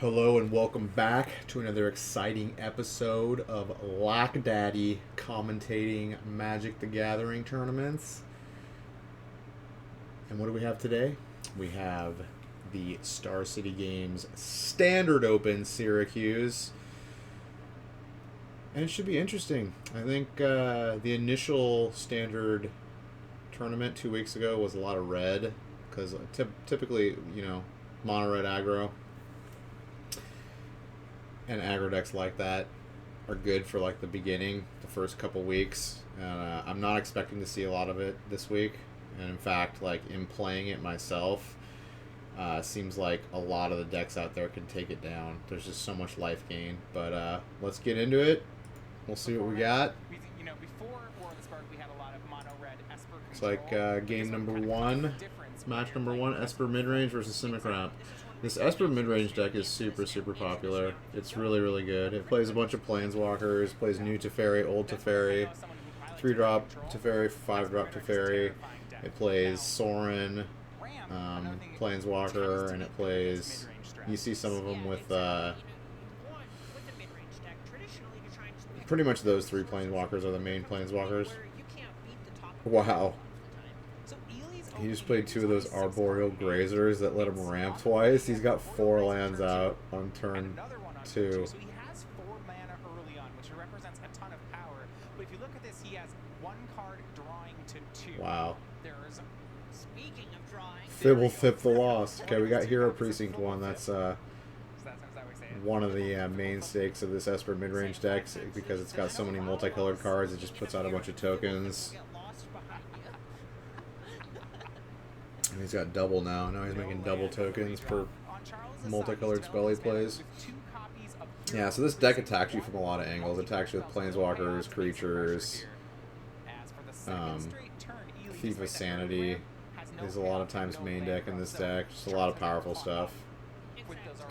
Hello and welcome back to another exciting episode of Lock Daddy commentating Magic the Gathering tournaments. And what do we have today? We have the Star City Games Standard Open Syracuse. And it should be interesting. I think the initial Standard tournament 2 weeks ago was a lot of red. Because typically, mono red aggro. And aggro decks like that are good for like the beginning, the first couple weeks. I'm not expecting to see a lot of it this week. And in fact, like in playing it myself, seems like a lot of the decks out there can take it down. There's just so much life gain. But let's get into it. We'll see what we got. Before War of the Spark, we had a lot of mono red Esper. It's like game number one, match number one, Esper midrange versus Simic Ramp. This Esper midrange deck is super popular. It's really good. It plays a bunch of Planeswalkers, plays new Teferi, old Teferi, 3-drop Teferi, 5-drop Teferi. It plays Sorin, Planeswalker, and it plays... You see some of them with... pretty much those three Planeswalkers are the main Planeswalkers. Wow. He just played two of those Arboreal Grazers that let him ramp twice. He's got 4 lands out on turn 2. So he has 4 mana early on, which represents a ton of power. But if you look at this, he has 1 card drawing to 2. Wow. There's, speaking of drawing, Fibble Fip the Lost. Okay, we got Hero Precinct 1. That's one of the main stakes of this Esper midrange deck because it's got so many multicolored cards. It just puts out a bunch of tokens. And he's got double now. Now he's making double tokens per multicolored spell he plays. Yeah, so this deck attacks you from a lot of angles. It attacks you with Planeswalkers, creatures, Thief of Sanity is a lot of times main deck in this deck. Just a lot of powerful stuff.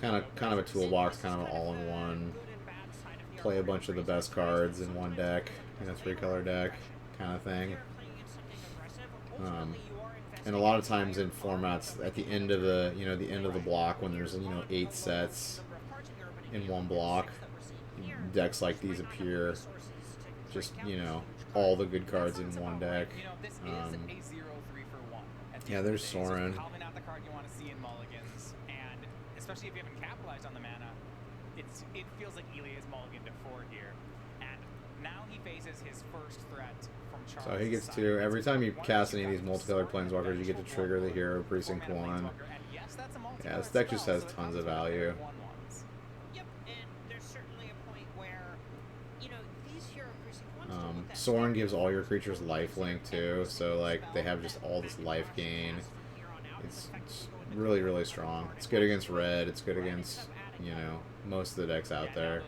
Kind of a toolbox, kind of an all-in-one. Play a bunch of the best cards in one deck, in a 3-color deck, kind of thing. And a lot of times in formats, at the end of the block, when there's 8 sets in one block, decks like these appear. Just all the good cards in one deck. Yeah, there's Sorin. Especially if you haven't capitalized on the mana, it feels like Ely is mulliganed to 4 here. And now he faces his first threat from Charles. So he gets to, every time you cast any of these multicolored Planeswalkers, you get to trigger the Hero Precinct 1. Yeah, this deck just has tons of value. Yep, and there's certainly a point where, these Hero Precinct 1s Sorin gives all your creatures lifelink too, so like they have just all this life gain. It's really strong. It's good against red. It's good against, most of the decks out there.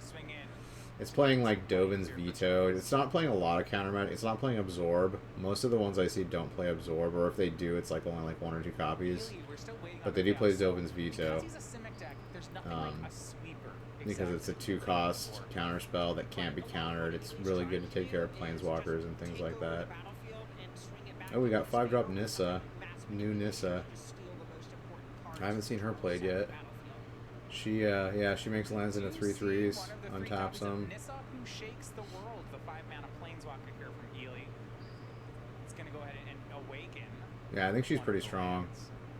It's playing like Dovin's Veto. It's not playing a lot of counter magic. It's not playing Absorb. Most of the ones I see don't play Absorb, or if they do, it's like only like 1 or 2 copies. But they do play Dovin's Veto. Because it's a 2-cost counter spell that can't be countered. It's really good to take care of Planeswalkers and things like that. Oh, we got 5-drop Nissa. New Nissa. I haven't seen her played yet. She, she makes lands into 3/3s, untaps them. Nissa, who shakes the world, the 5-mana Planeswalker here from Ely. It's gonna go ahead and awaken. Yeah, I think she's pretty strong.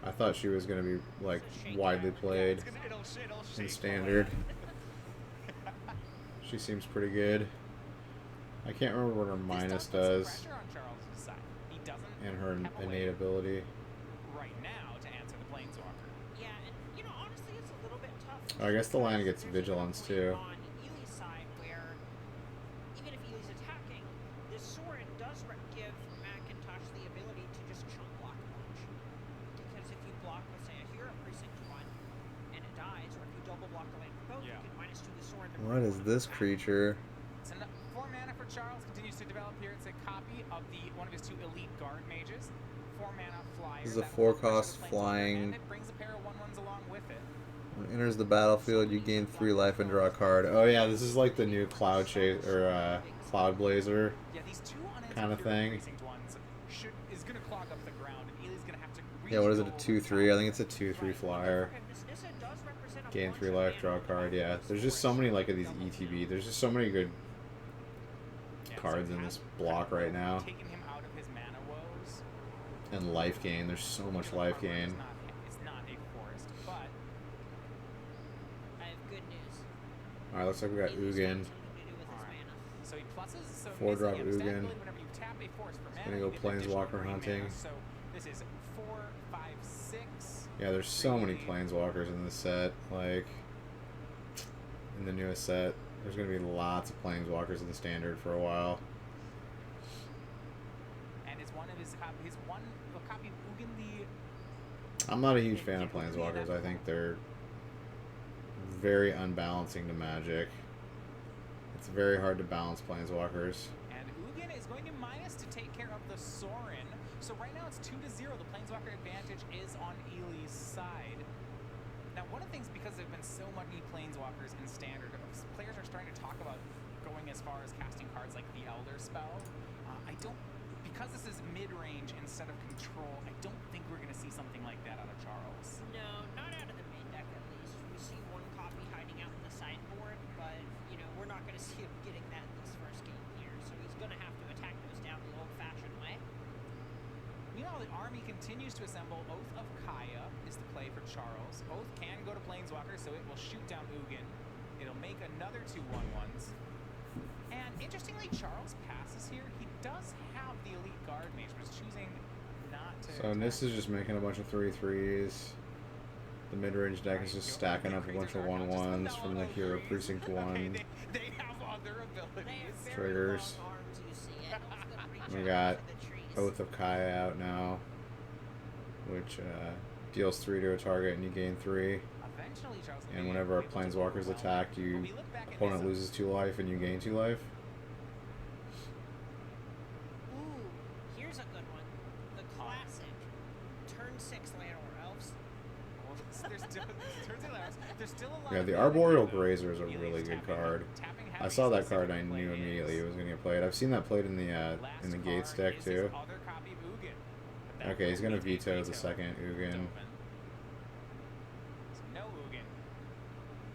I thought she was gonna be like widely played in Standard. She seems pretty good. I can't remember what her minus does and her innate ability. I guess the land gets Vigilance too. On Ely's side, where even if Ely's attacking, this Sorin does give Macintosh the ability to just chunk block a bunch. Because if you block, let's say, a Hero Precinct 1 and it dies, or if you double block the land for both, you can -2 the Sorin. What is this creature? So 4 mana for Charles continues to develop here. It's a copy of one of his 2 elite guard mages. 4 mana flyer. This is a 4-cost flying. It brings a pair of 1/1s along with it. When it enters the battlefield, you gain 3 life and draw a card. Oh yeah, this is like the new Cloud Chase or Cloud Blazer kind of thing. Is going to clog up the ground, and Ely's going to have to Yeah, what is it, a 2/3? I think it's a 2/3 flyer. Nissa does does represent a Gain bunch 3 of life, mana draw a on the card. Yeah, battlefield there's just for so us. many like of these ETB. There's just so many good Yeah, cards so in it this has block right now. taken him out of his mana woes. And life gain. There's so much life gain. It's not a forest, but I have good news. All right, looks like we got He's Ugin. got something to do with his Alright. mana. so he pluses. So 4-drop basically, understandably, Ugin. whenever you tap a forest for mana, gonna go you get additional Planeswalker green hunting. mana. So this is 4, 5, 6. Yeah, there's so many Really? planeswalkers in this set. Like, in the newest set, there's gonna be lots of planeswalkers in the standard for a while. And it's one of his one copy of Ugin the. I'm not a huge fan of planeswalkers. I think they're very unbalancing to Magic. It's very hard to balance planeswalkers. And Ugin is going to minus to take care of the Sorin. So right now it's 2-0. The Planeswalker advantage is on Ely's side. Now one of the things, because there have been so many Planeswalkers in Standard, players are starting to talk about going as far as casting cards like the Elder Spell. Because this is mid-range instead of control, I don't think we're going to see something like that out of Charles. No, not out of the main deck at least. We see one copy hiding out in the sideboard, but you know we're not going to see him getting that in this first game here. So he's going to have to attack those down the old-fashioned way. Meanwhile, the army continues to assemble. Oath of Kaya is the play for Charles. Oath can go to Planeswalker, so it will shoot down Ugin. It'll make another 2 1/1s. And interestingly, Charles passes here. He does have the Elite Guard Mage, but is choosing not to. So this is just making a bunch of 3/3s. The mid-range deck is just stacking up a bunch of 1/1s from the Hero Precinct 1. They have other They have abilities. very Triggers. long arms, you see it. Most of them reach We out got into the trees. Oath of Kaya out now, which deals 3 to a target and you gain 3. Eventually, Charles will And be whenever a able to planeswalker's overwhelm. attacked, When you we look back at opponent this, loses 2 life and you gain 2 life. Ooh, here's a good one. The classic turn 6 land or elves. well, there's still a lot Yeah, of the mana Arboreal here, though. Grazer is a Ely's really good tapping- card. tapping I heavy saw that card, specifically I knew play immediately is- it was going to get played. I've seen that played in the Last Gates card deck is too. his other copy of Ugin, but that Okay, he's will going to be veto the vetoed. second Ugin. Dovin. So no Ugin.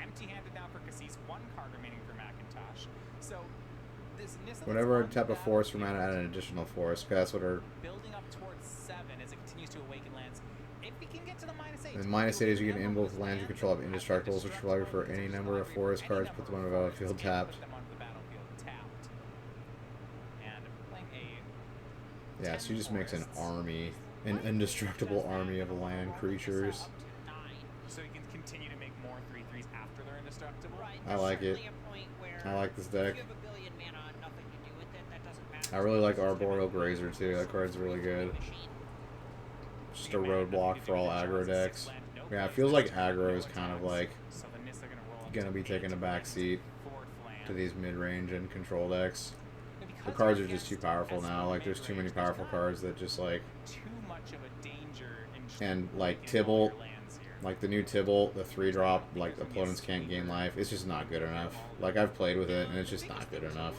Empty-handed now for Cassis. 1 card remaining for Macintosh. So this Nissa Whenever I that's tap a on the forest for battlefield, mana, add an additional forest. 'Cause that's what our building up towards 7 as it continues to awaken lands. If we can get to the -8, and -8 is you can in both lands you control have indestructibles, which allow you for any number of forest cards, put them on the battlefield tapped. Yeah, so he just makes an army, an indestructible army of land creatures. So you can continue to make more 3/3s after they're indestructible. Right. I like it. Certainly a point where I like this if deck. you have a billion mana and nothing to do with it, that doesn't matter. I really like Arboreal Grazer too. That card's really good. Just a roadblock for all aggro decks. Yeah, it feels like aggro is kind of like So the Nissa roll up gonna to be taking a 8 back seat fourth land. to these mid-range and control decks. And because The cards we're are just too against powerful now. Esper Like there's too many mid-range, there's powerful not cards that just like too much of a danger in and like in all Tibble, your lands here. like the new Tibble, the 3-drop, like opponents can't gain life. It's just not good enough. Like I've played with it and it's just not good enough.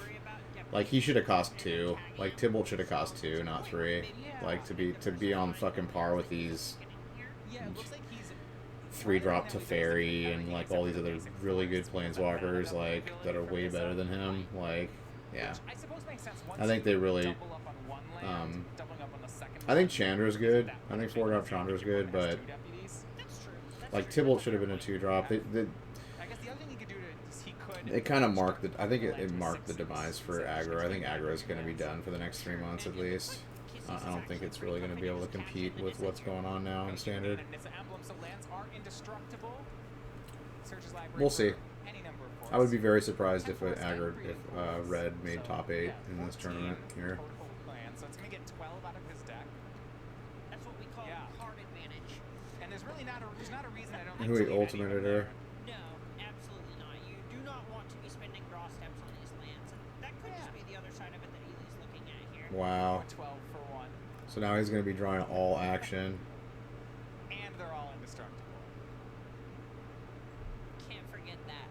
Like he should have cost 2. Like Tibble should have cost 2, not 3. Like to be on fucking par with these Yeah, it looks like he's 3-drop Teferi and like all these other really good planeswalkers like that are way better than him. Like, yeah. I suppose makes sense. I think they really, Double up on one land, doubling up on the second I think land. Chandra's good. I think 4-drop Chandra's good, but Two deputies. That's true. like Tibble should have been a 2-drop. I guess the other thing he could do is he could. It kind of marked the. I think it marked the demise for aggro. I think aggro is going to be done for the next 3 months at least. I don't think it's really going to be able to compete with what's going on now in standard. Nissa emblem, so lands are indestructible. Searches library We'll see. for any number of I would be forests. very surprised if Red made top 8 in this tournament here. Total land, so it's gonna get 12 out of his deck. That's what we call Yeah. card advantage. And there's really not a reason I don't Who think he to leave ultimated anyone her. there. No, absolutely not. You do not want to be spending draw steps on these lands. And that could just be the other side of it that Ely's looking at here. Wow. 12 for 1. So now he's going to be drawing all action. And they're all indestructible. Can't forget that.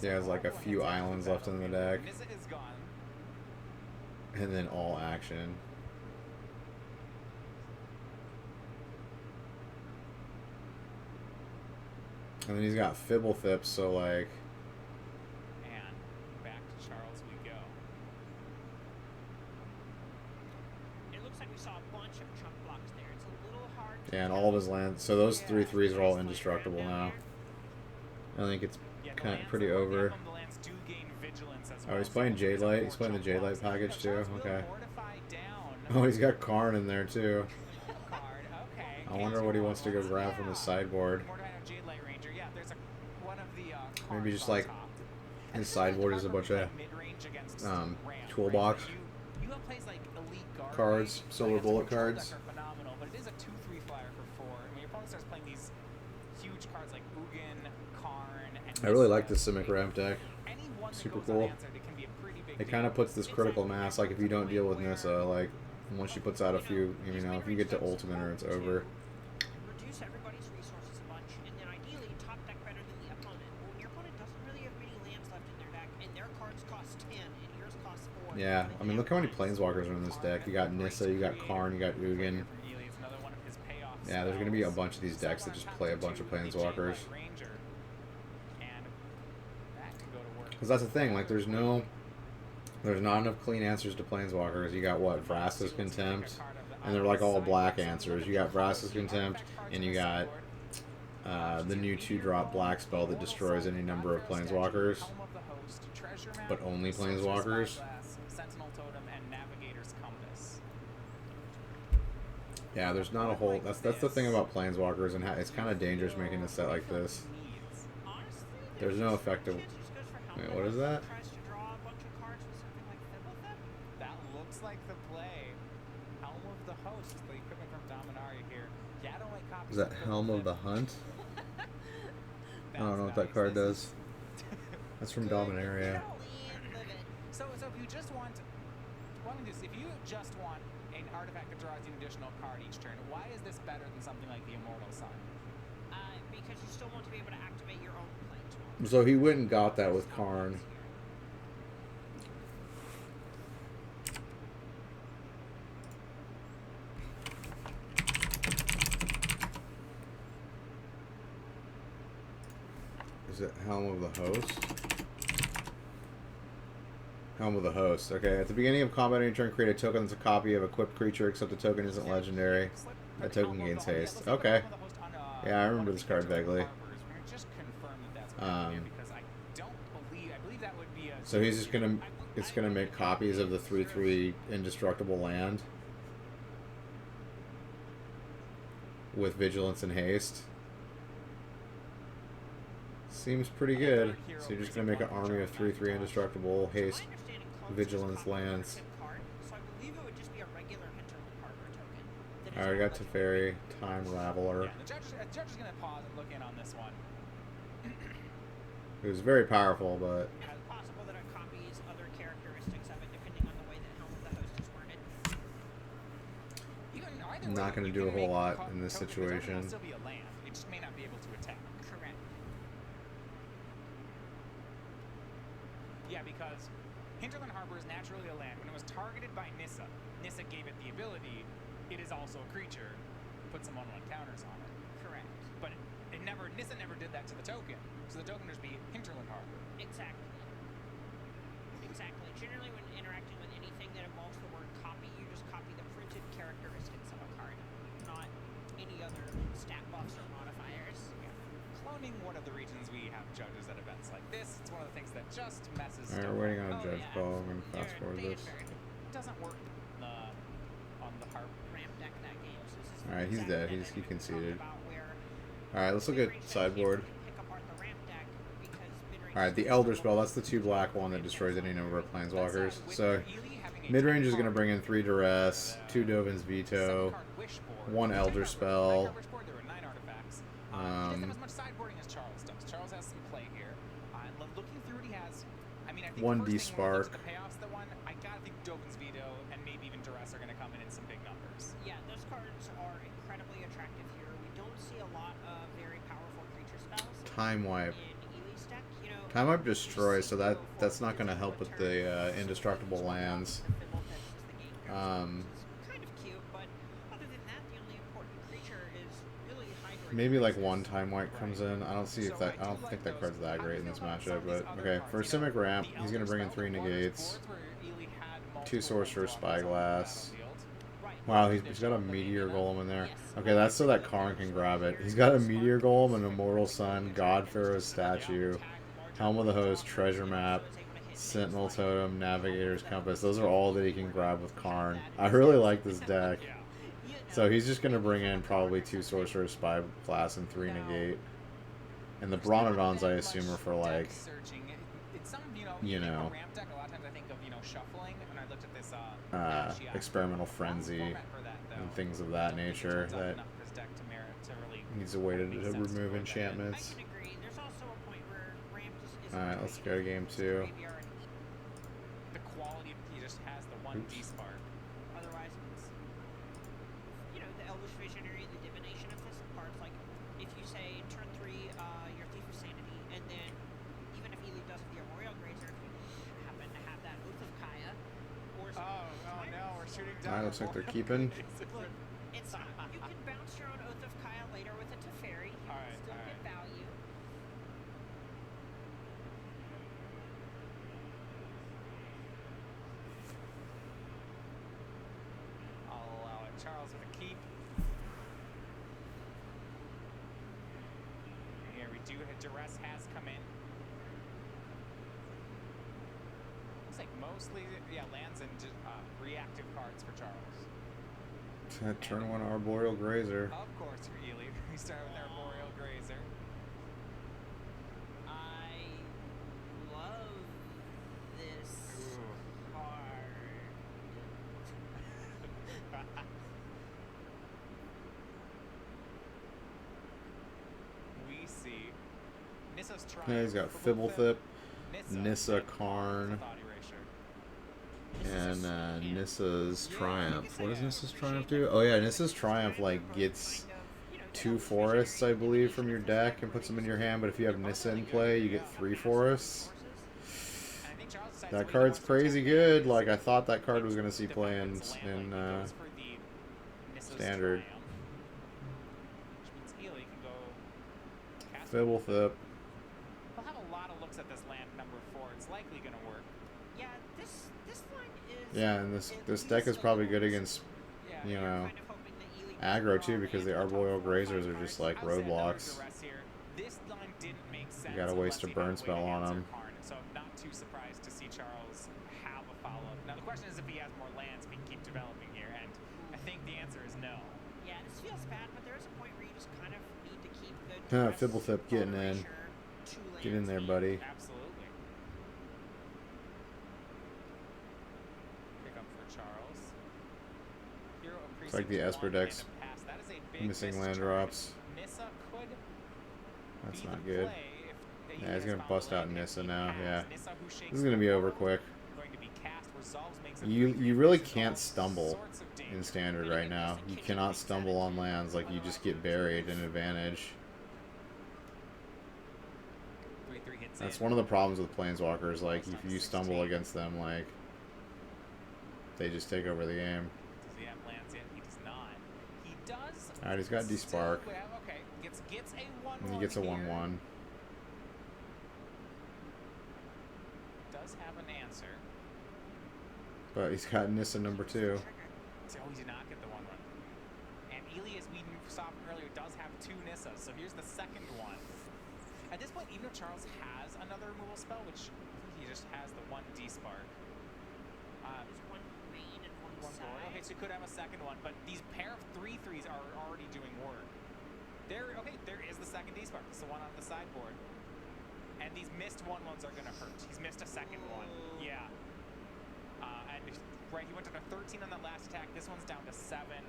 Yeah, there's like a few islands left in the deck. Nissa is gone. And then all action. And then he's got Fibblethip, so like... And back to Charles we go. It looks like we saw a bunch of chunk blocks there. It's a little hard to Yeah, and tell. all of his lands. So those 3/3s are all indestructible now. I think it's Yeah, the kind of lands pretty that look over. at them, the lands do gain vigilance as Oh, well, he's so playing there's Jade Light. more He's playing the chunk Jade Light blocks. package too. Charles will Okay. fortify down. Oh, he's got Karn in there too. Card, okay. I wonder what he wants to go grab from his sideboard. Mordecai Jade Light Ranger. Yeah, there's one of the Maybe cards just on like top. his sideboard is a bunch of Mid-range against um, ramp, toolbox right? You have plays like Elite Guard, cards, right? silver Like, bullet its control cards. decks are phenomenal, but it is a 2/3 flyer for 4. And when your opponent starts playing these huge cards like Ugin, Karn, and I really Nissa, like the Simic ramp deck. any one that Super goes cool. unanswered, it can be a pretty big It deal. kind of puts this critical mass. Like if you don't deal with Nissa, like once she puts out a few, you know, if you get to ultimate her, it's over. Reduce everybody's resources a bunch, and then ideally top deck better than the opponent. When your opponent doesn't really have many lands left in their deck, and their cards cost 10, and yours cost 4. Yeah, I mean, look how many Planeswalkers are in this deck. You got Nissa, you got Karn, you got Ugin. Yeah, there's going to be a bunch of these decks that just play a bunch of Planeswalkers. Because that's the thing, like there's not enough clean answers to Planeswalkers. You got what, Vraska's Contempt, and they're like all black answers. You got Vraska's Contempt, and you got the new 2-drop black spell that destroys any number of Planeswalkers, but only Planeswalkers. Yeah, there's not a whole. That's the thing about Planeswalkers, and it's kind of dangerous making a set like this. There's no effective. Wait, what is that? That looks like the play. Helm of the Host is the equipment from Dominaria here. Gather like copies Is that Helm of the Hunt? I don't know what that card does. That's from Dominaria. So if you just want, if you just want an artifact that draws you an additional card each turn, why is this better than something like the Immortal Sun? Because you still want to be able to activate your own planeswalker. So he went and got that with Karn. Is it Helm of the Host? Helm of the Host. Okay, at the beginning of combat, any turn, create a token that's a copy of equipped creature, except the token isn't legendary. That token gains haste. Okay. Yeah, I remember this card vaguely. So he's just gonna, it's gonna make copies of the 3/3 indestructible land with vigilance and haste. Seems pretty good. So you're just gonna make an army of 3/3 indestructible haste vigilance lands. Alright, I got Teferi, Time Raveler. Yeah, the judge is going to pause and look in on this one. It was very powerful, but It's possible that it copies other characteristics of it depending on the way that Helm of the Host is worded. not going to do a whole lot in this situation. It'll still be a land. It just may not be able to attack. Correct. Yeah, because Hinterland Harbor is naturally a land. When it was targeted by Nissa, Nissa gave it the ability. It is also a creature. Put some 1/1 counters on it. Correct. But Nissa never did that to the token. So the token would just be Hinterland Harbor. Exactly. Exactly. Generally, when interacting with anything that involves the word copy, you just copy the printed characteristics of a card, not any other stat buffs or modifiers. Yeah. Cloning one of the regions we have judges at events like this, it's one of the things that just messes Alright, stuff we're waiting up. on a judge call. I'm going to fast forward this. It doesn't work on the harp. Ramp deck that game. So this is the Alright, he's exact dead. method He we conceded. talked about where Alright, let's look at mid-range decks sideboard. can't pick apart the ramp deck because mid-range Alright, the decks Elder don't spell, want that's the 2 black one that destroys any number of planeswalkers. With So, Ely having a mid-range is tiny going to bring in 3 Duress, 2 Dovin's Veto, 1 Elder spell. There were 9 artifacts. He doesn't have as much sideboarding as Charles does. Charles has some play here. Looking through what he has, I mean, I think 1 the first thing when I looked D-Spark. at the payoffs that one, I gotta think Dovin's Veto and maybe even Duress are gonna come in some big numbers. Yeah, those cards are incredibly attractive here. We don't see a lot of very powerful creature spells Time Wipe. in Ely's deck. You know, I might destroy, so that's not going to help with the indestructible lands. Kind of cute, but other than that, the only important creature is really Hydra. Maybe like one time white comes in. I don't see if that. I don't think that card's that great in this matchup. But okay, for Simic ramp, he's gonna bring in 3 negates, 2 sorcerer spyglass. Wow, he's got a meteor golem in there. Okay, that's so that Karn can grab it. He's got a meteor golem, an immortal sun, God Pharaoh's statue, Helm of the Host, treasure map, Sentinel totem, navigator's compass. Those are all that he can grab with Karn. I really like this deck. So he's just gonna bring in probably 2 sorcerer spyglass and 3 negate. And the Bronodons, I assume, are for like, you know, experimental frenzy and things of that nature that needs a way to remove enchantments. Alright, let's go to game 2. The quality he just has the one D-spark. Otherwise, it's, you know, the Elvish Visionary, the divination of this parts. Like, if you say turn 3, your Thief of Sanity, and then even if Ely does the Armorial Grazer, if you happen to have that Oath of Kaya, or oh no, we're shooting down. Alright, looks like they're keeping. Look, it's you can bounce your own Oath of Kaya later with a Teferi. You can still get value. Charles with a keep. Here we do. Duress has come in. Looks like mostly, yeah, lands and reactive cards for Charles. Turn 1 Arboreal Grazer. Of course, for Ely. We start with Arboreal Grazer. I love this card. We see Nissa's Triumph. Yeah, he's got Fibblethip, Nissa Karn, and Nissa's Triumph. What does Nissa's Triumph do? Oh yeah, Nissa's Triumph like gets 2 forests, I believe, from your deck and puts them in your hand. But if you have Nissa in play, you get 3 forests. That card's crazy good. Like I thought that card was gonna see play in Standard. Fibblethip. We'll have a lot of looks at this land number 4. It's likely going to work. Yeah, this line is. Yeah, and this deck is probably good against, you know, aggro too, because the Arboreal Grazers are just like roadblocks. You gotta waste a burn spell on them. So not too surprised to see Charles have a follow-up. Now the question is if he has more lands, if he can keep developing here, and I think the answer is no. Yeah, this feels bad, but there is a point where you just kind of need to keep the. Fibblethip getting in. Get in there, buddy. Absolutely. Pick up for Charles. Hero of It's like the Esper deck's missing land drops. Nissa could That's be not the good. play if Yeah, he's gonna combo bust out like Nissa he now. has. Yeah, Nissa who shakes this is gonna be the over board, quick. going to be cast, resolves, makes a You really resolves can't all stumble sorts of in damage. Standard right now. You cannot stumble on lands. Like you just get buried in advantage. 3/3 hits That's in. one of the problems with Planeswalkers. Like if you stumble against them, like they just take over the game. Does he have lands yet? He does not. He does. All right, he's got D-Spark. Still have- okay, gets a 1/1. And he gets a here. 1/1. Does have an answer. But he's got Nissa number 2. So he did not get the 1/1. And Ely, as we saw from earlier, does have 2 Nissas. So here's the second one. At this point, even if Charles has another removal spell, which I think he just has the 1 D-Spark. There's one main and one side. Okay, so he could have a second one, but these pair of 3/3s are already doing work. There is the second D-Spark. It's the one on the sideboard. And these missed 1/1s are going to hurt. He's missed a second one. Yeah. And right, he went to the 13 on that last attack. This one's down to 7.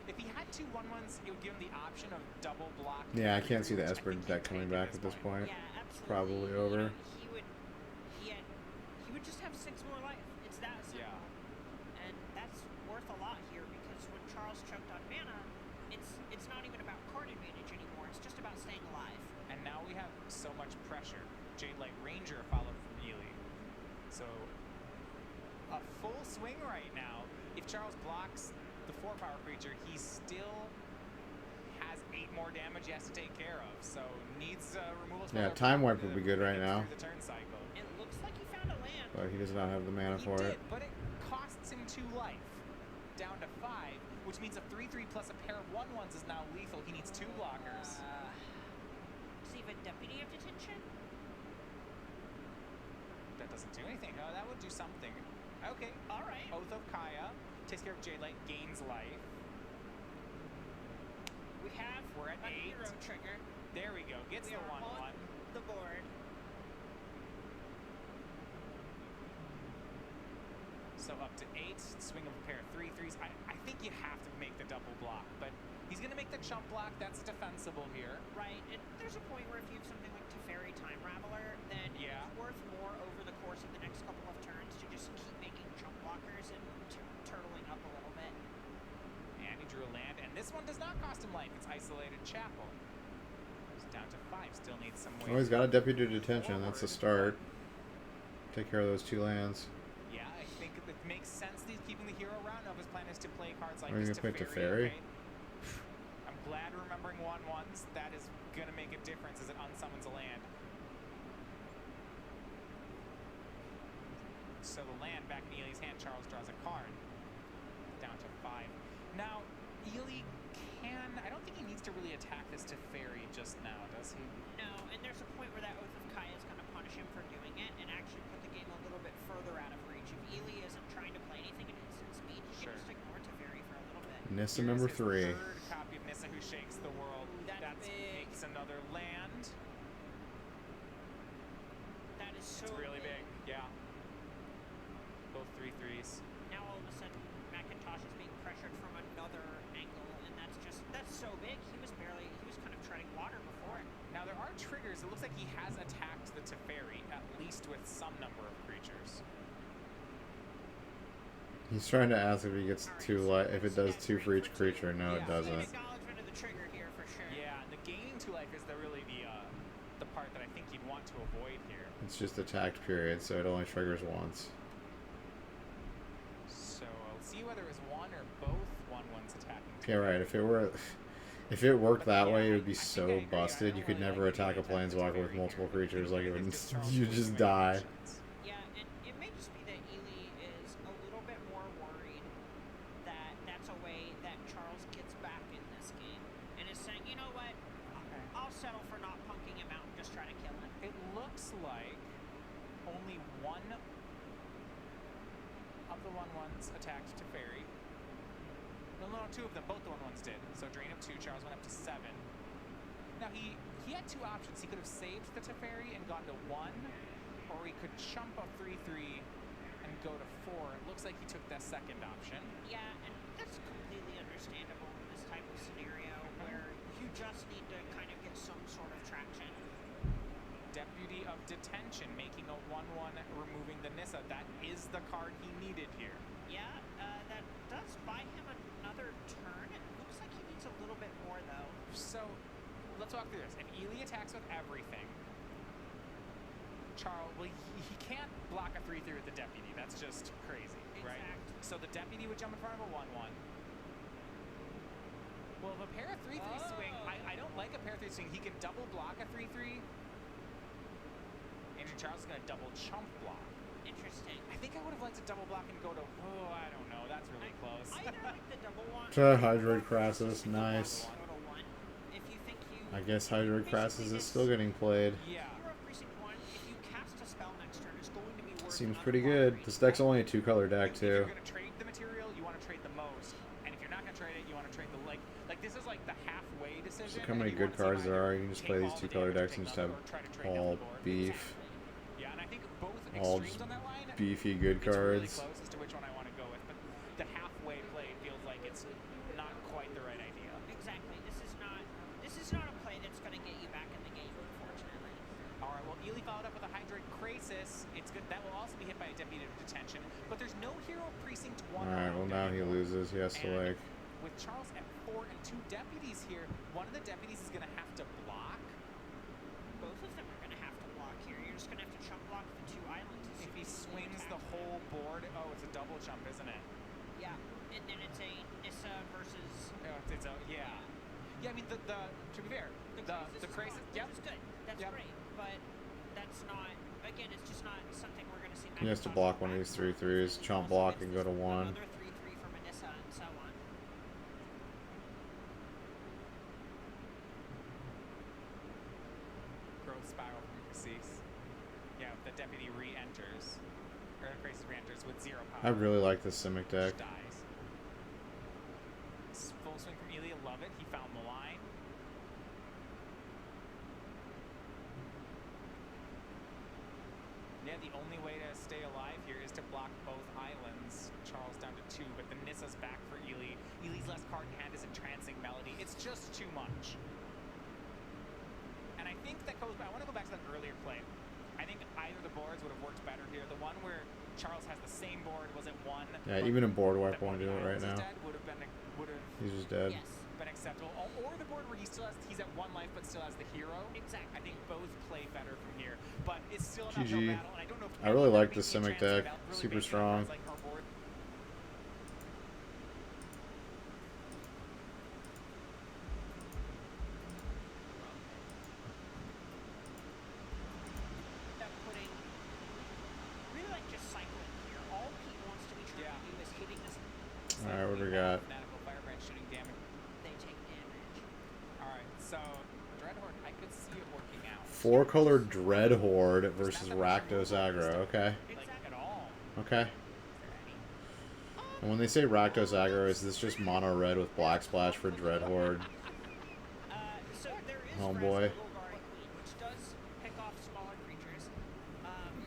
If he had 2 1/1s, it would give him the option of double block. Yeah, I can't see the 3/3s, which I Esper think he deck could coming make back at this point. Yeah, absolutely. Probably over. He would just have 6 more life. It's that simple. Yeah. And that's worth a lot here because when Charles choked on mana, it's not even about card advantage anymore. It's just about staying alive. And now we have so much pressure. Jade Light Ranger followed from Ely. So a full swing right now. If Charles blocks the 4-power creature, he still has 8 more damage he has to take care of. So needs removal spell. Yeah, Time Wipe would be good right now. Through the turn cycle. It looks like he found a land. But he does not have the mana for He it. did, but it costs him 2 life. Down to 5, which means a 3/3 plus a pair of 1/1s is now lethal. He needs 2 blockers. Does he have a Deputy of Detention? That doesn't do anything. Oh, that would do something. Okay. All right. Oath of Kaya takes care of Jade Light, gains life. We have We're at a 8. hero trigger. There we go. Gets We the are 1/1. on the board. So up to 8. Swing of a pair of 3/3s. I think you have to make the double block, but he's going to make the chump block. That's defensible here. Right, and there's a point where if you have something like Teferi Time Raveler, then Yeah. it's worth more over the course of the next couple of turns to just keep making jump blockers and turtling up a little bit. And he drew a land, and this one does not cost him life. It's Isolated Chapel. He's down to 5. Still needs some way. Oh, he's got a Deputy Detention. That's a start. Take care of those 2 lands. Yeah, I think it makes sense that he's keeping the hero around. Now his plan is to play cards like Are you this gonna play Teferi. Teferi? Okay? I'm glad remembering 1/1s. That is going to make a difference as it unsummons a land. So the land back in Ely's hand, Charles draws a card. Down to 5. Now, Ely can... I don't think he needs to really attack this Teferi just now, does he? No, and there's a point where that Oath of Kaya is going to punish him for doing it and actually put the game a little bit further out of reach. If Ely isn't trying to play anything at instant speed, he Sure. can just ignore Teferi for a little bit. Nissa Here is number his 3. third copy of Nissa Who Shakes the World. Ooh, that's big. Makes another land. That is so It's really big. Yeah. Both 3/3s. Now all of a sudden, Macintosh is being pressured from another angle, and that's so big. He was kind of treading water before. Now there are triggers. It looks like he has attacked the Teferi, at least with some number of creatures. He's trying to ask if he gets 2 life. If it does 2 for each creature. No, Yeah. it So doesn't. acknowledgement of the trigger here for sure. Yeah, and the gaining 2 life is the part that I think you'd want to avoid here. It's just attacked period, so it only triggers once. So I'll see whether it was one or both 1/1s attacking. Yeah, right. If it worked that way, it would be so busted. You could never attack a planeswalker with multiple creatures. Like, it would, you just die. Yeah, and it may just be that Ely is a little bit more worried that that's a way that Charles gets back in this game, and is saying, you know what, I'll settle for not punking him out and just try to kill him. It looks like only one of the 1/1s attacked Teferi. No, 2 of them. Both the 1/1s did. So drain of 2. Charles went up to 7. Now he had 2 options. He could have saved the Teferi and gone to 1, or he could chump a 3/3 and go to 4. It looks like he took that second option. Yeah, and that's completely understandable in this type of scenario where you just need to kind of get some sort of traction. Deputy of Detention, making a 1/1, removing the Nissa. That is the card he needed here. Yeah, that does buy him another turn. It looks like he needs a little bit more, though. So, let's walk through this. If Ely attacks with everything, Charles, well, he can't block a 3/3 with the Deputy. That's just crazy, right? Exactly. So the Deputy would jump in front of a 1/1. Well, if a pair of 3/3 swing, I don't like a pair of 3 swing. He can double block a 3/3. And Charles is going to double chump block. Interesting. I think I would have liked to double block and go to, I don't know. That's really close. I either like the double one. Hydroid Crassus, nice. Go to 1. If you think you... I guess Hydroid Crassus is still getting played. Yeah. Hero of Precinct 1, if you cast a spell next turn, is going to be worth Seems another pretty 1 good. green. This deck's only a 2-color deck, If too. you're going to trade the material, you want to trade the most. And if you're not going to trade it, you want to trade the, like this is like the halfway decision. Look how many and you good wanna see cards there either are. You can just take play these all the 2-color damage decks or and just take have none, or try to trade down all the board. beef. Yeah, and I think both All extremes on that line, beefy good it's really cards. close as to which one I want to go with. But the halfway play feels like it's not quite the right idea. Exactly. This is not a play that's going to get you back in the game, unfortunately. All right, well, Ely followed up with a Hydroid Krasis. It's good. That will also be hit by a Deputy of Detention. But there's no Hero Precinct 1. Alright, well now he anymore. loses. He has to, And like... with Charles at 4 and 2 deputies here, one of the deputies is going to have to block. Both of them are going to have to block here. You're you're just gonna have to chump block the 2 islands. If he swings the whole board, oh, it's a double jump, isn't it? Yeah, and then it's a Nissa versus. Oh, it's a, yeah. Yeah, I mean, to be fair, the crisis, yep. Which is good. That's Yep. great, but that's not. Again, it's just not something we're gonna see. He has to Macintosh block go one of back these for. 3/3s, And chomp also block, gets and go to this 1. Another 3/3 from Anissa and so on. Growth spiral from Crisis. Yeah, the deputy re-enters, or the crisis re-enters with 0 I power. really like this Simic deck. Just dies. Full swing from Elia, love it. He found the line. Yeah, the only way to stay alive here is to block both islands. Charles down to 2, but the Nissa's back for Ely. Ely's last card in hand is Entrancing Melody. It's just too much. And I think that goes back. I want to go back to that earlier play. I think either the boards would have worked better here. The one where Charles has the same board was at 1. Yeah, even in board wipe won't do it right now. Would have been He's just dead. Yes, been acceptable. Or the board where he's at 1 life but still has the hero. exactly. I think both play better from here, but it's still an uphill GG. battle. And I don't know if I really like the the Simic deck. Super strong. Like our board. That putting really like just cycling here. All Pete wants to be trying to do is hitting this. Alright, what do we got? Fanatical Firebrand shooting damage. They take damage. Alright, so Dreadhorde, I could see it working out. 4-color Dread Horde versus Rakdos aggro. Okay. Like at all. Okay. And when they say Rakdos aggro, is this just mono red with black splash for Dread Horde? So there is Homeboy. Golgari Queen, which does pick off smaller creatures.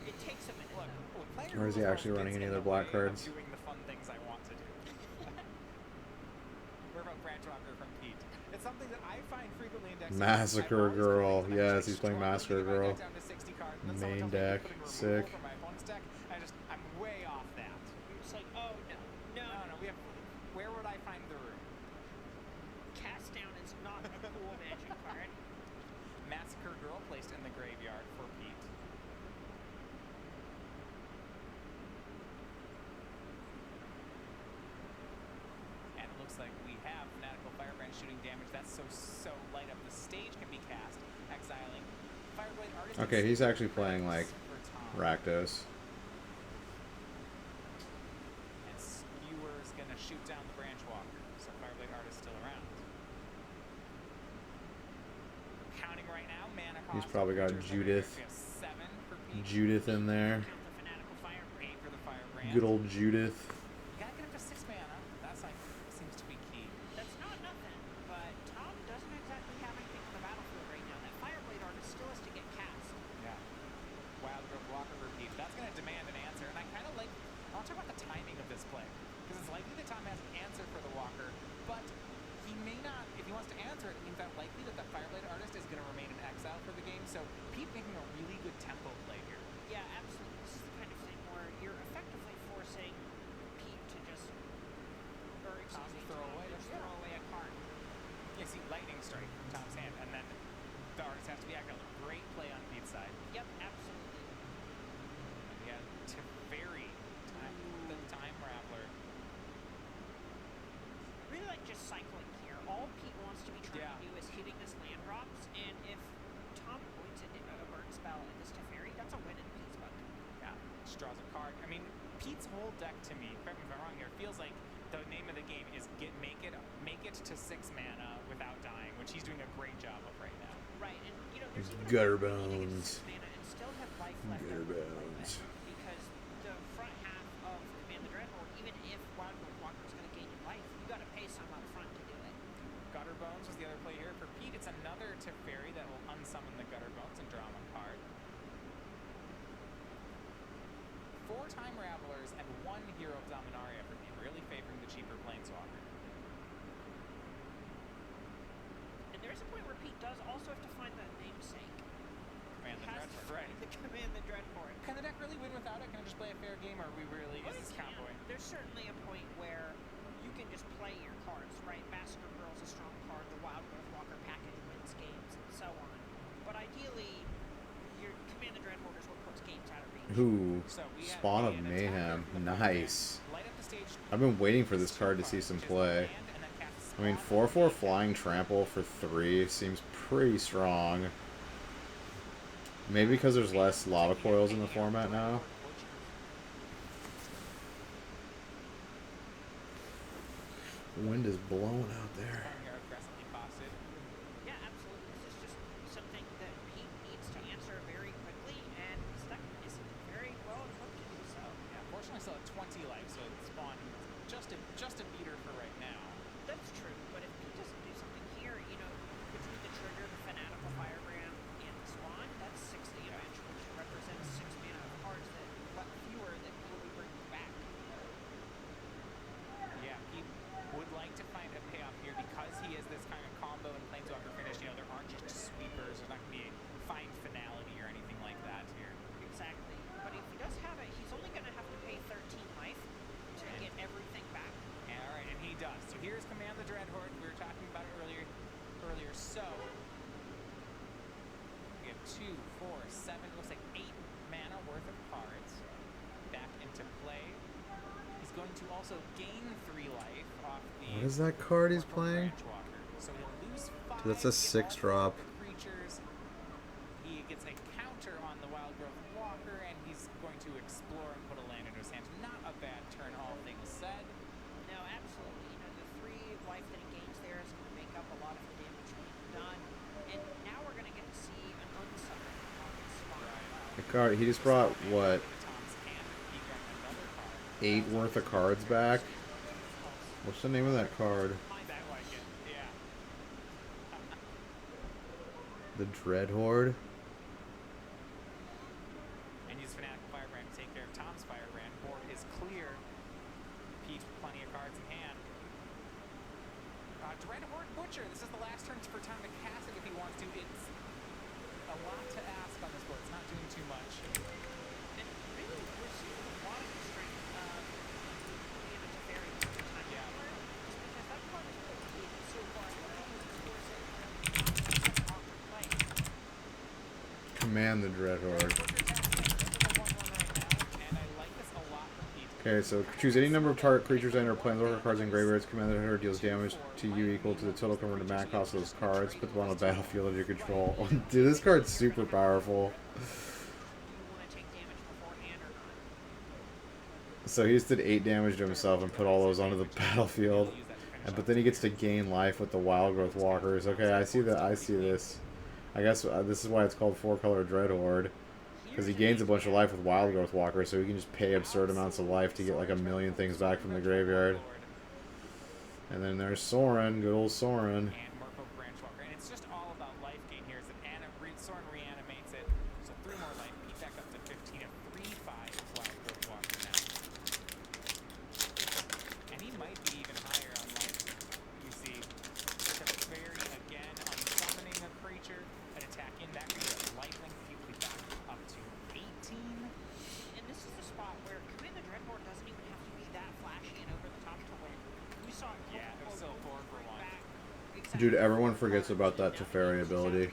It takes a minute. Or is he actually running any other black cards? Doing the fun things I want to do. What about Branch Walker from Pete? It's something that I find frequently in decks. Massacre Girl. Yes, he's playing Massacre Girl. Down to 60 cards, and then Main someone tells me deck. I'm putting removal Sick. from my opponent's deck. I'm way off that. You're just like, oh no. No, we have. Where would I find the room? Cast down is not a cool magic card. Massacre Girl placed in the graveyard for Pete. And it looks like we have Fanatical Firebrand shooting damage. That's so light up. The stage can be cast, exiling. Fireblade Artist. Okay, he's actually playing like Rakdos. And Skewer's gonna shoot down the Branch Walker. So Fireblade Artist still around. Counting right now, mana cost. He's probably got creatures Judith. we have 7 for Pete. Judith in there. Count the Fanatical Firebrand. 8 for the Firebrand. Good old Judith. You gotta get up to 6 mana. That's like seems to be key. That's not nothing, but Tom doesn't exactly have anything on the battlefield right now. That Fireblade Artist still has to get cast. Yeah. Wild Growth Walker repeat. That's gonna demand an answer, and I kind of like. I want to talk about the timing of this play because it's likely that Tom has an answer for the Walker, but he may not. If he wants to answer it, it means that likely that the Fireblade Artist is going to remain in exile for the game. So Pete making a really good tempo play here. Yeah, absolutely. This is the kind of thing where you're effectively forcing Pete to just, or excuse me, throw Tom away to just the- throw away a card. You see Lightning Strike from Tom's hand, and then the artist has to be active. Great play on Pete's side. Yep, absolutely. And he had Teferi, the Time Raveler. Really like just cycling here. All Pete wants to be trying Yeah. to do is hitting this land drops, and if Tom points it into a burn spell and this Teferi, that's a win in Pete's book. Yeah, just draws a card. I mean, Pete's whole deck to me, correct me if I'm wrong here, feels like the name of the game is make it to 6 mana without dying, which he's doing a great job of right now. Right, and you know, there's even a Gutter way of hitting it Bones. to 6 mana and still have life left Gutter over to play Bones. with, because the front half of Command the Dreadhorde, even if Wild Growth Walker is going to gain you life, you got to pay some up front to do it. Gutter Bones was the other play here for Pete. It's another Teferi that will unsummon the Gutter Bones and draw him a card. 4 Time Ravelers and 1 Hero of Dominaria for Pete, really favoring the cheaper Planeswalker. And there's a point where Pete does also have to find the namesake. Command the Has to Dreadhorde, right? find the Command the Dreadhorde. Can the deck really win without it? Can it just play a fair game, or are we really Oh, is it this can. cowboy? There's certainly a point where you can just play your cards, right? Massacre Girl's a strong card, the Wild Growth Walker package wins games, and so on. But ideally, your Command the Dreadhorde is what puts games out of reach. Ooh, So we have Spawn of an attacker Mayhem. with the front Nice. end, light up the stage, I've been waiting for this card to see some play. land, and then cast I mean, Spawn. 4/4 Flying Trample for 3 seems pretty strong. Maybe because there's less lava coils in the format now. Wind is blowing out there. Yeah, absolutely. This is just something that Pete needs to answer very quickly, and his deck isn't very well equipped to do so. Yeah, fortunately still at 20 life, so it's Spawn just a beater for right now. That's true, but if Pete doesn't do something here, you know, between the trigger, the Fanatical Firebrand, and the Swan, that's 6 damage, which represents 6 mana of cards that fewer that Pete will be bringing back. Yeah, he would like to find a payoff here because he is this kind of combo and Planeswalker finish. You know, there aren't just sweepers. There's not going to be a fine finality or anything like that here. Exactly. But if he does have it, he's only going to have to pay 13 life to get everything back. And, all right, and he does. So here's Command the Dreadhorde. We were talking about it earlier. So we have 2, 4, 7, looks like 8 mana worth of cards back into play. He's going to also gain 3 life off the. What is that card he's playing? Branchwalker. So he'll lose 5. Dude, that's a get 6 all drop. the creatures. He gets a counter on the Wild Growth Walker, and he's going to explore and put a land into his hand. Not a bad turn, all things said. No, absolutely. You know, the 3 life that he gains there is going to make up a lot of the damage being done. And now we're going to get to see an unsummoned Pocket Spawn. The card, he just brought, what, Tom's hand, he got another card. 8 worth of cards back? What's the name of that card? That like it, yeah. The Dreadhorde? And use Fanatical Firebrand to take care of Tom's Firebrand. Board is clear. Pete with plenty of cards in hand. Dreadhorde Butcher. This is the last turn for Tom to cast it if he wants to. It's a lot to ask on this board. It's not doing too much. And really, we're seeing a lot of the strength in a Teferi time. Yeah. Just because that card is put Pete so far ahead, he scores it awkward play. Command the Dreadhorde. Okay, so choose any number of target creatures and/or planeswalker cards in graveyards. Command the Dreadhorde deals damage to you equal to the total converted mana cost of those cards. Put them on the battlefield under your control. Dude, this card's super powerful. You want to take damage beforehand or not? So he just did 8 damage to himself and put all those onto the battlefield. But then he gets to gain life with the Wild Growth Walkers. Okay, I see that. I see this. I guess this is why it's called 4-color Dreadhorde. Because he gains a bunch of life with Wild Growth Walker, so he can just pay absurd amounts of life to get like a million things back from the graveyard. And then there's Sorin, good old Sorin. And Murko Branchwalker. And it's just all about life gain here. Sorin reanimates it. So 3 more life. Pete back up to 15. A 3/5 Wild Growth Walker now. And he might be even higher on life. You see Teferi again on summoning a creature. An attack in that creature. Lifelink. He will be back up to 18. And this is the spot where Command the Dreadhorde doesn't even have to be that flashy and over the top to win. We saw it Yeah, it was still 4 for 1. Dude, everyone forgets about that Teferi ability.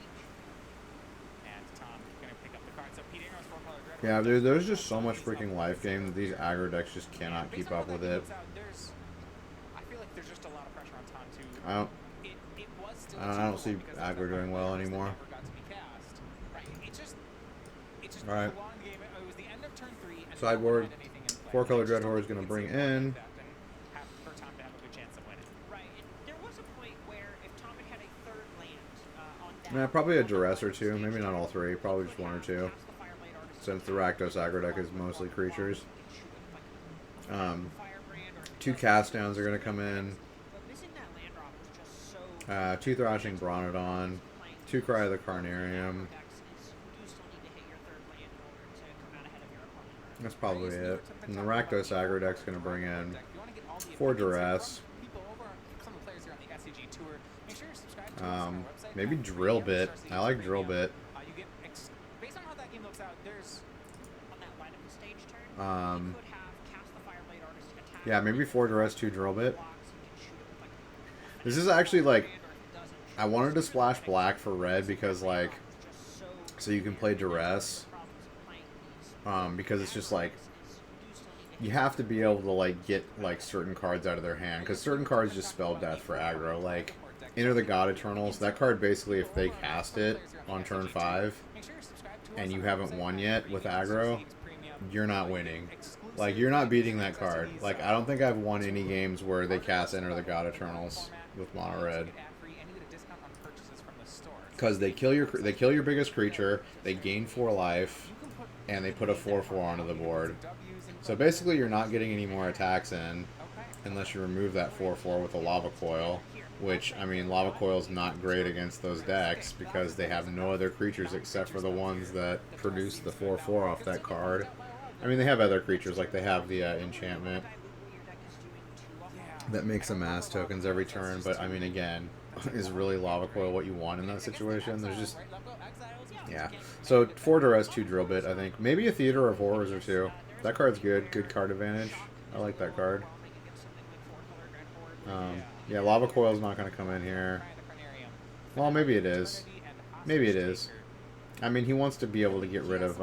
And Tom gonna pick up the card. So Pete Ingro's 4-color Dreadhorde. Yeah, dude, there's just so much freaking life game that these aggro decks just cannot keep up with it. I feel like there's just a lot of pressure on Tom to. I don't It was still I don't see aggro doing well anymore. Never got to be cast. Right? It just All right. prolonged the game. It was the end of turn 3. And Sideboard, they didn't find anything in play. 4-color They just Dreadhorde is wanted gonna to bring get something in. like that and for Tom to have a good chance of winning. Right, and there was a point where if Tom had a third land on that, Yeah, probably a duress or 2, maybe not all 3, probably just 1 or 2. Since the Rakdos aggro deck is mostly creatures. 2 cast downs are gonna come in. But missing that land drop was just so 2 Thrashing Bronodon, 2 Cry of the Carnarium. That's probably it. And the Rakdos aggro deck's gonna bring in 4 duress. People over some of the players here on the SCG tour. Make sure you're subscribed to us on our website. Maybe Drill Bit. I like Drill Bit. You get based on how that game looks out, there's on that line of the stage turn. Um, You could have cast the Fireblade Artist attack. Yeah, maybe 4 duress, 2 Drill Bit. blocks, you can shoot it with, like, This is actually like, or if it doesn't, I wanted to splash black for red because like, just so so you can play duress. problems because it's just like you have to be able to like get like certain cards out of their hand because certain cards just spell death for aggro. Like Enter the God Eternals, that card basically if they cast it on turn 5 and you haven't won yet with aggro, you're not winning. Like you're not beating that card. Like I don't think I've won any games where they cast Enter the God Eternals with mono red. Because they kill your biggest creature, they gain 4 life, and they put a 4/4 onto the board. So basically, you're not getting any more attacks in, unless you remove that 4/4 with a Lava Coil. Which I mean, Lava Coil is not great against those decks because they have no other creatures except for the ones that produce the 4/4 off that card. I mean, they have other creatures like they have the enchantment that makes them mass tokens every turn. But I mean, again. Is really Lava Coil what you want in that situation? There's just... Yeah. So, 4 duress, 2 drill bit, I think. Maybe a Theater of Horrors or 2. That card's good. Good card advantage. I like that card. Yeah, Lava Coil's not going to come in here. Well, maybe it is. Maybe it is. I mean, he wants to be able to get rid of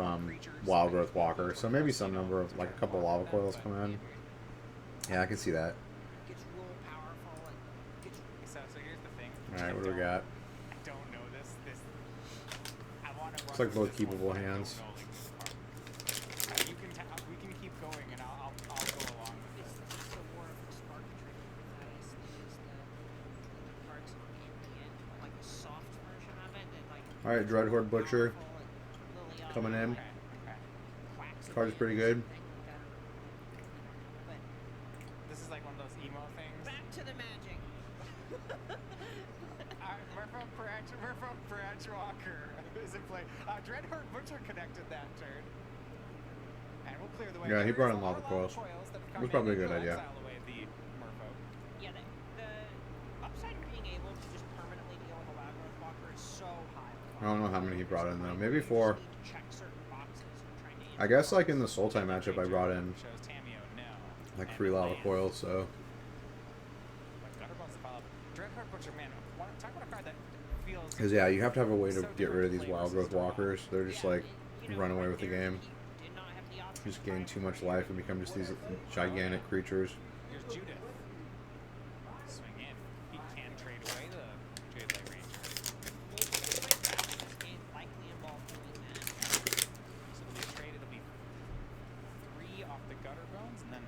Wild Growth Walker, so maybe some number of, like, a couple Lava Coils come in. Yeah, I can see that. Alright, what do we got? I don't know this. Looks like both keepable hands. We can keep going, and I'll go along with this. It's the War of the Spark Tree. That is the cards in the end, like a soft version of it. Alright, Dread Horde Butcher coming in. Card's pretty good. This is like one of those emo things. Back to the magic. We're from Branch Walker is in play. Dread Horde Butcher connected that turn. And we'll clear the way. Yeah, he brought in Lava Coils. It was probably a good idea. Yeah, the upside of being able to just permanently deal with a Wild Growth Walker is so high. I don't know how many he brought in, though. Maybe 4. I guess, like, in the Soul Time matchup, I brought in, like, 3 Lava Coils, so... Because, yeah, you have to have a way to get rid of these Wild Growth Walkers. They're just, like, run away with the game. Just gain too much life and become just these gigantic creatures. Here's Judith. Swing in. He can trade away the Jade Light Ranger. Likely involved doing that. So it'll be a trade. It'll be 3 off the Gutter Bones and then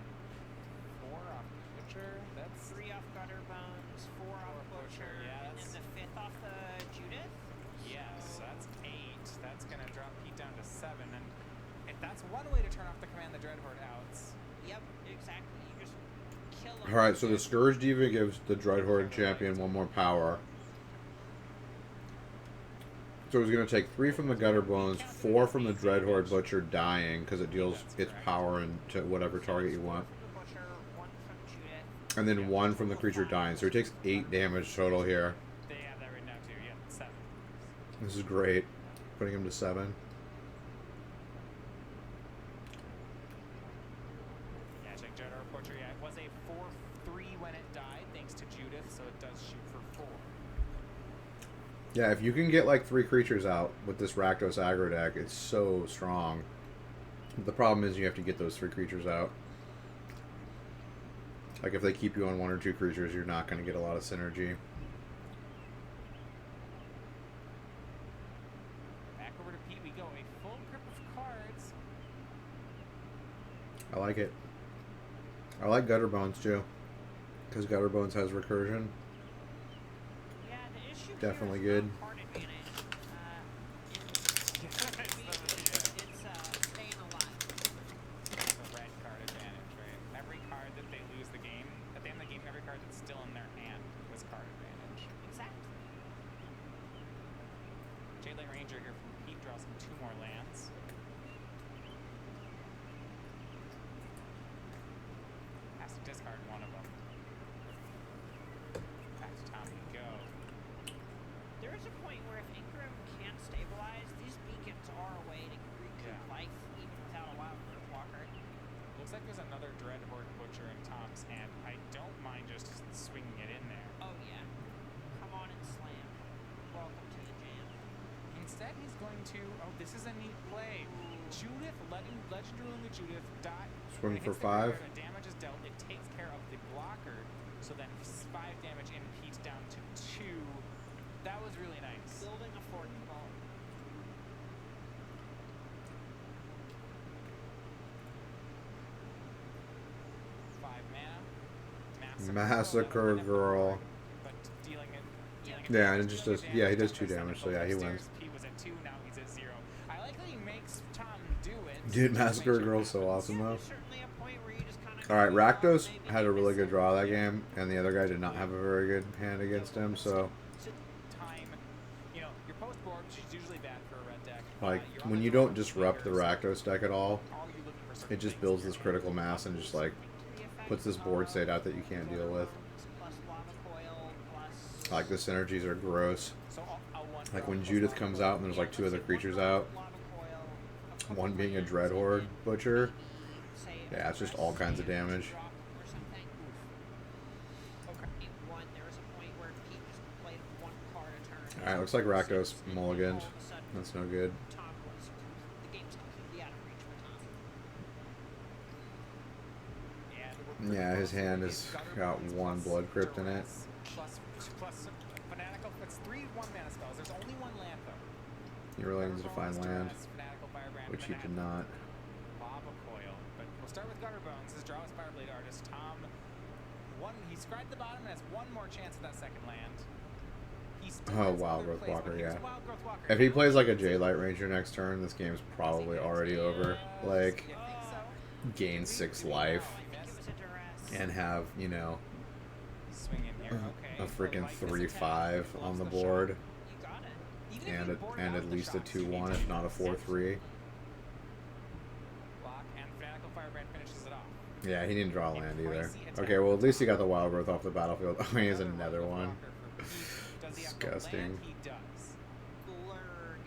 4 off the Butcher. That's 3 off Gutter Bones, 4 off Butcher, yeah, and then the 5th off the Judith. yes, that's 8. That's gonna drop Pete down to 7, and if that's one way to turn off the Command the Dread Horde outs. Yep, exactly. You just kill them. Alright, so the Scourge Diva gives the Dread Horde champion 1 more power. So he's going to take 3 from the Gutter Bones, 4 from the Dread Horde Butcher dying, because it deals its power into whatever target you want. And then 1 from the creature dying. So he takes 8 damage total here. They have that right now too. Yeah, 7. This is great. Putting him to 7. Yeah, check Dread Horde Butcher. Yeah, it was a 4/3 when it died, thanks to Judith, so it does shoot for 4. Yeah, if you can get like 3 creatures out with this Rakdos aggro deck, it's so strong. The problem is you have to get those 3 creatures out. Like if they keep you on 1 or 2 creatures, you're not going to get a lot of synergy. Back over to Pete we go. A full grip of cards. I like it. I like Gutter Bones too, because Gutter Bones has recursion. Yeah, the issue Definitely here is good. not card advantage. It's staying alive. The red card advantage, right? Every card that they lose the game, at the end of the game, every card that's still in their hand was card advantage. Exactly. Jade Light Ranger here from Pete draws him 2 more lands. Has to discard one of them. Back to Tom we go. There is a point where if Ingram can't stabilize, these beacons are a way to recoup life even without a Wild Growth Walker. Looks like there's another Dread Horde Butcher in Tom's hand. I don't mind just swinging it in there. Oh yeah. Come on and slam. Welcome to the jam. Instead, he's going to. Oh, this is a neat play. Judith, Legend Ruling the Judith. Swing when it for hits the 5. barrier, damage is dealt. It takes care of the blocker. So then 5 damage and Pete down to 2. That was really nice. Building a fort ball. Massacre Girl. But dealing Yeah, and it just does. Yeah, he does 2 damage, so yeah, he wins. He was at 2, now he's at 0. I like that he makes Tom do it. Dude, Massacre Girl's so awesome though. There's certainly a point where you just kind of. All right, Rakdos had a really good draw that game, and the other guy did not have a very good hand against him. So, Time, you know, your post board, which is usually bad for a red deck. like, You're on when the you draw don't disrupt the Rakdos deck at all, Are you looking for certain it just things builds here? this critical mass and just like puts this board state out that you can't deal with. Plus lava coil, plus. Like the synergies are gross. So I'll Like when Judith comes out and there's like 2 other creatures out, Lava coil, one being a Dread Horde Butcher. Yeah, it's just all kinds of damage. or something. Okay. In one, there was a point where Pete just played 1 card a turn. Alright, looks like Rakdos mulliganed. All of a sudden, That's no good. Tom was the game's completely out of reach for Tom. Yeah, his hand has got 1 Blood Crypt in it. Plus Fanatical. It's 3 1-mana spells. There's only 1 land though. He really needs to find land, Fanatical Firebrand, which he did Fanatical not. Lava Coil. But we'll start with Gutter Bones. His draw is Fireblade Artist. Tom, he scried the bottom and has 1 more chance at that second land. He still Oh, has Wild other Growth plays, Walker, but here's yeah. a Wild Growth Walker. If he plays like a J-Light Ranger next turn, this game's probably already over. Like, You think so? gain 6 life I think it was a duress. and have, you know, Swing in here. Okay. a freaking Like this 3/5 attack, on the loves shot. board. You got it. Even if you board And out at the least a shots, you need 2/1, to if not a 4/3. block, and Fanatical Firebrand finishes it off. Yeah, he didn't draw land either. Okay, well at least he got the Wild Growth off the battlefield. Oh, he has another one. Does he have the Disgusting. land? He does. Glurg.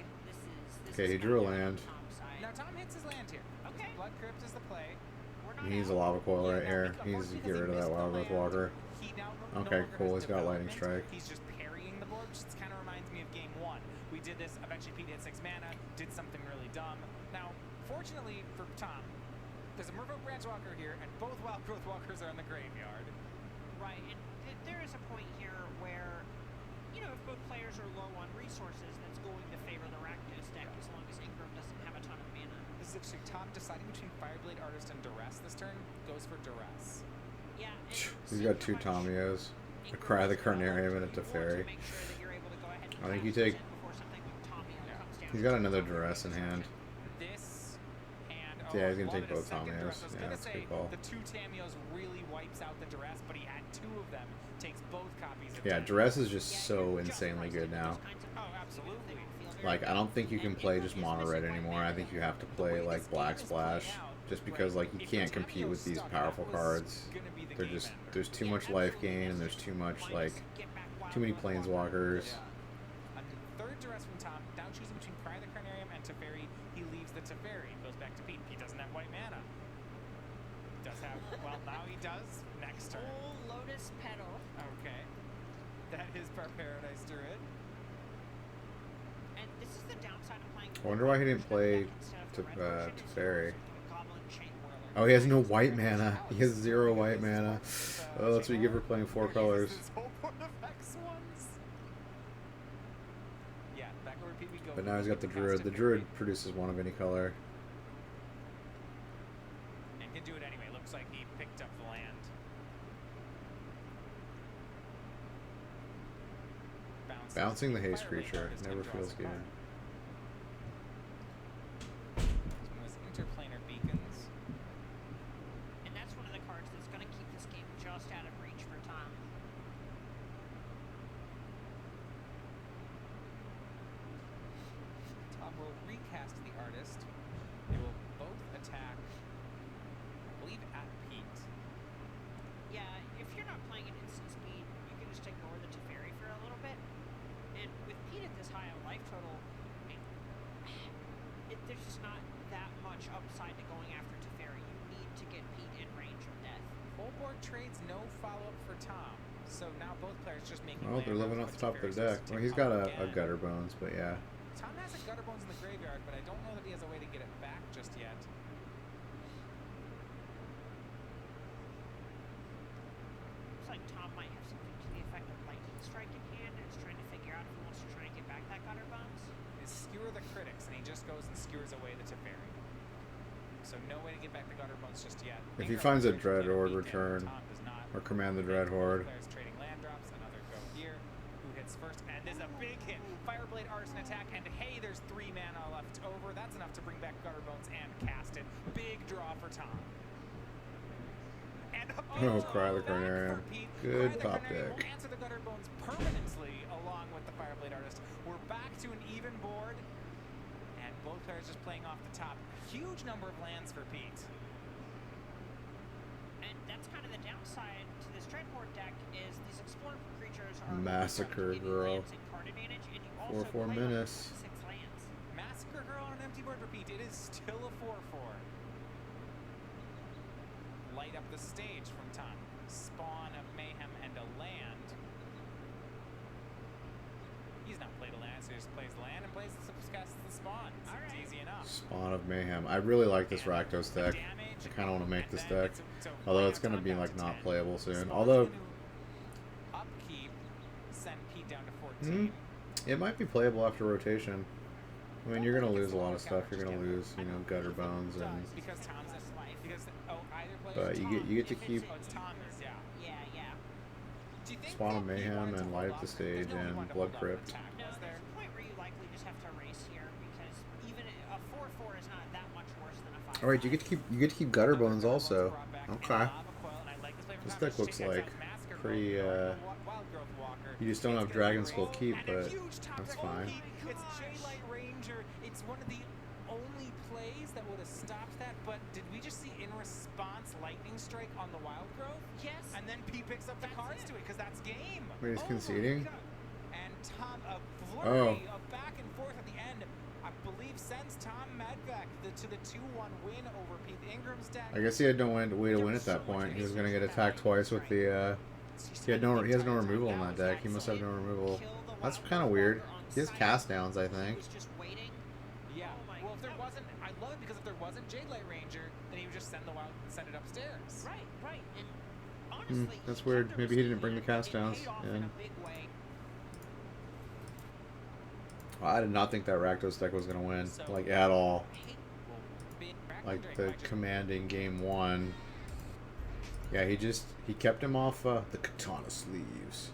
This Okay, is he drew a gonna be on land. Tom's side. Now Tom hits his land here. Okay. Blood Crypt is the play. We're not He needs a out. Lava Coil right Yeah, here. now, He needs to because get he rid of that missed the Wild Growth land, Walker. He now Okay, longer cool, has he's got Lightning development. Strike. He's just parrying the board, which kind of reminds me of game 1. We did this, eventually Pete hit 6 mana, did something really dumb. Now, fortunately for Tom, there's a Merfolk Branch Walker here, and both Wild Growth Walkers are in the graveyard. Right, and there is a point here where, you know, if both players are low on resources, that's going to favor the Rakdos deck as long as Ingram doesn't have a ton of mana. This is interesting. Tom deciding between Fireblade Artist and Duress this turn goes for Duress. Yeah, and He's see got how 2 much Tomios. A Ingram Cry the has developed Carnarium and a before to Teferi. make sure that you're able to go ahead and I think you cash take- this in before something like Tomio comes down. He's got another Duress in hand. This and Yeah, he's gonna wanted take a both second Tamios. Duress. I was Yeah, gonna that's a say good call. the 2 Tamios really wipes out the Duress, but he had 2 of them. Takes both copies of Yeah, Tamios. Duress is just Yeah, so you're just insanely priced good in now. those kinds of Oh, cards, absolutely. even if they don't feel very Like, I don't good. think you can And play Ingram just is mono missing red white anymore. mana I think you though. have to play like Black Splash, just because like you can't compete with these powerful cards. They're just there's too Yeah, much life absolutely. gain and there's too much like too many planeswalkers. A third Duress from Tom. Now choosing between Cry the Carnarium and Teferi. He leaves the Teferi. Goes back to Pete. He doesn't have white mana. Does have. Well, now he does. Next turn. Full Lotus Petal. Okay. That is our Paradise Druid. And this is the downside of playing. I wonder why he didn't play to Teferi. Goblin Chain Whirler. Oh, he has no white mana. He has 0 white mana. Oh, that's what you get for playing 4 colors. This whole board of X ones. Yeah, back over Pete we go. But now he's got the Druid. The Druid produces 1 of any color. And can do it anyway. Looks like he picked up the land. Bouncing the haste Fireblade creature Artist never and draws feels a good. card. This one was Interplanar Beacons. And that's one of the cards that's going to keep this game just out of reach for Tom. Tom will recast the artist. They will both attack, I believe, at Pete. Yeah, if you're not playing at instant speed, you can just ignore the Teferi for a little bit. And with Pete at this high on life total, I mean, there's just not that much upside to going after Teferi. You need to get Pete in range of death. Full board trades, no follow-up for Tom. So now both players just making Oh, they're land living moves, off the but top of their Teferi deck. starts to Well, take he's got off a again. Gutter Bones, but yeah. Tom has a Gutter Bones in the graveyard, but I don't know that he has a way to get it back just yet. Looks like Tom might have something to the effect of Lightning Strike in hand and is trying to figure out if he wants to try and get back that Gutter Bones. Is Skewer the Critics, and he just goes and skewers away the Teferi. So no way to get back the Gutter Bones just yet. If he finds a Dread Horde return, or command the Dread Horde. Players trading land drops, another go here. Who hits first? And there's a big hit. Fireblade Arson attack, and hey, there's 3 mana left over. That's enough to bring back Gutter Bones and cast it. Big draw for Tom. And a big Oh, draw Cry the back Carnarium. for Pete. Good Cry the pop Carnarium will deck. answer the Gutter Bones permanently along with the Fireblade Artist. We're back to an even board, and both players just playing off the top. Huge number of lands for Pete. And that's kind of the downside to this Dreadhorde deck is these explorable creatures are Massacre giving Girl. lands and card advantage, and you also 4/4 play menace. 6 lands. Massacre Girl on an empty board repeat. It is still a 4/4. Light up the stage from Tom. Spawn of Mayhem and a land. He's not played a land, so he just plays land and plays the spawn. Seems Alright. easy enough. Spawn of Mayhem. I really like this Rakdos deck. I kind of want to make this deck. Although it's going to be like not playable soon. Although Upkeep send Pete down to 14. it might be playable after rotation. I mean, you're going to lose a lot of stuff. You're going to lose, you know, Gutter Bones and. Because Tom's at life. Because either But player. you get to keep Oh, it's Tom. Yeah. Yeah, yeah. Do you think Spawn of that he Mayhem wanted to and hold Light up off? the Stage There's no one and wanted to Blood hold off Crypt. attack, No, was there? there's a point where you likely just have to race here because even a 4/4 is not that much worse than a 5/5. All right, you get to keep Gutter Bones also. Okay. This deck looks like pretty. You just don't have Dragon Skull Keep, but that's fine. It's J-Light Ranger. It's one of the only plays that would have stopped that, but did we just see in response Lightning Strike on the Wild Growth? Yes. And then P picks up the cards to it, because that's game. Wait, he's conceding? And Tom, a flurry of back and forth at the end, I believe sends Tom Medvec to the 2-1 win over Pete Ingram's deck. I guess he had no way to win at that point. He was going to get attacked twice with the. He has no removal on that deck. He must have no removal. That's kind of weird. He has cast downs, I think. Was just waiting. Yeah. Oh my Well, if there God. wasn't, I love it because if there wasn't Jade-Light Ranger, then he would just send it upstairs. Right, right. And honestly, that's he weird. kept Maybe he didn't bring the cast it paid downs off in in. a big way. I did not think that Rakdos deck was going to win, like, at all. Like, the commanding game 1. Yeah, he kept him off the Katana Sleeves.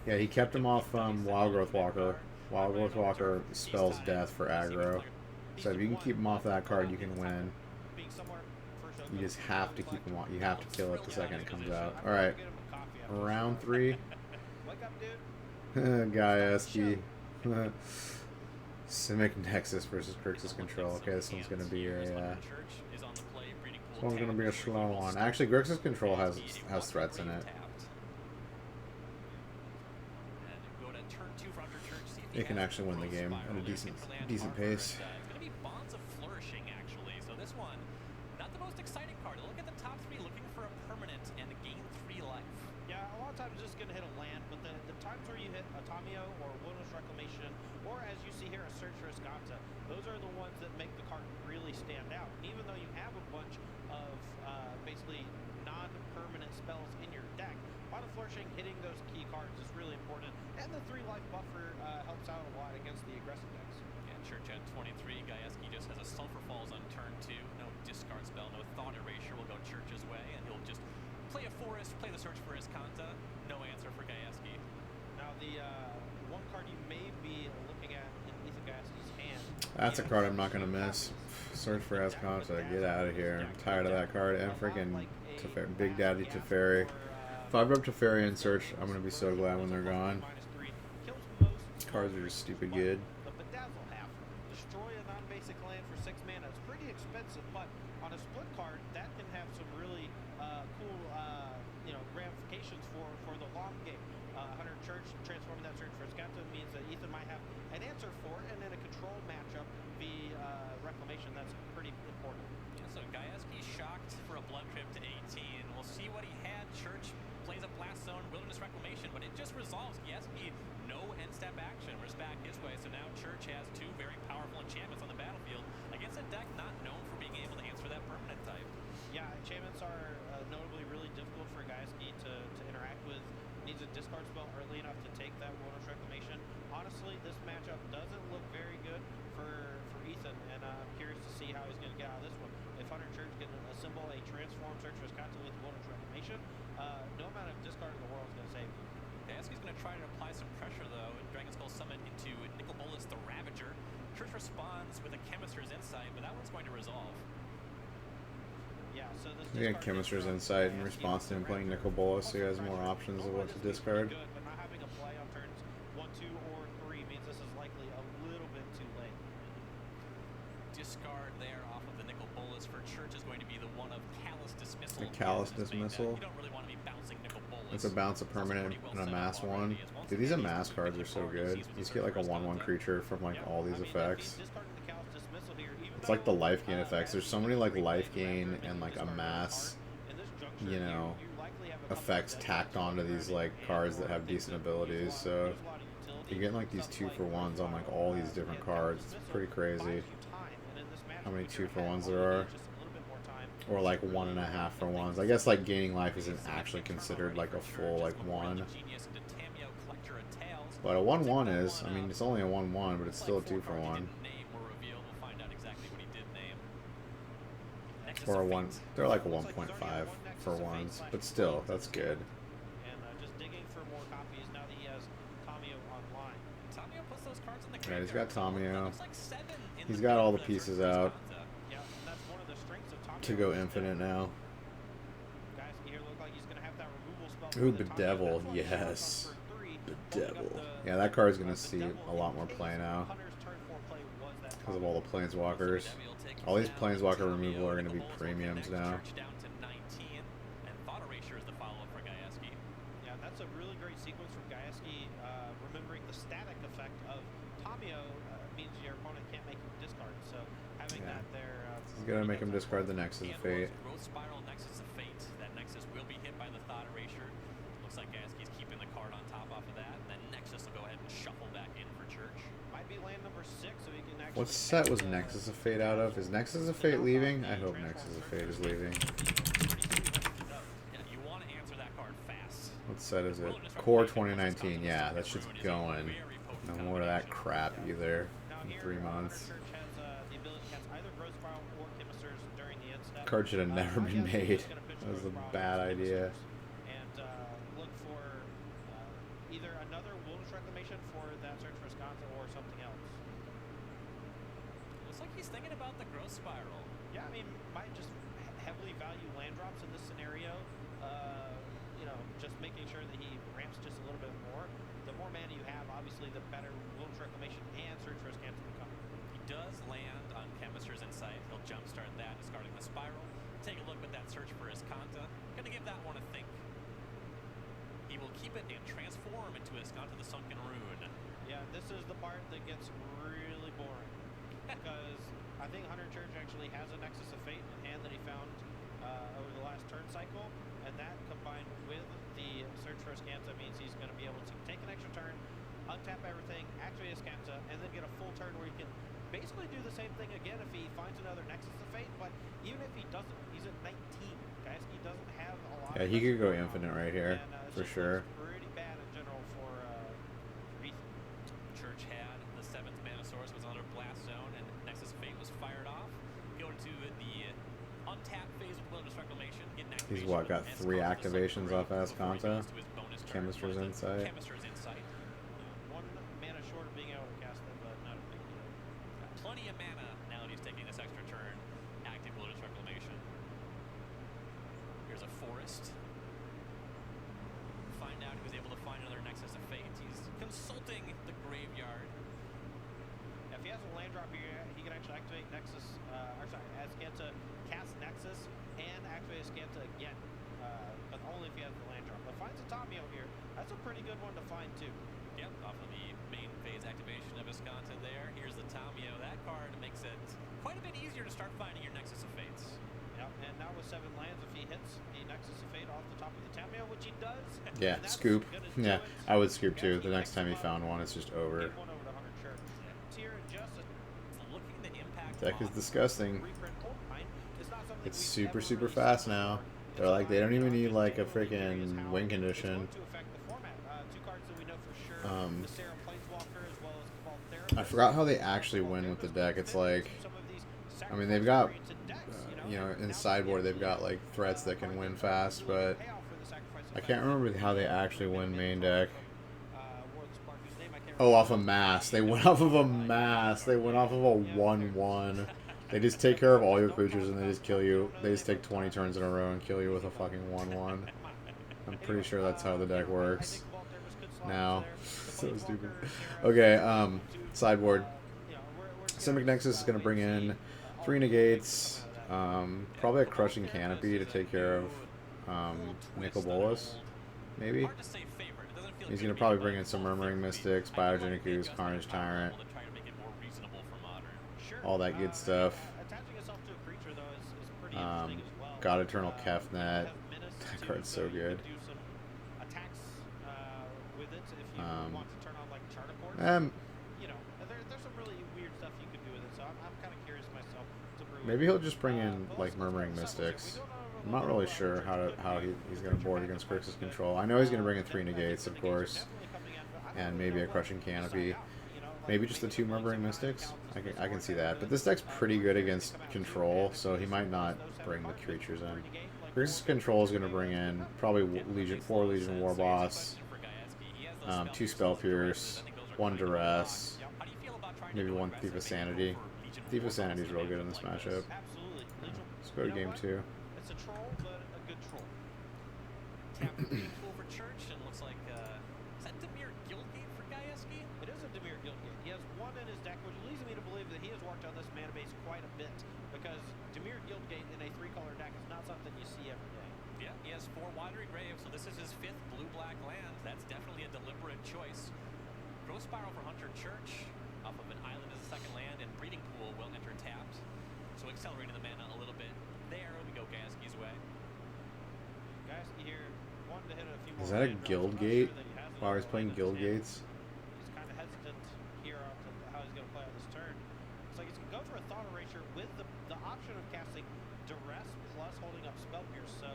Yeah, he kept him off Wild Growth Walker. Wild Growth Walker spells death for aggro. So if you can keep him off that card, you can win. You just have to keep him off. You have to kill it the second it comes out. Alright. Round 3. Gaiaski. Simic Nexus versus Grixis Control. Okay, this one's gonna be a slow one. Actually, Grixis Control has threats in it. It can actually win the game at a decent pace. Going to be Bonds of Flourishing, actually. So this one, not the most exciting card. Look at the top 3, looking for a permanent and gain 3 life. Yeah, a lot of times it's just going to hit a land, but the times where you hit a Tamio or Wilderness Reclamation, or as you see here, a Search for Escanta, those are the ones that make the card really stand out. And even though you have a bunch of basically non-permanent spells in your deck, Bond of Flourishing, hitting those key cards is really important. And the 3-life buffer helps out a lot against the aggressive decks. Yeah, Church at 23. Gaiaski just has a Sulfur Falls on turn 2. No discard spell, no Thought Erasure will go Church's way, and he'll just play a Forest, play the Search for Escanta. No answer for Gaiaski. Now, the one card you may be looking at in Ethan Gaiaski's hand. That's a card I'm not gonna miss. Search for Escanta. Get out of here. I'm tired of that card. And freaking Big Daddy Teferi. If I rub Teferi and Search, I'm gonna be so glad when they're gone. Cards are just stupid good. The Bedazzle half. Destroy a non-basic land for 6 mana. It's pretty expensive, but on a split card, that can have some really cool, ramifications for the long game. Hunter Church transforming that Search for Escanta means that Ethan might have an answer for it, and then a control matchup via Reclamation. That's pretty important. Yeah, so Gaiaski shocked for a Blood Crypt to 18. We'll see what he had. Church plays a Blast Zone, Wilderness Reclamation, but it just resolves. Gaiaski, no end step action. We're just back his way. So now Church has two very powerful enchantments on the battlefield against a deck not known for being able to answer that permanent type. Yeah, enchantments are notably really difficult for Gaiaski to interact with. Needs a discard spell early enough to take that Wilderness Reclamation. Honestly, this matchup doesn't look very good for Ethan, and I'm curious to see how he's going to get out of this one. If Hunter Church can assemble a transform Searcher's Content with Wilderness Reclamation, no amount of discard in the world is going to save him. Gaiaski's going to try to apply some pressure, though. Dragon Skull Summon into Nicol Bolas the Ravager. Church responds with a Chemister's Insight, but that one's going to resolve. Yeah, so this You get Chemister's Insight in response to him playing Nicol Bolas, so he has more options of what to discard. Good, but not having a play on turns 1, 2, or 3 means this is likely a little bit too late. Discard there off of the Nicol Bolas for Church is going to be the one of Callous Dismissal. The Callous Dismissal. You don't really want to be bouncing Nicol Bolas. It's a bounce, a permanent, and a mass one. Dude, these amass cards are so good. You just get like a 1/1 creature from like all these effects. It's like the life gain effects. There's so many like life gain and like amass, you know, effects tacked onto these like cards that have decent abilities. So you're getting like these 2-for-1s on like all these different cards. It's pretty crazy how many 2-for-1s there are. Or like 1.5-for-1s. I guess like gaining life isn't actually considered like a full like 1. But a 1/1 is. I mean, it's only a 1/1, but it's still a 2-for-1. Or a 1. They're like a 1.5 for 1s, but still, that's good. And just digging for more copies now that he has Tamio online. Tamio puts those cards in the Yeah, he's got graveyard. Tamio. Looks like 7 in He's the got all the field, pieces that's out Yeah, and that's one of the strengths of Tamio. to go infinite now. Guys, here look like he's going to have that removal spell. Ooh, for the Tamio. Bedevil, That's why he's yes. on for 3, Bedevil. holding up Yeah, that card's gonna the see Bedevil a lot more in play case now Hunter's turn 4 play was that because of all the Tamio. planeswalkers. All these planeswalker removal are gonna be premiums now. Down to 19, and Thought Erasure is the follow-up for Gaiaski. Yeah, that's a really great sequence from Gaiaski. Remembering the static effect of Tamio means your opponent can't make him discard. So having Yeah. that there, He's gonna make him discard the Nexus of Fate. Growth Spiral, Nexus of Fate. That Nexus will be hit by the Thought Erasure. Looks like Gaiaski's keeping the card on top off of that, and then Nexus will go ahead and shuffle back in for Church. might be land number 6, so he can actually. What set was Nexus of Fate out of? Is Nexus of Fate leaving? I hope Nexus of Fate is leaving. Yeah, you want to answer that card fast. What set is it? Core 2019. Yeah, that shit's going. No more of that crap either. In 3 months. Church has the ability to cast either Growth Spiral or Chemisters during the end step. Card should have never been made. That was a bad idea. And look for either another Wilderness Reclamation for that Search for Wisconsin or something else. Looks like he's thinking about the Growth Spiral. Yeah, I mean, might just heavily value land drops in this scenario. You know, just making sure that he ramps just a little bit more. The more mana you have, obviously, the better Wilderness Reclamation and Search for Wisconsin become. He does land on Chemister's Insight. He'll jumpstart that, discarding the Spiral. Take a look at that Search for Escanta. Gonna give that one a think. He will keep it and transform into Escanta the Sunken Rune. Yeah, this is the part that gets really boring. Because I think Hunter Church actually has a Nexus of Fate in hand that he found over the last turn cycle. And that combined with the Search for Escanta means he's going to be able to take an extra turn, untap everything, activate Escanta, and then get a full turn where he can basically do the same thing again if he finds another Nexus of Fate. But even if he doesn't, he's at 19. Gaiaski doesn't have a lot. Yeah, of he could go Nexus infinite right here, and, for it just sure. looks pretty bad in general for Ethan. Church had the 7th mana source, was under Blast Zone, and Nexus of Fate was fired off. Go to the untap phase with Wilderness Reclamation. Get an He's activation what, got with 3 Escanta the activations Sunken off Rune before he Escanta? goes to his bonus turn. Chemister's One of the Insight. Chemister's Insight. 1 mana short of being able to cast them, but not a big deal. Got plenty of mana now that he's taking this extra turn. Active Wilderness Reclamation. Here's a Forest. Find out he was able to find another Nexus of Fate. He's consulting the graveyard. If he has a land drop here, he can actually activate Nexus, Escanta, cast Nexus, and activate Escanta again. But only if he has the land drop. But finds a Tamio here. That's a pretty good one to find too. Yep, off of the main phase activation of Escanta there. Here's the Tamio. That card makes it quite a bit easier to start finding your Nexus of Fates. Yep, and now with 7 lands, if he hits the Nexus of Fate off the top of the Tameo, which he does. Yeah, and that's scoop. gonna do Yeah, it. I would scoop too. The Gatsky next time he picks him found up, one, it's just over. gave one over to Hunter Church. Tier and Justice. Looking to impact Deck is off. disgusting. Reprint Old Pine is not something It's we've super, ever super really fast seen now. before. They're It's like, they don't even need like a particularly curious freaking how win it's condition. going to affect the format. Two cards that we know for sure, the Sarah Planeswalker as well as Cabal Therapist. I forgot how they actually win with the deck. It's like, I mean, they've got, you know, in sideboard they've got like threats that can win fast, but I can't remember how they actually win main deck. Oh, off a mass. They went off of a mass. They went off of a 1/1. They just take care of all your creatures and they just kill you. They just take 20 turns in a row and kill you with a fucking 1/1. I'm pretty sure that's how the deck works. Now, so stupid. Okay, sideboard. Simic Nexus is going to bring in 3 negates, probably a Crushing Canopy to take care of Nicol Bolas, maybe. Hard to say favorite. It doesn't feel He's good going to be probably like bring in some Murmuring Mystics, Biogenic Ooze, Carnage Tyrant, to try to make it more reasonable for modern. all that good stuff. Attaching yourself to a creature though is pretty interesting as well. God Eternal Kefnet. You have Menace That too, card's so you can good. do some attacks with it if you want to turn on like Charter Course. You know, there's some really weird stuff you can do with it. So I'm kind of curious myself to brew. Maybe he'll just bring in like Murmuring Mystics. I'm not really sure how he's going to board against Grixis Control. I know he's going to bring in 3 negates, of course, and maybe a Crushing Canopy. Maybe just the 2 Murmuring Mystics. I can see that. But this deck's pretty good against Control, so he might not bring the creatures in. Grixis Control is going to bring in probably 4 Legion War Boss, 2 Spell Pierce, 1 Duress, maybe 1 Thief of Sanity. Thief of Sanity is real good in this matchup. Let's go to game 2. It's a troll, but a good troll. Tap green pool for Church, and looks like is that Dimir Guildgate for Gajewski? It is a Dimir Guildgate. He has 1 in his deck, which leads me to believe that he has worked on this mana base quite a bit, because Dimir Guildgate in a 3-color deck is not something you see every day. Yeah, he has 4 Wandering Graves, so this is his 5th blue-black land. That's definitely a deliberate choice. Growth Spiral for Hunter Church, off of an island as a 2nd land, and Breeding Pool will enter tapped. So accelerating the mana a little bit. There we go, Gajewski's way. Gajewski here wanted to hit a few more. Is that a land drops. Guild I'm not Gate? sure that he has While enough he's playing land in his Guild hand. Gates? He's kind of hesitant here on how he's going to play out this turn. It's like he's going to go for a Thought Erasure with the option of casting Duress plus holding up Spell Pierce. So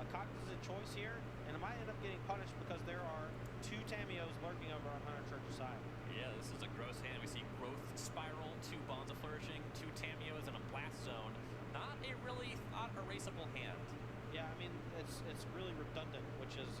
a cognizant choice here, and it might end up getting punished because there are 2 Tameos lurking over on Hunter Church's side. Yeah, this is a gross hand. We see Growth Spiral, 2 Bonds of Flourishing, 2 Tameos, and a Blast Zone. Not a really thought-erasable hand. Yeah, I mean it's really redundant, which is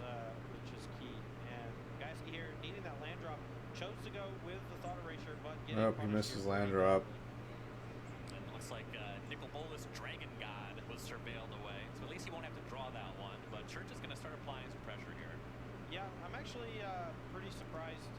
key. And Gajewski here needing that land drop chose to go with the Thought Erasure, but getting Nope, he punished missed his here land pretty drop. badly. And it looks like Nicol Bolas Dragon God was surveilled away, so at least he won't have to draw that one. But Church is going to start applying some pressure here. Yeah, I'm actually pretty surprised.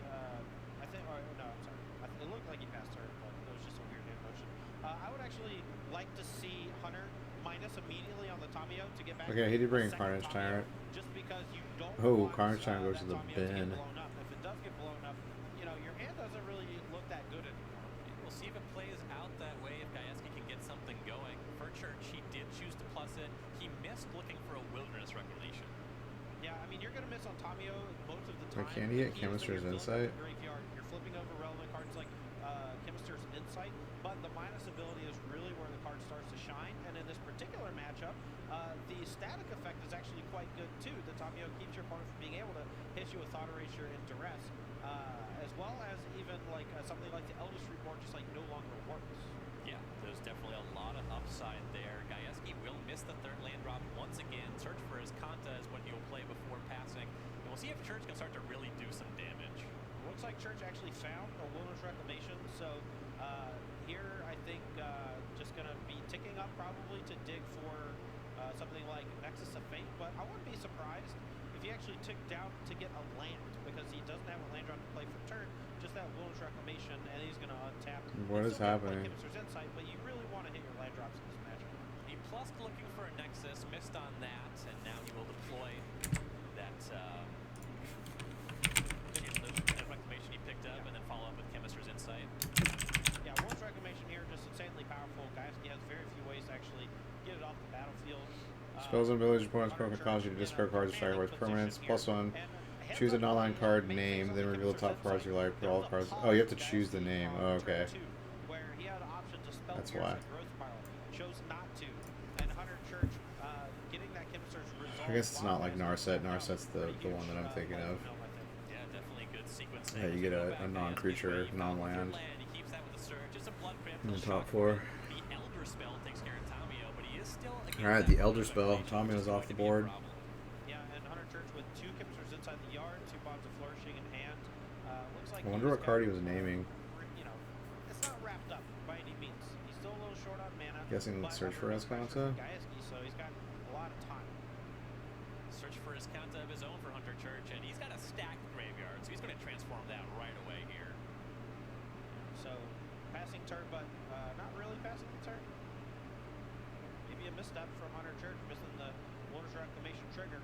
I think, or no, I'm sorry. It looked like he passed turn, but it was just a weird hand motion. I would actually like to see Hunter minus immediately on the Tameo to get back. Okay, to he did bring the a second Carnage Tameo, Tyrant. Just because you don't. Oh, want, Carnage Tyrant goes to that the Tameo to get bin. blown up. If it does get blown up, you know your hand doesn't really look that good anymore. We'll see if it plays out that way, if Gajewski can get something going. For Church, he did choose to plus it. He missed looking for a Wilderness Reclamation. Yeah, I mean you're gonna miss on Tameo most of the time. Wait, can he get The key is that Chemister's you're building Insight? the graveyard. You're flipping over relevant cards like Chemister's Insight, but the minus ability is really where the card starts to shine. And in this particular matchup, the static effect is actually quite good too. The Tameo keeps your opponent from being able to hit you with Thought Erasure and Duress, as well as even like something like the Eldest Reborn just like no longer works. Yeah, there's definitely a lot of upside there. Gajewski will miss the 3rd land drop once again. Search for his Kanta is what he'll play before passing. And we'll see if Church can start to really do some damage. Looks like Church actually found a Wilderness Reclamation, so here I think just going to be ticking up probably to dig for something like Nexus of Fate, but I wouldn't be surprised if he actually ticked down to get a land, because he doesn't have a land drop to play for turn, just that Wilderness Reclamation, and he's going to untap. What is happening? Chemister's Insight, but you really want to hit your land drops in this matchup. He plussed looking for a Nexus, missed on that, and now he will deploy that Reclamation he picked up, and then follow up with Chemister's Insight. Yeah, Wilderness Reclamation here, just insanely powerful. Gajewski has very few ways to actually get it off the battlefield. Spells and abilities opponent's opponent can cause you to discard cards or sacrifice permanents. +1. Choose a non-line card name, then reveal the top cards of your life. Put all cards. Oh, you have to choose the name. Oh, okay. That's why. Chose not to. And Hunter Church getting that Chemist's result. I guess it's not like Narset. Narset's the one that I'm thinking of. Yeah, definitely good sequence. Yeah, you get a non-creature, non-land in the top 4. The Elder Spell takes care of Tamio, but he is still Alright, the Elder Spell. Tamio's off the board. Yeah, and Hunter Church with 2 Chemist's inside the yard, 2 Bonds of Flourishing in hand. Looks like I wonder what card he was naming. You know, it's not wrapped up by any means. He's still a little short on mana. Guessing search for Escanta. Gaiaski, so he's got a lot of time. Search for his Escanta of his own for Hunter Church, and he's got a stacked graveyard, so he's going to transform that right away here. So, passing turn, but not really passing the turn. Maybe a misstep from Hunter Church, missing the Wondrous Reclamation trigger.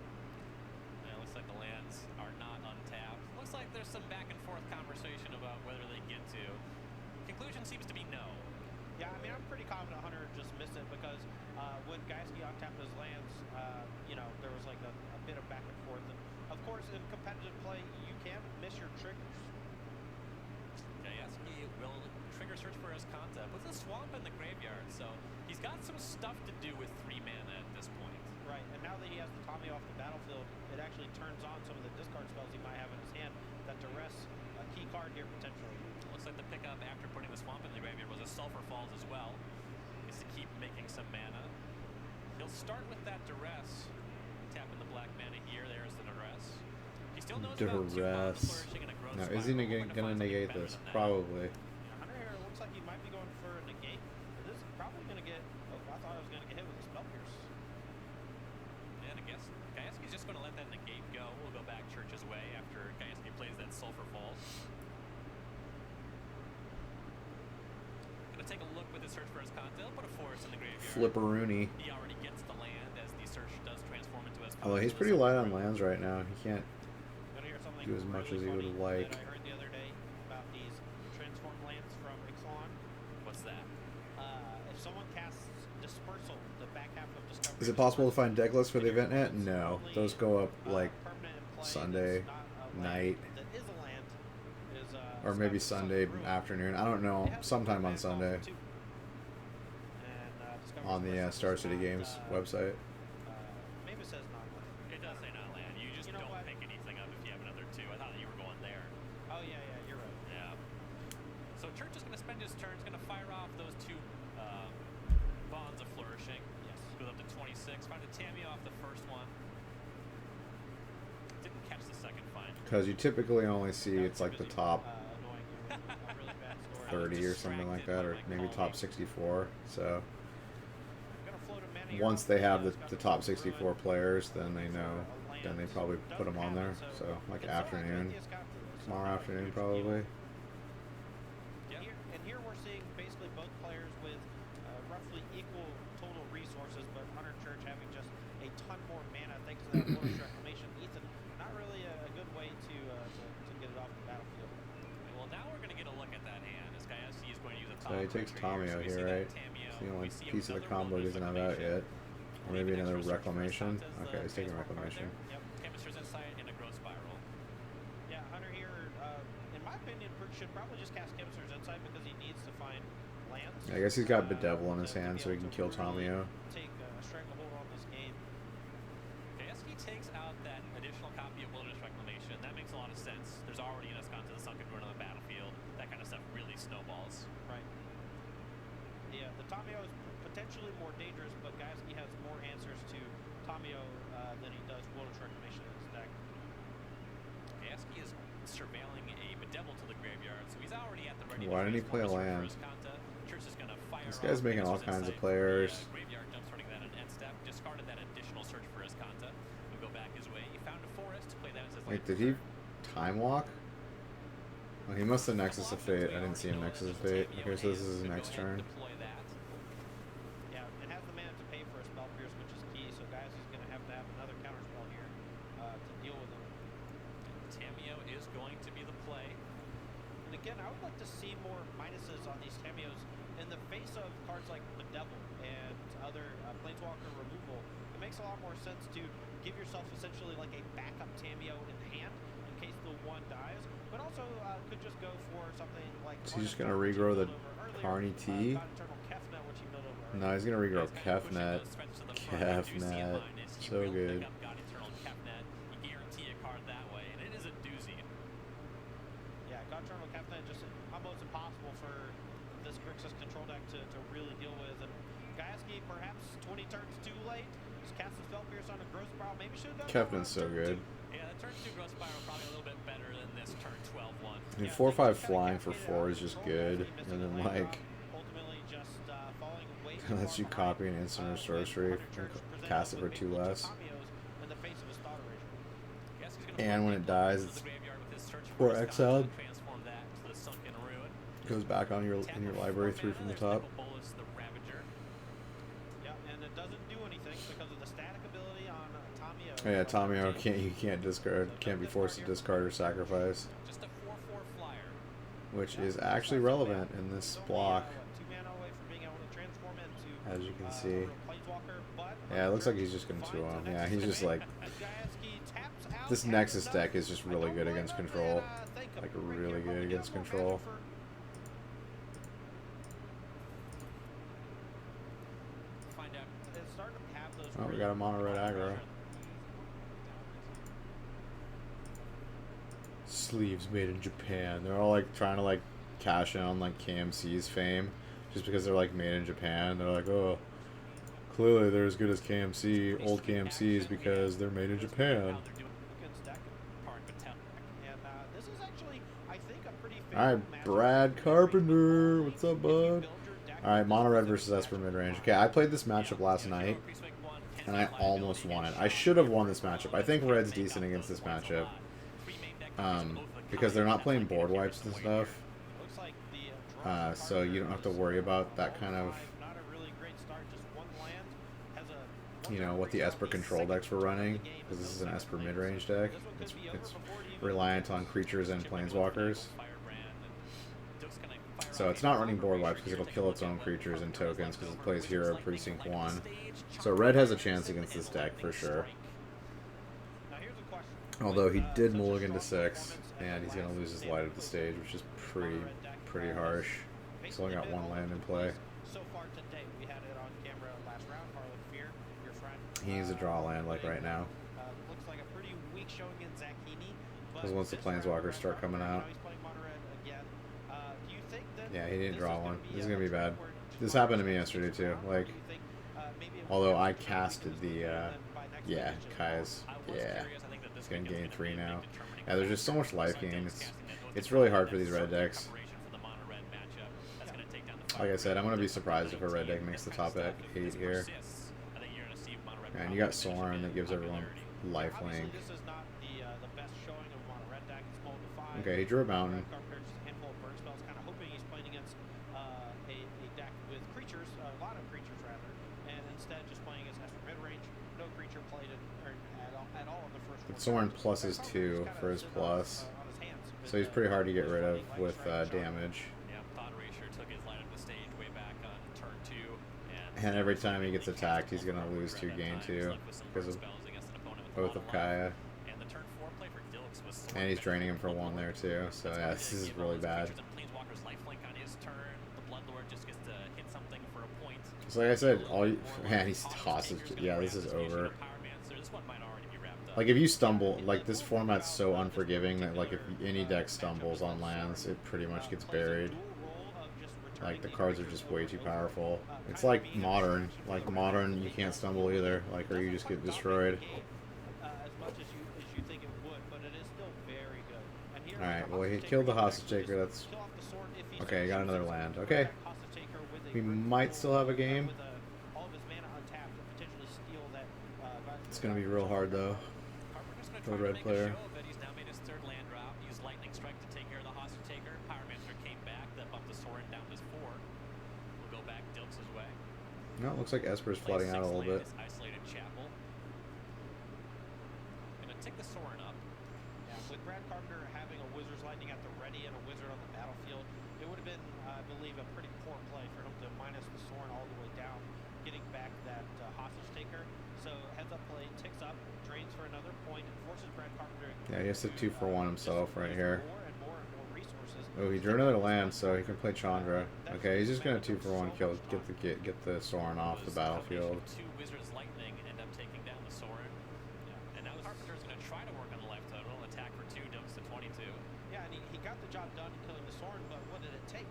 Yeah, looks like the lands are not untapped. Looks like there's some back and forth conversation about whether they get to. Conclusion seems to be no. Yeah, I mean, I'm pretty confident Hunter just missed it because when Gaiaski untapped his lands, you know, there was like a bit of back and forth. And of course, in competitive play, you can miss your triggers. Gaiaski will trigger search for Escanta, puts a swamp in the graveyard, so he's got some stuff to do with 3 mana at this point. Right, and now that he has the Tommy off the battlefield, it actually turns on some of the discard spells he might have in his hand that duress a key card here potentially. Looks like the pickup after putting the swamp in the graveyard was a Sulfur Falls as well. Is to keep making some mana. He'll start with that duress. Tapping the black mana here. There's the duress. He still knows about 2 Bonds of Flourishing and a Growth Now, is he Spiral. gonna negate this? Probably. Yeah, Hunter here looks like he might be going for a negate. But this is probably going to get, oh, I thought I was going to get hit with a Spell Pierce. And I guess Gaiaski's just going to let that negate go. We'll go back Church's way after Gaiaski plays that Sulfur Falls. Gonna take a look with his search for his Escanta. He'll put a forest in the graveyard. Flipperoonie. He already gets the land as the search does transform into Escanta. Although he's pretty light on lands right now. He can't Gonna hear something do as much really as he would funny like. that I heard the other day about these transform lands from Ixalan. What's that? If someone casts Dispersal, the back half of Discovery. Is it possible to find deck lists for the event net? No. Those go up like permanent in play Sunday that's not a land night. That is a land. Is, Or maybe Discovery Sunday Ruin. afternoon. I don't know. They have Sometime on land calls Sunday. too. And, Discovery On the Dispersal Star is City not, Games website. Maybe it says not land. It does say not land. You just You know don't what? pick anything up if you have another 2. I thought you were going there. Oh yeah, you're right. Yeah. So Church is going to spend his turn. He's going to fire off those 2 Bonds of Flourishing. Yes. Goes up to 26. Find a Tammy off the first one. Didn't catch the second find. Because you typically only see it's like the top Annoying you with a really bad story. 30 or something like that, or maybe top 64. So Gonna float a mana here once off they have the Discovery top Ruin. 64 players, then they know. A land Then they probably put them on there. doesn't So have it, like it's not afternoon, Corinthians got through it. It's tomorrow not like a afternoon huge probably. deal. And here we're seeing basically both players with roughly equal total resources, but Hunter Church having just a ton more mana thanks to that Wondrous Reclamation. Ethan, not really a good way to get it off the battlefield. Well, now we're going to get a look at that hand as Gaiaski is going to use a So top he takes creature Tamio So we here, see that right? Tamio. It's the only We see piece of the another combo he Wondrous doesn't have out Reclamation. yet. Or maybe Maybe an another extra search for reclamation. Escanta's Okay, he's taking transform card reclamation. there. Yep. Chemist's Insight and a Growth Spiral. Yeah, Hunter here, in my opinion, should probably just cast Chemist's Insight because he needs to find lands. I guess he's got Bedevil in his to hand, be so he able can to kill really Tamio. Take a stranglehold on this game. Gaiaski takes out that additional copy of Wilderness Reclamation. That makes a lot of sense. There's already an Escanta the Sunken Ruin on the battlefield. That kind of stuff really snowballs. Right. Yeah, the Tamio is potentially more dangerous, but Gaiaski has more answers to Tamio than he does Wilderness Reclamation in his deck. Gaiaski is surveilling a Bedevil to the graveyard, so he's already at the ready. Why didn't he play a land? This guy's making all kinds of players. Graveyard jump starting that on end step. Discarded that additional search for Escanta. We go back his way. He found a forest to play that as his Wait, land did he time walk? Oh, he must have Nexus of Fate. I didn't see him Nexus of Fate. Okay, so this is his next turn. Deploy that. Yeah, it has the mana to pay for a Spell Pierce, which is key, so Gaiaski's going to have another counter spell here to deal with him. Tamio is going to be the play. And again, I would like to see more minuses on these Tamios in the face of cards like Bedevil and other Planeswalker removal. It makes a lot more sense to give yourself essentially like a backup Tameo in hand in case the one dies, but also could just go for something like. Is he just gonna regrow the Carney T? No, he's gonna regrow Kefnet. Kefnet, so good. Yeah, God Eternal Kefnet just almost impossible for this Grixis control deck to really deal with. And Gaiaski perhaps 20 turns too late. Just cast his Spell Pierce on a Growth Spiral. Maybe should have done Kefnet's so good. Yeah, the turn 2 Growth Spiral probably a little bit better than this turn 12 one. I mean, 4/5 flying for 4 is just good, and then like lets you copy an instant or sorcery, cast it for 2 less, and when it dies, it's 4 exiled. Goes back on your in your library 3 from the top. Oh, yeah, Tamio can't discard, can't be forced to discard or sacrifice, which is actually relevant in this block, as you can see. Yeah, it looks like he's just gonna 2-0. Yeah, he's just like, this Nexus deck is just really good against control, like really good against control. Oh, we got a mono red aggro. Sleeves made in Japan. They're all like trying to like cash in on like KMC's fame just because they're like made in Japan. They're like, oh, clearly they're as good as KMC, old KMCs, because they're made in Japan. Alright, Brad Carpenter. What's up, bud? Alright, mono red versus Esper mid range. Okay, I played this matchup last night and I almost won it. I should have won this matchup. I think red's decent against this matchup. Because they're not playing board wipes and stuff, so you don't have to worry about that kind of, you know, what the Esper control decks were running, because this is an Esper mid-range deck. It's reliant on creatures and planeswalkers, so it's not running board wipes because it'll kill its own creatures and tokens because it plays Hero Precinct 1. So red has a chance against this deck for sure. Although he did mulligan to 6, and he's going to lose his light at the stage, which is pretty harsh. He's only got 1 land in play. He needs to draw a land like right now. Because once the planeswalkers start coming out. Yeah, he didn't draw one. This is going to be bad. This happened to me yesterday too. Like, although I casted the, yeah, Kai's, yeah. He's going to gain 3 now. Yeah, there's just so much life gain. It's really hard for these red decks. Like I said, I'm going to be surprised if a red deck makes the top 8 here. And you got Sorin that gives everyone lifelink. Okay, he drew a mountain. Sorin pluses 2 for his plus, so he's pretty hard to get rid of with damage. And every time he gets attacked, he's going to lose 2, gain 2 because of Oath of Kaya. And he's draining him for 1 there too, so yeah, this is really bad. So like I said, man, he's tosses. Yeah, this is over. Like, if you stumble, like, this format's so unforgiving that, like, if any deck stumbles on lands, it pretty much gets buried. Like, the cards are just way too powerful. It's like Modern. Like, Modern, you can't stumble either, like, or you just get destroyed. Alright, well, he killed the Hostage Taker, that's... Okay, got another land. Okay. We might still have a game. It's gonna be real hard, though. For the red player. No, it looks like Esper's flooding out a little bit. With Brad Carpenter having a Wizard's Lightning at the ready and a Wizard on the battlefield, it would have been, I believe, a pretty poor play for him to minus the Sorin all the way down getting back that hostage taker. So heads up play, ticks up, drains for another point, and forces Brad Carpenter. Yeah, he has to 2-for-1 himself right here. More and more and more resources. Oh, he drew another land, so he can play Chandra. Okay, he's just gonna 2-for-1 kill, get the Sorin off the battlefield. Two Wizards Lightning end up taking down the Sorin. Yeah. And now Carpenter's going to try to work on the life total, attack for 2, dumps to 22. Yeah, and he got the job done killing the Sorin, but what did it take?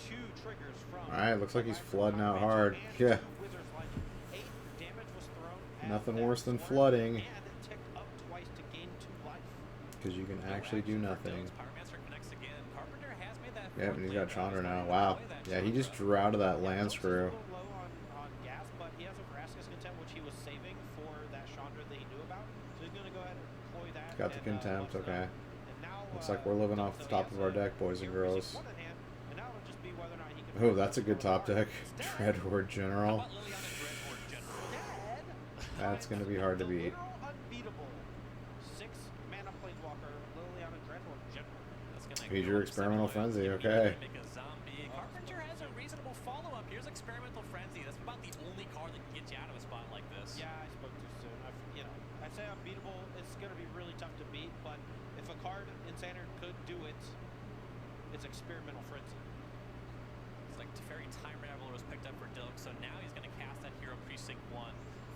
2 triggers from... Alright, looks like he's flooding out hard. Yeah. Wizards Lightning. 8 damage was thrown at Nothing that worse than Sorin, flooding. And it ticked up twice to gain 2 life. Because you can actually do nothing. Pyromancer connects again. Carpenter has made that Yep, and he's got fourth Chandra land. now. Wow. Yeah, he just drew out of that land screw. He's a little low on gas, but he has a Vraska's Contempt, which he was saving for that Chandra that he knew about. So he's going to go ahead and deploy that. Got the Contempt, once, okay. and now, Looks like we're living off the top of our deck, boys and Hero girls. Basic 1 in hand, and now it'll just be whether or not he can Oh, that's a good top deck. Dreadhorde General. How about Liliana Dreadhorde General? Dead. That's going to be hard to The beat. literal unbeatable 6 mana Planeswalker Liliana Dreadhorde General. That's gonna He's go your up experimental 7 frenzy, points. okay. Make a zombie. Carpenter has a reasonable follow-up. Here's Experimental Frenzy. That's about the only card that can get you out of a spot like this. Yeah, I spoke too soon. I say unbeatable. It's going to be really tough to beat, but if a card in Standard could do it, it's Experimental Frenzy. It's like Teferi Time Raveler was picked up for Dilk, so now he's going to cast that Hero Precinct 1.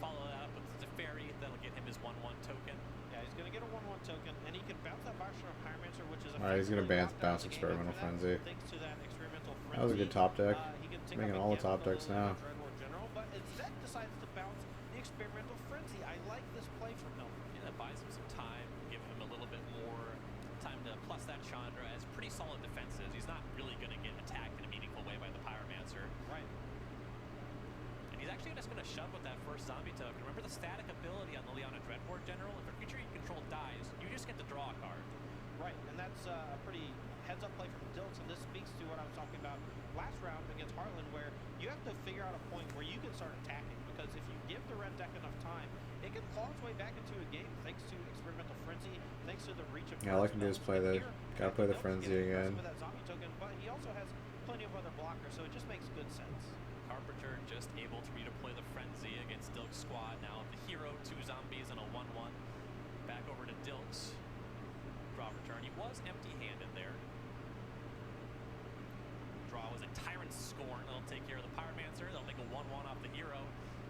Follow that up with the Teferi. That'll get him his 1/1 token. Yeah, he's going to get a 1/1 token, and he can bounce that Bioshard on Pyromancer, which is Alright, he's gonna effectively bounce locked out of the game Experimental after that, Frenzy. thanks to that Experimental Frenzy. That was a good top deck. He can tick Making up all the again top with decks Liliana now. Dreadhorde General, but instead decides to bounce the Experimental Frenzy. I like this play from him. Yeah, that buys him some time, give him a little bit more time to plus that Chandra. Has pretty solid defenses. He's not really going to get attacked in a meaningful way by the Pyromancer. Right. And he's actually just going to shove with that first zombie token. Remember the static ability on Liliana Dreadhorde General? If a creature you control dies, you just get to draw a card. Right, and that's a pretty heads-up play from Dilts, and this speaks to what I was talking about last round against Harlan, where you have to figure out a point where you can start attacking, because if you give the red deck enough time, it can claw its way back into a game thanks to Experimental Frenzy, thanks to the reach of Yeah, all I can do is play the... Gotta play the Frenzy again. with that zombie token, but he also has plenty of other blockers, so it just makes good sense. Carpenter just able to redeploy the Frenzy against Dilk's squad. Now the Hero, 2 zombies, and a 1/1. Back over to Dilk's draw return. He was empty-handed there. Draw was a Tyrant's Scorn. They'll take care of the Pyromancer. They'll make a 1/1 off the Hero.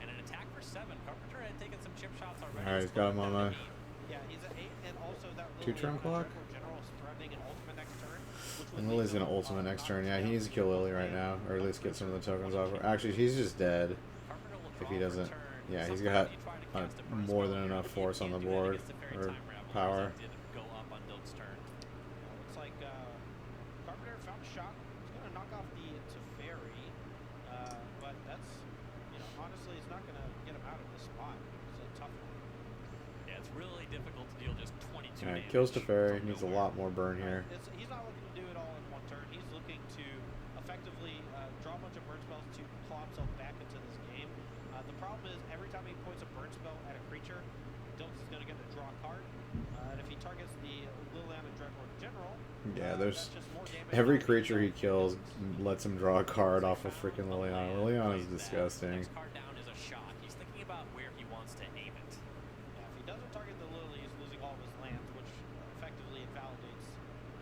And an attack for 7. Carpenter had taken some chip shots already. Alright, he's got him on the... Yeah, he's at 8, and also that 2-turn clock? General is threatening an ultimate next turn, which would And leave Lily's him gonna ultimate next turn. Yeah, he not needs to kill Lily right now, or at least get some of the tokens off her. Actually, he's just dead. Carpenter will If draw he doesn't... return. Yeah, he's Sometimes got he tried to cast a burn more spell than here, enough but force he on the can't do that board, against the Fairy or Time Raveler, power. as it did go up on Dilk's turn. Looks like Carpenter found a shot. He's going to knock off the Teferi, but that's, honestly, it's not going to get him out of this spot. It's a tough one. Yeah, it's really difficult to deal just 22 Yeah, damage. kills Teferi. from Needs a nowhere. lot more burn here. He's not looking to do it all in one turn. He's looking to effectively draw a bunch of burn spells to claw himself back into this game. The problem is every time he points a burn spell at a creature, Dilks is going to get to draw a card. And if he targets the Liliana Dreadhorde General, Yeah, there's... that's just more damage. Every on creature he the kills lets him draw a card off of freaking Liliana. Liliana's Plays that. disgusting. Next card down is a shot. He's thinking about where he wants to aim it. Yeah, if he doesn't target the Lily, he's losing all of his lands, which effectively invalidates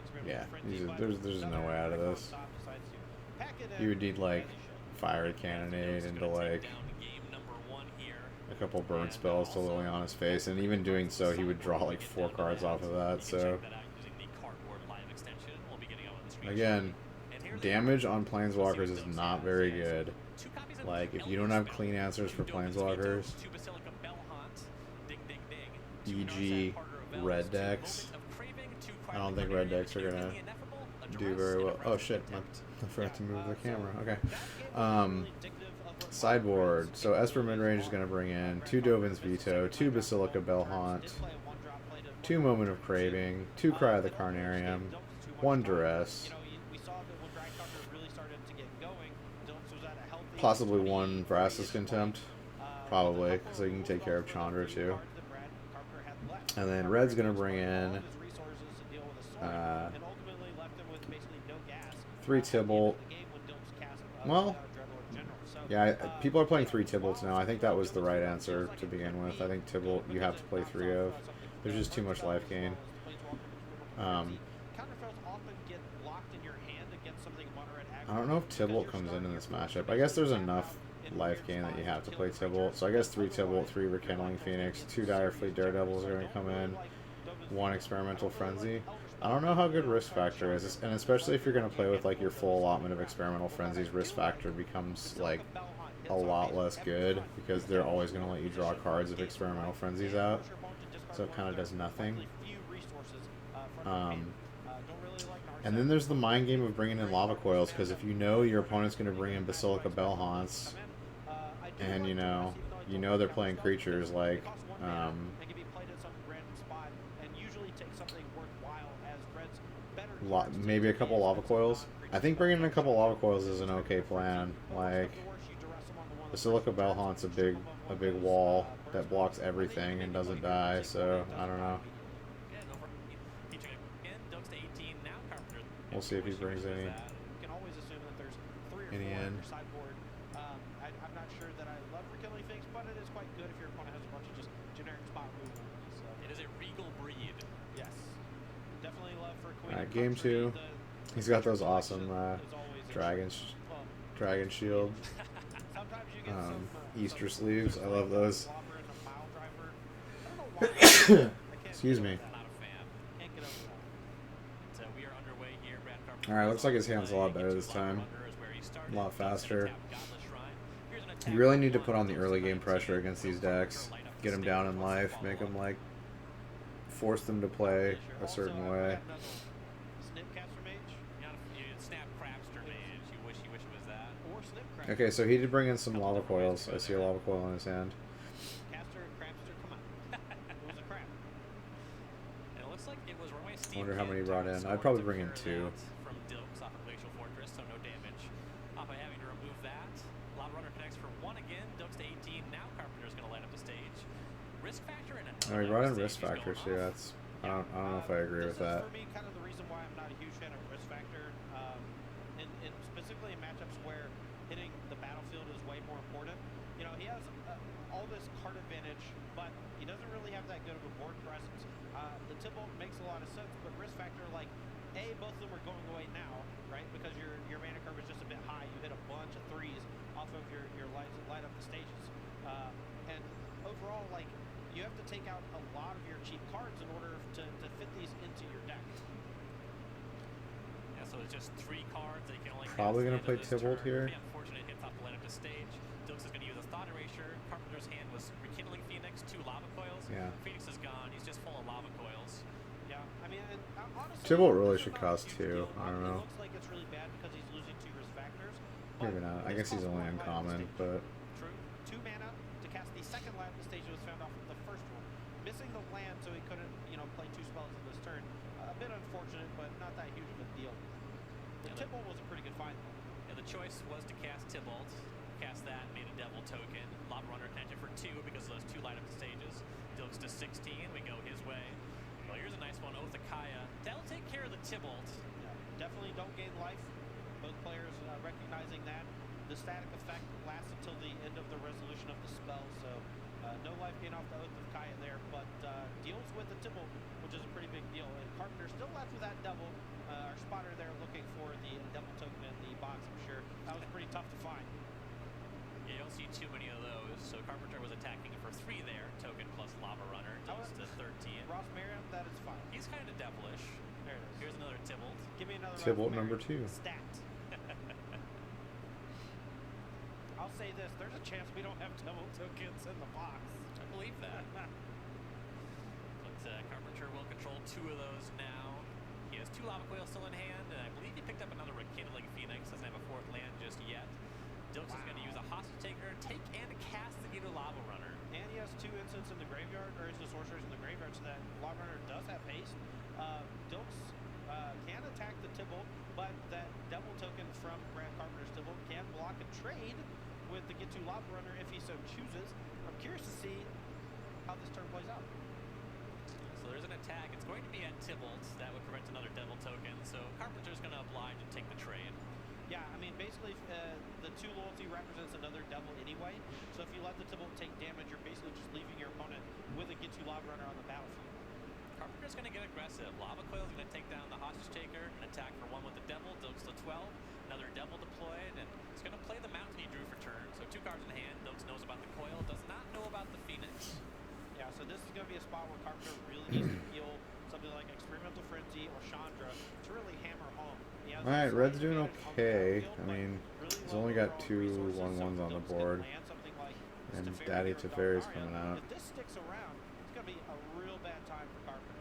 Experimental Yeah, Frenzy, he's- but there's no way out of another this. icon top decides to pack it You in, would need, like, as he should. Fiery Cannonade into, like, Down game number 1 here. a couple burn spells to Liliana's face, and even doing so, he would draw, like, 4 cards off of that, so... Again, damage on Planeswalkers is not very good. Like, if you don't have clean answers for Planeswalkers, e.g. red decks, I don't think red decks are gonna do very well. Oh shit, I forgot to move the camera. Okay. Sideboard. So Esper midrange is gonna bring in 2 Dovin's Veto, 2 Basilica Bellhaunt, 2 Moment of Craving, 2 Cry of the Carnarium, 1 Duress, possibly 1 Vraska's Contempt, probably, so you can take care of Chandra too. And then Red's gonna bring in 3 Tybalt. Well, Yeah, people are playing 3 Tybalts now. I think that was the right answer to begin with. I think Tybalt you have to play 3 of. There's just too much life gain. I don't know if Tybalt comes in this matchup. I guess there's enough life gain that you have to play Tybalt. So I guess 3 Tybalt, 3 Rekindling Phoenix, 2 Dire Fleet Daredevils are going to come in, 1 Experimental Frenzy. I don't know how good Risk Factor is, and especially if you're going to play with like your full allotment of Experimental Frenzies, Risk Factor becomes like a lot less good because they're always going to let you draw cards if Experimental Frenzy's out. So it kind of does nothing. And then there's the mind game of bringing in Lava Coils, because if you know your opponent's going to bring in Basilica Bell Haunts, and you know they're playing creatures like maybe a couple Lava Coils. I think bringing in a couple Lava Coils is an okay plan. Like Basilica Bell Haunts a big wall that blocks everything and doesn't die, so I don't know. We'll see if he brings any in. I'm not sure that I love Rekindling Phoenix, but it is quite good if your opponent has a bunch of just generic spot removal. So. It is a regal breed. Yes. Definitely love for Queen. Alright, game 2. He's got those awesome Dragon Shield. Easter sleeves. I love those. Excuse me. Alright, looks like his hand's a lot better this time. A lot faster. You really need to put on the early game pressure against these decks. Get them down in life, make them like force them to play a certain way. Okay, so he did bring in some Lava Coils. I see a Lava Coil in his hand. I wonder how many he brought in. I'd probably bring in 2. Oh, he brought in Risk Factor, so yeah, that's, I don't know if I agree with that. For me, kind of the reason why I'm not a huge fan of Risk Factor, in specifically in matchups where hitting the battlefield is way more important. You know, he has all this card advantage, but he doesn't really have that good of a board presence. The Tybalt makes a lot of sense, but Risk Factor, like, both of them are going away now, right? Because your mana curve is just a bit high. You hit a bunch of 3s off of your light up the stages. And overall, like, you have to take out a lot of your cheap cards in order to fit these into your deck. Yeah, so it's just 3 cards that you can only probably going to play Tybalt here. Unfortunate, hits off the light up the stage. Dilks is going to use a Thought Erasure. Carpenter's hand was Rekindling Phoenix, 2 Lava Coils. Yeah. Phoenix is gone. He's just full of Lava Coils. Yeah, I mean, and honestly, Tybalt really should cost 2. I don't know. It looks like it's really bad because he's losing 2 Risk Factors. Maybe not. I guess he's only uncommon, but... True. 2 mana to cast the second light up the stage that was found off of the first one. Missing the land, so he couldn't, play 2 spells in this turn. A bit unfortunate, but not that huge of a deal. The Tybalt was a pretty good find, though. Yeah, the choice was to cast Tybalt. Cast that, made a Devil token. Lava Runner connected for 2 because of those 2 light up stages. Dilks to 16. We go his way. Well, here's a nice one. Oath of Kaya. That'll take care of the Tybalt. Yeah, definitely don't gain life. Both players recognizing that. The static effect lasts until the end of the resolution of the spell, so no life gain off the Oath of Kaya there, but deals with the Tybalt, which is a pretty big deal. And Carpenter still left with that Devil. Our spotter there looking for the Devil token in the box, I'm sure. That was pretty tough to find. Yeah, you don't see too many of those. So Carpenter was attacking for 3 there. Token plus Lava Runner. Dilks to 13. Ross Merriam, that is fine. He's kind of devilish. There it is. Here's another Tybalt. Give me another Tybalt Ross number Merriam. 2. Stat. I'll say this, there's a chance we don't have Devil tokens in the box. I believe that. But Carpenter will control 2 of those now. He has 2 Lava Coils still in hand, and I believe he picked up another Rekindling Phoenix. Doesn't have a 4th land just yet. Dilks is going to use a Hostage Taker, take and cast the Gator Lava Runner. And he has 2 instants in the graveyard, or the sorcerers in the graveyard, so that Lava Runner does have haste. Dilks can attack the Tybalt, but that Devil token from Grant Carpenter's Tybalt can block a trade with the Get 2 Lava Runner if he so chooses. I'm curious to see how this turn plays out. So there's an attack. It's going to be at Tybalt. That would prevent another Devil token. So Carpenter's going to oblige and take the trade. Yeah, I mean, basically, the 2 loyalty represents another devil anyway. So if you let the Tibalt take damage, you're basically just leaving your opponent with a Get You Lava Runner on the battlefield. Carpenter's going to get aggressive. Lava Coil's going to take down the hostage taker, an attack for 1 with the devil. Dokes to 12, another devil deployed, and he's going to play the mountain he drew for turn. So 2 cards in hand. Dokes knows about the coil, does not know about the Phoenix. Yeah, so this is going to be a spot where Carpenter really needs to peel something like Experimental Frenzy or Chandra to really hammer home. Alright, Red's doing okay. I mean, he's only got 2 1/1s on the board. And Daddy Teferi's coming out. If this sticks around, it's going to be a real bad time for Carpenter.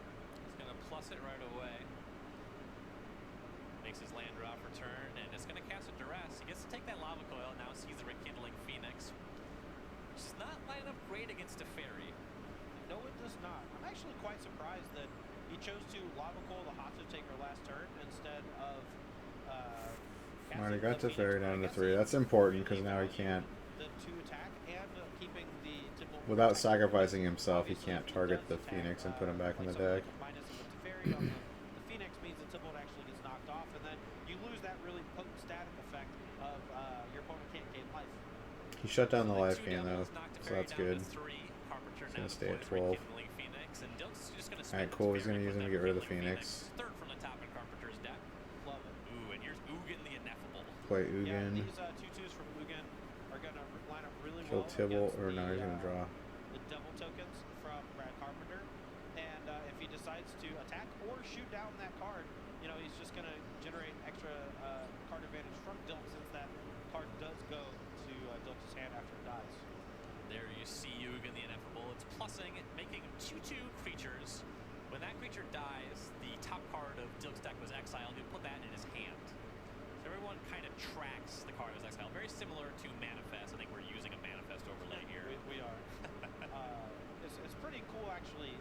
He's going to plus it right away. Makes his land draw for turn, and it's going to cast a duress. He gets to take that Lava Coil, now sees the Rekindling Phoenix. Which does not line up great against Teferi. No, it does not. I'm actually quite surprised that he chose to Lava Coil the Hostage Taker last turn instead of Alright, he got Teferi down to 3. That's important because now he can't, the 2 attack and keeping the Tibalt without sacrificing himself, he can't target the Phoenix and put him back in the deck. minus of the Teferi on the Phoenix means the Tibalt actually gets knocked off, and then you lose that really potent static effect of your opponent can't gain life. He shut down the life gain though, so that's good. He's gonna stay at 12. Alright, cool. He's gonna use him to get rid of the Phoenix. Third from the top in Carpenter's deck. Love it. Ooh, and here's Ugin the Ineffable. Play Yeah, Ugin. these 2/2s from Ugin are going to line up really Kill well Tibalt, against or no, he's the, gonna draw. the devil tokens from Brad Carpenter. And if he decides to attack or shoot down that card, you know, he's just going to generate extra card advantage from Dilk, since that card does go to Dilk's hand after it dies. There you see Ugin the Ineffable. It's plussing, making 2/2 creatures. When that creature dies, the top card of Dilk's deck was exiled. He put that in his hand. So everyone kind of tracks the card as exiled. Very similar to Manifest. I think we're using a Manifest overlay here. We are. It's pretty cool, actually.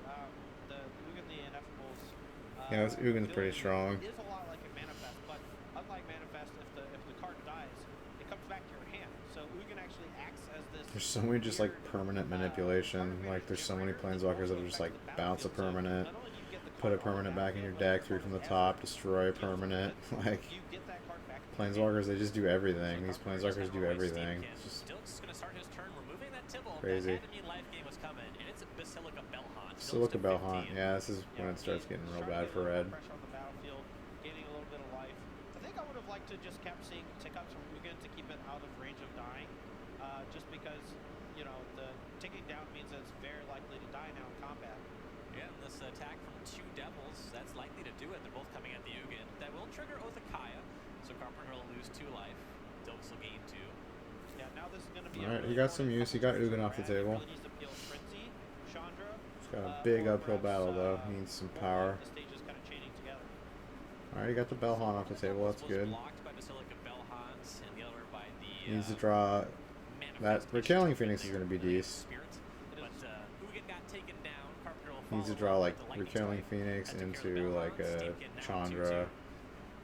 The Ugin the Ineffable's Yeah, this Ugin's pretty ability strong. is a lot like a Manifest, but unlike Manifest, if the card dies, it comes back to your hand. So Ugin actually acts as this. There's so many just like permanent manipulation. Like there's so many planeswalkers that will just like bounce a permanent, put a permanent back in your deck, 3 from the top, destroy a permanent. Like planeswalkers, they just do everything. These planeswalkers do everything. It's just Dilk's going to start his turn removing that Tibalt. crazy. That enemy life game was coming, and it's a Basilica Bellhaunt. Silica Bellhaunt. Yeah, this is when it starts getting real bad for Red. Pressure on the battlefield, gaining a little bit of life. I think I would have liked to just kept seeing tick-ups from Ugin to keep it out of range of dying, just because, you know, the ticking down means that it's very likely to die now in combat. Yeah, and this attack from 2 devils, that's likely to do it. They're both coming at the Ugin. That will trigger Oath of Kaya, so Carpenter will lose 2 life. Dilks will gain 2. Yeah, now this is going to be Alright, he got some use. He got Ugin off the table. Really needs to peel Frenzy, Chandra. He's got a big uphill battle though. He needs some power. The stages kind of chaining together. Alright, he got the Bellhaunt off the table. That's good. Blocked by Basilica Bellhaunt, and the other by the He needs to draw. That Rekindling Phoenix is going to be decent. But Ugin got taken down. Carpenter will He needs to follow draw up like with the Lightning Rekindling Strike. Phoenix That took care into of like Bellhaunt. a Steamkin now Chandra.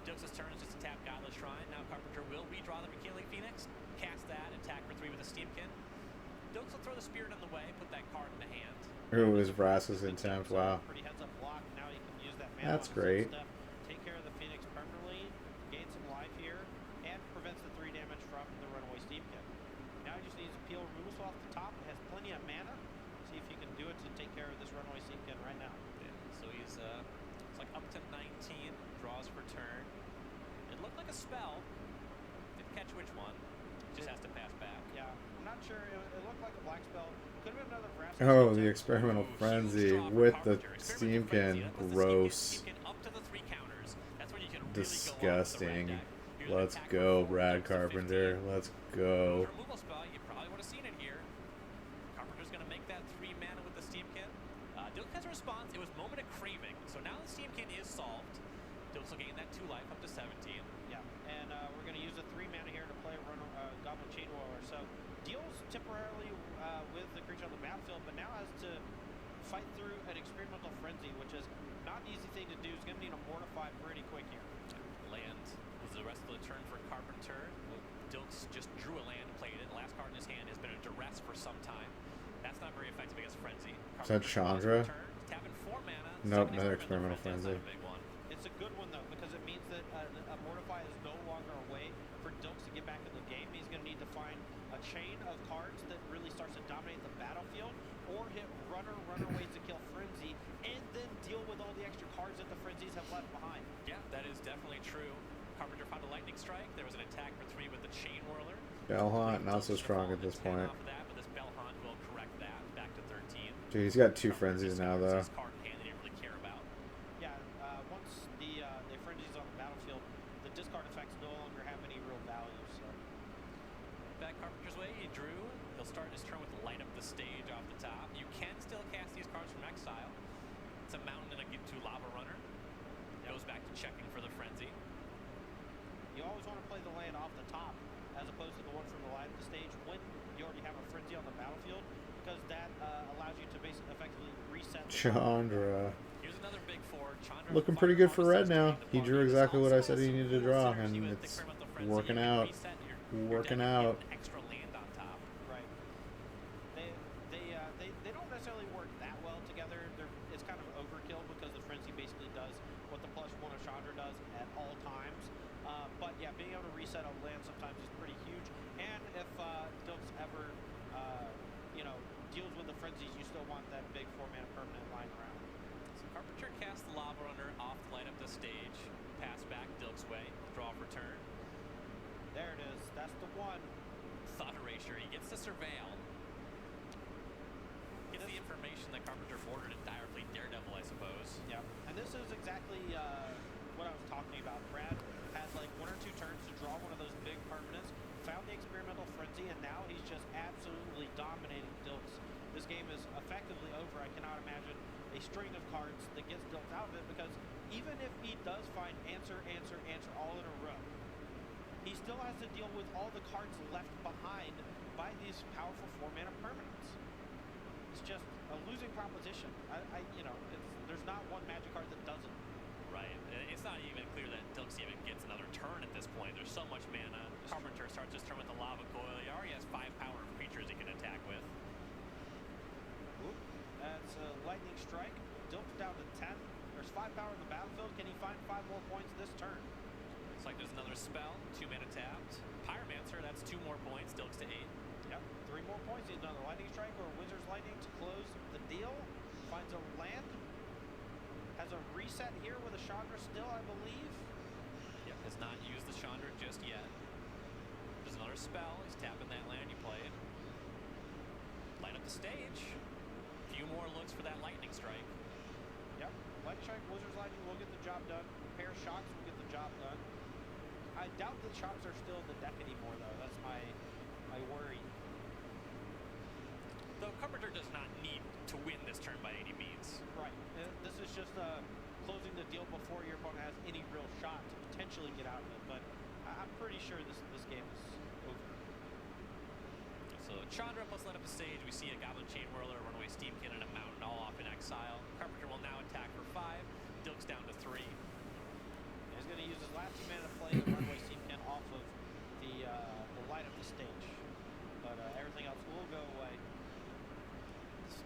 2/2. Dilks' turn is just to tap Godless Shrine. Now Carpenter will redraw the Rekindling Phoenix, cast that, attack for 3 with a Steamkin. Dilks will throw the Spirit in the way, put that card in the hand. Ooh, his Vraska's intent. Wow. Pretty heads up block. Now you can use that mana That's on his great. stuff, take care of the Phoenix permanently, gain some life here, and prevents the 3 damage from the runaway Steamkin. Now he just needs to peel removal off the top. It has plenty of mana. See if you can do it to take care of this runaway Steamkin right now. Yeah, so he's it's like up to 19, draws for turn. It looked like a spell. Didn't catch which one. Just has to pass back. Yeah, I'm not sure. It looked like a black spell. Could have been another Vraska. Oh, Steamkin. the Experimental Ooh, Frenzy huge draw for with the Carpenter. Experimental Frenzy, Steamkin. that puts the Gross. Steamkin up to the 3 counters. That's when you can really Disgusting. go off with the red deck. Here's an Let's attack go, for 4, Brad Dilks to Carpenter. 15. Let's go. Removal spell, you probably would have seen it here. Carpenter's going to make that 3 mana with the Steamkin. Dilk has a response. It was Moment of Craving. So now the Steamkin is solved. Dilk will gain that 2 life up to 17. Yeah, and we're going to use the 3 mana here to play Goblin Chain Whirler. So deals temporarily with the creature on the battlefield, but now has to fight through an Experimental Frenzy, which is not an easy thing to do. He's going to need to mortify pretty quick here. Land was the rest of the turn for Carpenter. Dilks just drew a land, played it. The last card in his hand has been a duress for some time. That's not very effective against Frenzy. Is that Chandra? Tapping 4 mana. Nope, second another Experimental Experimental Frenzy. Frenzy. That's not a big one. It's a good one, though, because it means that a Mortify is no longer a way chain of cards that really starts to dominate the battlefield, or hit runner ways to kill Frenzy, and then deal with all the extra cards that the Frenzies have left behind. Yeah, that is definitely true. Carpenter found a lightning strike. There was an attack for 3 with the chain whirler. Bell Hunt, not so strong at this point. Off of that, but this Bell Hunt will correct that back to 13. Dude, he's got 2 frenzies now, though. His card in hand they didn't really care about. Yeah, once the Frenzies on the battlefield, the discard effects no longer have any real value. So Back Carpenter's way, he drew. He'll start his turn with light up the stage off the top. You can still cast these cards from exile. It's a mountain and a Give 2 lava runner. Goes back to checking for the frenzy. you always want to play the land off the top as opposed to the one from the light of the stage when you already have a frenzy on the battlefield, because that allows you to basically effectively reset the Chandra. Here's another big 4. Chandra Looking pretty good for red now. He drew exactly what I said he needed to draw, and it's working out. Working out. Extra land on top. Right. They don't necessarily work that well together. It's kind of overkill because the frenzy basically does what the +1 of Chandra does at all times. But yeah, being able to reset a land sometimes is pretty huge. And if Dilks ever, deals with the frenzies, you still want that big 4-mana permanent lying around. So Carpenter casts the lava runner off to light up the stage. Pass back Dilk's way. Draw for turn. There it is. That's the one. Thought Erasure. He gets to surveil. Gets the information that Carpenter bordered in Dire Fleet Daredevil, I suppose. Yeah. And this is exactly what I was talking about. Brad had like 1 or 2 turns to draw one of those big permanents, found the experimental frenzy, and now he's just absolutely dominating Dilks. This game is effectively over. I cannot imagine a string of cards that gets Dilks out of it, because even if he does find answer all in a row, he still has to deal with all the cards left behind by these powerful 4-mana permanents. It's just a losing proposition. There's not one magic card that doesn't. Right. It's not even clear that Dilks even gets another turn at this point. There's so much mana. Carpenter starts his turn with the Lava Coil. He already has 5 power of creatures he can attack with. Oop. That's a lightning strike. Dilks down to 10. There's 5 power in the battlefield. Can he find 5 more points this turn? Looks like there's another spell. 2 mana tapped. Pyromancer, that's 2 more points. Dilks to 8. Yep. 3 more points. He's another lightning strike or Wizard's Lightning to close the deal. Finds a land. Has a reset here with a Chandra still, I believe. Yep, has not used the Chandra just yet. There's another spell. He's tapping that land you played. Light up the stage. Few more looks for that lightning strike. Yep. Lightning strike, Wizard's Lightning will get the job done. Pair of shocks will get the job done. I doubt that shocks are still in the deck anymore, though. That's my worry. Though Carpenter does not need to win this turn by any means. Right. This is just closing the deal before your opponent has any real shot to potentially get out of it. But I'm pretty sure this game is over. So Chandra plus light up the stage. We see a Goblin Chain Whirler, Runaway Steamkin, and a Mountain all off in exile. Carpenter will now attack for 5. Dilks down to 3. He's going to use his last 2 mana to play the Runaway Steamkin off of the light up the stage. But everything else will go away.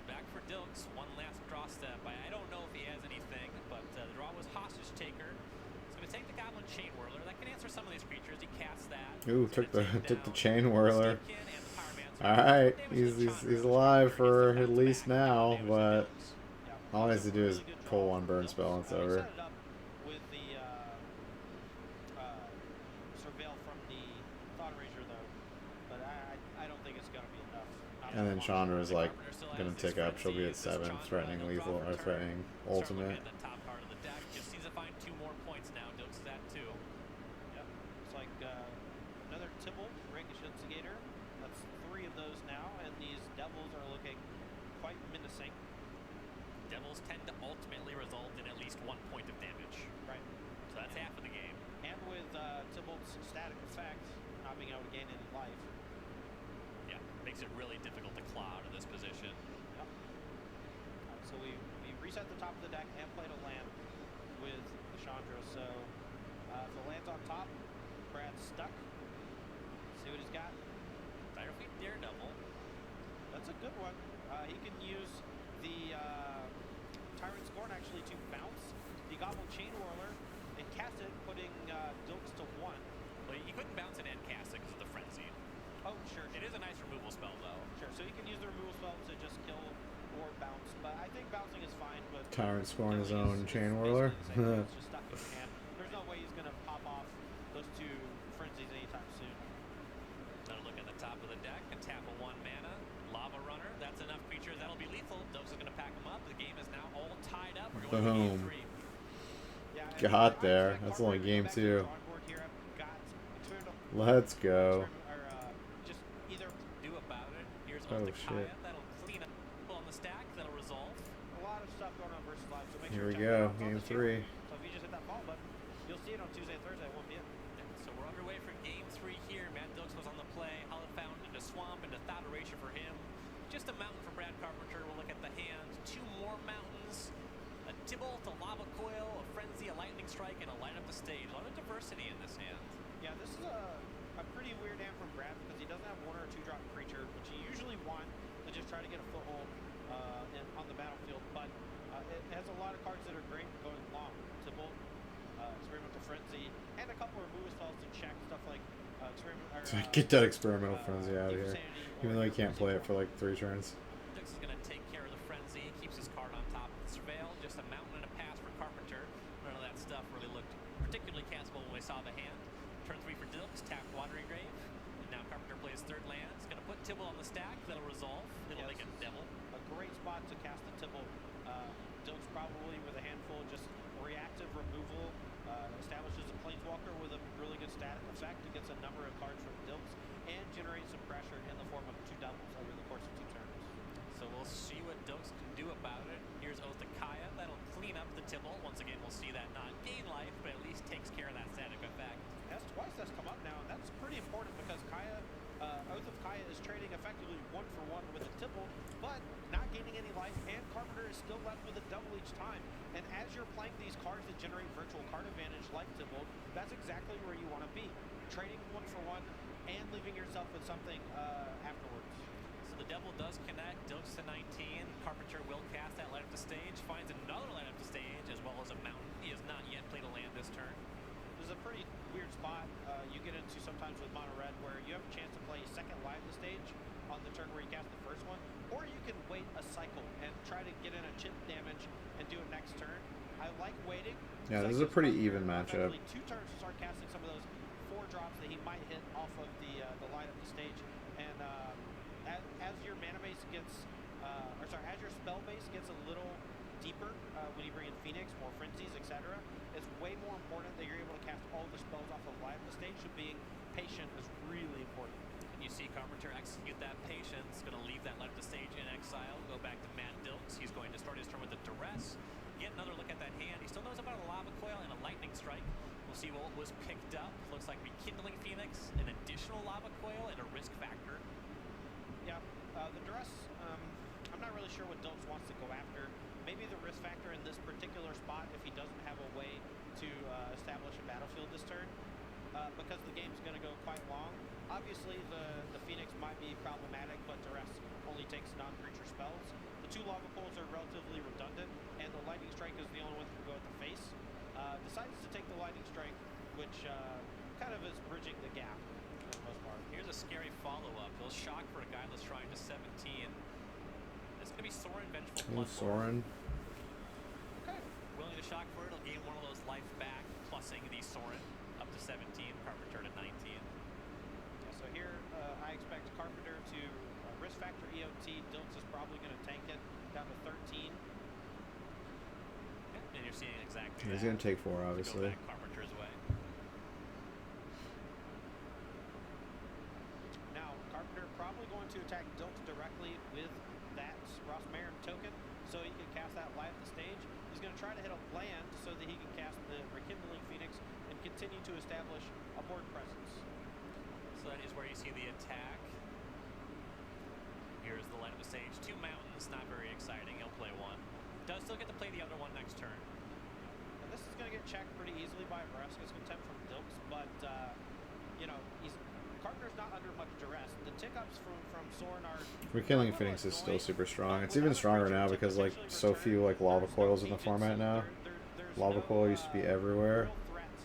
Back for Dilks, one last draw step. I don't know if he has anything, but the draw was Hostage Taker. He's going to take the Goblin Chain Whirler. That can answer some of these creatures. He casts that. Ooh, took the Chain Whirler. The All right, he's alive for at least now, but all he has to do is pull 1 burn spell and it's over. Set it up with the surveil from the Thought Erasure, though, but I don't think it's going to be enough. And then Chandra is like gonna tick up. She'll be at 7, threatening lethal or threatening ultimate. The top part of the deck just needs to find 2 more points now. Dilks is at 2. Yep. It's like another Tybalt, Rakish Instigator. That's 3 of those now, and these Devils are looking quite menacing. Devils tend to ultimately result in at least 1 point of damage. Right. So that's half of the game. And with Tybalt's static effect, not being able to gain any life. Yeah, makes it really difficult to claw out of this position. Yep. So we reset the top of the deck and played a land with the Chandra. So if the land's on top, Brad's stuck. See what he's got. Dire Fleet Daredevil. That's a good one. He can use the Tyrant Scorn actually to bounce the Goblin Chain Whirler and cast it, putting Dilks to 1. Well, you couldn't bounce it and cast it because of the frenzy. Oh, sure. It is a nice removal spell, though. Sure. So you can use the removal spell to just kill or bounce. But I think bouncing is fine. But Tyrant scoring his killing own is Chain basically Whirler. the same thing. It's just stuck in your hand. There's no way he's gonna pop off those two frenzies anytime soon. Another look at the top of the deck and tap a 1 mana. Lava Runner, that's enough creatures that'll be lethal. Dokes is going to pack them up. The game is now all tied up. We're going to game Boom. 3. Yeah, Got there. That's only game 2. Let's go. Just either Do about it. Here's Oh, Ultikaya. shit. That'll clean up on the stack. That'll resolve. a lot of stuff going on versus live. So make Here sure we to check go. that out. It's on Game the channel. 3. So if you just hit that follow button, you'll see it on Tuesday and Thursday at 1 p.m. So we're underway for game 3 here. Matt Dokes was on the play. Hollow Fountain into Swamp into Thought-Erasure for him. Just a mountain for Brad Carpenter. We'll look at the hand. 2 more mountains. A Tibalt, a Lava Coil, a Frenzy, a Lightning Strike, and a Light Up the Stage. A lot of diversity in this hand. Yeah, this is a pretty weird hand from Brad because he doesn't have 1 or 2 drop creature, which you usually want to just try to get a foothold on the battlefield. But it has a lot of cards that are great going long. Tibalt, Experimental Frenzy, and a couple of removal spells to check stuff like Get that Experimental Frenzy out of here. Insanity Even or though he can't play it for Mercy like 3 turns. Dokes is going to take care of the Frenzy. Keeps his card on top of the Surveil. Just a mountain and a pass for Carpenter. None of that stuff really looked particularly castable when we saw the hand. Turn 3 for Dokes. Tap Watery Grave. And now Carpenter plays 3rd land. He's going to put Tibble on the stack. That'll resolve. It'll make a Devil. A great spot to cast the Tibble. Dilk's probably with a handful, just reactive removal, establishes a Planeswalker with a really good static effect. It gets a number of cards from Dilks and generates some pressure in the form of 2 doubles over the course of 2 turns. So we'll see what Dokes can do about it. Here's Ultikaya. That'll clean up the Tibble. Once again, we'll see that not gain life, but at least takes care of that static effect. That's twice that's come up now, and that's pretty important because Oath of Kaya is trading effectively 1-for-1 with a Tibble, but not gaining any life, and Carpenter is still left with a double each time. And as you're playing these cards that generate virtual card advantage like Tibble, that's exactly where you want to be. Trading 1-for-1 and leaving yourself with something afterwards. So the Devil does connect. Dokes to 19. Carpenter will cast that Light Up the Stage. Finds another Light Up the Stage as well as a mountain. He has not yet played a land this turn. This is a pretty weird spot you get into sometimes with mono red where you have a chance to play second live the stage on the turn where you cast the first one, or you can wait a cycle and try to get in a chip damage and do it next turn. I like waiting. Yeah, this is a pretty even matchup. 2 turns to start casting some of those 4 drops that he might hit off of the light up the stage, and as your mana base gets, as your spell base gets a little deeper when you bring in Phoenix, more Frenzies, etc. It's way more important that you're able to cast all the spells off of live the stage, so being patient is really important. And you see Carpenter execute that patience. Going to leave that Light Up the Stage in exile. Go back to Matt Dokes. He's going to start his turn with a Duress. Get another look at that hand. He still knows about a Lava Coil and a Lightning Strike. We'll see what was picked up. Looks like Rekindling Phoenix, an additional Lava Coil, and a risk factor. Yeah, the Duress, I'm not really sure what Dokes wants to go after. Maybe the risk factor in this particular spot if he doesn't have a way to establish a battlefield this turn, because the game's going to go quite long. Obviously, the Phoenix might be problematic, but Duress only takes non-creature spells. The 2 Lava Coils are relatively redundant, and the Lightning Strike is the only one that can go at the face. Decides to take the Lightning Strike, which kind of is bridging the gap for the most part. Here's a scary follow-up. He'll shock for a Guileless Shrine to 17. It's going to be Sorin Vengeful Oh, Bloodborne. Sorin. Okay. Willing to shock for it. He'll gain one of those life back, plussing the Sorin up to 17. Carpenter to 19. Yeah, so here I expect Carpenter to risk factor EOT. Dilks is probably going to tank it down to 13. And you're seeing exactly He's that. going to take 4, Go obviously. back Carpenter's way. Now, Carpenter probably going to attack Dilks directly with that Ross Marin token, so he can cast that live at the stage. He's going to try to hit a land so that he can cast the Rekindling Phoenix and continue to establish a board presence. So that is where you see the attack. Here's the Light Up the Stage. 2 mountains, not very exciting. He'll play 1. Does still get to play the other one next turn. And this is going to get checked pretty easily by Vraska's Contempt from Dilks, but, Carpenter's not under much duress. The tick-ups from Sorin are... Rekindling Phoenix is still super strong. It's even stronger now because like so few like Lava Coils in the format now. There's Lava Coil used to be everywhere. real threats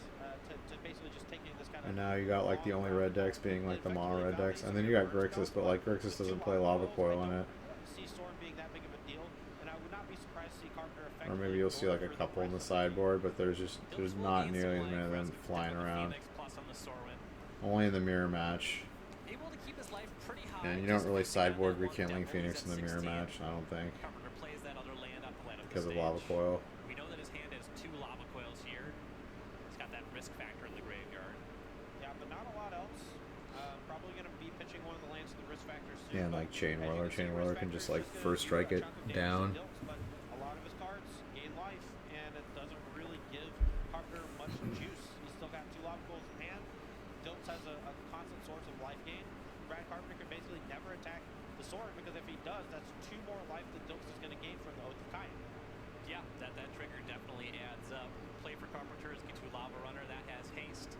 to basically just taking this kind And now you got like the only red decks being like the mono red decks, and then you got Grixis, but like Grixis doesn't play Lava Coil in it. See Sorin being that big of a deal, and I would not be surprised to see Carpenter Or effectively maybe you'll see like a ignore couple in the the rest of sideboard, but there's not nearly as many of them flying around. Only in the mirror match. Able to keep his life pretty high. And you don't really sideboard rekindling Phoenix in the mirror match, I don't think, Carpenter plays that other land up the land of the because of stage. Lava Coil. We know that his hand has 2 lava coils here. He's got that risk factor in the graveyard. Yeah, but not a lot else. Probably going to be pitching one of the lands to the risk factors soon. Yeah, and like Chain Whirler. Chain Whirler can just like first strike it down. But a lot of his cards gain life, and it doesn't really give Carpenter much juice. He's still got 2 lava coils in hand. Dilts has a constant source of life gain. Brad Carpenter can basically never attack the sword, because if he does, that's 2 more life that Dilts is going to gain from the Oath of Kain. Yeah, that trigger definitely adds up. Play for Carpenters, get to Lava Runner, that has haste.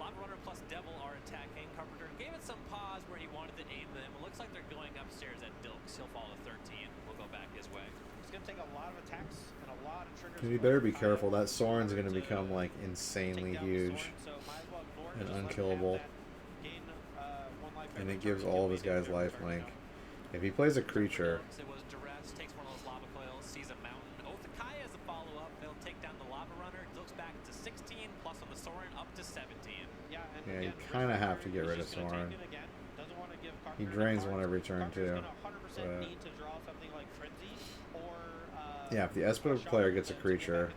Lava Runner plus Devil are attacking. Carpenter gave it some pause where he wanted to aim them. It looks like they're going upstairs at Dilks. He'll fall to 13. We'll go back his way. It's going to take a lot of attacks and a lot of triggers. You better be careful. That Sorin's going to become like insanely huge and unkillable. And it gives all of his guys lifelink. If he plays a creature, It was duress, takes one of those lava coils, sees a mountain. Oath of Kai as a follow-up. They'll take down the Lava Runner. Dilks back to 16, plus on the Sorin up to 17. Yeah, you kind of have to get rid of Sorin. He drains one every turn too. But yeah, if the Esper player gets a creature,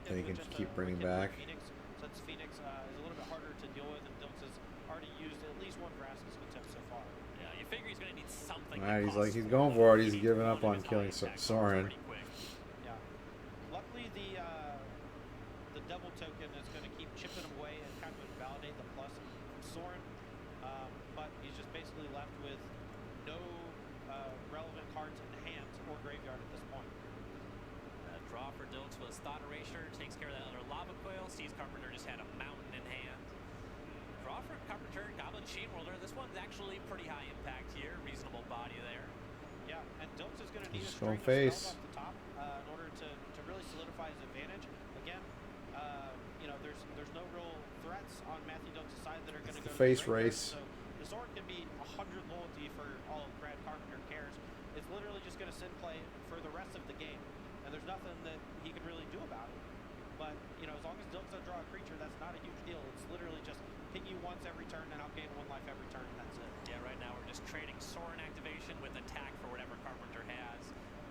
then he can keep bringing back. Since Phoenix is a little bit harder to deal with, and Dilks has already used at least 1 Grassless attempt so far. Yeah, you figure he's going to need something. Alright, he's going for it. He's giving up on killing Sorin. Yeah. Luckily, the double token is going to keep chipping away and kind of invalidate the plus from Sorin. But he's just basically left with no relevant cards in hand or graveyard at this point. Draw for Dilks was Thought Erasure, takes care of that other Lava Coil, sees Carpenter just had a mountain in hand. Draw for Carpenter, Goblin Chain Whirler. This one's actually pretty high impact here, reasonable body there. Yeah, and Dilks is going to need Just a string going of face. spells off the top in order to really solidify his advantage. Again, you know, there's no real threats on Matthew Dilks' side that are going to go the face to the graveyard, race. So the sword can be 100 loyalty for all of Brad Carpenter cares. It's literally just going to sit play for the rest of the game, and there's nothing that he can really do about it. But, you know, as long as Dilks doesn't draw a creature, that's not a huge deal. It's literally just ping you once every turn, and I'll gain 1 life every turn, and that's it. Yeah, right now we're just trading Sorin activation with attack for whatever Carpenter has.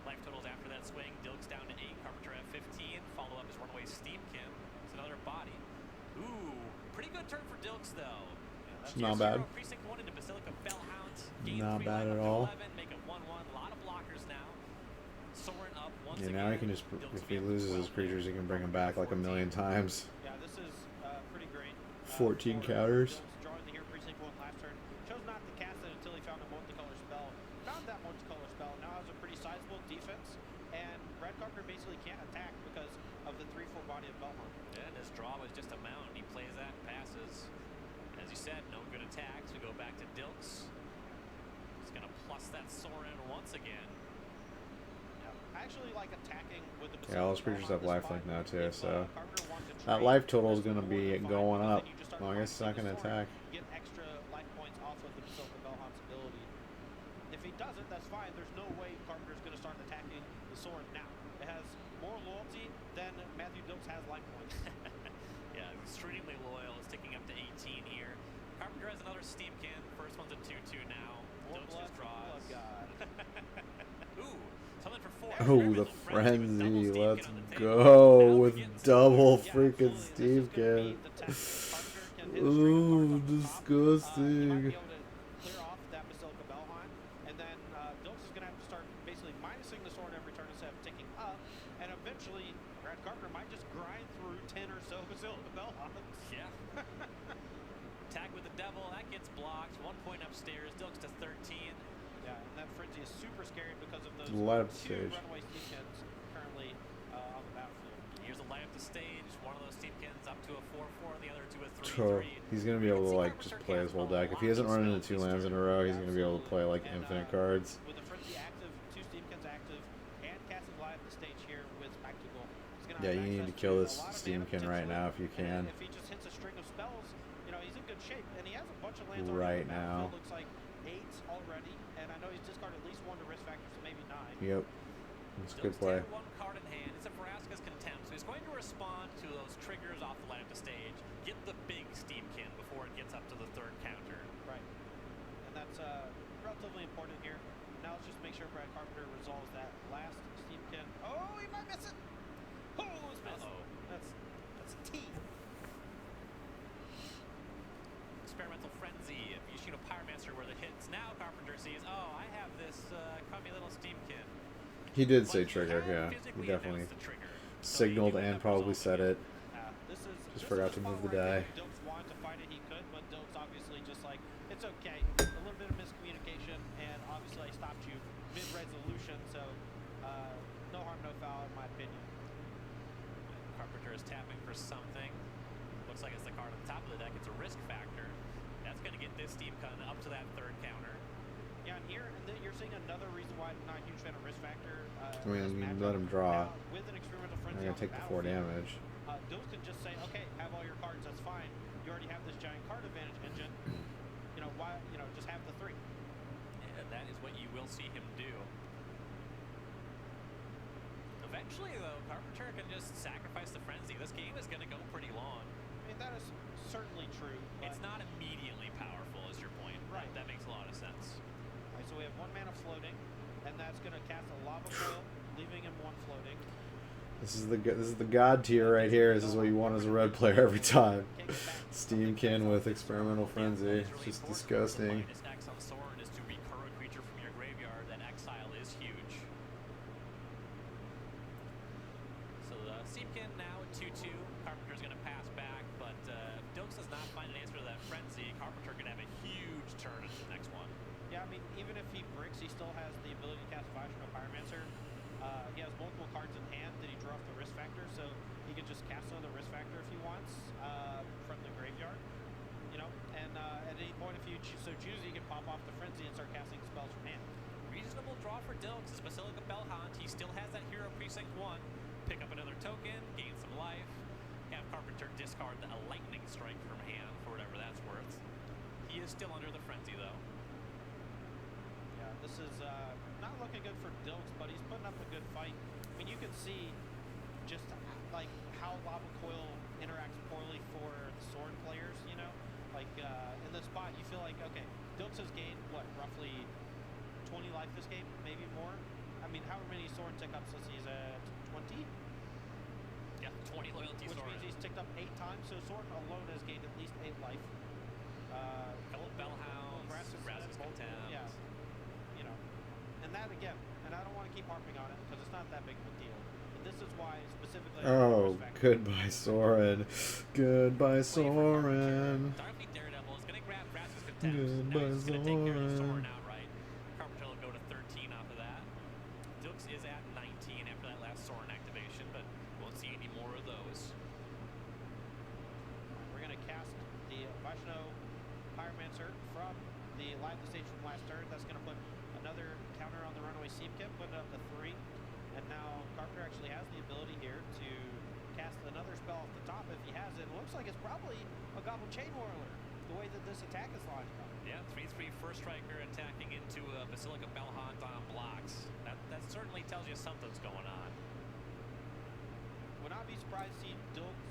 Life totals after that swing, Dilks down to 8, Carpenter at 15. Follow up is Runaway Steamkin. It's another body. Ooh, pretty good turn for Dilks, though. It's not bad. Precinct 1 into Basilica Fellhound. Not 3 bad life at up to all. 11, make it 1-1. A lot of blockers now. Sorin up once Yeah, again. now he can just, if he loses his creatures, he can bring them back like a million times. Yeah, this is pretty great. 14 counters. Drawing the Hero Precinct 1 last turn. Chose not to cast it until he found a multicolor spell. Found that multicolor spell. Now has a pretty sizable defense. And Brad Carpenter basically can't attack because of the 3/4 body of Belmont. And his draw was just a mountain. He plays that, passes. As you said, no good attacks. We go back to Dilks. He's going to plus that Sorin once again. I actually like attacking with the Yeah, all those creatures have lifelink now too, so Carpenter wants to that trade life total is going to more be than 5, going then up. you just start Well, I guess it's not going to pricing the attack. sword, get extra life points off of the Basilica Belmont's ability. If he doesn't, that's fine. There's no way Carpenter's going to start attacking the sword now. It has more loyalty than Matthew Dilks has life points. Yeah, extremely loyal. It's ticking up to 18 here. Carpenter has another Steamkin. First one's a 2/2 now. More Dilks blood, just draws. blood god. Ooh, something for 4. Oh, Very the little frenzy with frenzy. double Steamkin Let's on the table. go Now with we get double Yeah, freaking absolutely. Steve This is gonna Kid. be the test that Carpenter can hit a string of Ooh, cards off the top. He might disgusting. be able to clear off that Basilica Belheim, and then Dilks is going to have to start basically minusing the sword every turn instead of ticking up, and eventually Brad Carpenter might just grind through 10 or so Basilica Belheims. Yeah. Attack with the devil. That gets blocked. 1 point upstairs. Dilks to 13. Yeah, and that frenzy is super scary because of those Light up the 2 stage. runaway Steamkins currently on the battlefield. Here's a light up the stage. One of those Steamkins up to a 4/4. The other to a So 3/3. he's going to be able to like just play his whole deck. If he hasn't run into 2 lands in a row, he's going to be able to play like And, infinite cards. With the frenzy active, 2 Steamkins active, and casting live the stage here with Spectacle, He's gonna Yeah, have you need access to kill a this lot of Steam mana Kin right potentially, now if you and can. if he just hits a string of spells, you know, he's in good shape. And he has a bunch of lands Right already on the now. battlefield. Looks like 8 already, and I know he's discarded at least 1 to risk factor, so maybe 9. Yep. It's a good Dill's play. down 1 card in hand. It's a Vraska's Contempt, so he's going to respond to those triggers off the line of the stage, get the big Steamkin before it gets up to the 3rd counter. Right. And that's relatively important here. Now let's just make sure Brad Carpenter resolves that last Steamkin. Oh, he might miss it. Oh, it's missed. Uh-oh. That's a T. Experimental Frenzy. If you shoot a Pyromancer where the hits, now Carpenter sees, oh, I have this crummy little Steamkin. He did say But trigger, you yeah. have He physically definitely announced the trigger. So signaled you and end up probably resolving said it. This Just forgot is to a move spot the where I die. think Dilks wanted to fight it, he could, but Dilks obviously just like, it's okay. A little bit of miscommunication, and obviously I stopped you mid-resolution, so no harm, no foul, in my opinion. Carpenter is tapping for something. Looks like it's the card on the top of the deck. It's a risk factor. That's going to get this Steamkin up to that 3rd counter. Yeah, and here you're seeing another reason why I'm not a huge fan of risk factor. I in mean, this you matchup. let him draw. Now, with an experimental I'm frenzy gonna on take the the 4 battlefield, damage. Dilks can just say, okay, have all your cards, that's fine. You already have this giant card advantage engine. You know, why, you know, just have the 3. And that is what you will see him do. Eventually, though, Carpenter can just sacrifice the Frenzy. This game is going to go pretty long. I mean, that is certainly true. But It's not immediately powerful, is your point. Right. That makes a lot of sense. All right, so we have 1 mana floating, and that's going to cast a lava coil, leaving him 1 floating. This is the god tier right here. This is what you want as a red player every time. Steamkin with experimental frenzy. It's just disgusting. Minus X on Sorin is to recur a creature from your graveyard. That exile is huge. So the Steamkin now at 2/2. Carpenter's going to pass back, but if Dilks does not find an answer to that frenzy, Carpenter going to have a huge turn into the next one. Yeah, I mean, even if he bricks, he still has the ability to cast Vishnu Pyromancer. He has multiple cards in hand that he drew off the risk factor, so he can just cast another risk factor if he wants from the graveyard. You know, and at any point, if you so choose, he can pop off the frenzy and start casting spells from hand. Reasonable draw for Dilks is Basilica Bellhaunt. He still has that Hero Precinct 1. Pick up another token, gain some life. Have Carpenter discard a Lightning Strike from hand for whatever that's worth. He is still under the frenzy, though. Yeah, this is not looking good for Dilks, but he's putting up a good fight. I mean, you can see just like how Lava Coil interacts poorly for the Sword players, you know? Like, in this spot, you feel like, okay, Dilks has gained, what, roughly 20 life this game, maybe more? I mean, however many Sword tick-ups is he's at 20? Yeah, 20 loyalty Which Sorin. means he's ticked up 8 times, so Sword alone has gained at least 8 life. Couple of Bellhounds, Vraska's Contempt. Yeah, you know, and that again, and I don't want to keep harping on it because it's not that big of a deal. But this is why specifically. Oh, goodbye, Sorin. Goodbye, Sorin. Darkly Daredevil is going to grab Vraska's Contempt. Goodbye, Now he's going to take care of the Sorin. Sorin outright. Carpenter will go to 13 off of that. Dilks is at 19 after that last Sorin activation, but won't see any more of those. We're gonna cast the Vishnu Pyromancer from the live the stage from last turn. That's gonna put another counter on the runaway Steamkin, put it up to 3. And now Carpenter actually has the ability here to cast another spell off the top if he has it. It looks like it's probably a Goblin Chain Whirler, the way that this attack is launched up. Yeah, 3/3 first striker attacking into a Basilica Bellhaunt on blocks. That certainly tells you something's going on. Would not be surprised to see Dilks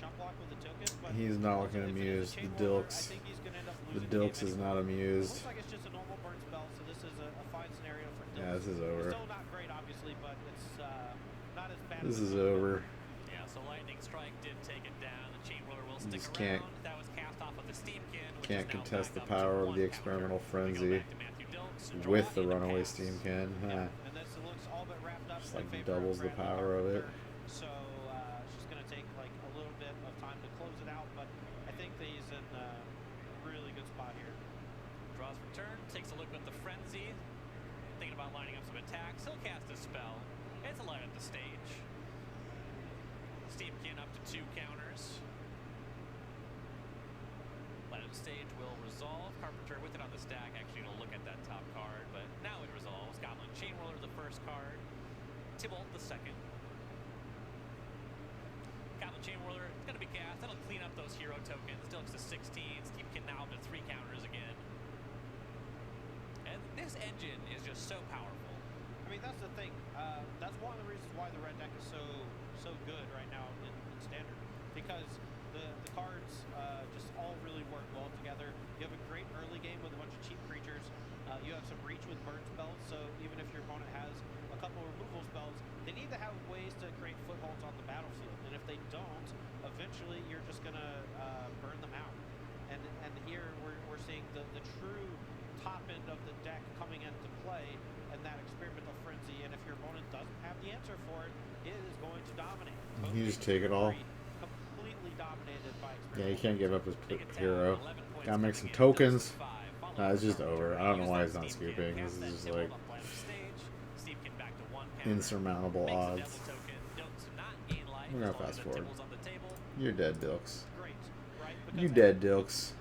chump block with a token, but He's not looking ultimately, if it is a amused. Chain The Whirler, Dilks- I think he's gonna end up The losing Dilks game is anyway. not It amused. looks like it's just a normal burn spell, so this is a fine scenario for Dilks. Yeah, this is It's over. still not great, obviously, but it's not as bad. This as is it was. over. Yeah, so Lightning Strike did take it down. The Chain Whirler will stick just around. can't- That was cast off of the Steamkin, which Can't is now contest the back up to power of 1 the counter. experimental We go frenzy back to Matthew Dilks, draw with the into runaway pass. Steamkin. Yeah, and this looks all but wrapped up. Just in like favor doubles of the Bradley power of it. Carpenter. So it's just going to take like a little bit of time to close it out, but I think that he's in a really good spot here. Draws for turn, takes a look at the frenzy. Thinking about lining up some attacks. He'll cast a spell. It's a light up the stage. Steamkin up to 2 counters. Light up the stage will resolve. Carpenter with it on the stack. Actually going to look at that top card, but now it resolves. Goblin Chain Whirler the first card. Tybalt the second. the Chain Whirler. It's going to be gas. That'll clean up those hero tokens. Deluxe to 16s. Keep getting out to 3 counters again. And this engine is just so powerful. I mean, that's the thing. That's one of the reasons why the red deck is so good right now in standard, because the cards just all really work well together. You have a great early game with a bunch of cheap creatures. You have some reach with burn spells, so even if your opponent has a couple removal spells, they need to have ways to create footholds on the battlefield. And if they don't, eventually you're just gonna burn them out. And here we're seeing the true top end of the deck coming into play, and that experimental frenzy. And if your opponent doesn't have the answer for it, it is going to dominate. You just take it all. Completely dominated by Yeah, you experimental. can't give up his hero. Gotta make some tokens. Nah, it's just over. I don't know why he's not scooping. This is just like insurmountable odds. We're gonna fast forward. You're dead, Dilks. Great, right? You Because dead, Dilks.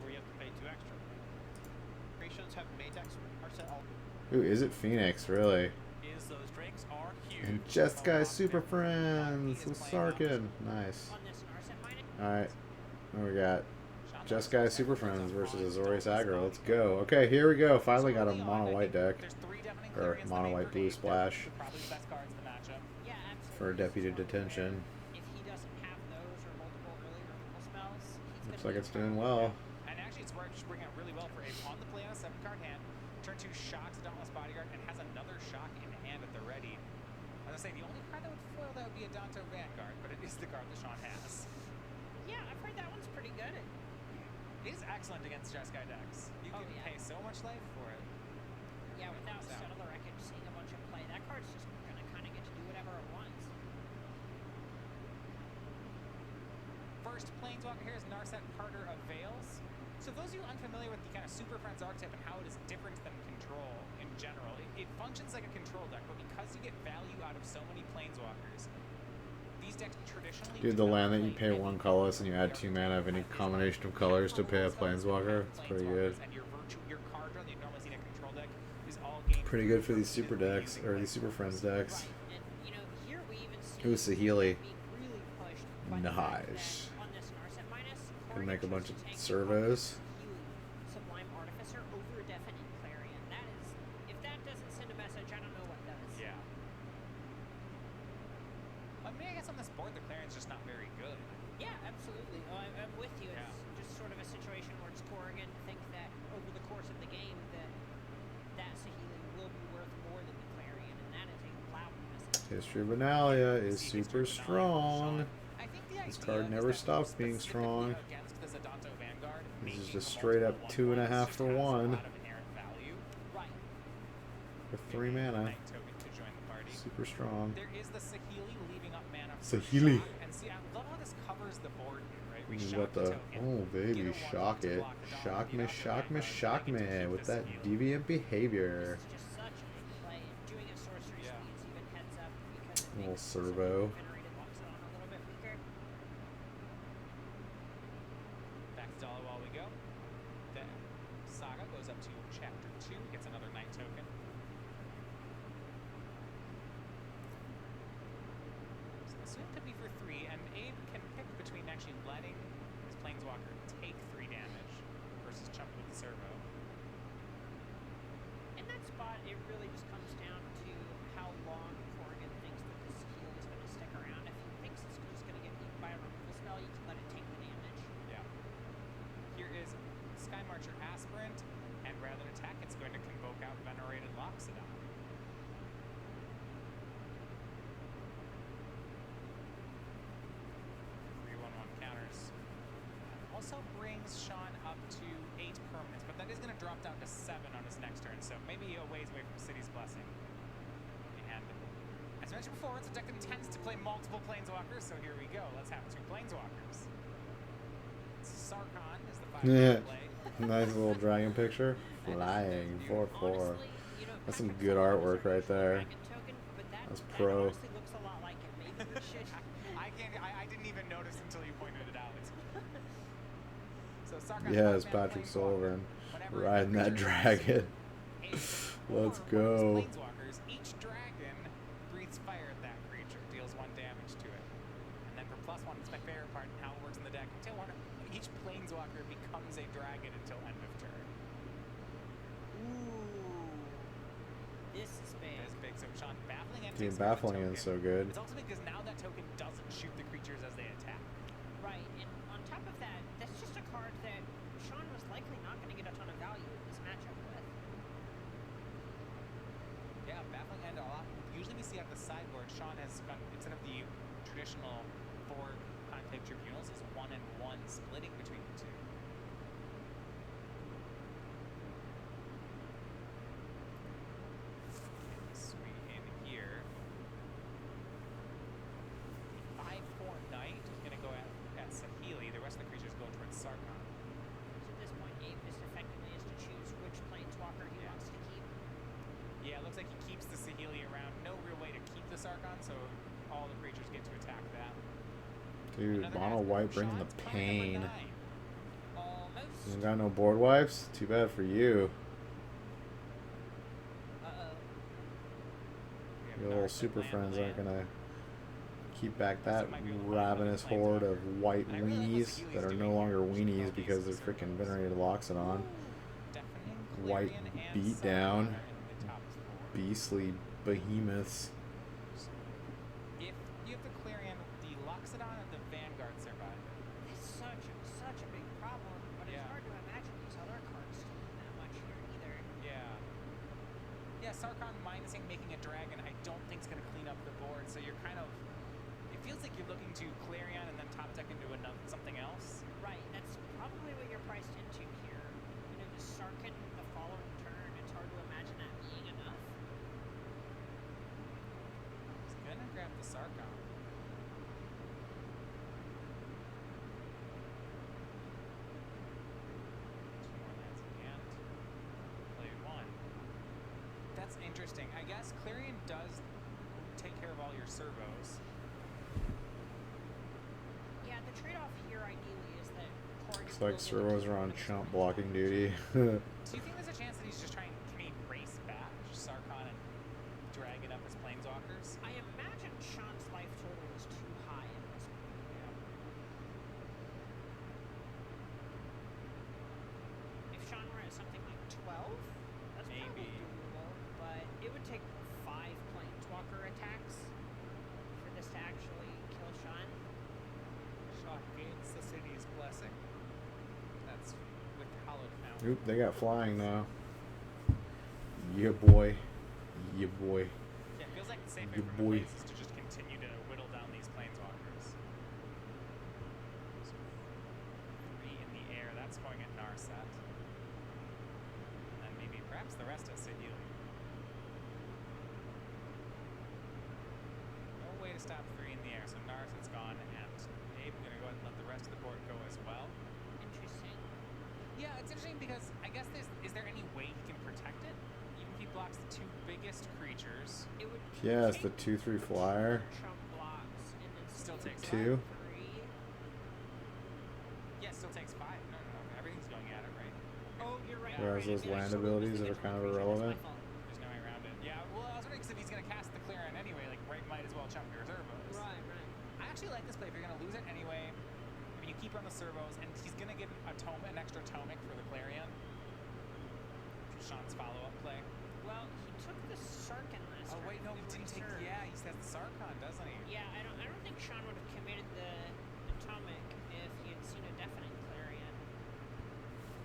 where you have to pay 2 extra. Creations have Matex are set all. Ooh, is it Phoenix, really? And Jeskai Superfriends with Sarkin. Nice. On this Narset minus. Alright. What we got? Jeskai Superfriends versus Azorius aggro. Let's go. Okay, here we go. Finally got a mono white deck. Or mono white blue splash Yeah, absolutely. for deputy detention. If he doesn't have those or multiple early removal spells, he's Looks gonna like be it's doing in well. And actually, it's just working out really well for Abe. On the play on a 7-card hand, turn 2 shocks Dauntless Bodyguard, and has another shock in hand at the ready. As I say, the only card that would foil that would be a Danto Vanguard, but it is the card that Sean has. Yeah, I've heard that one's pretty good. It is excellent against Jeskai decks. You Oh, can yeah. pay so much life for it. Yeah, without Sound. Settler, I could seeing a bunch of play. That card's just gonna kind of get to do whatever it wants. First Planeswalker here is Narset Carter of Veils. So those of you unfamiliar with the kind of Super Friends archetype and how it is different than Control in general, it functions like a Control deck, but because you get value out of so many Planeswalkers, these decks traditionally... Dude, the land that you pay 1 colorless and you add 2 mana of any combination of colors to pay a planeswalker. It's pretty good. And your card draw that you normally see in a Control deck is all gained... Pretty good for these super decks, or these Super Friends decks. Right, and you know, here we even see Ooh, Saheeli. being really pushed by the fact Nice. that on this Narset minus, Can Corey make a bunch chose of to take servos. Saheeli, Sublime Artificer over a Definite Clarion. That is, if that doesn't send a message, I don't know what does. Yeah. I mean, I guess on this board, the Clarion's just not very good. Yeah, absolutely. Oh, I'm with you. Yeah. It's just sort of a situation where it's Corrigan think that over the course of the game that Saheeli will be worth more than the Clarion, and that is a loud message. History of Benalia is super strong. I think the This idea card is never that stops being strong. specifically against the Zadanto Vanguard, This is making just a straight up multiple 2.5 1/1 for just has a 1 lot of inherent value. Right. for 3 mana. Knight token to join the party. Super strong. There is the Saheeli leaving up mana for Saheeli. shock. And see, I love how this covers the board here, right? We You shock got the token, oh get baby, a 1/1 shock to it, block the shock Dauntless me, Vanguard, shock me, and shock then me get to keep with the that Saheeli. deviant behavior. This is just such a big play, and doing a sorcery Yeah. speeds even heads up because it Little makes servo. generated Loxodon a little bit weaker. Back to Dollar while we go. The saga goes up to chapter 2, gets another Knight token. So the swing could be for 3, and Abe can pick between actually letting his Planeswalker take 3 damage versus chumping with the servo. In that spot, it really just comes down to how long Corrigan thinks that this heal is going to stick around. If he thinks it's just going to get eaten by a removal spell, you can let it take the damage. Yeah. Here is Sky Marcher Aspirant, and rather than attack, it's going to convoke out Venerated Loxodon. 3/1/1 counters. Also brings Sean up to 8 permanents, but that is going to drop down to 7 on his next turn, so maybe a ways away from City's Blessing. And as I mentioned before, it's a deck that intends to play multiple Planeswalkers, so here we go. Let's have 2 Planeswalkers. Sarkhan is the 5 Yeah. play. Nice little dragon picture. Flying 4/4. Honestly, you know, That's some Patrick good Sullivan artwork right versus there. Dragon Token, but That's that pro. honestly looks a lot like it. Maybe we should. I didn't even notice until you pointed it out. So Sarkhan Yeah, it's 5-mana Patrick Planeswalker. Sullivan Whenever riding that creature dragon. is Let's or one of go. his Planeswalkers, each dragon breathes fire at that creature, deals 1 damage to it. And planeswalker becomes a dragon until end of turn. Ooh. This is big. That is big. So Sean, Baffling End Dude, takes away the Baffling End's so token. good. It's also because now that token doesn't shoot the creatures as they attack. Right, and on top of that, that's just a card that Sean was likely not going to get a ton of value in this matchup with. Yeah, Baffling End a lot. Usually we see at the sideboard, Sean has gone, instead of the traditional 4 Conclave Tribunals, is 1 and 1 splitting between the two. Sweet in here. 5/4 Knight is going to go at Saheeli. The rest of the creatures go towards Sarkhan. So at this point, Abe just effectively has to choose which planeswalker he wants to keep. Yeah, it looks like he keeps the Saheeli around. No real way to keep the Sarkhan, so all the creatures get to attack that. Dude, Another mono Azorius. white bringing the Sean's playing number pain. 9. Almost. You got no board wipes? Too bad for you. Uh-oh. We have Your little Narset super land friends aren't land. gonna keep back that might be able to ravenous find horde another of white And I really like what weenies Saheeli's that are no doing longer here. She's weenies got because these they're freaking Cerberus. venerated Loxodon. Deafening, White Clarion, and beat Sarkhan down. are in the top 4. Beastly behemoths. If you have the Clarion, the Loxodon, and the Vanguard survive. It's such a big problem, but Yeah. it's hard to imagine these other cards doing that much here either. Yeah. Yeah, Sarkhan minusing making a dragon, I don't think is going to clean up the board. So you're kind of, it feels like you're looking to Clarion and then top deck into another something else. Right, that's probably what you're priced into here. You know, the Sarkhan the following turn, it's hard to imagine that being enough. He's gonna grab the Sarkhan. Two more lands in hand. Played 1. That's interesting. I guess Clarion does take care of all your servos. Yeah, the trade-off here ideally is that Corgan Looks like will get servos to are on keep chump one blocking of these duty. Do you think there's a chance that he's just trying, can he race back Sarkhan and drag it up as planeswalkers? I imagine Sean's life total is too high at this point. If Sean were at something like 12, that's Maybe. probably doable, but it would take 5 planeswalker attacks for this to actually kill Sean. Shock gains the city's blessing. That's with Hallowed Fountain. Oop, they got flying now. Yeah, boy. Yeah, boy. Yeah, it feels like the safe way Good for boy. the place is to just continue to whittle down these planeswalkers. So 3 in the air, that's going at Narset. And then maybe perhaps the rest at Saheeli. No way to stop 3 in the air, so Narset's gone, and Abe's gonna go ahead and let the rest of the board go as well. Interesting. Yeah, it's interesting because I guess is there any way he can protect it? Even if he blocks the 2 biggest creatures. It would Yeah, it's the take 2/3 flyer. Trump blocks and then Still takes 2. 3. Yeah, still takes 5. No, everything's going at it, right? Oh, you're right. Whereas you're those right. land So abilities losing that are a kind of creature, that's my irrelevant. fault. There's no way around it. Yeah, well, I was wondering 'cause if he's going to cast the Clarion anyway, like, right, might as well chump your servos. Right. I actually like this play. If you're going to lose it anyway, I mean, you keep on the servos, and he's going to get an extra Tomic for the Clarion. Sean's follow-up play. Well, he took the Sarkhan last Oh, turn. wait, no, We he didn't take. reserved. Yeah, he has the Sarkhan, doesn't he? Yeah, I don't think Sean would have committed the Atomic if he had seen a definite Clarion.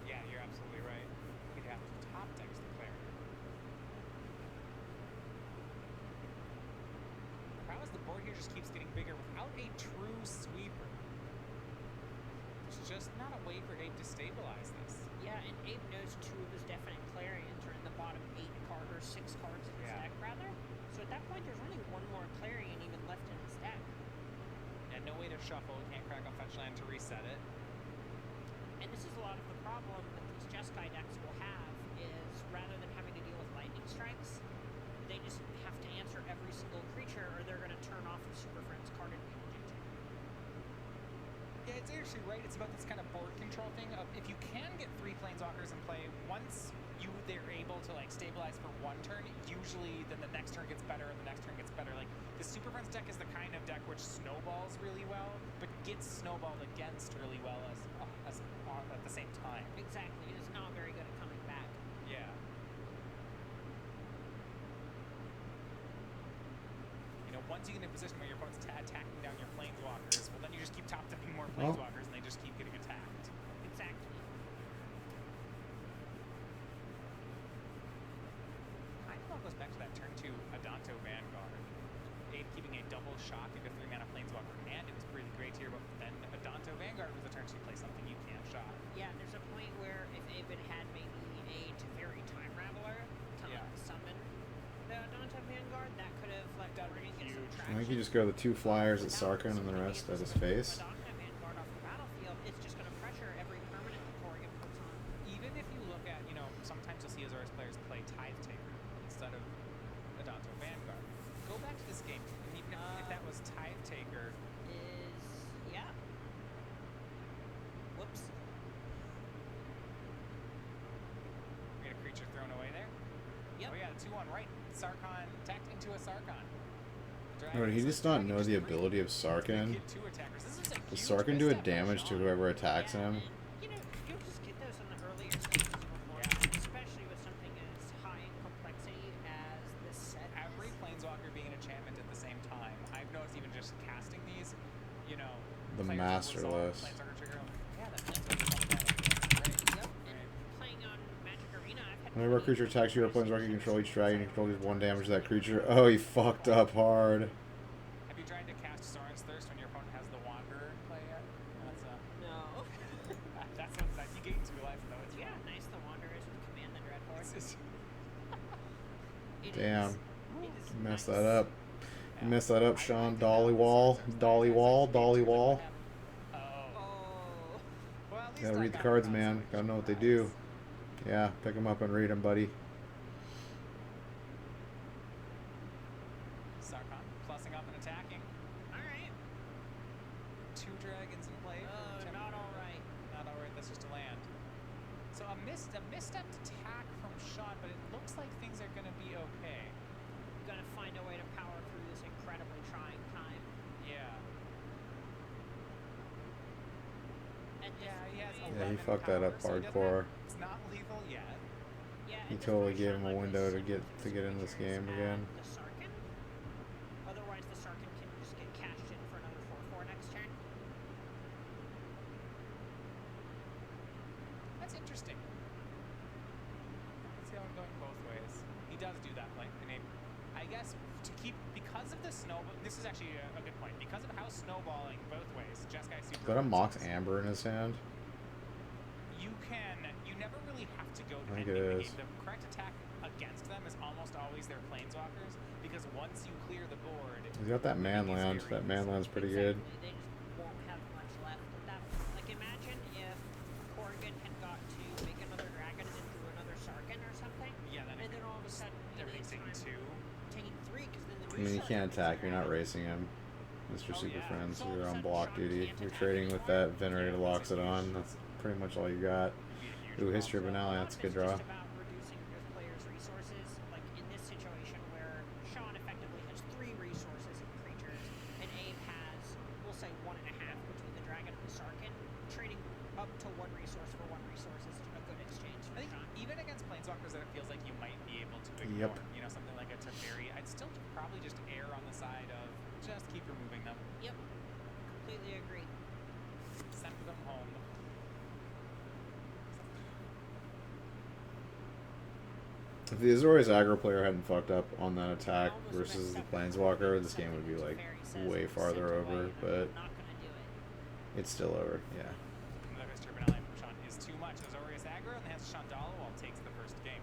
Yeah, you're absolutely right. He'd have to top deck the Clarion. The problem is the board here just keeps getting bigger without a true sweeper. There's just not a way for Abe to stabilize this. Yeah, and Abe knows 2 of his definite Clarions are in the bottom 8 card or 6 cards in his Yeah. deck, rather. So at that point, there's only 1 more Clarion even left in his deck. And no way to shuffle. Can't crack a fetch land to reset it. And this is a lot of the problem that these Jeskai decks will have is rather than having to deal with lightning strikes, they just have to answer every single creature or they're going to turn off the Superfriends card advantage. Yeah, it's actually right. It's about this kind of board control thing of if you can get 3 planeswalkers in play, once they're able to like stabilize for 1 turn, usually then the next turn gets better and the next turn gets better. Like this Super Friends deck is the kind of deck which snowballs really well, but gets snowballed against really well as at the same time. Exactly. It's not very good at coming back. Yeah. You know, once you get in a position where your opponent's attacking down your planeswalkers, well, then you just keep top-decking more planeswalkers, and they just keep getting attacked. Exactly. Kind of all goes back to that turn 2 Adanto Vanguard. Keeping a double shock into 3-mana planeswalker command, it was pretty great here, but then Adanto Vanguard was a turn 2 play, something you can't shock. Yeah, there's a point where if Avid had maybe a Teferi Time Raveler to summon the Adanto Vanguard, that could have let Corrigan get some traction. I think you just go the 2 flyers at Sarkhan and the rest at his face. Adanto Vanguard off the battlefield, it's just going to pressure every permanent that Corrigan puts on. Even if you look at, you know, sometimes you'll see Azorius players play Tithe Taker instead of Adanto Vanguard. Go back to this game, and even if that was Tithe Taker, Yeah. Whoops. we get a creature thrown away there. Yep. Oh yeah, the 2-1 right. Sarkhan tacked into a Sarkhan. No, did he just not know the ability of Sarkhan? Get 2 attackers. This is a Does huge Sarkhan do a misstep by damage to Sean. whoever attacks him? You know, you'll just get those in the earlier stages of a format, especially with something as high in complexity as this set. Every planeswalker being an enchantment at the same time. I've noticed even just casting these, you know, The players will Masterless. resolve Planeswalker trigger. Yeah, that planeswalker's on the battlefield. Right. Yep. And playing on Magic Arena, I've had Whenever a creature attacks you or planeswalker, you control each dragon, you control 1 damage to that creature. Oh, he fucked up hard. Have you tried to cast Sorin's Thirst when your opponent has the Wanderer play yet? No. That's what that you gain 2 life though. It's Yeah, fun. nice the Wanderers with Command the Dreadhorde. It Damn. is You messed nice. that up. You messed that up, Sean. Dolly wall. Dolly wall. Dolly wall. Oh. Oh. Well, at least Gotta I read the got cards, it. man. Gotta know what they do. Yeah, pick them up and read them, buddy. Sarkhan plussing up and attacking. Alright. 2 dragons in play. for Not alright. Not alright, that's just a land. So a misstepped attack from Sean, but it looks like things are going to be okay. Gonna find a way to power through this incredibly trying time. Yeah. At this Yeah, he has point, Yeah, he 11 fucked that power, up so he doesn't hardcore. have- It's not lethal yet. yeah, He at this totally point, gave Sean him a likely window to summons get into this creatures game at again. The Sarkhan. Otherwise, the Sarkhan can just get cashed in for another 4/4 next turn. That's interesting. See how I'm going both ways. He does do that, like, and I guess to keep because of the snowball. This is actually a good point. Because of how snowballing both ways, Jeskai Super. Is that a Mox Friends, Amber in his hand? You never really have to go to I think ending it the is. game. The correct attack against them is almost always their planeswalkers because once you clear the board, He's got that man land. That man land's pretty good. Exactly. They just won't have much left at that point. Like, imagine if Corrigan had got to make another dragon and then drew another Sarkhan or something. yeah, then And then all of a sudden, everything's taking 2. taking 3 because then the I mean, you new can't Sarkhan attack. You're not dragon. racing him. Mr. Oh, Super yeah. Friends, So all of you're a on sudden, block Sean duty. can't You're attack trading with anymore. that Venerator Loxodon. That's pretty much all you got. Ooh, History of Benalia. That's a good draw. It's just about reducing your player's resources. Like in this situation where Sean effectively has 3 resources and creatures, and Abe has, we'll say, 1.5 between the dragon and the Sarkhan. Trading up to 1 resource for 1 resource is a good exchange for I think Sean. even against planeswalkers that it feels like you might be able to ignore, Yep. you know, something like a Teferi, I'd still probably just err on the side of just keep removing them, Yep, completely agree. send them home. If the Azorius aggro player hadn't fucked up on that attack versus the Planeswalker, this game would be like way farther over, but Not gonna do it. it's still over. Yeah. Another History of Benalia from Sean is too much. Azorius aggro and the hands of Sean Dalwall takes the first game.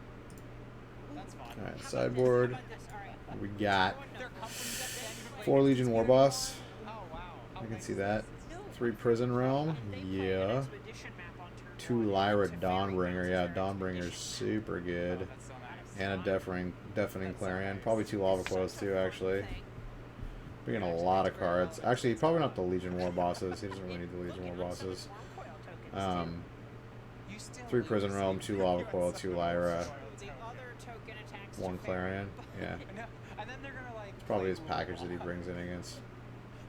That's fun. All right, How about sideboard. this? How about this? All right. We got Their company's at the end of the 4 Legion Warboss. Oh wow. How I can nice see is that. this? 3 Prison Realm. If they play an Yeah. expedition map on turn 2 1, Lyra Teferi Dawnbringer. Yeah, bounces their Dawnbringer's expedition map. super good. Oh, that's so nice. And a Deafening Clarion. Probably 2 Lava Coils too, actually. Bringing a lot of cards. Actually, probably not the Legion War bosses. He doesn't really need the Legion War bosses. You still 3 Prison lose. Realm, 2 You Lava are Coil, such 2 a Lyra, The other token attacks 1 Teferi. Clarion. Yeah. And then they're gonna like Probably his play package that he Lua. brings in against.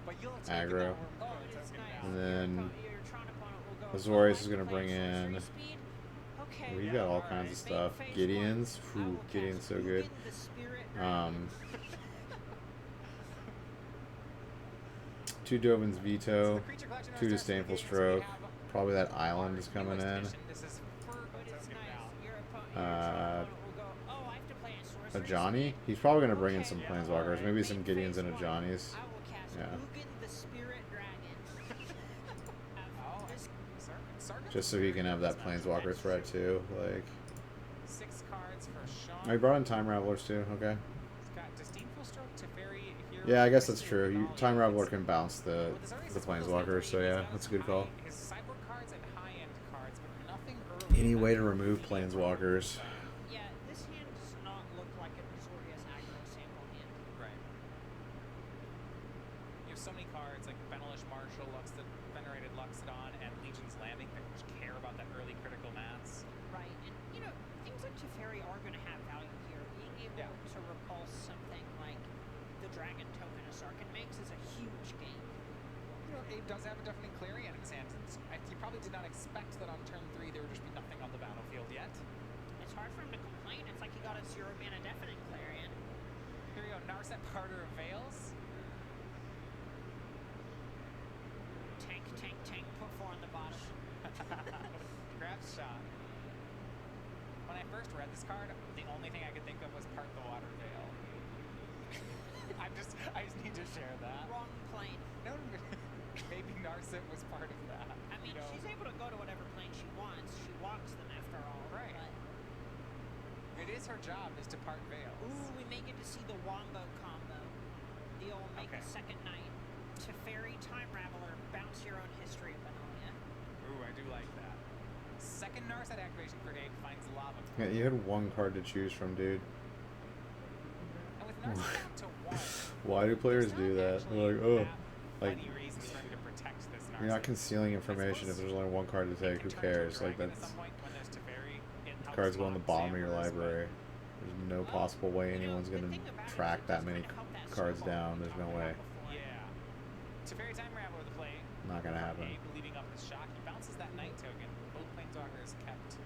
But you'll take aggro. that Oh, worm it is token nice. down. And then Your Tron opponent will go, Azorius I is can gonna play bring sorcery in. speed. Okay, Well, he's well, got all alright. kinds of Bant stuff. phase Gideon's. one. I Whew, will Gideon's cast so good. Ugin the Spirit Dragon. 2 Dovin's So Veto. the creature collection 2 starts Disdainful again, so we Stroke. have Probably that our island is coming newest in. addition. This is Fur But it's token nice. now. Your Tron opponent will go, oh, I have to play a A sorcery Johnny? speed. He's probably gonna bring in Okay, some yeah, Planeswalkers. alright. Maybe some Bant Gideons phase and a one. Johnny's. I will cast Yeah. Ugin the Spirit Dragon. Oh, This Sargon's Just so he can have that very Planeswalker nice. threat too. Like, 6 cards for Sean. oh, he brought in Time Ravelers too. Okay. He's got Disdainful Stroke, Teferi here. Yeah, I guess that's History of true. Benalia. Time Raveler It's- can bounce the with Azorius, the it's one of those Planeswalkers. things So where yeah, he's that's a got good call. his sideboard cards and high-end cards, but nothing early. Any in way that to remove really Planeswalkers? Yeah, this hand does not look like a Azorius aggro sample hand. Right. You have so many cards like Benelish Marshal, Venerated Luxodon, and Legion's Landing that just care about that early critical mass. Right, and things like Teferi are going to have value here. Being able Yeah. to repulse something like the dragon token a Sarkin makes is a huge gain. Abe does have a definitely Clarion in his hand. He probably did not expect that on turn 3 there would just be nothing on the battlefield yet. It's hard for him to complain. It's like he got a 0-mana Deafening Clarion. Here we go, Narset Parter of Veils. Tank, put 4 on the bottom. Grab shot. When I first read this card, the only thing I could think of was Part the Water Veil. I just need to share that. Wrong plane. No, maybe Narset was part of that. I mean, she's able to go to whatever plane she wants. She walks them after all. Right. But, It is her job is to part veils. ooh, we may get to see the Wombo combo. The old make Okay. a second night. Teferi, Time Raveler, bounce your own history of Benalia. Ooh, I do like that. Second Narset activation for Abe finds lava. Yeah, you had 1 card to choose from, dude. And with Narset down to 1, Why do players there's do not that? actually They're like, oh, that like many reasons for me to protect this Narset. you're not concealing information if there's only 1 card to take. Who cares? Like that's cards go on the bottom of your library. There's no possible way anyone's gonna track that many cards down. There's no way. Yeah. Teferi Time Raveler the play. Not gonna happen. Abe leaving up his shock. He bounces that Knight token. Both Planeswalkers kept.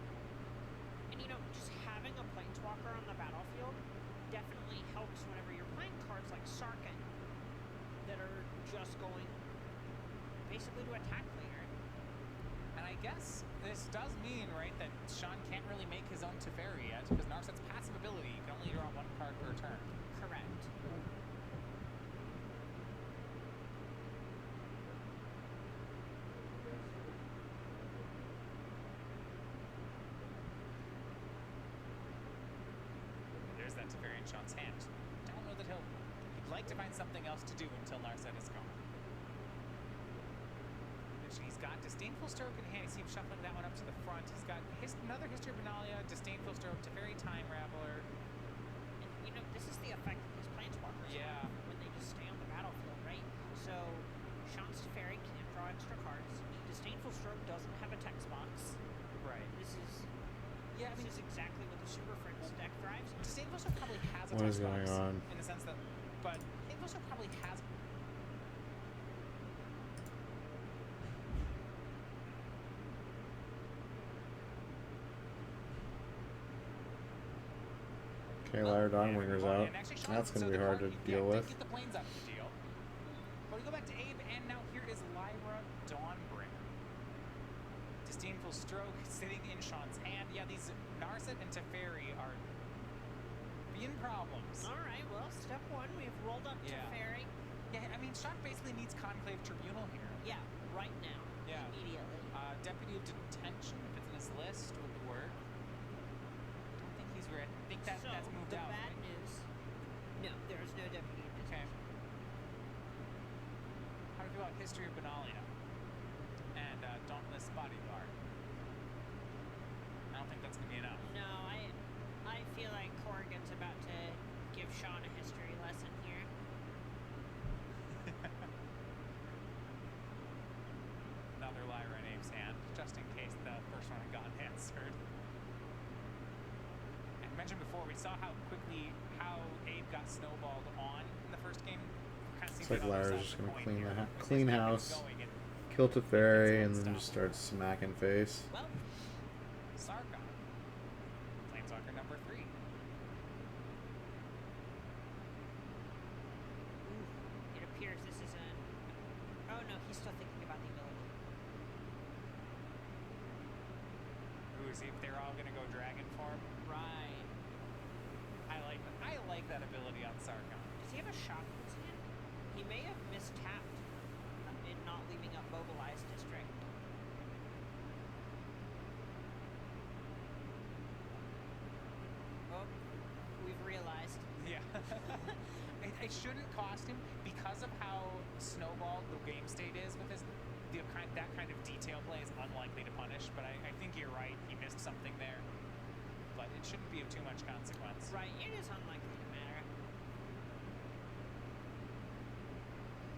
And just having a Planeswalker on the battlefield definitely helps whenever you're playing cards like Sarkin that are just going basically to attack later. And I guess this does mean, right, that Sean can't really make his own Teferi yet, because Narset's passive ability, you can only draw 1 card per turn. Correct. There's that Teferi in Sean's hand. Don't know that he'd like to find something else to do until Narset is gone. He's got Disdainful Stroke in hand. You see him shuffling that one up to the front. He's got another History of Benalia, Disdainful Stroke, Teferi Time Raveler. And this is the effect of these Planeswalkers Yeah. have when they just stay on the battlefield, right? So, Sean's Teferi can draw extra cards. Disdainful Stroke doesn't have a text box. Right. This is Yeah, I mean, this is exactly what the Super Friends deck thrives on. Disdainful Stroke probably has a What text is going box, on? in the sense that, but Disdainful Stroke probably has. Okay, Lyra Dawnwinger's out. And actually, Sean, That's gonna so be the hard card- to yeah, deal did with. Get the planes out of the deal. But we go back to Abe, and now here is Lyra Dawnbringer. Disdainful Stroke sitting in Sean's hand. Yeah, these Narset and Teferi are being problems. All right, well, step 1, we've rolled up Yeah. Teferi. Yeah, I mean, Sean basically needs Conclave Tribunal here. Yeah, right now. Yeah. Immediately. Deputy of Detention, if it's in his list, would work. Don't think he's ready. I think so, that's moved the out. bad right? news, no, there is no deputy. Okay. How do you feel about History of Benalia? And Dauntless Bodyguard? I don't think that's going to be enough. No, I feel like Corrigan's about to give Sean a history lesson here. Another Lyra in Abe's hand, just in case the first one had gotten answered. And mentioned before, we saw how quickly Abe got snowballed on Looks like the other Lara's side just of the gonna coin clean here, the with clean his game house, going and kill Teferi, and then just start smacking face. Well, Sarkon, Planeswalker number 3. Ooh, it appears this is an. Oh no, he's still thinking about the ability. Ooh, see if they're all gonna go dragon form. Right. I like that ability on Sarkon. Does he have a shot in his hand? He may have mistapped in not leaving a mobilized district. Oh, we've realized. Yeah. it shouldn't cost him because of how snowballed the game state is with his. That kind of detail play is unlikely to punish, but I think you're right. He missed something there. But it shouldn't be of too much consequence. Right, it is unlikely to matter.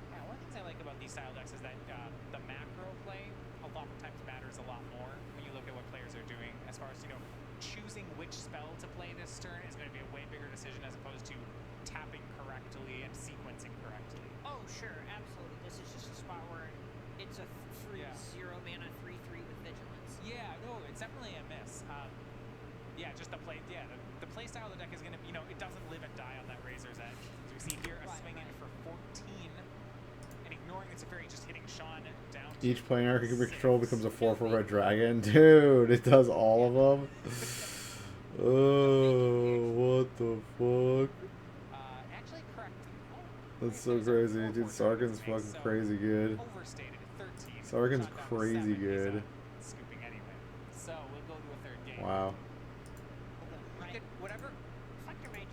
Yeah, one of the things I like about these style decks is that the macro play a lot of times matters a lot more when you look at what players are doing. As far as, choosing which spell to play this turn is going to be a way bigger decision as opposed to tapping correctly and sequencing correctly. Oh, sure, absolutely. This is just a spot where it's a free Yeah. 0 mana 3/3 with vigilance. Yeah, no, it's definitely a miss. Yeah, just the play. Yeah, the play style of the deck is going to, it doesn't live and die on that Razor's Edge. As we see here, a Right, swing in right. for 14, and ignoring the Teferi, just hitting Sean down. Each to planar can 6. control becomes a 4/4 red dragon. Dude, it does all of them. Oh, what the fuck? Actually, correct. That's so crazy, dude. Sargon's fucking crazy good. Overstated at 13. Sargon's shot down to crazy 7. good. He's scooping anyway. So we'll go to a third game. Wow. We Right. could, whatever. Fuck your mate.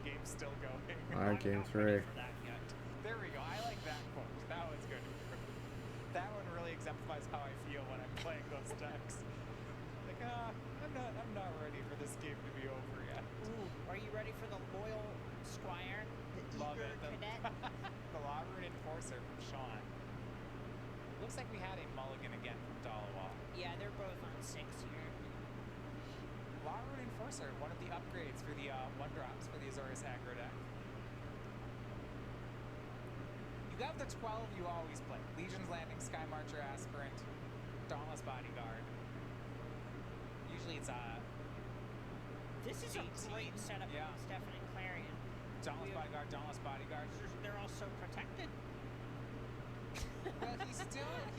Game's still going. Alright, game I'm not ready 3. for that yet. There we go. I like that quote. That was good. That one really exemplifies how I feel when I'm playing those decks. Like, I'm not ready for this game to be over yet. Ooh, are you ready for the loyal squire? The Love eager it. cadet? The Lawrune Enforcer from Sean. Looks like we had a mulligan again from Dalawal. Yeah, they're both on 6 here. Lawrune Enforcer, one of the upgrades for the 1-drops for the Azorius aggro deck. You have the 12 you always play. Legion's Landing, Sky Marcher, Aspirant, Dauntless Bodyguard. Usually it's This is a 18, great setup yeah. on Stefan and Clarion. Dauntless Bodyguard, Dauntless Bodyguard. They're all so protected. Well, he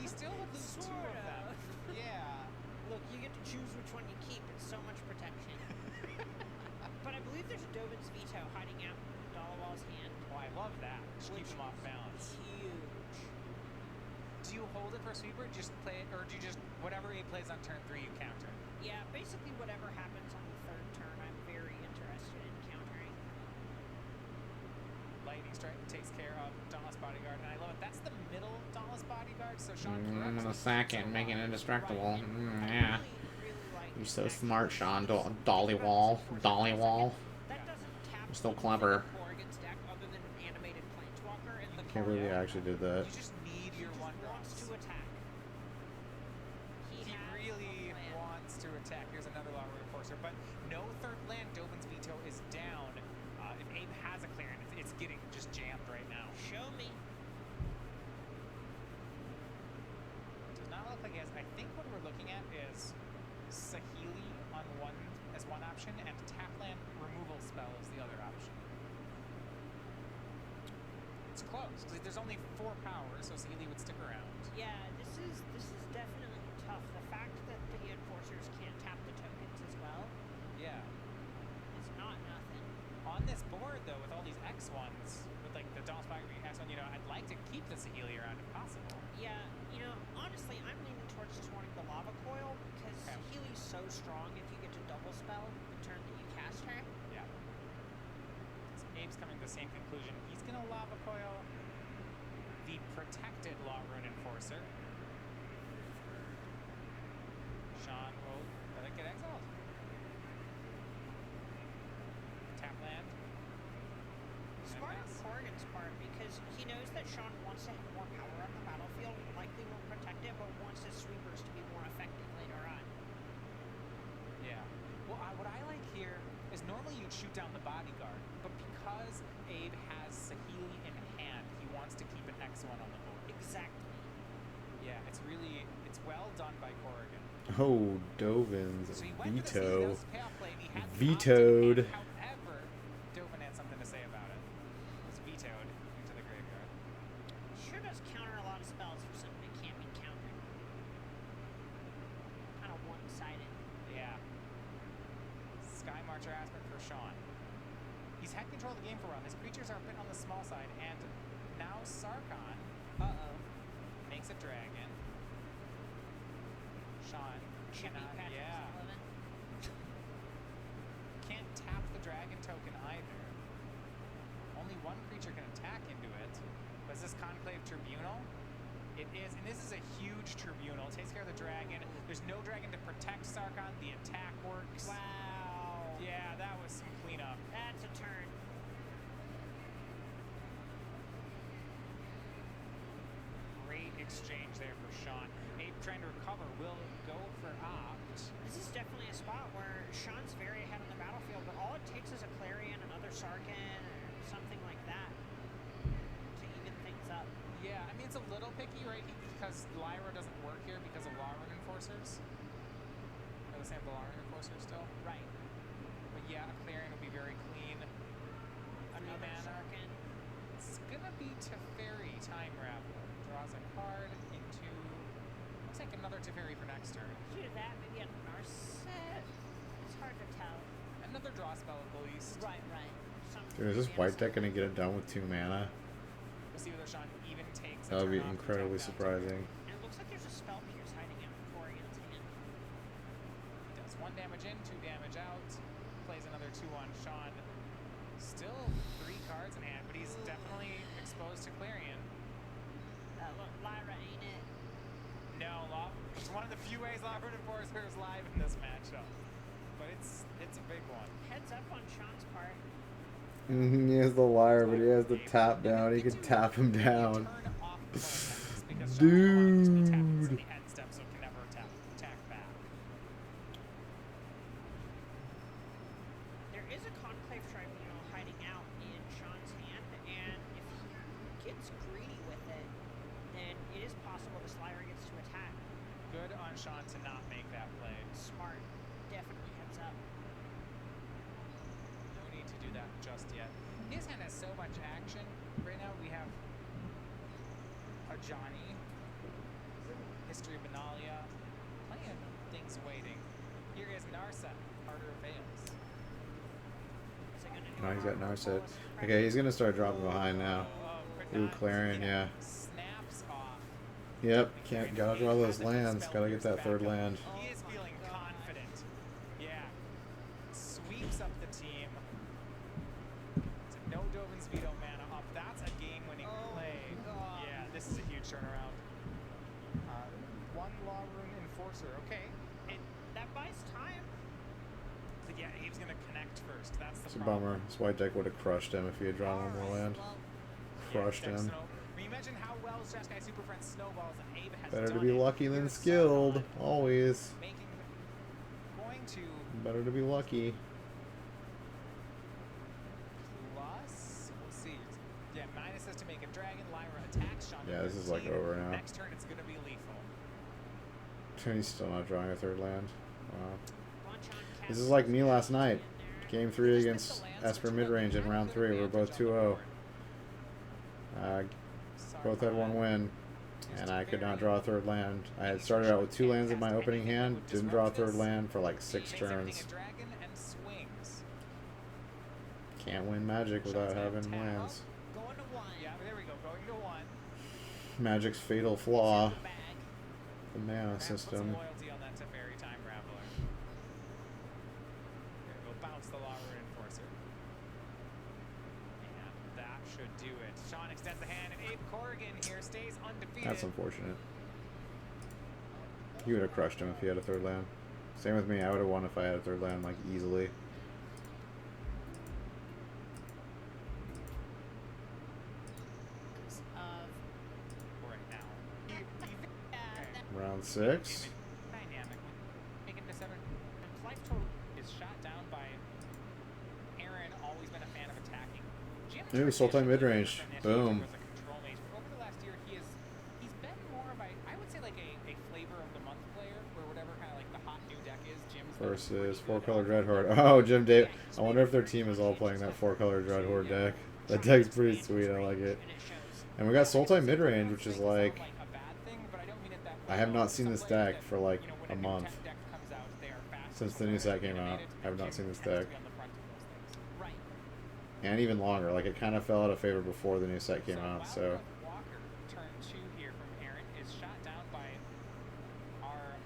still would lose 2 of Sorta. them. Yeah. Look, you get to choose which one you keep. It's so much protection. But I believe there's a Dovin's Veto hiding out in Dalawal's hand. Oh, I love that. Just keep Which him off is balance. Huge. Do you hold it for sweeper? Just play it, or do you just whatever he plays on turn 3 you counter? Yeah, basically whatever happens on the 3rd turn, I'm very interested in countering. Lightning Strike takes care of Dauntless Bodyguard, and I love it. That's the middle Dauntless Bodyguard, so Sean I'm corrects gonna me. sack it and make it indestructible. Yeah. Really like You're so that. smart, Sean. Dolly Wall. Dolly Wall. That doesn't tap You're so into clever. the Corrigan's deck other than an animated planeswalker, and the Can't believe he Corrigan actually did that. You just need he your just wants 1-drops. to attack. He has really a plan. wants to attack. Here's another Lawrune Enforcer, but no 3rd land. Dovin's Veto is down. If Abe has a clearance, it's getting just jammed right now. Show me. Does not look like he has. I think what we're looking at is Saheeli on as one option, and Tapland removal spell is the other option. It's close because there's only 4 powers, so Saheeli would stick around. Yeah, this is definitely tough. The fact that the enforcers can't tap the tokens as well Yeah. is not nothing. On this board though, with all these X1s, with like the Dauntless Bodyguard X1, I'd like to keep the Saheeli around if possible. Yeah, honestly, I'm leaning towards just wanting the lava coil because Okay. Healy's so strong if you get to double spell the turn that you cast her. Yeah. So Abe's coming to the same conclusion. He's gonna Lava Coil the protected Lawrune Enforcer. Sean will let it get exiled. Tap land. Smart on Corrigan's part because he knows that Sean wants to have more power on the battlefield, likely won't protect it, but wants his sweepers to be more effective later on. Yeah. Well, what I like here is normally you'd shoot down the bodyguard, but because Abe has Saheeli in hand, he wants to keep next one on the board. Exactly. Yeah, it's well done by Corrigan. Oh, Dovin's So he went for the veto. that was a payoff play, and he had the Vetoed. option, and however, Dovin had something to say about it. It was vetoed into the graveyard. Sure does counter a lot of spells for something that can't be countered. Kind of one-sided. Yeah. Sky Marcher Asper for Sean. He's had control of the game for a while. His creatures are a bit on the small side, and now Sarkon makes a dragon. Sean Chippy cannot, Patrick's can't tap the dragon token either. Only one creature can attack into it. Was this Conclave Tribunal? It is, and this is a huge tribunal. It takes care of the dragon. There's no dragon to protect Sarkon. The attack works. Wow. Yeah, that was some cleanup. That's a turn. Great exchange there for Sean. Ape trying to recover will go for Opt. This is definitely a spot where Sean's very ahead on the battlefield, but all it takes is a Clarion, another Sarkon, or something like that to even things up. Yeah, I mean, it's a little picky, right? Because Lyra doesn't work here because of Lawrun Enforcers. Are the same with the Lawrun Enforcers still? Right. But yeah, a Clarion would be very clean. Another mana. Sarkon. It's gonna be Teferi Time Raveler. Draws a card into. Looks like another Teferi for next turn. Either that, maybe a Narset. It's hard to tell. Another draw spell at the least. Right. Some Dude, is this white deck gonna get it done with 2 mana? We'll see whether Sean even takes. That would be turn off the incredibly top down surprising. And it looks like there's a spell pierce hiding out in Corrigan's hand. He does 1 damage in, 2 damage out. Plays another 2/1. Sean still 3 cards in hand, but he's definitely exposed to Clarion. Look, Lyra ain't it. No, it's one of the few ways Lawrun Enforcer is live in this matchup. But it's a big one. Heads up on Sean's part. He has the Lyre, but he has the tap down. He can tap him down. Turn off the bonus because Sean wants to be tapped in Dude. the end step, so it can never attack back. There is a Conclave Tribunal hiding out in Sean's hand, and if he gets greedy with it, then it is possible this Lyra gets to attack. Good on Sean to not make that play. Smart. Definitely heads up. No need to do that just yet. His hand has so much action. Right now we have a Johnny, History of Benalia, plenty of things waiting. Here is Narset, Harder of Veils. Is it gonna do Oh, he's got harm or Narset. bolus? Okay, he's gonna start dropping behind now. Could Ooh, not Clarion, get yeah. Snaps off. Yep, gotta draw those lands. Gotta get that third land. He is feeling confident. Yeah. Sweeps up the team. So no Dovin's veto mana up. That's a game-winning Oh, play. God. Yeah, this is a huge turnaround. 1 Lawrun Enforcer. Okay. And that buys time. So yeah, Abe's gonna connect first. That's the It's a problem. bummer. This white deck would have crushed him if he had drawn one more land. Well, Crushed Yeah, him. Snow- I mean, imagine how well Jeskai Superfriends snowballs and Abe has Better to done be it. lucky than Here's skilled. Sauron Always. going to Better to be lucky. plus, we'll see. Yeah, minus is to make a dragon. Lyra attacks Sean. Yeah, this is like over now. Next turn, it's gonna be lethal. He's still not drawing a third land. Wow. bunch on This is cast like me is last night. in there. Game 3 against Esper midrange in round 3. We were both 2-0. Both had 1 win. And I could not draw a third land. I had started out with 2 lands in my opening hand. Didn't draw a third land for like 6 Takes everything turns. a dragon and swings. Can't win Magic without having lands. Going to 1. Yeah, there we go. Going to 1. Magic's fatal flaw. The bag. The mana Perhaps put some system. loyalty on that Teferi Time Raveler. There we go. Bounce the Lawrun Enforcer. And that should do it. Sean extends the hand, and Abe Corrigan here stays undefeated. That's unfortunate. He would have crushed him if he had a third land. Same with me. I would have won if I had a third land, like, easily. right now. Round 6. Dynamic. Making this ever. Life total is shot down by Aaron. Always been a fan of attacking. Ooh, Sultai midrange. Boom. Was a control mage. Over the last versus 4-color Dread Horde. Oh, Jim Dave. I wonder if their team is all playing that 4-color Dread Horde deck. That deck's pretty sweet. I like it. And it shows. And we got Sultai mid-range, which is Sound like... a bad thing, but I don't mean it that I way. have not seen this Some players deck that, for like you know, when a new month. tech deck comes out, they are fast Since the new set came out. I have not seen this deck. Right. And even longer. Like, it kind of fell out of favor before the new set came out, so... Walker, turn 2 here from Aaron, is shot down by our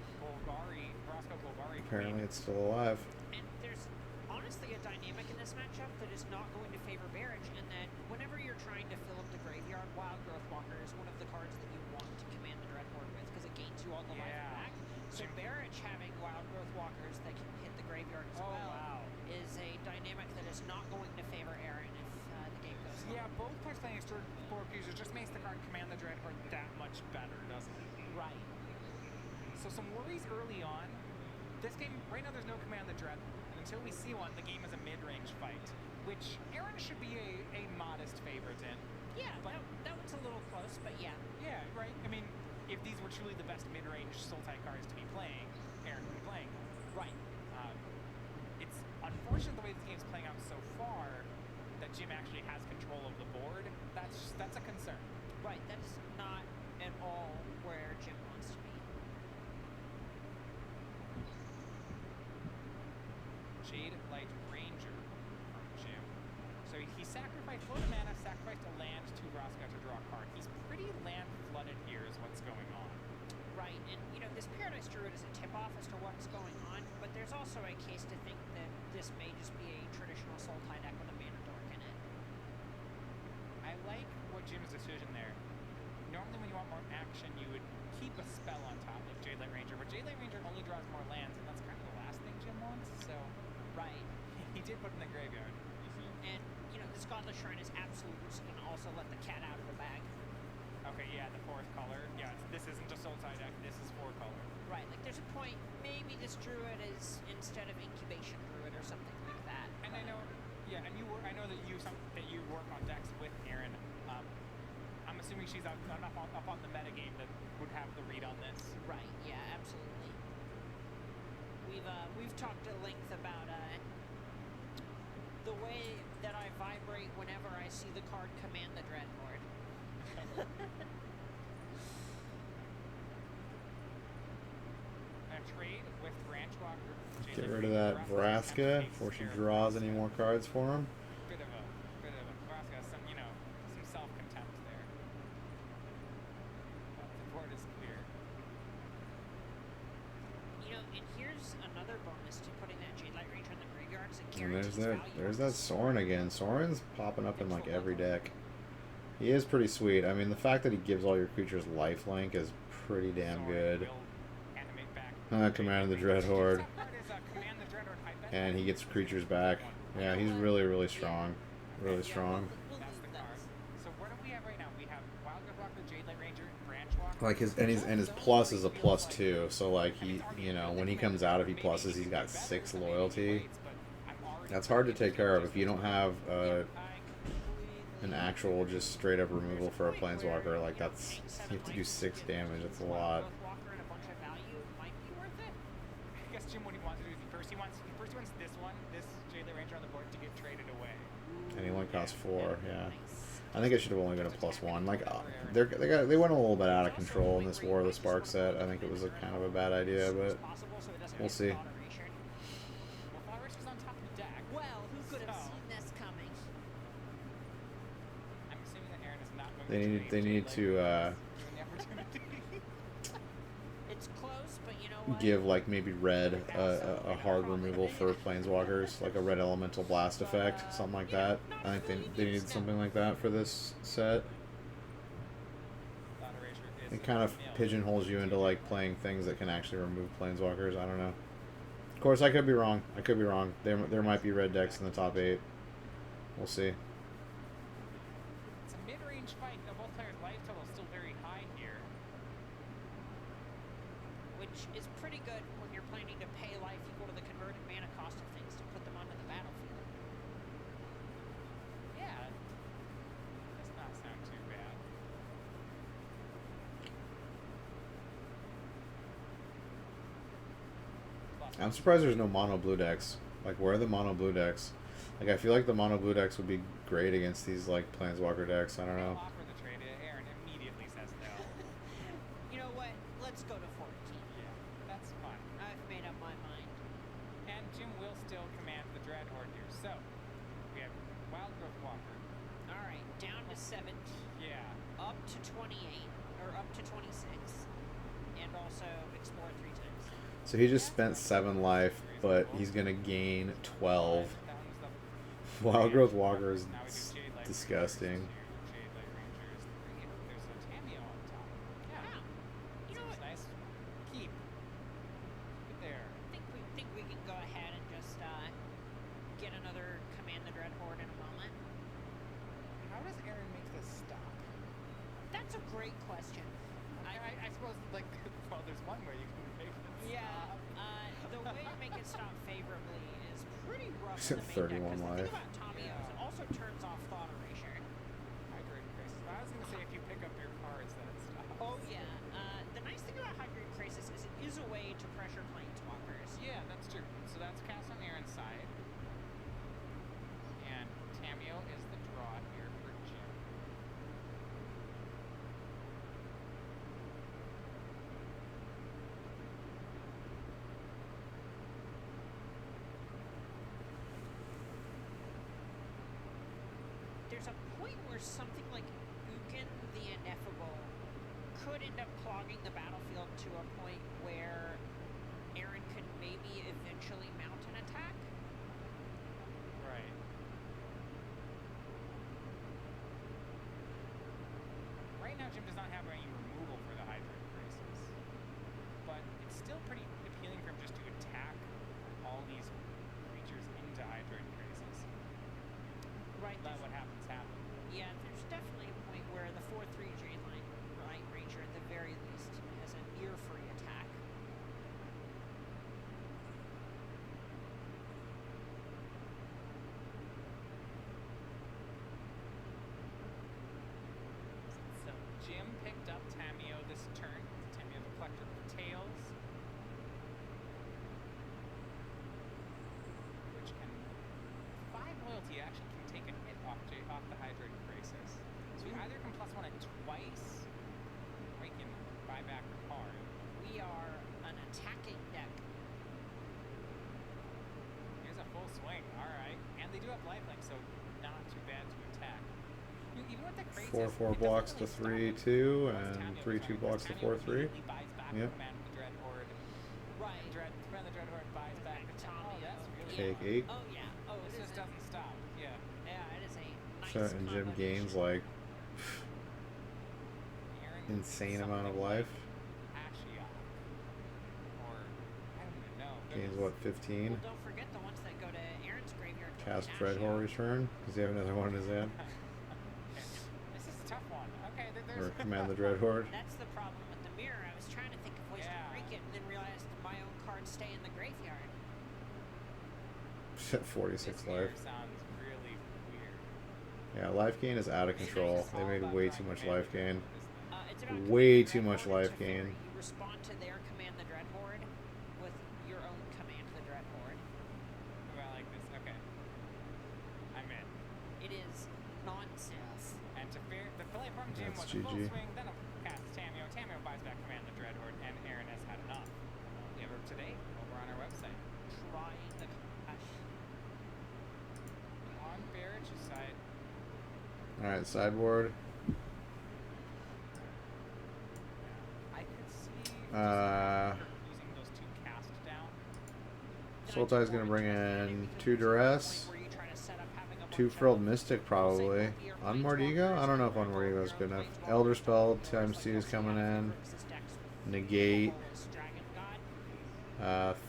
Roscoe Bulgari. Apparently it's still alive. And there's honestly a dynamic in this matchup that is not going to favor Barrage, in that whenever you're trying to fill up the graveyard, Wild Growth Walker is one of the cards that you want to command the Dread Horde with, because it gains you all the life back. So Barrage having Wild Growth Walkers that can hit the graveyard as well is a dynamic that is not going to favor Aaron if the game goes on. Yeah, both players playing extra fork users just makes the card command the Dread Horde that much better, doesn't it? Right. So some worries early on. This game, right now there's no command the Dread Horde. And until we see one, the game is a mid-range fight, which Aaron should be a modest favorite in. Yeah, that one's a little close, but yeah. Yeah, right. I mean, if these were truly the best mid-range Sultai cards to be playing, Aaron would be playing them. Right. It's unfortunate the way this game's playing out so far that Jim actually has control of the board. That's a concern. Right, that is not at all where Jim wants to be. Jade Light Ranger from Jim. So he sacrificed float a mana, sacrificed a land to Roscoe to draw a card. He's pretty land flooded here is what's going on. Right, and you know, this Paradise Druid is a tip-off as to what's going on, but there's also a case to think that this may just be a traditional Sultai deck with a mana dork in it. I like what Jim's decision there. Normally when you want more action, you would keep a spell on top like Jade Light Ranger, but Jade Light Ranger only draws more lands, and that's kind of the last thing Jim wants, so... Right. He did put in the graveyard. And, you know, this Godless Shrine is absolute, and also let the cat out of the bag. Okay, yeah, the 4th color. Yeah, this isn't a Sultai deck, this is 4 color. Right, like there's a point, maybe this Druid is instead of Incubation Druid or something like that. And I know, yeah, and I know that you work on decks with Erin. I'm assuming she's up on the metagame that would have the read on this. Right, yeah, absolutely. We've talked at length about the way that I vibrate whenever I see the card command the Dread Horde. A trade with Branch Walker. Get rid of that Vraska before she draws any more cards for him. Bit of a Vraska, some self-contempt there. The board is clear. You know, and here's another bonus to putting that Jade Light Ranger in the graveyard. Is it And guarantees there's value. that Sorin again. Sorin's popping up in like every deck. He is pretty sweet. I mean, the fact that he gives all your creatures lifelink is pretty damn good. Will animate back. Command the Dread Horde. Top card is, Command the Dread Horde. I bet And he gets creatures back. Yeah, he's really, really strong. Really strong. We'll that's leave the that. card. So what do we have right now? We have Wild Growth Walker, Jade Light Ranger, Branch Walker. Like his plus is a +2, so like he, you know, when he comes out, if he pluses, he's got 6 loyalty. That's hard to take care of if you don't have an actual just straight up removal for a planeswalker. Like that's, you have to do 6 damage. That's a lot. Walker and a bunch of value might be worth it. I guess Jim, what he wants to do is he wants this one, this Jade Light Ranger on the board to get traded away. And he only costs 4. Yeah, I think it should have only been a +1. Like they went a little bit out of control in this War of the Spark set. I think it was a kind of a bad idea, but we'll see. Well, Flourish is on top of the deck. Well, who could have So, seen this coming? I'm assuming that Aaron is not going They need to given the opportunity. It's close, but you know what? give like maybe red a hard removal for planeswalkers, like a red elemental blast effect, something like that. I think they need something like that for this set. It kind of pigeonholes you into like playing things that can actually remove planeswalkers. I don't know. Of course, I could be wrong. There might be red decks in the top 8. We'll see. It's a mid-range fight. Now both players' life total is still very high here. Which is pretty good when you're planning to pay life equal to the converted mana cost of things to put them onto the battlefield. Yeah, does not sound too bad. Plus I'm surprised there's no mono blue decks. Like, where are the mono blue decks? Like, I feel like the mono blue decks would be great against these, like, Planeswalker decks. I don't know. Offer the trade. Aaron immediately says no. You know what? Let's go to 14. Yeah, that's fine. I've made up my mind. And Jim will still command the Dread Horde here. So, we have Wild Growth Walker. All right, down to 17, Yeah. up to 28, or up to 26, and also explore 3 times. So he just spent 7 life, but he's going to gain 12. That one was the Wild Growth Walker is Now we do Jade Light disgusting. Rangers, Jade Light Rangers 3. There's a Tameo on top. Yeah. Wow. You know Seems what? nice. Keep. Keep it there. Think we can go ahead and just get another Command the Dread Horde in a moment. How does Aaron make this stop? That's a great question. I suppose, like, well, there's one way you can make it Yeah, stop. the way to make it stop favorably is pretty rough. He's in at the main 31 deck, 'cause the life. thing about Tamiyo's, it also turns off Thought Erasure. Hydrate Crisis. I was going to say if you pick up your cards, then it stops. Oh yeah. The nice thing about Hydrate Crisis is it is a way to pressure Planeswalkers. Yeah, that's true. So that's cast on Aaron's side. And Tameo is the draw here for Jim. There's a point where something like Ugin the Ineffable could end up clogging the battlefield to a point where Aaron could maybe eventually mount an attack. Right. Right now, Jim does not have any removal for the Hydrate Crisis. But it's still pretty appealing for him just to attack all these creatures into Hydrate Crisis. Right. Let what happens happen. Yeah, there's definitely a point where the 4/3 Jade Light Ranger at the very least has a near free attack. So Jim picked up Tameo this turn. Tameo the Collector of Tails. Which can 5 loyalty actually can take a hit off the Hydrate Crisis. So you either can +1 it twice, or you can buy back the card. We are an attacking deck. Here's a full swing, alright. And they do have lifelink, so not too bad to attack. Even with the Crisis, 4/4 it blocks doesn't to really 3/2, stop and Tameo's 3/2 turn, blocks but to Tameo 4/3. immediately buys back Yep. Command of the Dread Horde. Right. Command of the Dread Horde buys back the Tameo. Oh, that's really Take fun. 8. Oh yeah. Oh, This it just is. doesn't stop. Yeah. Yeah, it is a nice. So, and Jim combination. gains, like, Aaron insane amount of something life. like Ashiok. Or, I don't even know. Gains, what, 15? Well, don't forget the ones that go to Aaron's graveyard. go Cast to Dread Ashiok. Horde return. Does he have another one in his hand? This is a tough one. Okay, Or there's... Command the Dread Horde? That's the problem with the mirror. I was trying to think of ways Yeah. to break it, and then realized my own cards stay in the graveyard. 46 This life. here sounds really weird. Yeah, life gain is out of control. They made way too much life gain. It's about Way Command the too Dread much Horde. It's life a fairy. gain. You respond to their Command the Dread Horde with your own Command the Dread Horde. Oh, I like this. Okay. I'm in. It is nonsense. And to the play from Jim That's was a full GG. swing, then a cast Tameo. Tameo buys back Command the Dread Horde, and Aaron has had enough. We have her today over on our website. Trying the gosh. On Barrage's side, Alright, sideboard. I could see Uh, using those 2 cast down. Sultai's gonna bring in 2 Duress, Where you try to set up having a 2 bunch of Frilled Mystic probably. Unmordigo? I don't know if Unmordigo is good enough. Elder Spell times 2 is coming in. Negate.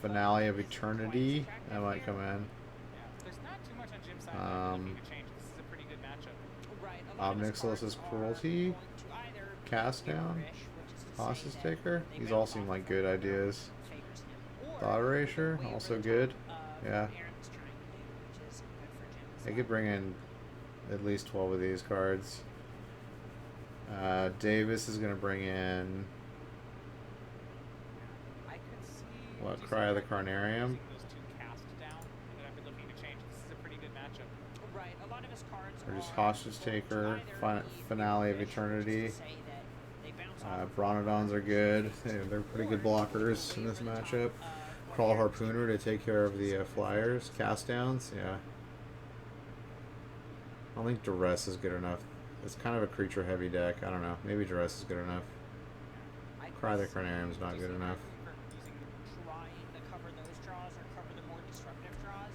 Finale of Eternity. That might come in. Yeah, there's not too much on Jim's side that we could change. This is a pretty good matchup. Omnixilus's Cruelty. Cast down. Hostage Taker. These all seem like good ideas. Thought Erasure, also good. Yeah. They could bring in at least 12 of these cards. Davis is going to bring in... I could see What, Cry of the Carnarium? Using those two cast down, and then I've been looking to change. This is a pretty good matchup. Right, a lot of his cards Or just are Hostage going to Taker, either be Finale of fish, which is to Eternity. say that they bounce off of Bronodons are good. They're pretty good blockers in this matchup. Crawl Harpooner to take care of the flyers. Cast downs, yeah. I don't think Duress is good enough. It's kind of a creature heavy deck. I don't know. Maybe Duress is good enough. Cry the Carnarium is not good enough. trying to cover those draws or cover the more disruptive draws.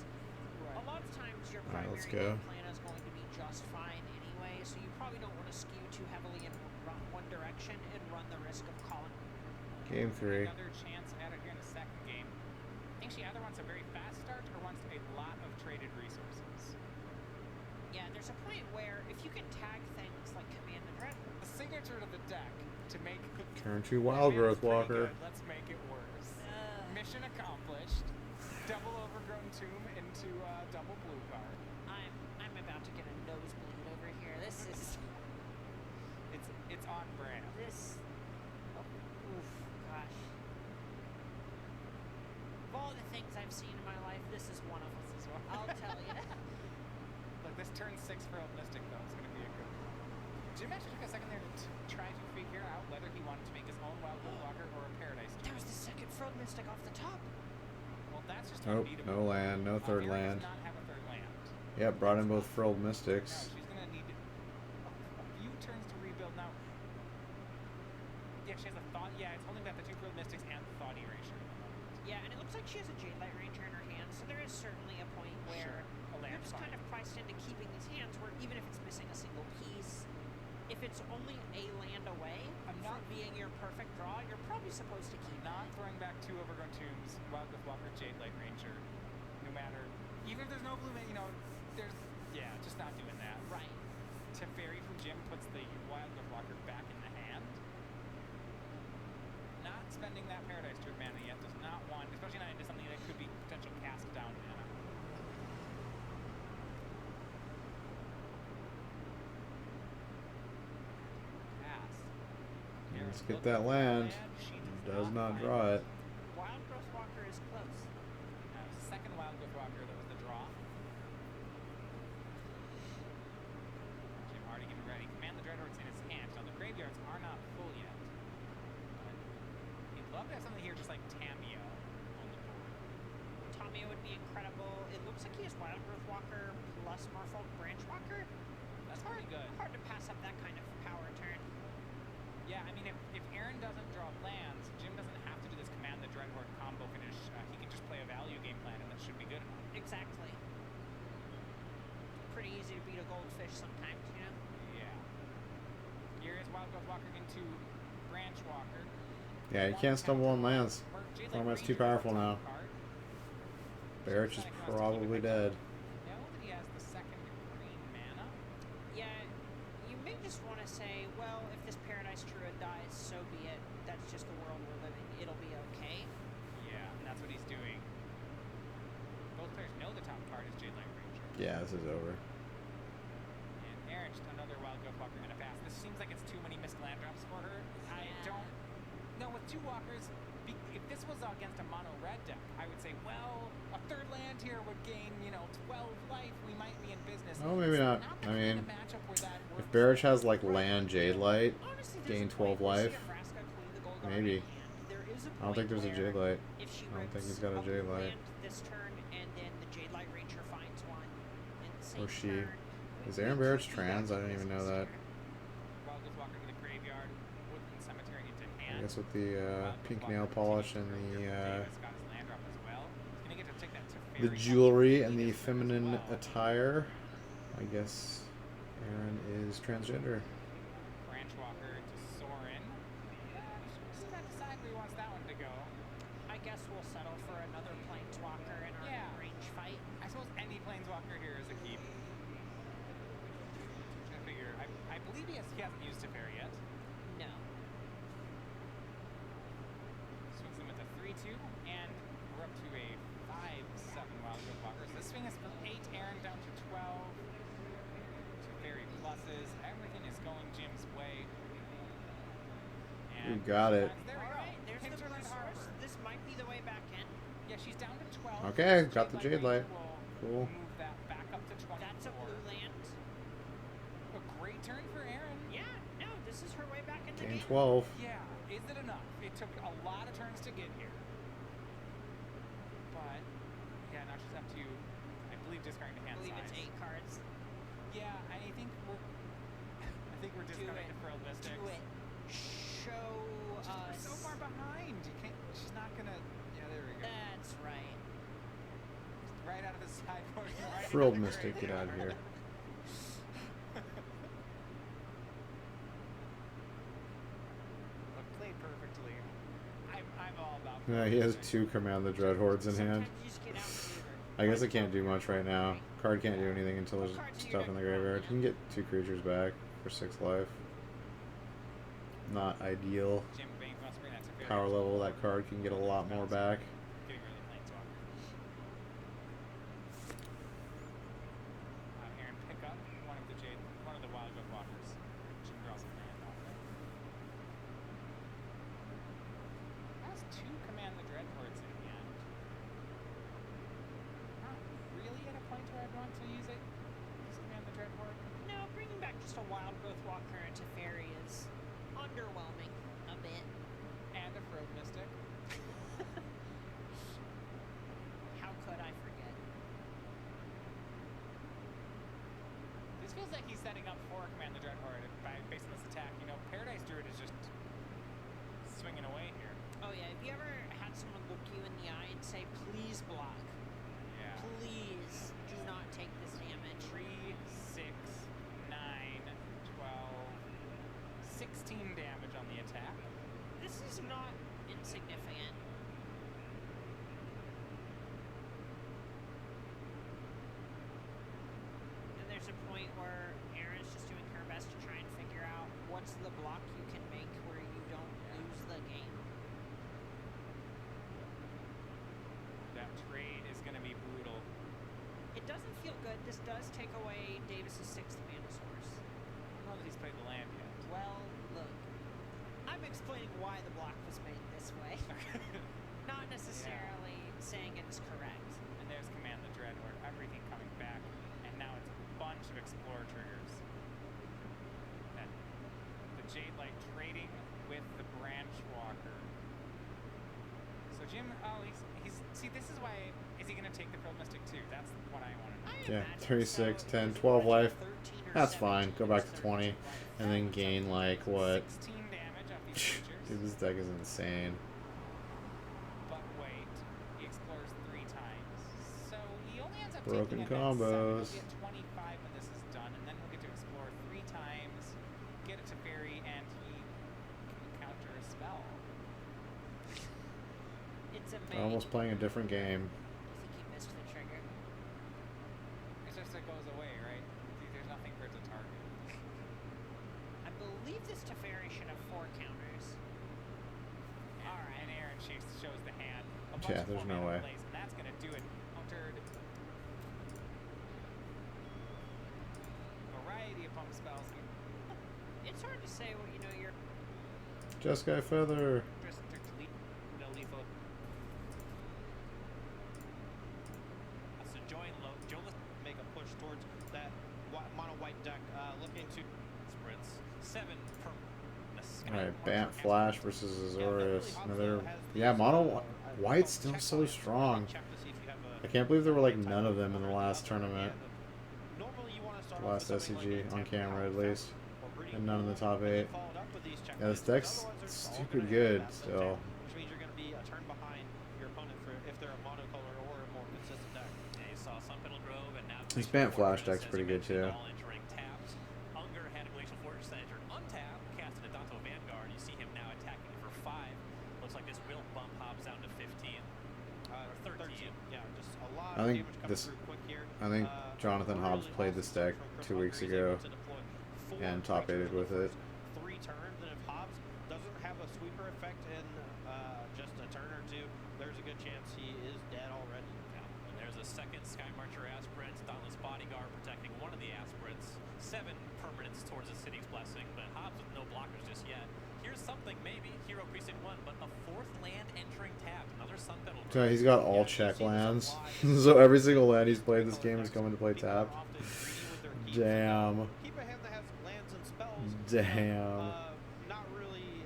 A lot of times your Alright, primary let's game go. plan is going to be just fine anyway, so you probably don't want to skew too heavily in one direction and run the risk of calling. Game 3. Another chance at it here in the second game. I think she either wants a very fast start or wants a lot of traded resources. Yeah, there's a point where if you can tag things like Command the Dread, The signature to the deck to make Turn 2 Wild Man's Growth pretty Walker. good. Let's make it worse. Uh. Mission accomplished. Double Overgrown Tomb into double blue card. I'm about to get a nosebleed over here. This is It's on brand. this. Oh, oof, gosh. Of all the things I've seen in my life, this is one of them. This is one. I'll tell you. Look, this turn 6 for Old Mystic though is going to be a good one. Jim actually took a second there to try to figure out whether he wanted to make his own Wild Growth Walker or a Paradise That Tomb. was the second Frog Mystic off the top. Well, that's just Nope, unbeatable. no land, no third Mary land. does not have a third land. Yep, brought in both Frilled No, Mystics. she's gonna need a few turns to rebuild now. Yeah, she has a thought. Yeah, it's holding back the two Frilled Mystics and the Thought Erasure. Yeah, and it looks like she has a Jade Light Ranger in her hand, so there is certainly a point where A land you're just fine. kind of priced into keeping these hands where even if it's missing a single piece, if it's only a land away I'm from not- being your perfect draw, you're probably supposed to keep Not that. throwing back two Overgrown Tombs, Wild Growth Walker, Jade Light Ranger, no matter. Even if there's no blue, there's. Yeah, just not doing that. Right. Teferi from Jim puts the Wild Growth Walker back in the hand. Not spending that Paradise Druid mana yet, does not want, especially not into something that could be potential cast down mana. Pass. Let's get that land. Does not draw it. Wild Growth Walker is close. Second Wild Growth Walker, that was the draw. Jim already getting ready. Command the Dreadhorns in his hand. Now the graveyards are not full yet. But he'd love to have something here just like Tameo on the board. Tomio would be incredible. It looks like he has Wild Growth Walker plus Merfolk Branch Walker. That's pretty good. Hard to pass up that kind of power turn. Yeah, I mean, if Aaron doesn't draw lands, Jim doesn't have to do this Command the Dreadhorde combo finish. He can just play a value game plan, and that should be good enough. Exactly. Pretty easy to beat a goldfish sometimes, you know? Yeah. Here is Wild Growth Walker into Branch Walker. Yeah, you can't stumble on lands. Or Jade Light Format's too Ranger is the powerful top now. card. Barrich is probably dead. Know that he has the second green mana. Yeah, you may just want to say, well, if this Paradise Druid dies, so be it. That's just the world we're living. It'll be okay. Yeah, and that's what he's doing. Both players know the top card is Jade Light Ranger. Yeah, this is over. And Aaron, just another Wild Growth Walker and a pass. This seems like it's too many missed land drops for her. I Yeah. don't. No, with two walkers, if this was against a mono red deck, I would say, well, a third land here would gain, 12 life. We might be in business. Oh, maybe It's not. the I kind mean, of matchup where that If works. Barrich has like land Jade Light, Honestly, gain there's a 12 point where life. Nebraska Queen the Gold Guard Maybe. in hand. There is a I don't think point there's a where Jade Light. If she I don't think rips he's got a Jade blue Light. land this turn, and then the Jade Light Ranger finds one in the same Or she. turn, Is we Aaron could Barrich do trans? that I didn't even know business that. here. Wild Growth Walker to the graveyard, Woodland Cemetery into I hand. guess with the Wild pink Growth nail Walker polish continues and to the Davis got his land drop as well. He's gonna get to take that to the Teferi. jewelry and the Davis as feminine well. attire. I guess Aaron is transgender. Branch Walker to Sorin. Just gotta decide where he wants that one to go. I guess we'll settle for another Planeswalker in our Yeah. range fight. I suppose any Planeswalker here is a keep. I figure. I believe he hasn't used Teferi yet. No. Swings them at the 3-2, and we're up to a 5-7 Wild Growth Walker. So this swing is from 8, Aaron down to 12. Teferi pluses. Everything is going Jim's way. You got it. There we All go. right, there's the Hinterland blue Harbor. source. This might be the way back in. she's down to 12. Okay, This got the Jade Light. will Cool. Move that back up to 24. That's a blue land. A great turn for Aaron. Yeah, no, this is her way back in the Gain game. 12. Yeah, is it enough? It took a lot of turns to get here. But, yeah, now she's up to, I believe, discarding to I hand believe size. it's 8 cards. Yeah, I think we're discarding the Frilled Mystics. Do it. Show We're us. so far behind. You can't, she's not gonna, yeah, there we go. That's right. Right out of the sideboard. Right Frilled into the Mystic, get out of here. Look, played perfectly. I'm all about. Yeah, he has perfection. 2 Command the Dread Hordes in hand. Sometimes you just get outmaneuvered. I guess I can't do much right now. Card can't do anything until there's stuff in the graveyard. You can get 2 creatures back for 6 life. Not ideal. Jim Bain wants to bring that to very Power level, that card can get a lot more back. Getting rid of the Planeswalker. Aaron, pick up one of the Wild Growth Walkers. She can draw some land off it. Has 2 Command the Dread Hordes in hand. Not really at a point where I'd want to use it. Just Command the Dread Horde. No, bringing back just a Wild Growth Walker into Fairy is underwhelming a bit. And a Frilled Mystic. How could I forget? This feels like he's setting up for Command the Dread Horde based on this attack. You know, Paradise Druid is just swinging away here. Oh yeah, have you ever had someone look you in the eye and say, please block? Yeah. Please do not take this damage. 3, 6, 9, 12, 16 damage on the attack. This is not insignificant. And there's a point where Erin's just doing her best to try and figure out what's the block you can make where you don't lose the game. That trade is going to be brutal. It doesn't feel good. This does take away Davis's 6th mana source. I don't know that he's played the land yet. Well, look. I'm explaining why the block was made this way. Not necessarily saying it's correct. And there's Command the Dread Horde. Everything coming back. And now it's a bunch of Explorer triggers. And the Jade Light trading with the Branch Walker. So Jim, he's see, this is why, is he going to take the Frilled Mystic too? That's what I want to know. Yeah, Imagine 36, so. 10, He's 12 looking life. at 13 or That's 17 fine. Go back to towards 20. 13 And then gain, like, what? 16 damage off these creatures. Dude, this deck is insane. But wait, he explores 3 times. So he only ends up Broken taking a net 7. combos. He'll get 25 when this is done, and then he'll get to explore 3 times, get it to Fairy, and he can counter a spell. It's They're amazing. almost playing a different game. I think he missed the trigger. It's just it goes away, right? There's nothing for it to target. I believe this Teferi should have 4 counters. And, Alright. and Aaron shows the hand. A bunch Yeah, of there's 4 no mana way. plays, and that's going to do it. Countered. Variety of pump spells. It's hard to say what you're. Jeskai Feather. Just delete. No lethal. So Joe, let's make a push towards that mono white deck, looking to Sprints 7 per. Alright, Bant Flash versus Azorius. Another. Yeah, mono white's still so strong. I can't believe there were like none of them in the last tournament. The last SCG, on camera at least. And none in the top 8. Yeah, this deck's stupid good still. Which means you're going to be a turn behind your opponent for if they're a monocolor or a more consistent deck. Yeah, you saw Sun Petal Grove, and now This Bant Flash deck's pretty good too. all entering taps. Unger had a Glacial Fortress that entered untapped, casted a Danto Vanguard. You see him now attacking for 5. Looks like this will bump Hobbs down to 15. Or 13. Yeah, just a lot I of think damage coming this- through quick here. I think Jonathan Hobbs really played this deck awesome 2 weeks from Unger. ago He's able to deploy 4 and top creatures 8'd with it. 3 turns, and if Hobbs doesn't have a sweeper effect in just a turn or 2, there's a good chance he is dead already. Yeah. And there's a second Sky Marcher Aspirant, Dauntless Bodyguard protecting one of the Aspirants. 7 permanents towards the City's Blessing, but Hobbs with no blockers just yet. Here's Here's something, maybe. Hero Precinct 1, but a 4th land entering tap. Another Sun Petal. So he's got all check lands. So every single land he's played this game is coming to play tapped. Damn. Keep a hand that has lands and spells. Damn. Not really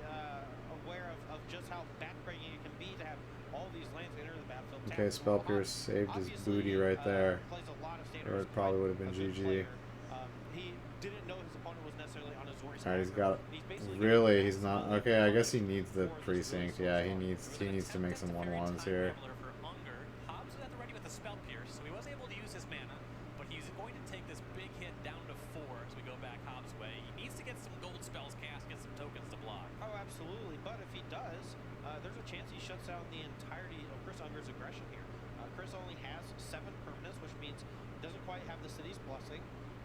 aware of just how backbreaking it can be to have all these lands enter the battlefield. Okay, Spell Pierce saved his booty right there. Or it probably would have been GG. He didn't know his opponent was necessarily on Azorius. Alright, he's got. Really, he's not. Okay, I guess he needs the precinct. Yeah, he needs to make some 1/1s here. Hobbs was at the ready with the Spell Pierce, so he was able to use his mana, but he's going to take this big hit down to 4 as we go back Hobbs' way. He needs to get some gold spells cast, get some tokens to block. Oh, absolutely. But if he does, there's a chance he shuts down the entirety of Chris Unger's aggression here. Chris only has 7 permanents, which means he doesn't quite have the city's blessing.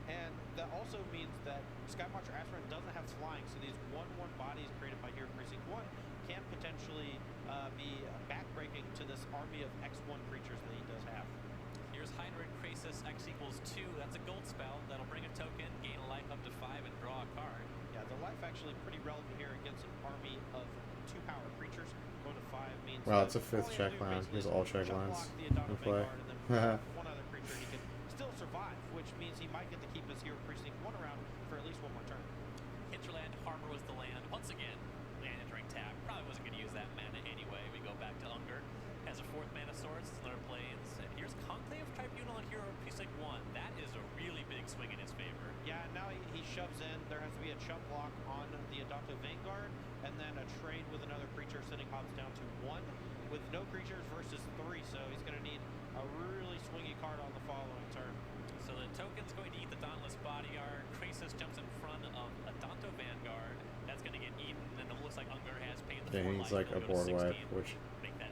And that also means that Skymarcher Aspirant doesn't have flying, so these 1/1 bodies created by Hero Precinct 1 can potentially be backbreaking to this army of X1 creatures that he does have. Here's Hydra and Krasis, X equals 2. That's a gold spell. That'll bring a token, gain a life up to 5, and draw a card. Yeah, the life actually pretty relevant here against an army of 2 power creatures. Going to 5 means... Wow, it's a 5th check land. Here's all check lands in play. One other creature he can still survive, which means he might get to keep his Hero Precinct 1 around for at least 1 more turn. Hinterland Harbor was the land. Once again, land entering tap. Probably wasn't going to use that mana anyway. We go back to Unger. Has a 4th mana source, another plains. And here's Conclave Tribunal on Hero Precinct 1. That is a really big swing in his favor. Yeah, now he shoves in. There has to be a chump block on the Adoptive Vanguard, and then a trade with another creature, sending Hobbs down to 1 with no creatures versus 3. So he's going to need a really swingy card on the following turn. So the token's going to eat the Dauntless Bodyguard. Krasis jumps in front of Adonto Vanguard. That's going to get eaten, and it looks like Unger has paid the 4 Yeah, he's like a board wipe, which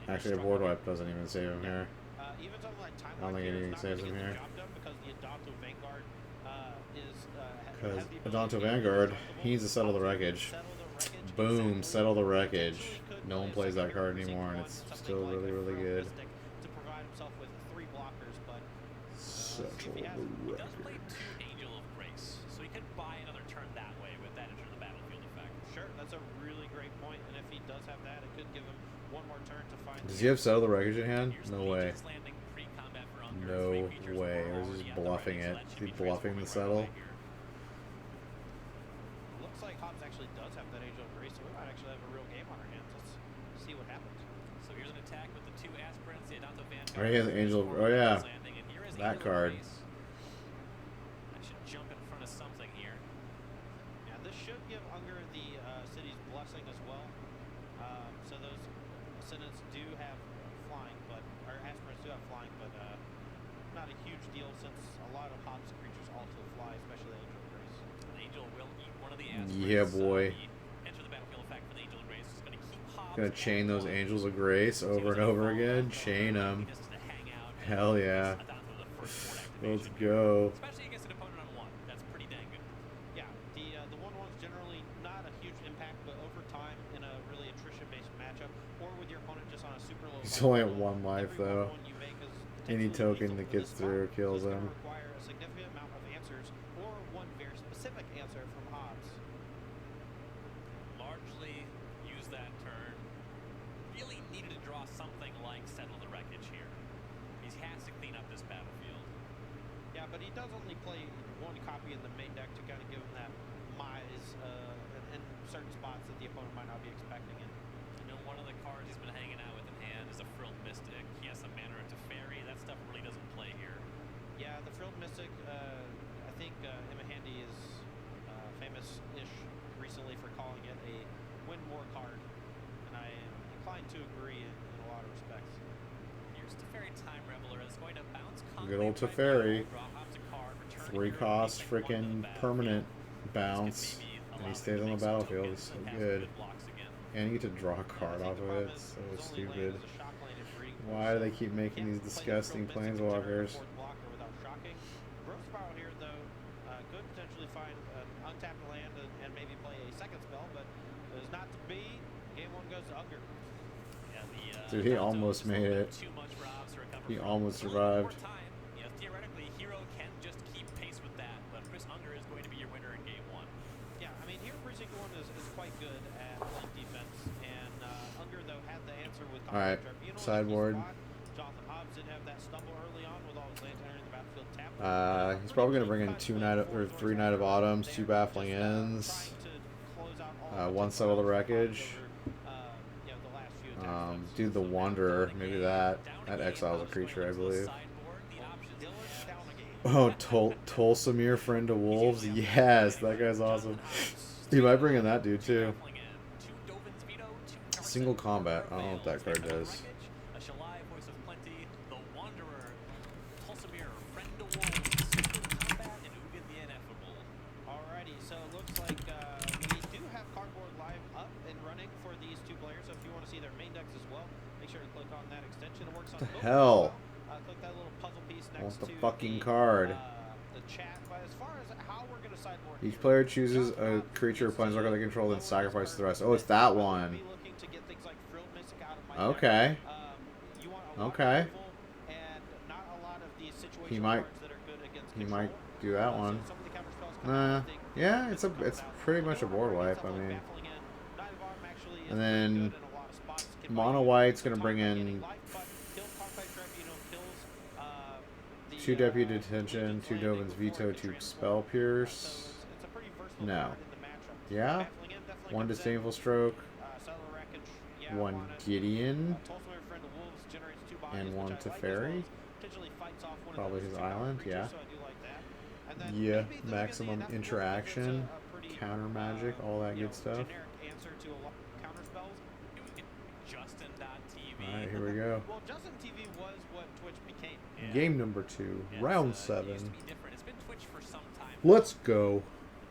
actually a board wipe doesn't even save him here. Even something like Time I don't think it even saves him here. Because the Adonto Vanguard Because Adonto Vanguard, he needs to settle the wreckage. Boom, settle the wreckage. No one plays that card anymore, and it's still really, really good. To provide himself with 3 blockers, but Settle the He does wreckage. play 2 Angel of Grace, so he could buy another turn that way with that enter the battlefield effect. sure, that's a really great point, and if he does have that, it could give him 1 more turn to find... Does he have settle the wreckage in hand? Here's No the way. Legion's Landing pre-combat for Unger. No 3 creatures way. more Or is he already just at the bluffing ready, so it? that Is should he be bluffing the transforming right settle? away here. Looks like Hobbs actually does have that Angel of Grace, so we might actually have a real game on our hands. Let's see what happens. So here's an attack with the 2 aspirants, the Adonto Vanguard. Or he has Angel of... Oh, yeah. Landing, and here is That Angel of card. Grace. I should jump in front of something here. Yeah, this should give Unger the city's blessing as well. So those ascendants do have flying, but or aspirants do have flying, but not a huge deal since a lot of Hobbs creatures also fly, especially the Angel of Grace. An Angel will eat one of the aspirants. Yeah, boy. The enter the battlefield effect for the Angel of Grace is going to keep Hobbs. Gonna chain at those 1. Angels of Grace over and over again. Chain them. Just to hang out and Hell yeah. Adonto the first board Let's activation. go. Especially against an opponent on 1. That's pretty dang good. Yeah, the 1/1's generally not a huge impact, but over time in a really attrition-based matchup, or with your opponent just on a super low. He's level, only at 1 life every though. 1/1 you make is Any potentially token lethal that for gets this through card. kills So it's him. gonna require a significant amount of answers, or 1 very specific answer from Hobbs. Largely used that turn. Really needed to draw something like settle the wreckage here. He has to clean up this battlefield. Yeah, but he does only play 1 copy in the main deck to kind of give him that mize in certain spots that the opponent might not be expecting it. You know, one of the cards he's been hanging out with in hand is a Frilled Mystic. He has some mana to Fairy. That stuff really doesn't play here. Yeah, the Frilled Mystic, I think Emma Handy is famous-ish recently for calling it a win more card, and I am inclined to agree in a lot of respects. Here's Teferi Time Reveler. It's going to bounce Good old Conclave Teferi. Tribunal, draw Hobbs a card, return 3 Hero cost Precinct 1 to the freaking battlefield. permanent This bounce. could maybe And allow he him stays to on the make some battlefield. tokens It's so and has good. blocks again. And you get to draw a card I off think of the it. problem So is his only stupid. land is a shock land in Breeding Pool, Why do so they keep making can't these play the disgusting Frilled Mystic to turn planeswalkers? the 4th blocker without shocking. Growth Spiral here, though, could potentially find an untapped land and maybe play a second spell, but it is not to be. Game 1 goes to Unger. Yeah, Dude, he Adonto almost is a made little it. bit too much for Hobbs to recover He from. almost A little bit more survived. time. You know, theoretically, Hero can just keep pace with that, but Chris Unger is going to be your winner in game 1. Yeah, I mean, here Precinct 1 is quite good at playing Alright, sideboard. Jonathan Hobbs did have that stumble early on with all his lands entering the battlefield tapped. He's probably gonna bring in 3 Knight of Autumns, 2 Baffling Ends, 1 Settle the Wreckage. Do the Wanderer, maybe that. That exiles a creature, I believe. Oh, Tolsamir, Friend to Wolves. Yes, that guy's awesome. He might bring in that dude too. Single combat. I don't know what that card does. Alrighty, so it looks like we do have Cardboard Live up and running for these two players. So if you want to see their main decks as well, make sure to click on that extension. It works on What the both hell? as well. Click that little puzzle piece I next want the to fucking card. the chat. But as far as how we're going to sideboard, Each player chooses a creature or planeswalker they control, then sacrifices the rest. Oh, it's that one. Okay. Okay. He might do that one. Yeah, it's pretty much a board wipe. I mean, and then Mono White's gonna bring in 2 Deputy Detention, 2 Dovin's Veto, 2 Spell Pierce. No. Yeah. 1 Disdainful Stroke. 1 Gideon. And 1 Teferi. Probably his island, yeah. Yeah, maximum interaction, counter magic, all that good stuff. Alright, here we go. Game number 2, round 7. Let's go.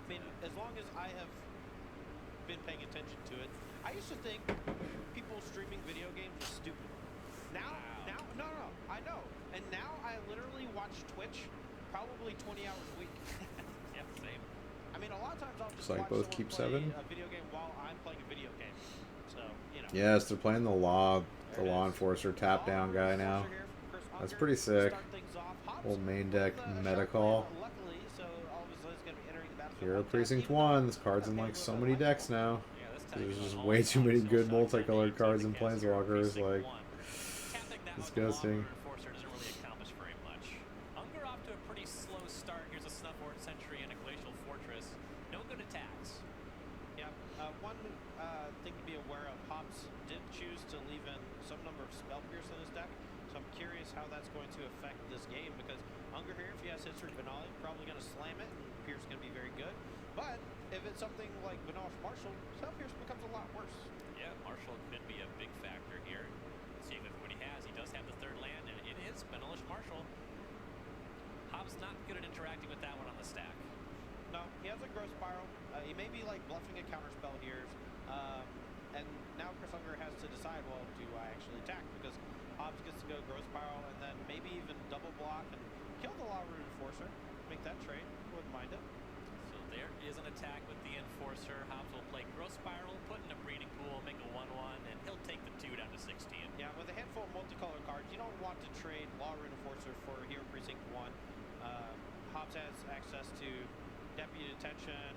I mean, as long as I have been paying attention to it, I used to think people streaming video games was stupid. Now, no, I know. And now I literally watch Twitch probably 20 hours a week. Yeah, same. I mean, a lot of times I'll just Looks like watch both someone keep play 7. a video game while I'm playing a video game. So, you know. Yes, they're playing the law enforcer tap down guy now. That's pretty sick. Old main deck meta call. Hero Precinct 1. This card's in like so many decks now. There's just way too many good multicolored cards in Planeswalkers. Like, disgusting. One thing to be aware of, Hops did choose to leave in some number of Spell Pierce in his deck, so I'm curious how that's going to affect this game, because Unger here, if he has History Banali, probably going to slam it, and Pierce is going to be very good. But if it's something like Banosh Marshall, Spell Pierce becomes a lot worse. Yeah, Marshall could be a big factor here. Seeing with what he has, he does have the third land, and it is Banosh Marshall. Hobbs not good at interacting with that one on the stack. No, he has a Growth Spiral. He may be like bluffing a counterspell here. And now Chris Unger has to decide, well, do I actually attack? Because Hobbs gets to go Growth Spiral and then maybe even double block and kill the Law Root Enforcer. Make that trade. Wouldn't mind it. So there is an attack with the Enforcer. Hobbs will play Growth Spiral, put in a breeding pool, make a 1/1, and he'll take the 2 down to 16. Yeah, with a handful of multicolored cards, you don't want to trade Law Root Enforcer for Hero Precinct 1. Hobbs has access to Deputy Detention,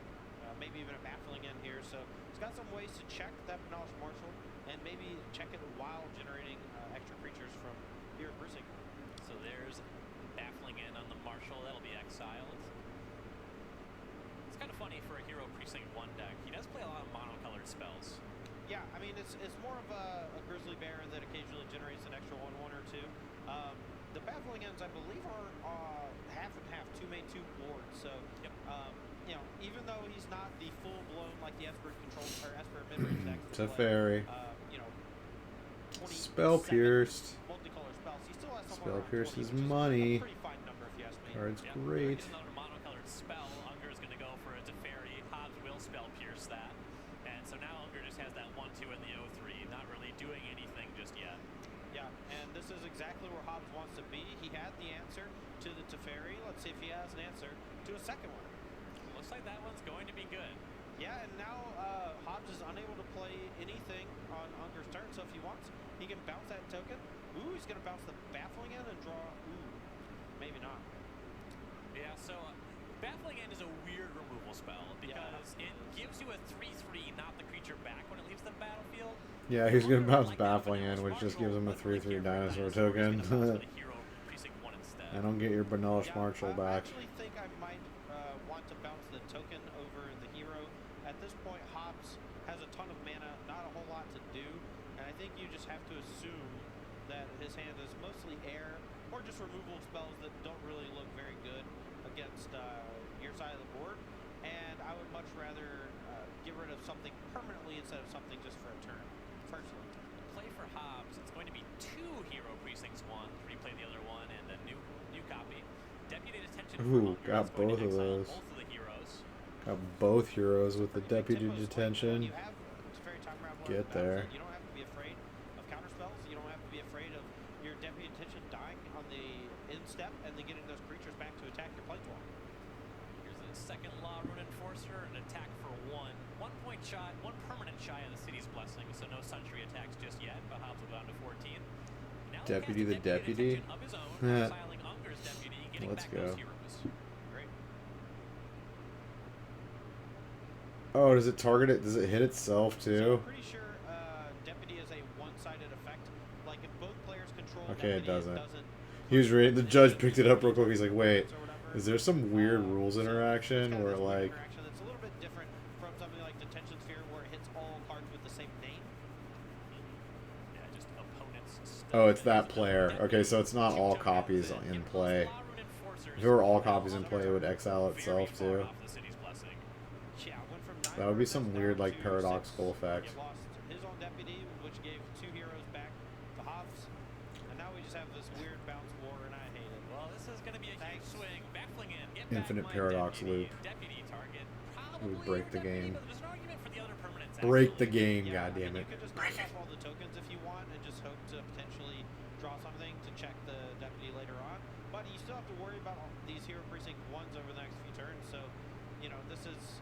maybe even a Baffling in here, so he's got some ways to check that Banosh Marshall and maybe check it while generating extra creatures from Hero Precinct. So there's Baffling in on the Marshall. That'll be exiled. It's kind of funny for a Hero Precinct 1 deck. He does play a lot of monocolored spells. Yeah, I mean, it's more of a Grizzly Bear that occasionally generates an extra 1/1 or 2. The Baffling Ends, I believe, are half and half, 2 main, 2 board. So, yep. You know, even though he's not the full blown like the Esper control or Esper mid-range deck, Teferi. You know, Spell Pierced. Multicolor spells. He still has Spell Pierced is money. a pretty fine number if you ask me. Card's Yep. great. There's another monocolored spell. Unger is going to go for a Teferi. Hobbs will Spell Pierce that. And so now Unger just has that 1/2 in the 0/3, not really doing anything just yet. Yeah, and this is exactly where Hobbs wants to be. He had the answer to the Teferi. Let's see if he has an answer to a second one. Looks like that one's going to be good. Yeah, and now Hobbs is unable to play anything on Unger's turn, so if he wants, he can bounce that token. Ooh, he's going to bounce the Baffling in and draw. Ooh, maybe not. Yeah, so Baffling End is a weird removal spell because it gives you a 3/3, not the creature back when it leaves the battlefield. Yeah, he's gonna bounce Baffling in, which just gives him a 3/3 dinosaur token. I don't get your Benelish Marshall back. I actually think I might want to bounce the token over the hero. At this point, Hobbs has a ton of mana, not a whole lot to do, and I think you just have to assume that his hand is mostly air or just removal spells that don't really look very good against your side of the board. And I would much rather get rid of something permanently instead of something just for a turn, personally. Play for Hobbs. It's going to be 2 Hero Precincts 1. Replay the other one and a new copy. Deputy Detention. Ooh, got both of those. Both of the heroes. Got both heroes with the Deputy Detention. Get there. You don't have to be afraid of counterspells. You don't have to be afraid of your Deputy Detention dying on the end step and then getting those creatures back to attack your planeswalker. Here's a second Law Rune Enforcer, an attack for 1. 1 point shy, 1 permanent shy of the City's Blessing, so no Sentry attacks just yet, but Hobbs will go down to 14. Now Deputy the Deputy? Of his own, exiling Unger's Deputy, getting Let's back go. those heroes. Great. Oh, does it target it? Does it hit itself So too? I'm pretty sure Deputy is a one-sided effect. Like if both players control Okay, it Deputy, doesn't. He was reading. The judge picked it up real quick. He's like, "Wait, or whatever. is there some weird rules So interaction it's kind where of this weird like?" interaction that's a little bit different from something like Detention Sphere where it hits all cards with the same name. Yeah, just opponents. Oh, it's that player. Okay, so it's not all copies in play. If it were all copies in play, it would exile itself too. Yeah, went from 9 That would be permanents some down weird, like, to paradoxical 6. effect. He lost his own Deputy, which gave 2 heroes back to Hobbs, and now we just have this weird bounce war, and I hate it. Well, this is going to be a huge Thanks. swing. Baffling in. Get Infinite back my paradox deputy. loop. Deputy target. It would Probably break your the deputy, game. but there's an argument for the other permanents, Break the actually. game, Yeah, goddammit. you could just knock off all the tokens if you want and just hope to potentially draw something to check the Deputy later on. But you still have to worry about all these Hero Precinct 1s over the next few turns, so, you know, this is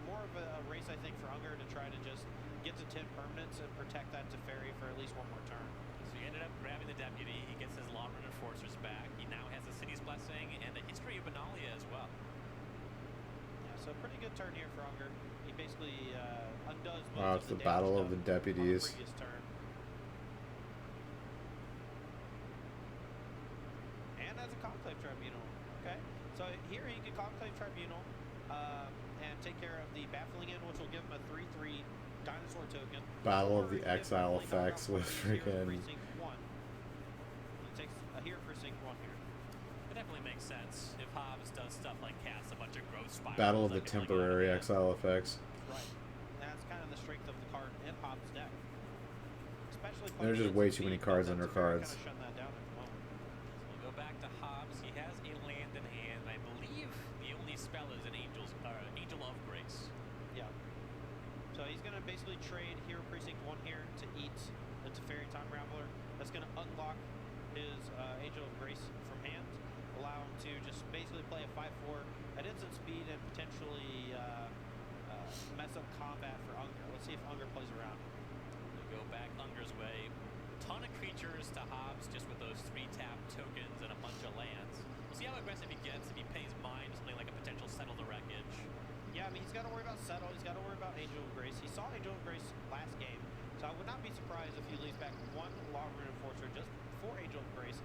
more of a race, I think, for Unger to try to just get to 10 permanents and protect that Teferi for at least one more turn. So he ended up grabbing the Deputy. He gets his Law Rune Enforcers back. He now has the City's Blessing and the History of Benalia as well. Yeah, so pretty good turn here for Unger. He basically undoes most Wow, of it's the the battle of damage the done on the deputies. previous turn. And as a Conclave Tribunal. Okay, so here he can Conclave Tribunal and take care of the Baffling In, which will give him a 3/3 dinosaur token. Battle of Or the he can Exile definitely knock effects out one with of these Hero freaking- Precinct 1. He takes a Hero Precinct 1 here. It definitely makes sense if Hobbs does stuff like cast a bunch of growth spirals. Battle of the like an temporary Elgato. exile effects. Right. And that's kind of the strength of the card in Hobbs' deck. Especially There's just playing way against too many speed, cards that's under very cards. Kind of shutting that down at the moment. So we'll go back to Hobbs. He has a land in hand. I believe the only spell is an Angel of Grace. Yeah. So he's going to basically trade Hero Precinct 1 here to eat the Teferi Time Rambler. That's going to unlock his Angel of Grace from hand, allow him to just basically play a 5/4 at instant speed and potentially mess up combat for Unger. Let's see if Unger plays around. We'll go back Unger's way. Ton of creatures to Hobbs just with those 3-tap tokens and a bunch of lands. We'll see how aggressive he gets if he pays mine, something like a potential Settle the Wreckage. Yeah, I mean, he's got to worry about Settle. He's got to worry about Angel of Grace. He saw Angel of Grace last game, so I would not be surprised if he leaves back 1 Law Rune Enforcer just for Angel of Grace,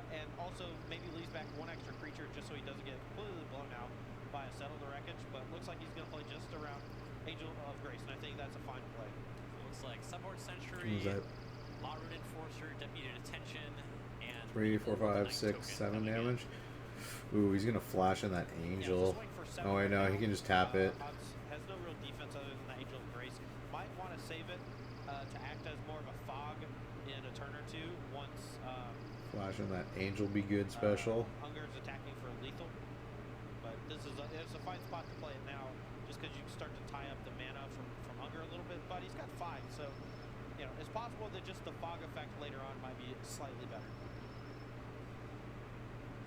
and also maybe leaves back 1 extra creature just so he doesn't get completely blown out by a Settle the Wreckage, but looks like he's going to play just around Angel of Grace, and I think that's a fine play. Looks like Subhorde Sentry, Who's that? Law Rune Enforcer, Deputy Detention, and 3, 4, 5, 6, 7 damage. Ooh, he's gonna flash in that angel. Oh wait, no, he can just tap it. Has no real defense other than the Angel of Grace. Might want to save it to act as more of a fog in a turn or two once Flash in that angel be good special. Unger's attacking for lethal. But this is it's a fine spot to play it now, just because you can start to tie up the mana from Unger a little bit. But he's got 5, so you know it's possible that just the fog effect later on might be slightly better.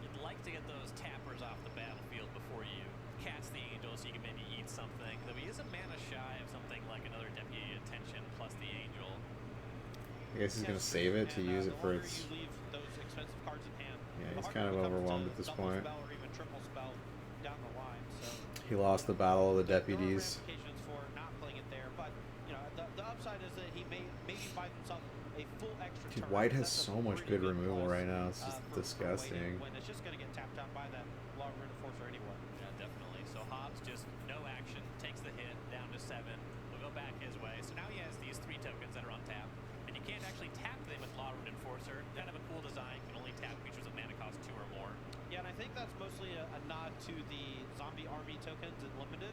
you'd like to get those tappers off the battlefield before you cast the angel so you can maybe eat something. Though he is a mana shy of something like another Deputy Attention plus the angel. I guess he's gonna save it to use it for the longer its. you leave those expensive cards in hand, Yeah, the he's harder kind it of becomes overwhelmed to at this double point. spell or even triple spell down the line. So He lost the battle of the there are deputies. ramifications for not playing it there, but you know the upside is that he may buys himself a full extra Dude, turn. White has That's a so much pretty good big removal plus, right now. It's just for disgusting. White, when it's just going to get tapped out by that Law Rune Enforcer anyway. Yeah, definitely. So Hobbs just no action, takes the hit, down to 7. Will go back his way. So now he has these 3 tokens that are on tap. And you can't actually tap them with Law Rune Enforcer. Kind of a cool design. You can only tap creatures with mana cost 2 or more. Yeah, and I think that's mostly a nod to the zombie army tokens in Limited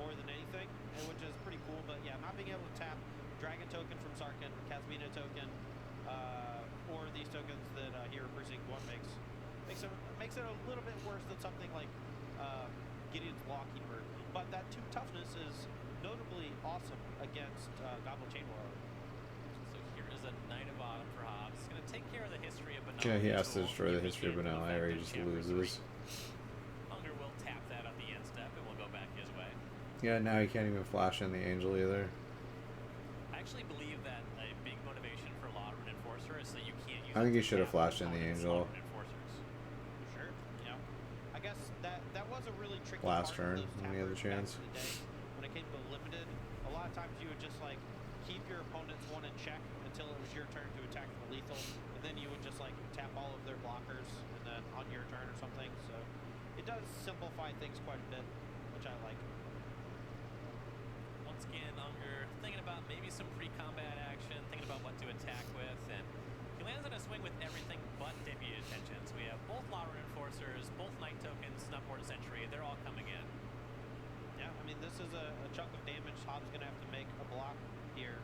more than anything, and which is pretty cool. But yeah, not being able to tap Dragon token from Sarkhan, Kazmina token, or these tokens that Hero Precinct 1 makes it a little bit worse than something like Gideon's Lawkeeper. But that 2 toughness is notably awesome against Goblin Chain Warrior. So here is a Knight of Autumn for Hobbs. He's going to take care of the history of Banal. Yeah, he has to destroy the history of Banal, or he just loses. Unger will tap that on the end step and will go back his way. Yeah, now he can't even flash in the Angel either. I actually believe that a big motivation for Law Rune Enforcer is that you can't use I think it he to should have tap flashed in the opponent's Angel. Law Rune Enforcers. Sure. Yeah. I guess that was a really tricky Last part of turn, those when he had the tappers chance. back in the day. When it came to Limited, a lot of times you would just like keep your opponent's one in check until it was your turn to attack the lethal, and then you would just like tap all of their blockers and then on your turn or something. So it does simplify things quite a bit, which I like. Once again, Unger thinking about maybe some pre-combat action, thinking about what to attack with, and he lands on a swing with everything but Deputy Attentions. We have both Law Rune Enforcers, both Knight tokens, Snubboard Sentry, they're all coming in. Yeah, I mean, this is a chunk of damage Hobbs going to have to make a block here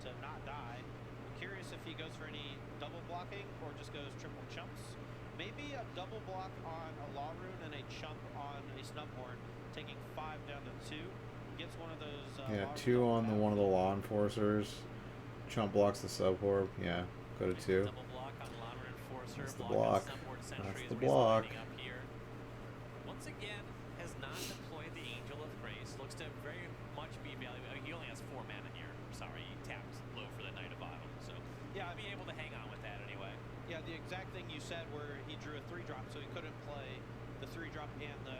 to not die. I'm curious if he goes for any double blocking or just goes triple chumps. Maybe a double block on a Law Rune and a chump on a Snubhorn, taking 5 down to 2. Gets one of those. Yeah, Law 2 Rune on the one of the Law Enforcers. Chump blocks the Sub-Orb. Yeah, go to 2. Double block on Law Rune Enforcer, That's the block on block. Snubboard Sentry That's as the we're block. lining up here. Once again, has not deployed the Angel of Grace. Looks to very much be valuable. He only has 4 mana here. Sorry, he tapped low for the Knight of Autumn. So yeah, I'd be able to hang on with that anyway. Yeah, the exact thing you said where he drew a 3-drop, so he couldn't play the 3-drop and the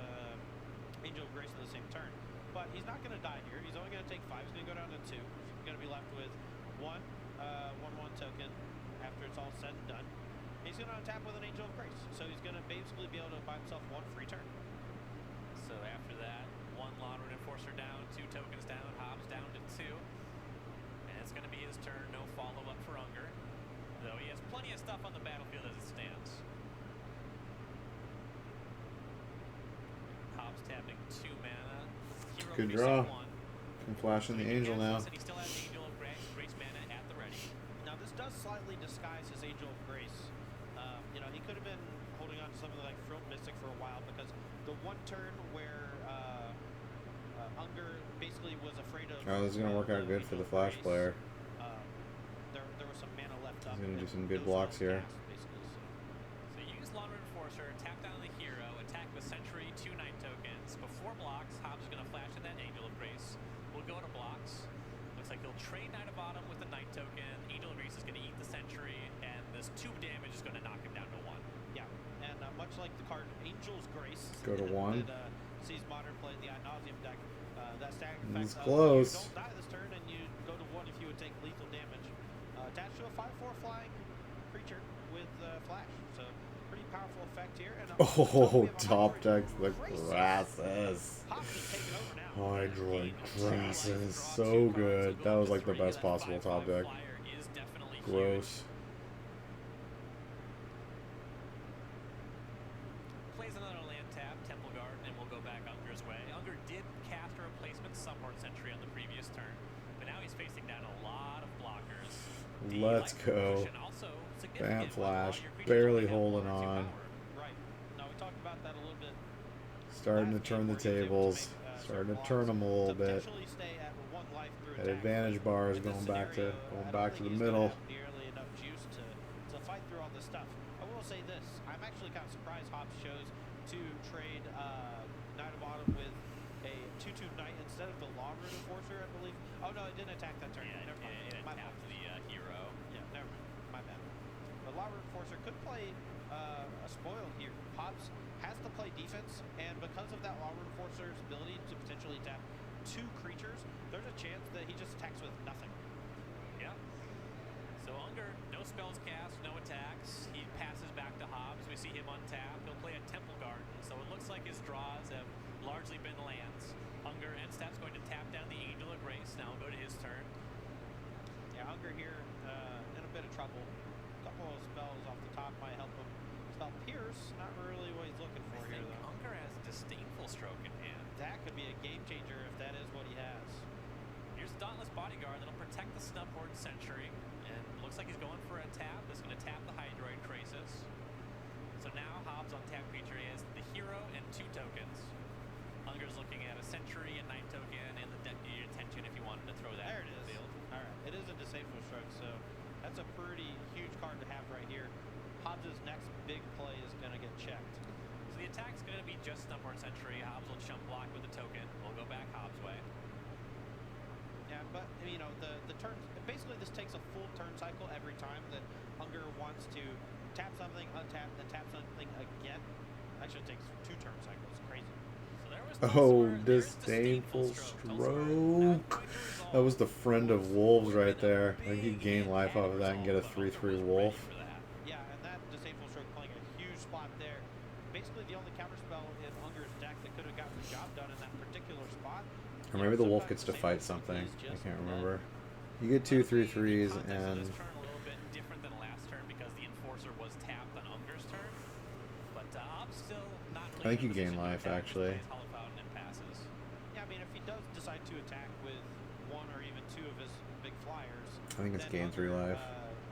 Angel of Grace in the same turn. But he's not going to die here. He's only going to take 5. He's going to go down to 2. He's going to be left with 1 token after it's all said and done. He's going to tap with an Angel of Grace. So he's going to basically be able to buy himself 1 free turn. So after that, 1 Law Rune Enforcer down, 2 tokens down, Hobbs down to 2. And it's going to be his turn. No follow-up for Unger. Though he has plenty of stuff on the battlefield as it stands. Hobbs tapping 2 mana. Hero Good Precinct draw. 1. Can flash in the Angel now. And he still has Angel of Grace mana at the ready. Now, this does slightly disguise his Angel of Grace. You know, he could have been holding on to something like Front Mystic for a while because the one turn where Unger basically was afraid of... Oh, this is going to work out good for the Flash player. There was some mana left up. He's going to do and some good those blocks were here. cast, basically, so. So you use Law Rune Enforcer, tap down the hero, attack with Sentry, 2 Knight tokens. Before blocks, Hobbs is going to flash in that Angel of Grace. We'll go to blocks. Looks like he'll trade Knight of Autumn with the Knight token. Angel of Grace is going to eat the Sentry, and this 2 damage is going to knock him down to 1. Yeah, and much like the card Angel's Grace, Go to 1. that sees Modern play in the Ad Nauseam deck, that static It's effect close. you don't die this turn and you go to 1 if you would take lethal damage. Attached to a 5/4 flying creature with Flash, so pretty powerful effect here. And Oh, top deck the grasses. Hobbs is taking over now. Hydroid grasses. So good. That was like the best possible top deck. Gross. Plays another land tap, Temple Garden, and we'll go back Unger's way. Unger did cast a replacement Subhorn Sentry on the previous turn, but now he's facing down a lot of blockers. The Let's life go. conversion also significant Bant with Flash. all your creatures Barely only have holding 1 or 2 on. power. Right. Now we talked about that a little bit. Starting to turn the tables. Starting to turn them a little bit. That advantage bar is going back to the middle. Nearly enough juice to fight through all this stuff. I will say this: I'm actually kind of surprised Hobbs chose to trade Knight of Autumn with a 2/2 Knight instead of the Law Rune Enforcer, I believe. Oh no, it didn't attack that turn. Yeah, Never mind. it My tapped bad. the hero. Yeah, never mind. My bad. The Law Rune Enforcer could play a spoil here. Hobbs has to play defense, and because of that Law Rune Enforcer's ability to potentially tap 2 creatures, there's a chance that he just attacks with nothing. Yeah. we see him on tap. He'll play a Temple Garden, so it looks like his draws have largely been lands. Hunger and Step's going to tap down the Angel of Grace. Now we'll go to his turn. Yeah, Hunger here in a bit of trouble. A couple of spells off the top might help him. Spell Pierce, not really what he's looking for I here, think though. Hunger has Disdainful Stroke in hand. That could be a game changer if that is what he has. Here's the Dauntless Bodyguard that'll protect the Snub Horde Sentry. And looks like he's going for a tap. That's going to tap the Hydroid Krasis. So now Hobbs on tap feature is the hero and 2 tokens. Hunger's looking at a Sentry, a 9 token, and the Deputy Attention if you wanted to throw that There in it the is. field. All right, it is a Disdainful Stroke, so that's a pretty huge card to have right here. Hobbs' next big play is going to get checked. So the attack's going to be just Snub Horde Sentry. Hobbs will chump block with the token. We'll go back Hobbs' way. Yeah, but you know the turn. Basically, this takes a full turn cycle every time that Hunger wants to tap something, untap, then tap something again. Actually, it takes 2 turn cycles. Crazy. So there was Oh, Tulsar. There's Disdainful Tulsar. Stroke. That was the friend of wolves right there. I think he gained life off of that and get a 3/3 wolf. Yeah, and that Disdainful Stroke playing a huge spot there. Basically, the only counterspell in Hunger's deck that could have gotten the job done in that particular spot. Or maybe the wolf gets to fight something. I can't remember. You get 2 3/3s and This turn a little bit different than last turn because the Enforcer was tapped on Unger's turn. But I'm still not really I think in a you gain position to life, attack. actually. He plays Hollow Fountain and passes. Yeah, I mean, if he does decide to attack with 1 or even 2 of his big flyers, I think it's then gain 3 Hunger, life.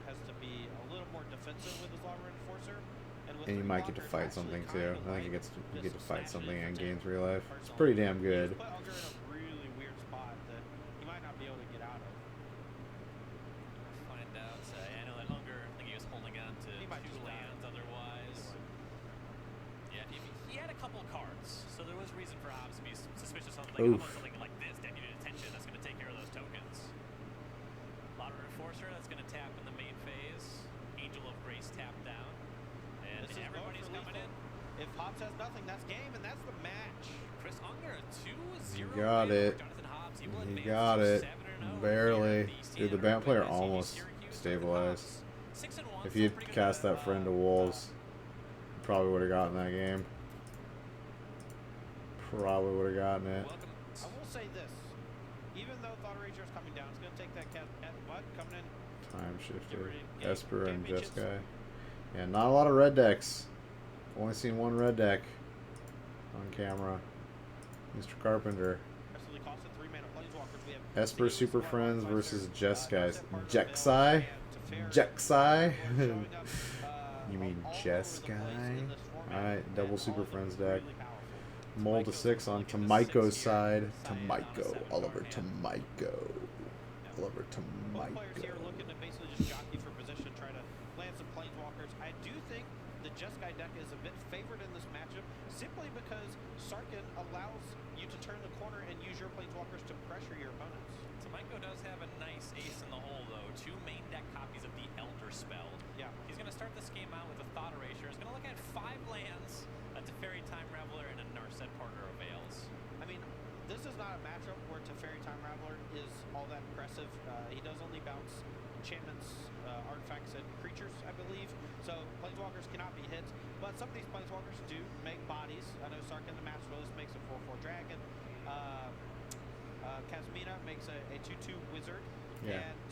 Has to be a little more defensive with his Lava Enforcer. With And you 3 might get to blockers fight actually something kind too. of I think like you get to fight just something and smashing gain 3 life. It's personally. pretty damn You good. just put Hunger in a really weird spot that he might not be able to get out of. Find out. I know that Unger, I think he was holding on to He might 2 just die. lands otherwise. Yeah, he had a couple cards, so there was reason for Hobbs to be suspicious of like, Oof. something like this, Deputy Attention, that's going to take care of those tokens. Lava Enforcer, that's going to tap in the main phase. Angel of Grace tap down. And This is going everybody's for coming in. lethal. If Hobbs has nothing, that's game, and that's the match. Chris Unger, 2-0 got win it. over Jonathan Hobbs. He will He advance got to it. 7-0 Barely. here at Dude, the CNR Bant player SCG almost Syracuse. stabilized. Hobbs, 6-1, If still you'd pretty good cast there. that friend to wolves, you probably would have gotten that game. Probably would have gotten it. Welcome. I will say this. Even though Thought Rager is coming down, it's going to take that cat what coming in. Time shifter. Get ready to game- Esper and game bitches. Jeskai. Yeah, not a lot of red decks. Only seen 1 red deck on camera. Mr. Carpenter. Actually costed 3 mana planeswalkers. We have Esper Steve Super Scott, Friends Finder, versus Jeskai. Darkset Partner, Jexai? Veil, and Teferi. Jexai? Showing up, You mean all over the place Jeskai? in this format, Alright, double and Super all of them Friends deck. really powerful. Mold to 6 on Tamaiko's side. Tamaiko. Oliver Tamaiko. Oliver Both players here Tamaiko. looking to basically just jockey for position, try to land some planeswalkers. I do think the Jeskai deck is a bit favored in this matchup simply because Sarkin allows you to turn the corner and use your planeswalkers to pressure your opponents. Tamaiko does have a nice ace in the hole, though. 2 main deck copies of the Elder Spell. Yeah. He's going to start this game out with a Thought Erasure. He's going to look at 5 lands, a Teferi Time Raveler, and a Narset Partner of Veils. I mean, this is not a matchup where Teferi Time Raveler is all that impressive. He does only bounce enchantments, artifacts, and creatures, I believe. So planeswalkers cannot be hit. But some of these planeswalkers do make bodies. I know Sarkin the Master List makes a 4/4 dragon. Kazmina makes a 2/2 wizard. Yeah. And,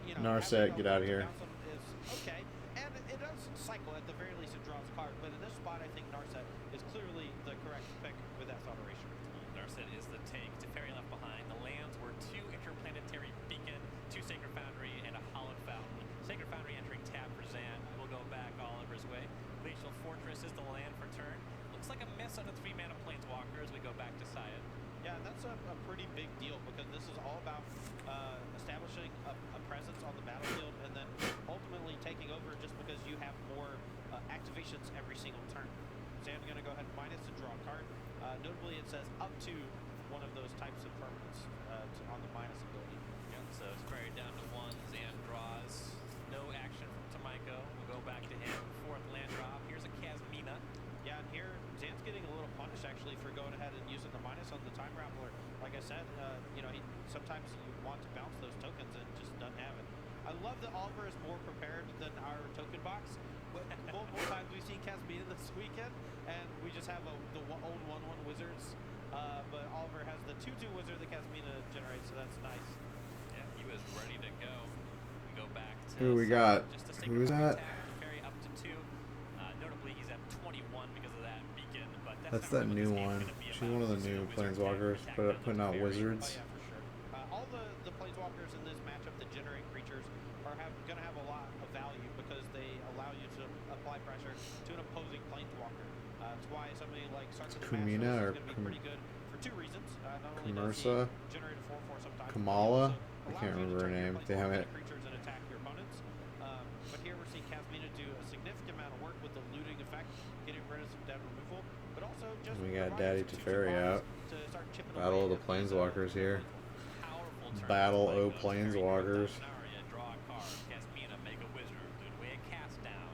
you know, Narset, having get a outta way to here. bounce them is okay. And it does cycle. At the very least, it draws a card. But in this spot, I think Narset is clearly the correct pick with that Thought Erasure. Narset is the take. Teferi left behind. The lands were 2 Interplanetary Beacon, 2 Sacred Foundry, and a Hallowed Fountain. Sacred Foundry entering tab for Zan. We'll go back Oliver's way. Glacial Fortress is the land for turn. Looks like a miss on the 3 mana Planeswalker as we go back to Syed. Yeah, and that's a pretty big deal because this is all about establishing a presence on the battlefield and then ultimately taking over just because you have more activations every single turn. Sam's going to go ahead and minus to draw a card. Notably, it says up to one of those types of permanents on the minus ability. Yep, so it's buried down to 1. Zan draws. No action from Tamaiko. We'll go back to him. 4th land drop. Here's a Kazmina. Yeah, and here Zan's getting a little punished actually for going ahead and using the minus on the Time Raveler. Like I said, you know, sometimes you want to bounce those tokens and just doesn't have it. I love that Oliver is more prepared than our token box multiple times we've seen Casmina this weekend, and we just have the old 1/1 wizards. But Oliver has the 2/2 wizard that Casmina generates, so that's nice. Yeah, he was ready to go. We go back to Who we got? just a Who's that? Ferry up to 2. Notably, he's at 21 because of that beacon. But That's not that really new what this game's one. gonna be She's about. one of the This is new a wizard planeswalkers, deck attacking putting out Ferry. Oh wizards. yeah, for sure. All the planeswalkers in this matchup that generate creatures are going to have a lot of value because they allow you to apply pressure to an opposing planeswalker. That's why somebody like Sarkis Kumina or is going to be pretty good for 2 reasons. Not only Commersa? does he generate a 4/4 sometimes, Kamala? but I he also can't allows you to remember her turn your name. planeswalker Damn into it. creatures and attack your opponents. But here we're seeing Casmina do a significant amount of work with the looting effect, getting rid of some dead removal, but also just We got providing Daddy some Teferi 2/2 out. to start chipping Battle of away the at these, Planeswalkers here. Powerful turn. Battle Play O goes Planeswalkers. Ferry, draw a card. Casmina, make a wizard. Good way a cast down.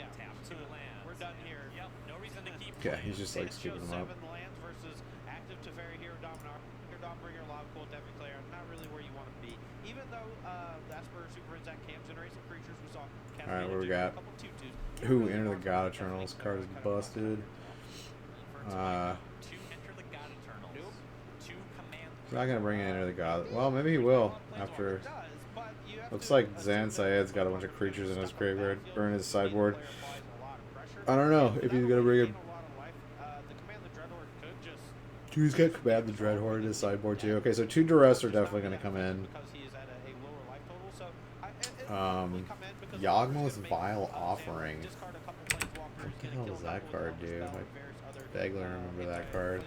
Yeah, Tap 2 lands. we're done here. Yep, no reason to keep Yeah, playing. he's just like It shows scooping them up. 7 lands versus active Teferi, Hero Dominar, Hero Dawnbringer, Lava Cold, Devon Claire. Not really where you want to be. Even though the Esper Superfriends that can generate some creatures, we saw Alright, what we generate got? a couple 2/2s. Who Enter the God Eternals? Card is busted. To enter the God Eternals. Nope. To command. He's not gonna bring in Enter the God. Well, maybe he will after. Looks like Zan Syed's got a bunch of creatures in his graveyard or in his sideboard. I don't know if he's gonna bring in. He's got Command the Dreadhorde in his sideboard too. Okay, so 2 Duress are definitely gonna come in. Yawgmoth's Vile Offering. What the hell does that card do? I vaguely remember that card.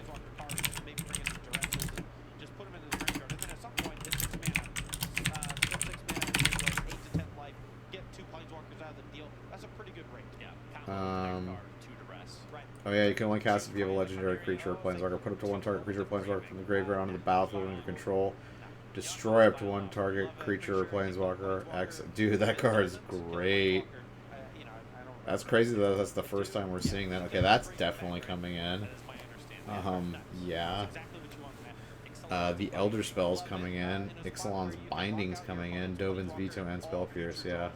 Oh yeah, you can only cast if you have a legendary creature or planeswalker. Put up to 1 target creature or planeswalker from the graveyard onto the battlefield under control. Destroy up to 1 target creature or planeswalker. Dude, that card is great. That's crazy that that's the first time we're seeing that. Okay, that's definitely coming in. Yeah. The Elder Spell's coming in. Ixalan's Binding's coming in. Dovin's Veto and Spell Pierce, yeah.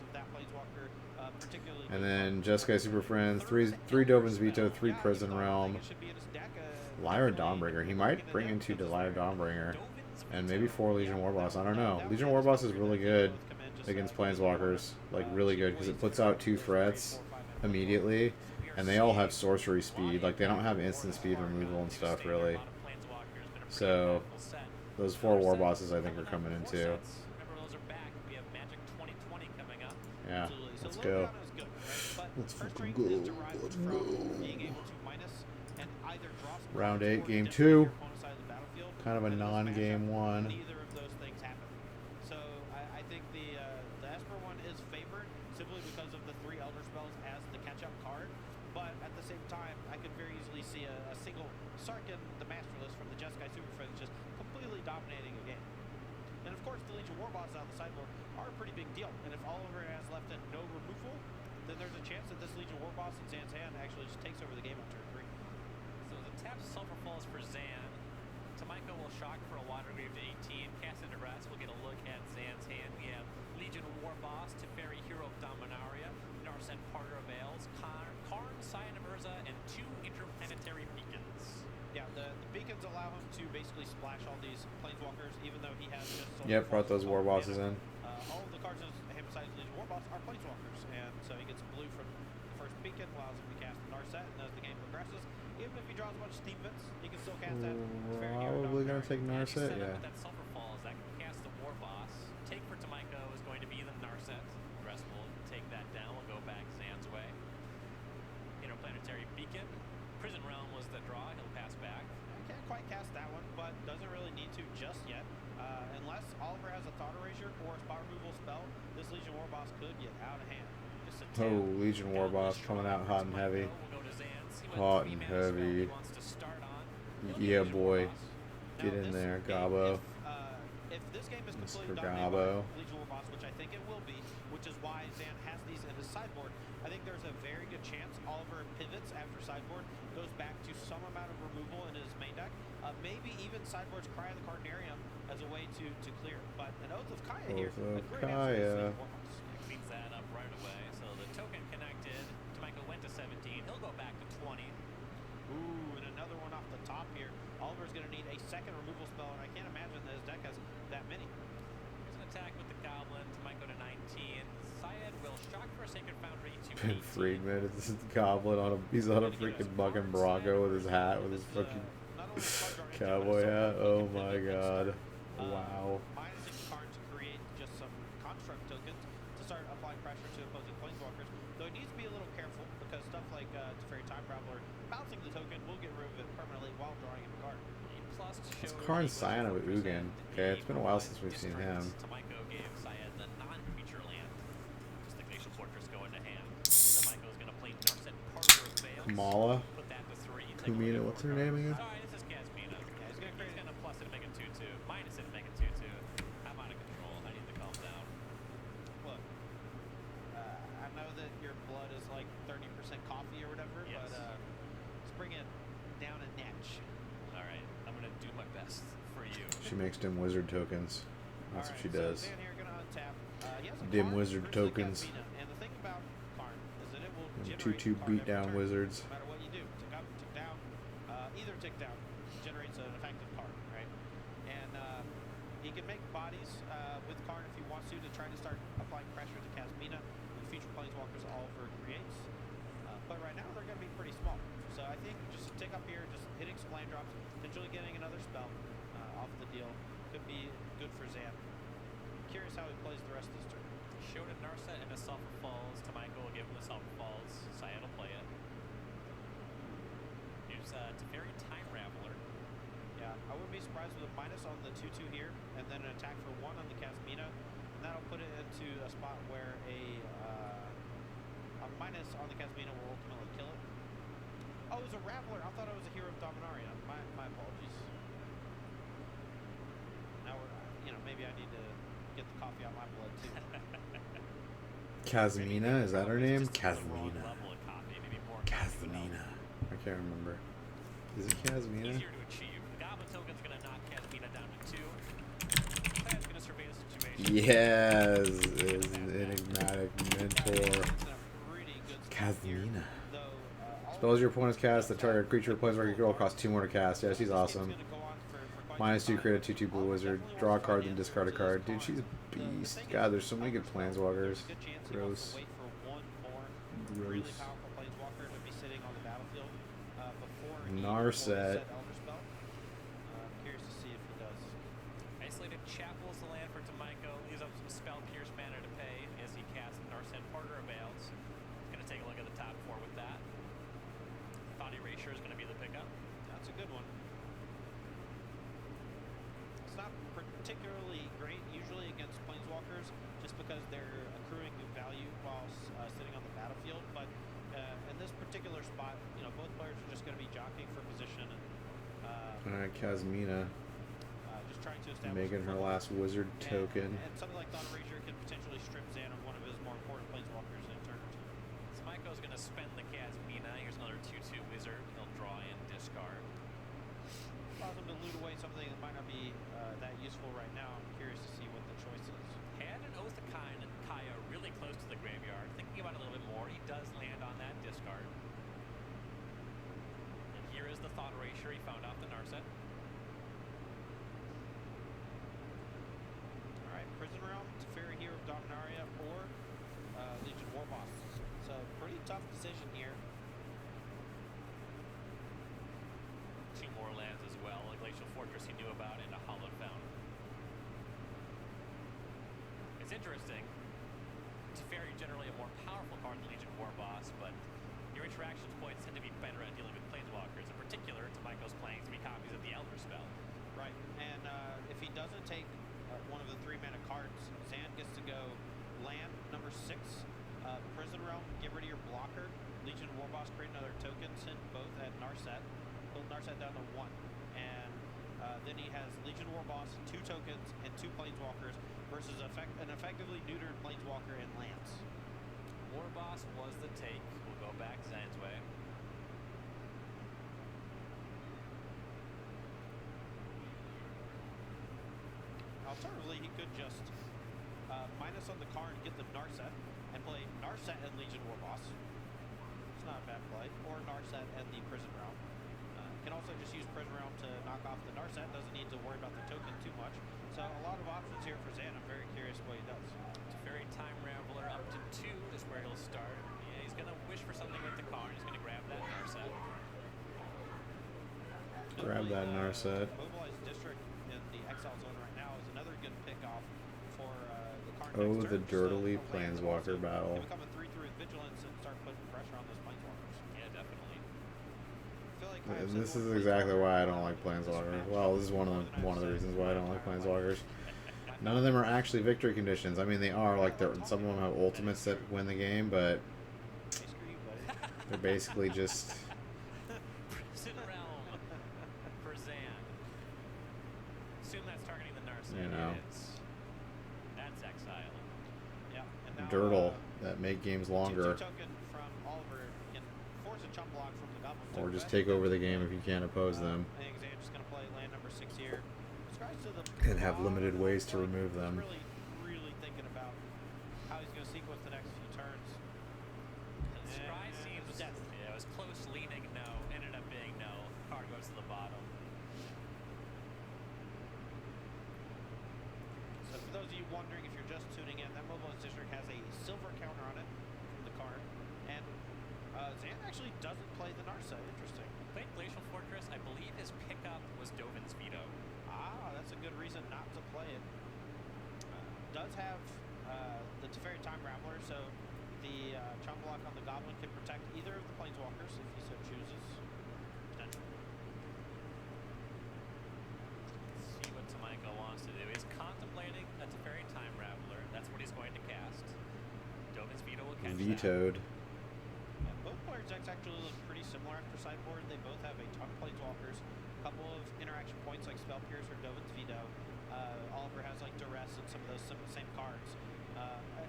And then Jeskai Super Friends, 3 Dovin's Veto, 3 Prison Realm. Lyra Dawnbringer. He might bring in 2 to Lyra Dawnbringer. And maybe 4 Legion Warboss. I don't know. Legion Warboss is really good against Planeswalkers. Like, really good, because it puts out 2 threats immediately. And they all have sorcery speed. Like, they don't have instant speed removal and stuff, really. So, those 4 Warbosses, I think, are coming in, too. Yeah, let's go. Let's fucking go. Let's go. Round 8, game 2. Kind of a non-game 1. Neither of those things happen. So I think the Esper one is favored simply because of the 3 Elder Spells as the catch-up card. But at the same time, I could very easily see a single Sarkin, the Masterless from the Jeskai Superfriends, just completely dominating a game. And of course, the Legion Warbosses on the sideboard are a pretty big deal. And if Oliver has left in no removal, then there's a chance that this Legion Warboss in Zan's hand actually just takes over the game on turn 3. So the tap Sulfur Falls for Zan. Tamaiko will shock for a Watergrave to 18. Cast into Rest. We'll get a look at Zan's hand. We have Legion Warboss, Teferi, Hero of Dominaria, Narset, Parter of Veils, Karn, Scion of Urza, and 2 interplanetary beacons. Yeah, the beacons allow him to basically splash all these planeswalkers, even though he has just so Yep, brought those Warbosses in. all of the cards in him besides Legion Warboss are planeswalkers, and so he gets blue from the first beacon, allows him to cast Narset, and as the game progresses, even if he draws a bunch of Steam Vents, he can still cast that. Probably gonna take Narset, yeah. That Sulfur Falls, that can cast the Warboss. Take for Tamaiko is going to be the Narset. The rest will take that down. We'll go back Zan's way. Interplanetary Beacon. Prison Realm was the draw. He'll pass back. Can't quite cast that one, but doesn't really need to just yet. Unless Oliver has a Thought Erasure or a spot removal spell, this Legion Warboss could get out of hand. Just a tap. Oh, Legion Warboss coming out hot and heavy. We'll go to Zan, see what Hot 3 and mana spell heavy. he wants to start on. Yeah, boy. Now, Get in this there, game, Gabo. If this game is Mr. completely dominated by Gabo. Legion Warboss, which I think it will be, which is why Zan has these in his sideboard, I think there's a very good chance Oliver pivots after sideboard, goes back to some amount of removal in his main deck, maybe even sideboards Cry of the Carnarium as a way to clear. But an Oath of Kaya here, Oath of a great answer to Kaya. Legion Warboss. Cleans that up right away. So the token connected. 17. He'll go back to 20. Ooh, and another one off the top here. Oliver's going to need a second removal spell, and I can't imagine that his deck has that many. Here's an attack with the Goblin. Might go to 19. Syed will shock for a Sacred Foundry to Ben 18. Friedman, this is Goblin on a, he's on a freaking bucking Bronco with his hat, with his fucking Not only card draw engine, cowboy but hat. it's Oh also my a good god. start. Wow. Minusing Karn to create just some construct tokens to start applying pressure to opposing planeswalkers. Though it needs to be a little careful because stuff like Teferi Time Traveler, bouncing the token will get rid of it permanently while drawing a card. Plus to It's show Karn English Scion of represent Ugin. Okay, it's been a while since we've seen districts. him. Tamiko gave Syed the non-creature land. Just the Glacial Fortress go into hand. Tamiko is going to play Narset Parker of Veils. Kamala. Put that to 3. Kumina, what's her name again? Sorry, this is Casmina. Yeah, he's gonna create He's going to plus it to make it 2-2. Minus it to make it 2-2. I'm out of control. I need to calm down. Look, I know that your blood is like 30% coffee or whatever, Yes. but let's bring it down a notch. All right, I'm going to do my best for you. She makes dim wizard tokens. That's what she does. So Zan here gonna untap. He has a Dim Karn wizard versus a tokens. Casmina, and the thing about Karn is that it will And generate 2/2 Karn beat every down turn, wizards. no matter what you do. Tick up, tick down. Either tick down generates an effective Karn, right? And he can make bodies with Karn if he wants to try to start applying pressure to Casmina with future planeswalkers Oliver creates. But right now they're going to be pretty small. So I think just tick up here, just hitting some land drops, potentially getting another spell off the deal could be good for Zan. Curious how he plays the rest of this turn. Showed a Narset and a Sulphur Falls. Tamiko will give him the Sulphur Falls. Syed will play it. Here's Teferi Time Raveler. Yeah, I wouldn't be surprised with a minus on the 2/2 here, and then an attack for 1 on the Casmina, and that'll put it into a spot where a minus on the Casmina will ultimately kill it. Oh, it was a Raveler. I thought it was a Hero of Dominaria. My apologies. Now we're, maybe I need to get the coffee out my blood too. Casmina, is that her name? Just the wrong Casmina. level of copy, maybe more copy would help. Casmina. I can't remember. Is it Casmina? Easier to achieve. The Goblin token's going to knock Casmina down to 2. Syed's going to survey the situation. Yes, is an enigmatic mentor. It's in a pretty good spot here, Casmina. though, all Spells your opponent's cast, the target creature plays where control costs 2 more to cast. Yeah, she's this awesome. game's gonna go on for quite Minus some 2, create a time. 2/2 blue wizard. Definitely Draw a wants to card, find then the discard a answers to card. this Dude, she's a Karn. The beast. thing God, is, there's so many good There's planeswalkers. a good chance he wants Gross. to wait for one more really Gross. powerful planeswalker to be sitting on the battlefield before he Narset. set Elder Spell. Curious to see if he does. Isolated Chapel's the land for Tamiko. Leaves up some Spell Pierce mana to pay as he casts Narset Parker of Veils. He's going to take a look at the top 4 with that. Thought Erasure is going to be the pickup. That's a good one. It's not particularly great usually against planeswalkers just because they're accruing value while sitting on the battlefield. But in this particular spot, both players are just going to be jockeying for position and Alright, Casmina. just trying to establish Making her foothold. last wizard token. And something like Thought Erasure can potentially strip Zan of one of his more important planeswalkers in turn 2. Tamiko's going to spend the Casmina. Here's another 2/2 wizard. He'll draw and discard. Allows him to loot away something that might not be that useful right now. I'm curious to see what the choice is. Had an Oath of Kaya really close to the graveyard. Thinking about it a little bit more, he does land on that discard. And here is the Thought Erasure. He found out the Narset. Alright, Prison Realm, Teferi Hero of Dominaria, or Legion Warboss. So, pretty tough decision here. 2 more lands as well. A Glacial Fortress he knew about and a Hallowed Fountain. It's interesting. Teferi generally a more powerful card than Legion Warboss, but your interaction points tend to be better at dealing with planeswalkers. In particular, Tamiko's playing 3 copies of the Elder Spell. Right, and if he doesn't take one of the 3 mana cards, Zan gets to go land number 6, Prison Realm, get rid of your blocker, Legion Warboss, create another token, send both at Narset, build Narset down to 1, and then he has Legion Warboss, 2 tokens, and 2 planeswalkers versus an effectively neutered planeswalker and lands. Warboss was the take. We'll go back Zan's way. Alternatively, he could just minus on the Karn, get the Narset, and play Narset and Legion Warboss. That's not a bad play. Or Narset and the Prison Realm. Can also just use Prison Realm to knock off the Narset. Doesn't need to worry about the token too much. So a lot of options here for Zan. I'm very curious what he does. Teferi Time Raveler up to 2 is where he'll start. Yeah, he's going to wish for something with the car. He's going to grab that Narset. Grab that Narset. Mobilized District in the Exile Zone right now is another good pick off for the car. Oh, the dirtily Planeswalker battle. They become a 3/3 with Vigilance and start putting pressure on those Planeswalkers. Yeah, definitely. I feel like And this is exactly why I don't like Planeswalkers. Well, this is one of the reasons why I don't like Planeswalkers. None of them are actually victory conditions. I mean, they are like some of them have ultimates that win the game, but Hey, screw you, buddy. they're basically just Prison Realm for Zan. Assume that's targeting the Narset. You know. It is. That's Exile. Yeah, and now, dirtle that make games longer, 2/2 token from Oliver can force a chump block from the Goblin. or just take over the game if you can't oppose them. I think Zan's just going to play land number 6 here. Scry's to the And have limited ways to remove He's them. really thinking about how he's going to sequence the next few turns. Scry And seems, death. yeah, it was close leaning no, ended up being no. Card goes to the bottom. So for those of you wondering, if you're just tuning in, that Mobilized District has a silver counter on it from the card. And Zan actually doesn't play the Narset. Interesting. Played Glacial Fortress. I believe his pickup was Dovin's Veto. Ah, that's a good reason not to play it. Does have the Teferi Time Raveler, so the chump block on the Goblin can protect either of the Planeswalkers if he so chooses. Potentially. Let's see what Tamaiko wants to do. He's contemplating a Teferi Time Raveler. That's what he's going to cast. Dovin's Veto will catch that. Vetoed. Yeah, both player decks actually look pretty similar after sideboard. They both have a ton of Planeswalkers, a couple of interaction points like Spell Pierce or Dovin's Veto. Oliver has like Duress and some of those same cards.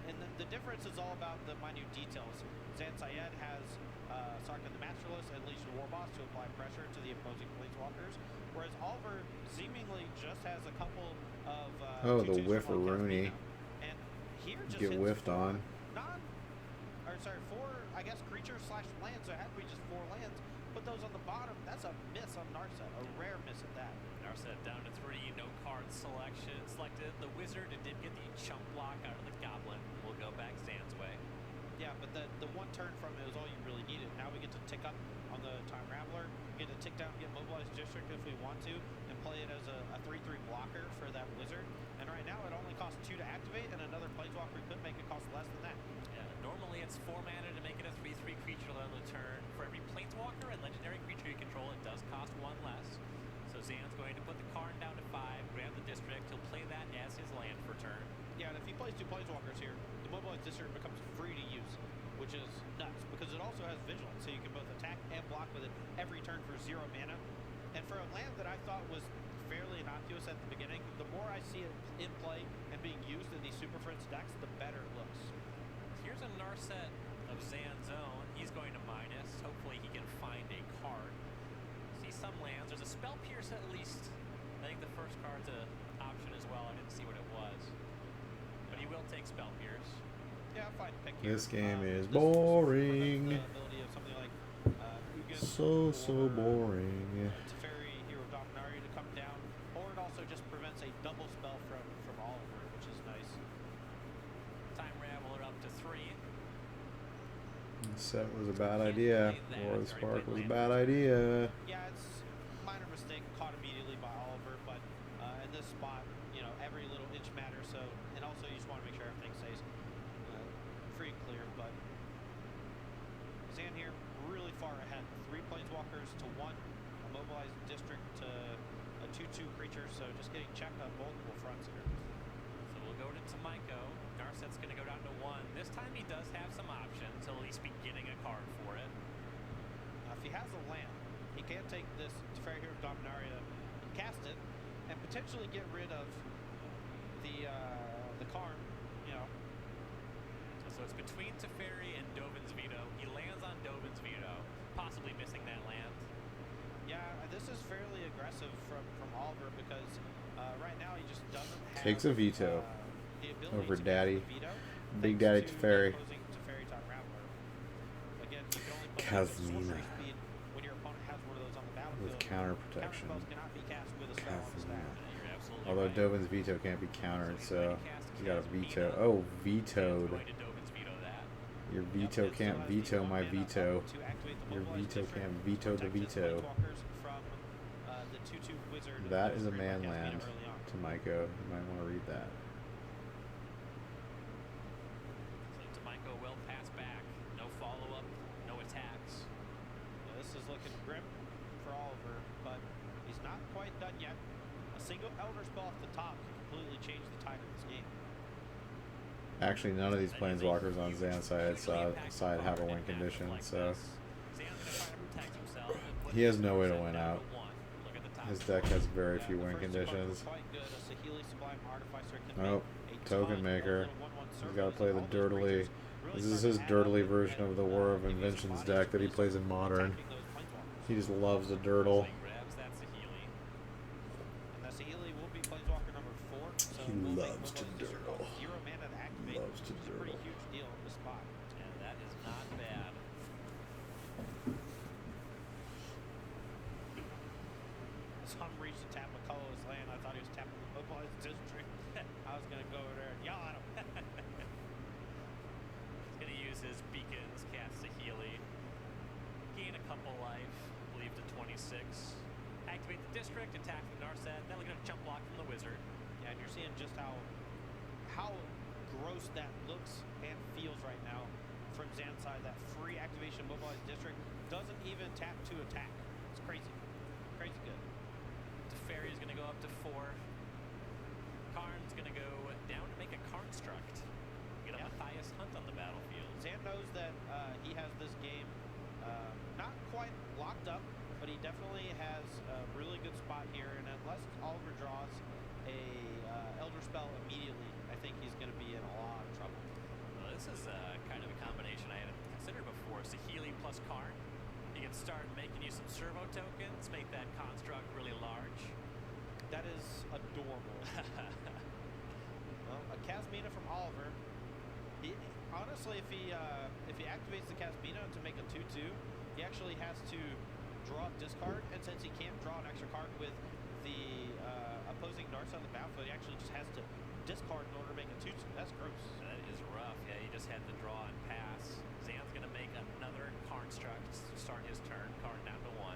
And the difference is all about the minute details. Zan Syed has Sarkhan the Masterless and Legion Warboss to apply pressure to the opposing Planeswalkers, whereas Oliver seemingly just has a couple of Oh, the 2/2s whiff from of Volcanic Rooney. Veto. And here just Get hits whiffed for on. four, I guess, creatures / lands, so it had to be just 4 lands. Put those on the bottom, that's a miss on Narset, a rare miss at that. Narset down to 3, no card selected. The Wizard did get the chump block out of the Goblin. We'll go back Zan's way. Yeah, but the one turn from it was all you really needed. Now we get to tick up on the Time Raveler, we get to tick down, get Mobilized District if we want to, and play it as a 3/3 blocker for that Wizard. And right now it only costs 2 to activate, and another Planeswalker could make it cost less than that. Yeah, normally it's 4 mana to make it a 3/3 creature on the turn. For every Planeswalker and legendary creature you control, it does cost 1 less. So Zan's going to put the Karn down to 5, grab the District. He'll play that as his land for turn. Yeah, and if he plays 2 Planeswalkers here, the Mobilized District becomes free to use, which is nuts, because it also has Vigilance, so you can both attack and block with it every turn for 0 mana. And for a land that I thought was fairly innocuous at the beginning, the more I see it in play and being used in these Superfriends decks, the better it looks. Here's a Narset of Zan's own. He's going to minus. Hopefully he can find a card. See some lands. There's a Spell Pierce at least. I think the first card's an option as well. I didn't see what it was. But he will take Spell Pierce. Yeah, fine pick here. This game is This boring. prevents the ability of something like Ugin So or, boring. Teferi, Hero Dominaria to come down, or it also just prevents a double spell from Oliver, which is nice. Time Raveler up to 3. Set was a bad idea. Or the spark was a bad idea. Yeah, it's a minor mistake caught immediately by Oliver, but in this spot, every little inch matters. So, and also you just want to make sure everything stays free and clear. But Zan here really far ahead. 3 Planeswalkers to 1, a Mobilized District to a 2/2 creature. So just getting checked on multiple fronts here. So we'll go to Tamaiko. Narset's going to go down to 1. This time he does have some options. He'll at least be getting a card for it. Now, if he has a land, he can take this Teferi Hero Dominaria and cast it, and potentially get rid of the Karn. So it's between Teferi and Dovin's Veto. He lands on Dovin's Veto, possibly missing that land. Yeah, this is fairly aggressive from Oliver because right now he just doesn't have Takes a veto the ability over to Daddy. cast the veto, Big thanks Daddy to Teferi. the opposing Teferi Time Raveler. Again, he can only play Kazmina. sorcery speed when your opponent has one of those on the battlefield. With counter protection. Counterspells cannot be cast with a spell on the staff. You're absolutely Although right. Dovin's veto can't be countered, so you got a veto. Zan's Oh, vetoed. going to Dovin's veto that. Your veto Yep, it can't still has the veto my 1 mana veto. up to activate the Your mobilize veto district, can't veto the protect its veto. planeswalkers from the 2/2 wizard. That that is a was created man by Kazmina land early on. to Maiko. You might want to read that. So Tamaiko will pass back. No follow-up, no attacks. Yeah, this is looking grim for Oliver, but he's not quite done yet. A single Elder Spell off the top can completely change the tide of this game. Actually, none of these planeswalkers on Zan's side have a win condition, so he has no way to win out. His deck has very few win conditions. Oh, token maker. He's got to play the dirtily. This is his dirtily version of the War of Inventions deck that he plays in Modern. He just loves the dirtle. He loves to dirtle. Loves to It's a pretty dirtle. huge deal in this spot. And that is not bad. Some reached to tap McCullough's land. I thought he was tapping the mobilized district. I was going to go over there and yell at him. He's going to use his beacons, cast a Healy, gain a couple life, leave to 26. Activate the district, attack the Narset, then we're going to jump block from the wizard. Yeah, and you're seeing just how gross that looks and feels right now from Zan's side. That free activation mobilized district doesn't even tap to attack. It's crazy. Crazy good. Teferi is going to go up to 4. Karn's going to go down to make a Karnstruct. Get a Matthias Hunt on the battlefield. Zan knows that he has this game not quite locked up, but he definitely has a really good spot here. And unless Oliver draws a Elder Spell immediately, I think he's going to be in a lot of trouble. Well, this is kind of a combination I hadn't considered before. Sahili plus Karn. You can start making you some servo tokens, make that construct really large. That is adorable. Well, a Kazmina from Oliver. Honestly, if he activates the Kazmina to make a 2/2, he actually has to draw a discard, and since he can't draw an extra card with the opposing Narset on the battlefield, he actually just has to discard in order to make a 2/2. That's gross. That is rough. Yeah, he just had to draw and pass. Zan's going to make another Karnstruct to start his turn. Karn down to 1.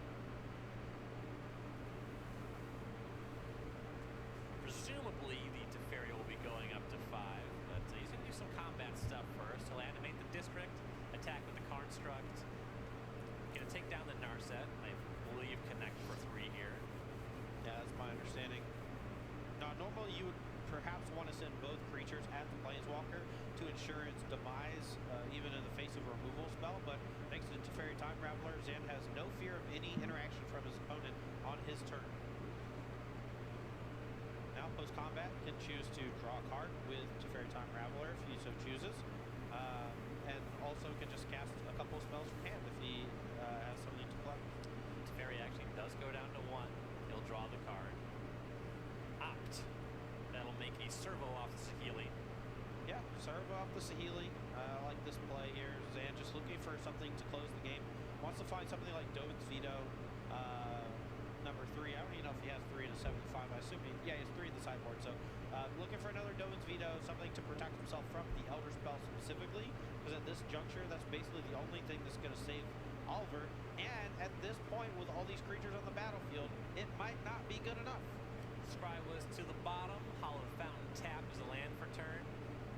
Presumably, the Teferi will be going up to 5, but he's going to do some combat stuff first. He'll animate the district, attack with the Karnstruct. Going to take down the Narset. I believe connect for 3 here. Yeah, that's my understanding. Now, normally you would perhaps want to send both creatures at the Planeswalker to ensure its demise, even in the face of a removal spell, but thanks to Teferi Time Raveler, Zan has no fear of any interaction from his opponent on his turn. Now, post-combat, can choose to draw a card with Teferi Time Raveler if he so chooses, and also can just cast a couple of spells from hand if he has something to collect. Teferi actually does go down to 1. He'll draw the card. Opt. That'll make a servo off the Sahili. Yeah, serve off the Sahili. I like this play here. Zan just looking for something to close the game. Wants to find something like Dovin's Veto, number 3. I don't even know if he has 3 in a 75. I assume he has 3 in the sideboard. So looking for another Dovin's Veto, something to protect himself from the Elder Spell specifically, because at this juncture, that's basically the only thing that's going to save Oliver. And at this point, with all these creatures on the battlefield, it might not be good enough. Scry was to the bottom. Hallowed Fountain tapped as a land for turn,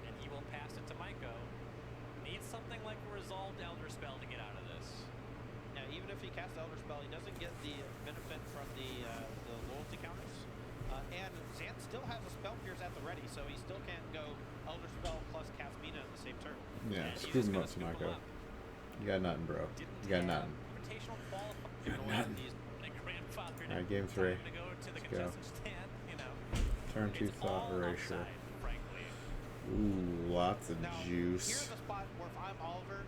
and he will pass it to Maiko. Needs something like a resolved Elder Spell to get out of this. Now, even if he casts Elder Spell, he doesn't get the benefit from the loyalty counters. And Zan still has a Spell Pierce at the ready, so he still can't go Elder Spell plus Kazmina in the same turn. Yeah, And he's scoop just him gonna up, scoop him Maiko. up. You got nothing, bro. Didn't You got have nothing. Invitational qualifier. You got nothing. My grandfather Alright, game 3. to go to the Let's go. contestant stand, you know. Turn 2 It's thought all erasure. upside, frankly. Ooh, lots of Now, juice. here's a spot where if I'm Oliver,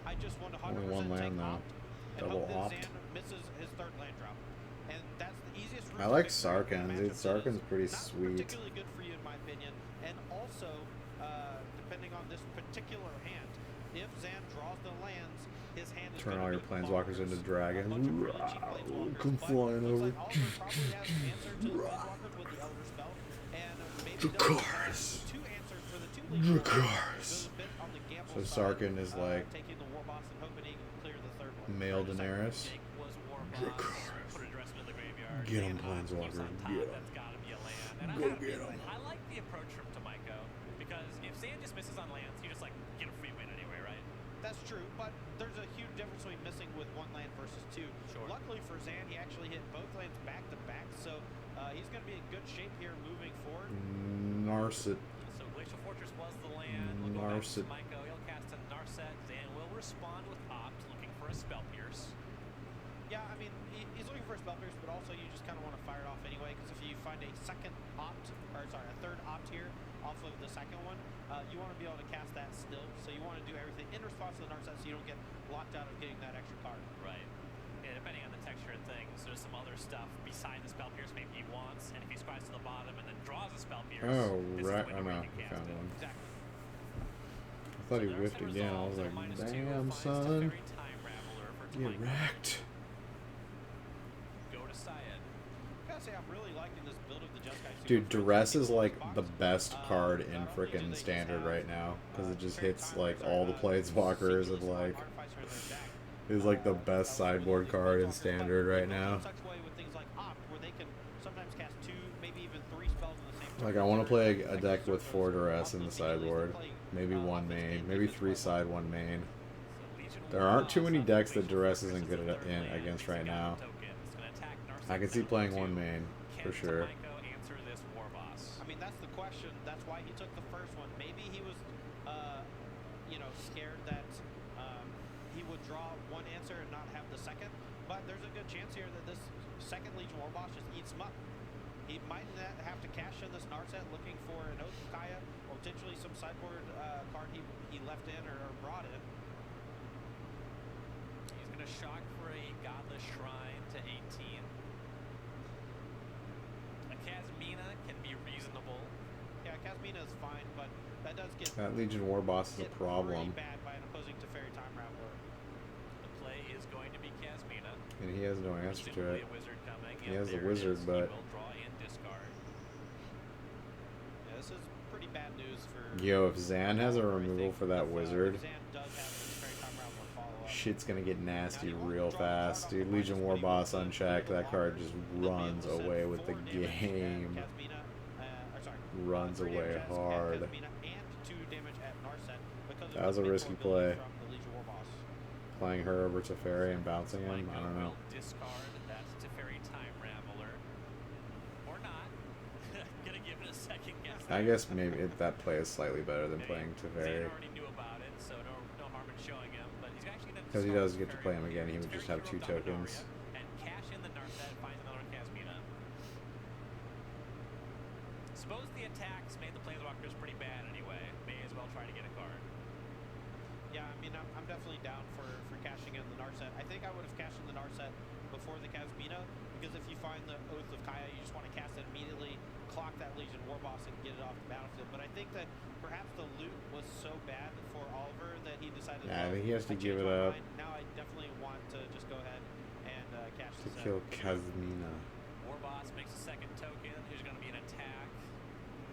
I just want to 100% Only one land take now. opt and Double hope that opt. Zan misses his 3rd land drop. And that's the easiest route I to like victory in a Sarkhan, dude. matchup that Sarkhan's is pretty not sweet. particularly good for you in my opinion. And also, depending on this particular hand, if Zan draws the lands, his hand is Turn gonna all your be planeswalkers bonkers. into A dragons. bunch of really cheap planeswalkers, Come but flying looks over. like Oliver probably has an answer to the planeswalkers with the Elder Spell, and maybe Dracarys. doesn't have two answers for the two Legion Warriors. Goes a bit on the gamble So side, Sarkin is like taking the War Boss and hoping he can clear the third one. male Daenerys. Jake was War Boss. Dracarys. Put a dress in the graveyard. Get him, Zan Planeswalker. keeps on top, Get him. That's gotta be a land. And Go get him. I like the approach from Tomiko because if Zan just misses on lands, you just like get a free win anyway, right? That's true, but there's a huge difference between missing with one land versus two. Sure. Luckily for Zan, he actually hit both lands back to back, so he's going to be in good shape here moving forward. Narset. So Glacial Fortress was the land. We'll go back to Narset. Tomiko. He'll cast a Narset. Zan will respond with Opt, looking for a Spell Pierce. Yeah, I mean, he's looking for a spell pierce, but also you just kind of want to fire it off anyway, because if you find a third opt here off of the second one, you want to be able to cast that still. So you want to do everything in response to the Narset so you don't get locked out of getting that extra card. Right. And depending on the texture and things, there's some other stuff beside the Spell Pierce maybe he wants, and if he scries to the bottom and then draws a Spell Pierce, Oh, this is right. when Oh, you no. can We cast found it. one. Exactly. I thought he So whiffed Narset again. I was resolves, like, -2, damn, finds son. Teferi Time Raveler for Get Tomiko. wrecked. Go to Syed. Gotta say, I'm really liking this build of the Jeskai. Dude, Duress is like the best card in frickin' Standard right now. Because it just hits like all the Planeswalkers and like is like the best sideboard card in Standard right now. Like, I want to play a deck with 4 Duress in the sideboard. Maybe 1 main. Maybe 3 side, 1 main. There aren't too many decks that Duress isn't good in against right now. I can see playing 1 main, for sure. I mean, that's the question. That's why he took the first one. Maybe he was, scared that he would draw one answer and not have the second. But there's a good chance here that this second Legion War Boss just eats him up. He might not have to cash in this Narset looking for an Oath of Kaya or potentially some sideboard card he left in or brought in. He's going to shock for a Godless Shrine to 18. A Kazmina can be reasonable. Yeah, Kazmina is fine, but that does get That Legion War Boss is a hit problem. pretty bad by an opposing Teferi Time Raveler. The play is going to be Kazmina. And he has no answer to Presumably it. a wizard coming. He Yep, has the there it wizard, is. but- He will draw and discard. Yeah, this is pretty bad news for... Yo, if Zan has a I removal think for that if, wizard, Zan does have the Teferi Time Raveler follow-up. shit's gonna get nasty real fast. Dude, Legion War Boss unchecked, that card just runs away with the game. Runs away hard. That was a risky play. Playing her over Teferi and bouncing him, I don't know. Discard that Teferi Time Raveler. Or not. Gonna give it a second guess. I guess maybe that play is slightly better than playing Zan Teferi. already knew about it, so no harm in showing him. But he's actually gonna Because he discard does get to Teferi play him again, he would just have Teferi 2 Hero tokens. Dominaria and cash in the Narset, finds another Kazmina. Suppose the attacks made the Planeswalkers pretty bad anyway. May as well try to get a card. Yeah, I mean, I'm definitely down for cashing in the Narset. I think I would have cashed in the Narset before the Kazmina, because if you find the Oath of Kaya, you just want to cast it immediately, clock that Legion War Boss, and get it off the battlefield. But I think that perhaps the loot was so bad for Oliver that he decided. Yeah, I think he has to I give changed it my up. mind. Now I definitely want to just go ahead and cash To this kill in. Kazmina. War Boss makes a second token. There's going to be an attack.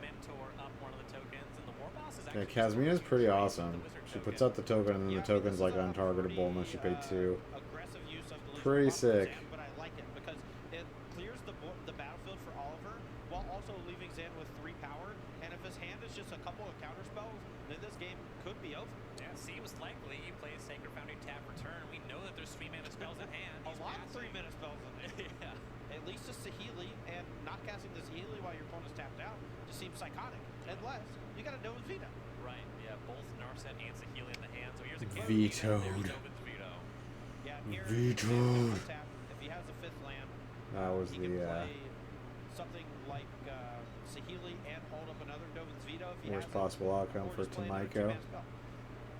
Mentor up one of the tokens, and the War Boss is Yeah, actually. Kazmina's pretty the awesome. wizard She token. puts out the token and then the token's like untargetable unless she paid 2. Aggressive use of the Legion Pretty War Boss from sick. Zan, but I like it because it clears the battlefield for Oliver while also leaving Zan with 3 power. And if his hand is just a couple of counter spells, then this game could be over. Yeah, seems likely. He plays Sacred Foundry tap return. We know that there's 3 mana spells in hand. A He's lot of passing. 3-minute spells in there. Yeah. At least a Saheeli, and not casting the Saheeli while your opponent's tapped out just seems psychotic. Unless you got a Dovin's Veto. Right. Yeah. Both Narset and Saheeli in the hand. So here's a Kazmina. Vetoed. There's Dovin's Veto. Yeah, and here, Vetoed. if he has a 5th land, That was he can the play something like Saheeli and hold up another Dovin's Veto if he worst has it, possible outcome or for just play another Tomiko. 2-mana spell.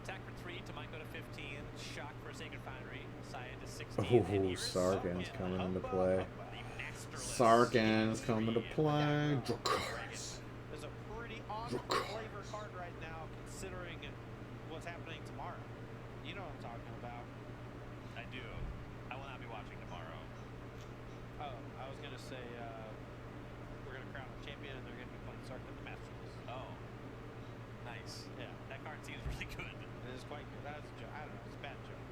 Attack for 3. Tomiko to 15. Shock for Sacred Foundry. Syed to 16. Oh, and here's Sarkin's Sarkin. coming into play. The masterless Sarkin's coming to Syrian. play. Dracarys. Is a pretty odd Dracarys. flavor card right now, considering what's happening to tomorrow. You know what I'm talking about. I do. I will not be watching tomorrow. Oh, I was gonna say we're gonna crown a champion and they're gonna be playing Sark at the Masters. Oh, nice. Yeah, That card seems really good. it is quite good. That was a joke. I don't know. It's a bad joke.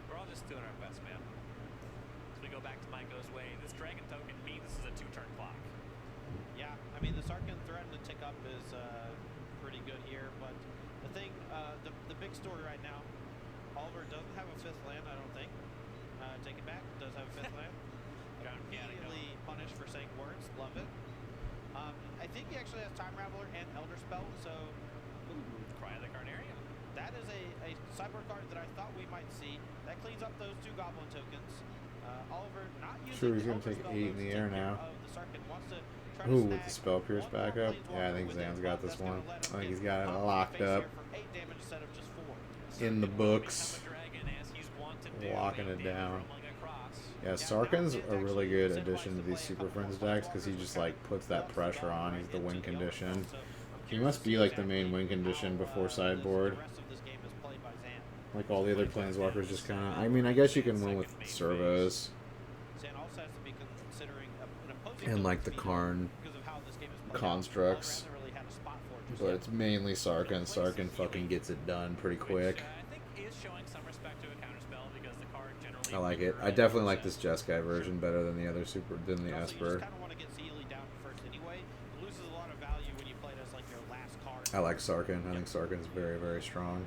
We're all just doing our best, man. So we go back to Maiko's way. This dragon token means this is a 2-turn clock. Yeah, I mean the Sarkin threatening to tick up is pretty good here, but the thing, the big story right now, Oliver doesn't have a 5th land, I don't think. Take it back, does have a 5th land. Immediately punished for saying words, love it. I think he actually has Time Raveler and Elder Spell, so Cry of the Carnarium. that is a sideboard card that I thought we might see. That cleans up those 2 Goblin tokens. Oliver not using Sure, he's gonna Elder take Spell, 8 in though, the to air take care now. of the Sarkin. Wants to try to Ooh, with snag the Spell Pierce one more back up. Planeswalker Yeah, I think with Zan's his got buff. this That's gonna one. let I him think get he's got it up in the locked face up. here for 8 damage instead of just 4. In the Become books. a dragon as he's wont to do, Locking it 8 damage down. rolling across. Yeah, Sarkin's a really good addition to these Super Friends decks because he just like puts that pressure on. He's the win condition. He must be like the main win condition before sideboard. Like all the other Planeswalkers just kind of... I mean, I guess you can win with servos and like the Karn constructs. But it's mainly Sarkin. Sarkin fucking gets it done pretty quick. I think is showing some respect to a counterspell because the card generally... I like it. I definitely like this Jeskai version better than the other than the Esper. I like Sarkin. I think Sarkin's very, very strong.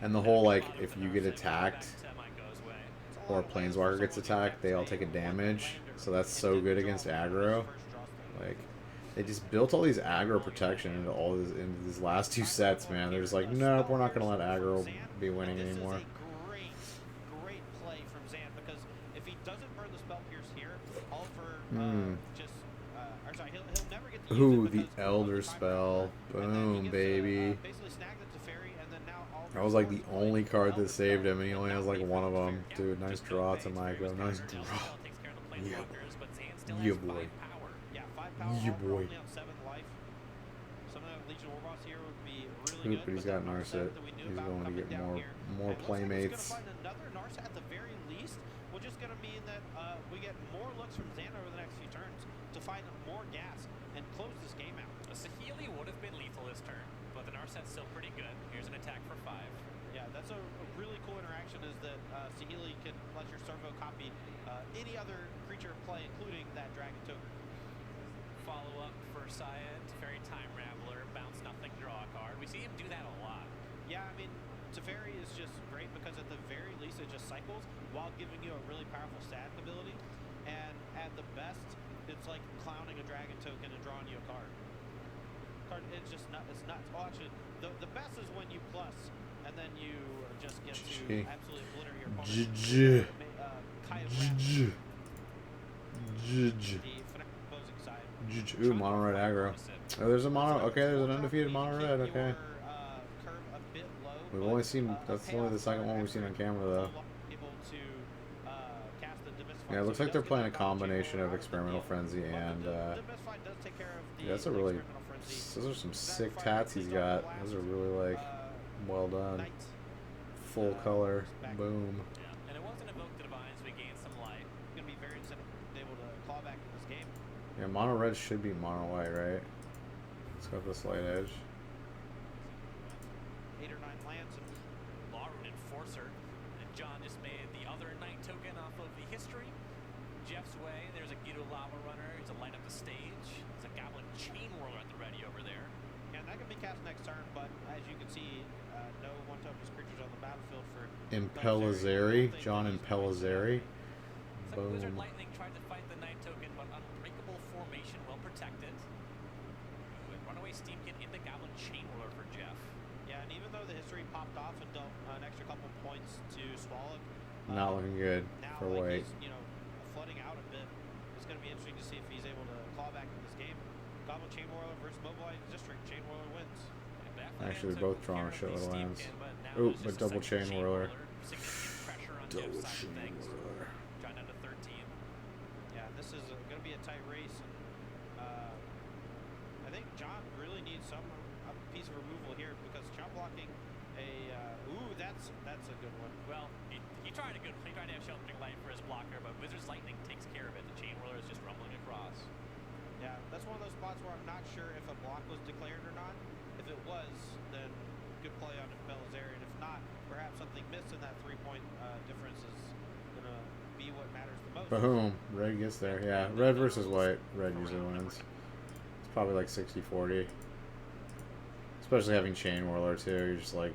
And the whole, like, if you get attacked or a Planeswalker gets attacked, they all take a damage. So that's so good against aggro. Like, they just built all these aggro protection into these last 2 sets, man. They're just like, nope, we're not going to let aggro be winning anymore. Great play from Zan because if he doesn't burn the Spell Pierce here, Oliver just... or sorry, he'll never get to use Ooh, it the because Elder of the Time Spell. Raveler, and then he Boom, gets to, baby. basically snag the Teferi, and then now Oliver That was like the forces play. only card that Elder saved Spell him, and he only has like one of them. Dude, nice draw to Maiko. Nice draw. Yeah. Yeah, boy. Yeah, 5 power. Yeah, Oliver boy. only on 7 life. Some of that Legion Warboss here would be really Oop, good. but he's that got Narset Narset. that we knew He's about going to coming get down more here. more And looks like he's playmates. gonna find another Narset at the very least, which is going to mean that we get more looks from Xan over the next few turns to find more gas and close this game out. A Saheeli would have been lethal this turn, but the Narset's still pretty good. Here's an attack for 5. Yeah, that's a really cool interaction is that Saheeli can let your servo copy any other creature in play, including that dragon token. Follow up for Syed, Teferi Time Raveler, bounce nothing, draw a card. We see him do that a lot. Yeah, I mean, Teferi is just great because at the very least it just cycles while giving you a really powerful stat ability. And at the best, it's like clowning a dragon token and drawing you a card. It's just nuts. It's nuts. Oh, actually, the best is when you plus and then you just get to absolutely obliterate your opponent. Ooh, mono red aggro. Oh, there's a mono. Okay, there's an undefeated mono red. Okay. We've only seen. That's only the second one we've seen on camera, though. Yeah, it looks like they're playing a combination of Experimental Frenzy and. Yeah, that's a really. Those are some sick tats he's got. Those are really like well done. Full color. Boom. Yeah, and it wasn't Evoke the Divines. We gained some life. Going to be very incentive able to claw back in this game. Yeah, mono red should be mono white, right? It's got the slight edge. 8 or 9 lands. Lawrun Enforcer. And John just made the other night token off of the history. Jeff's way. There's a Guido Lava Runner. He's a light up the stage. There's a Goblin Chain Whirler at the ready over there. And that can be cast next turn, but as you can see, no one-token creatures on the battlefield for Impelazeri. John Impelazeri. Some Wizard Boom. Lightning tried to fight the night token, but unbreakable formation, well protected. Ooh, and Runaway Steamkin into Goblin Chain Whirler for Jeff. Yeah, and even though the history popped off and dealt an extra couple points to Swallow, Not looking good now for like white. he's, flooding out a bit. It's going to be interesting to see if he's able to claw back in this game. Goblin Chain Whirler versus Mobilized District. Chain Whirler wins. Actually, they're both drawing a shitload of lands. Ooh, but double Chain Whirler. Double Chain Whirler. John down to 13. Yeah, this is going to be a tight race. I think John really needs some piece of removal here because chop blocking a that's a good one. Well, he tried a good one. He tried to have Sheltering Light for his blocker, but Wizard's Lightning takes care of it. The Chain Whirler is just rumbling across. Yeah, that's one of those spots where I'm not sure if a block was declared or not. If it was, then good play on Belisarian. If not, perhaps something missed in that 3-point difference is going to be what matters the most. Boom. Red gets there. Yeah, red versus white. Red usually wins. It's probably like 60-40. Especially having Chain Whirler too. You're just like,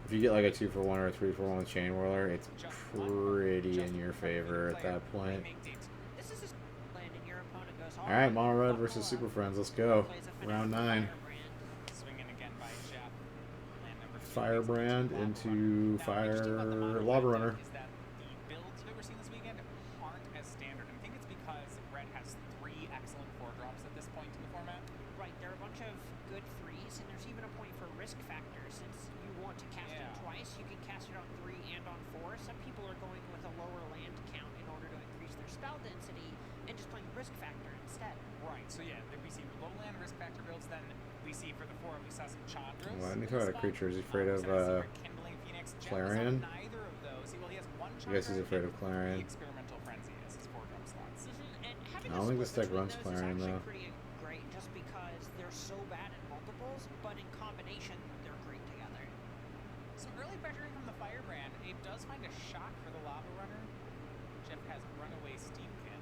if you get like a 2-for-1 or a 3-for-1 with Chain Whirler, it's pretty in your favor at that point. This is a land and your opponent goes hard. Alright, Mono Red versus Super Friends. Let's go. Round 9. Swinging again by Jeff. Land number 2. Firebrand into Now, Fire interesting about the Mono Lava Red Runner. deck is that the builds that we're seeing this weekend aren't as standard. And I think it's because Red has 3 excellent 4-drops at this point in the format. Right, there are a bunch of good 3s, and there's even a point for risk factor. Since you want to cast it twice, you can cast it on 3 and on 4. Some people are going with a lower land count in order to increase their spell density and just playing risk factor instead. Right, so yeah, we see low land risk factor builds, then we see for the 4, we saw some Chandras. Well, I need to try a creature. Is he afraid of Kindling Phoenix. Clarion? Neither of those. Well, he has one I guess he's Chandra afraid of and Clarion. the Experimental Frenzy as his 4-drop slots. And having I don't a think this split deck runs between those Clarion, is though. actually pretty great just because they're so bad in multiples, but in combination, they're great together. Some early pressuring from the Firebrand. Abe does find a shock for the Lava Runner. Jeff has Runaway Steamkin.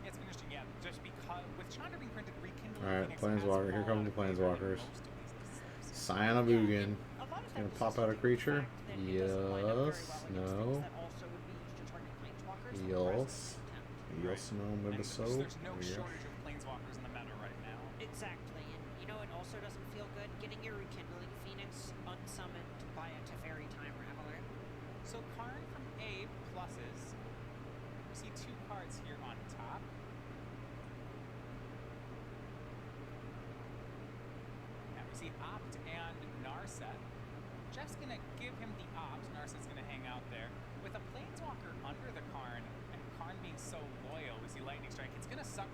It's interesting, yeah, just because with Chandra being printed, Rekindling Alright, Phoenix Planeswalker. has Here come the fallen in favor in Planeswalkers. most of these lists. Scion of Ugin. A lot of Gonna times pop this out a is creature? the fact that it doesn't line up very well Yes. against No. things that also would be used to target planeswalkers, like Yes. Resistance Attempt. Yes, no, And Mibisode. there's no There you go. shortage of Planeswalkers in the meta right now. Exactly, and you know it also doesn't feel good getting your Rekindling Phoenix unsummoned by a Teferi Time Raveler. So Karn from Abe pluses. We see 2 cards here on top. And we see Opt and Narset. Jeff's gonna give him the Opt. Narset's gonna hang out there. With a Planeswalker under the Karn, and Karn being so loyal, we see Lightning Strike. It's gonna soak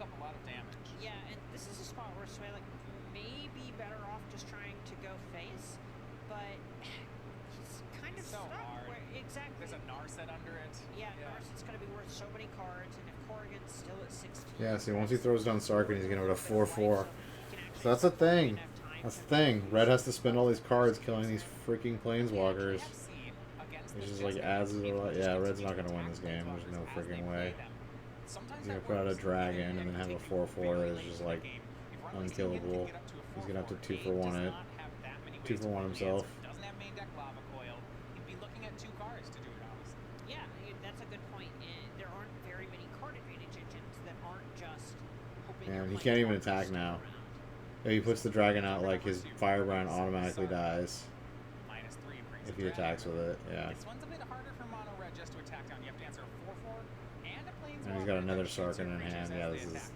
up a lot of damage. Yeah, and this is a spot where Swaylick may be better off just trying to go face, but he's kind of So stuck. hard. Exactly. There's a Narset under it. Yeah, Narset's going to be worth so many cards, and if Corrigan's still at 16... Yeah, see, once he throws down Sarkhan, he's gonna go to 4-4. So So that's the thing. That's the thing. Red has to spend all these cards killing these freaking Planeswalkers. Which is like yeah, Red's not gonna win this game. There's no freaking way. He's gonna put out a dragon and then have a 4-4 that is just like unkillable. He's gonna have to 2-for-1 it. 2-for-1 himself. Doesn't have main deck Lava Coil. He'd be looking at 2 cards to do it, obviously. Yeah, that's a good point. And there aren't very many card advantage engines that aren't just hoping... And your he can't even planeswalkers attack stick now. around. If he puts the dragon out, like his Firebrand automatically dies -3 brings if a he dragon. attacks with it. Yeah. This one's a bit harder for Mono Red just to attack down. You have to answer a 4-4 and a Planeswalker. And he's got another that shoots Sarkhan your in creatures hand. as Yeah, they this is. attack.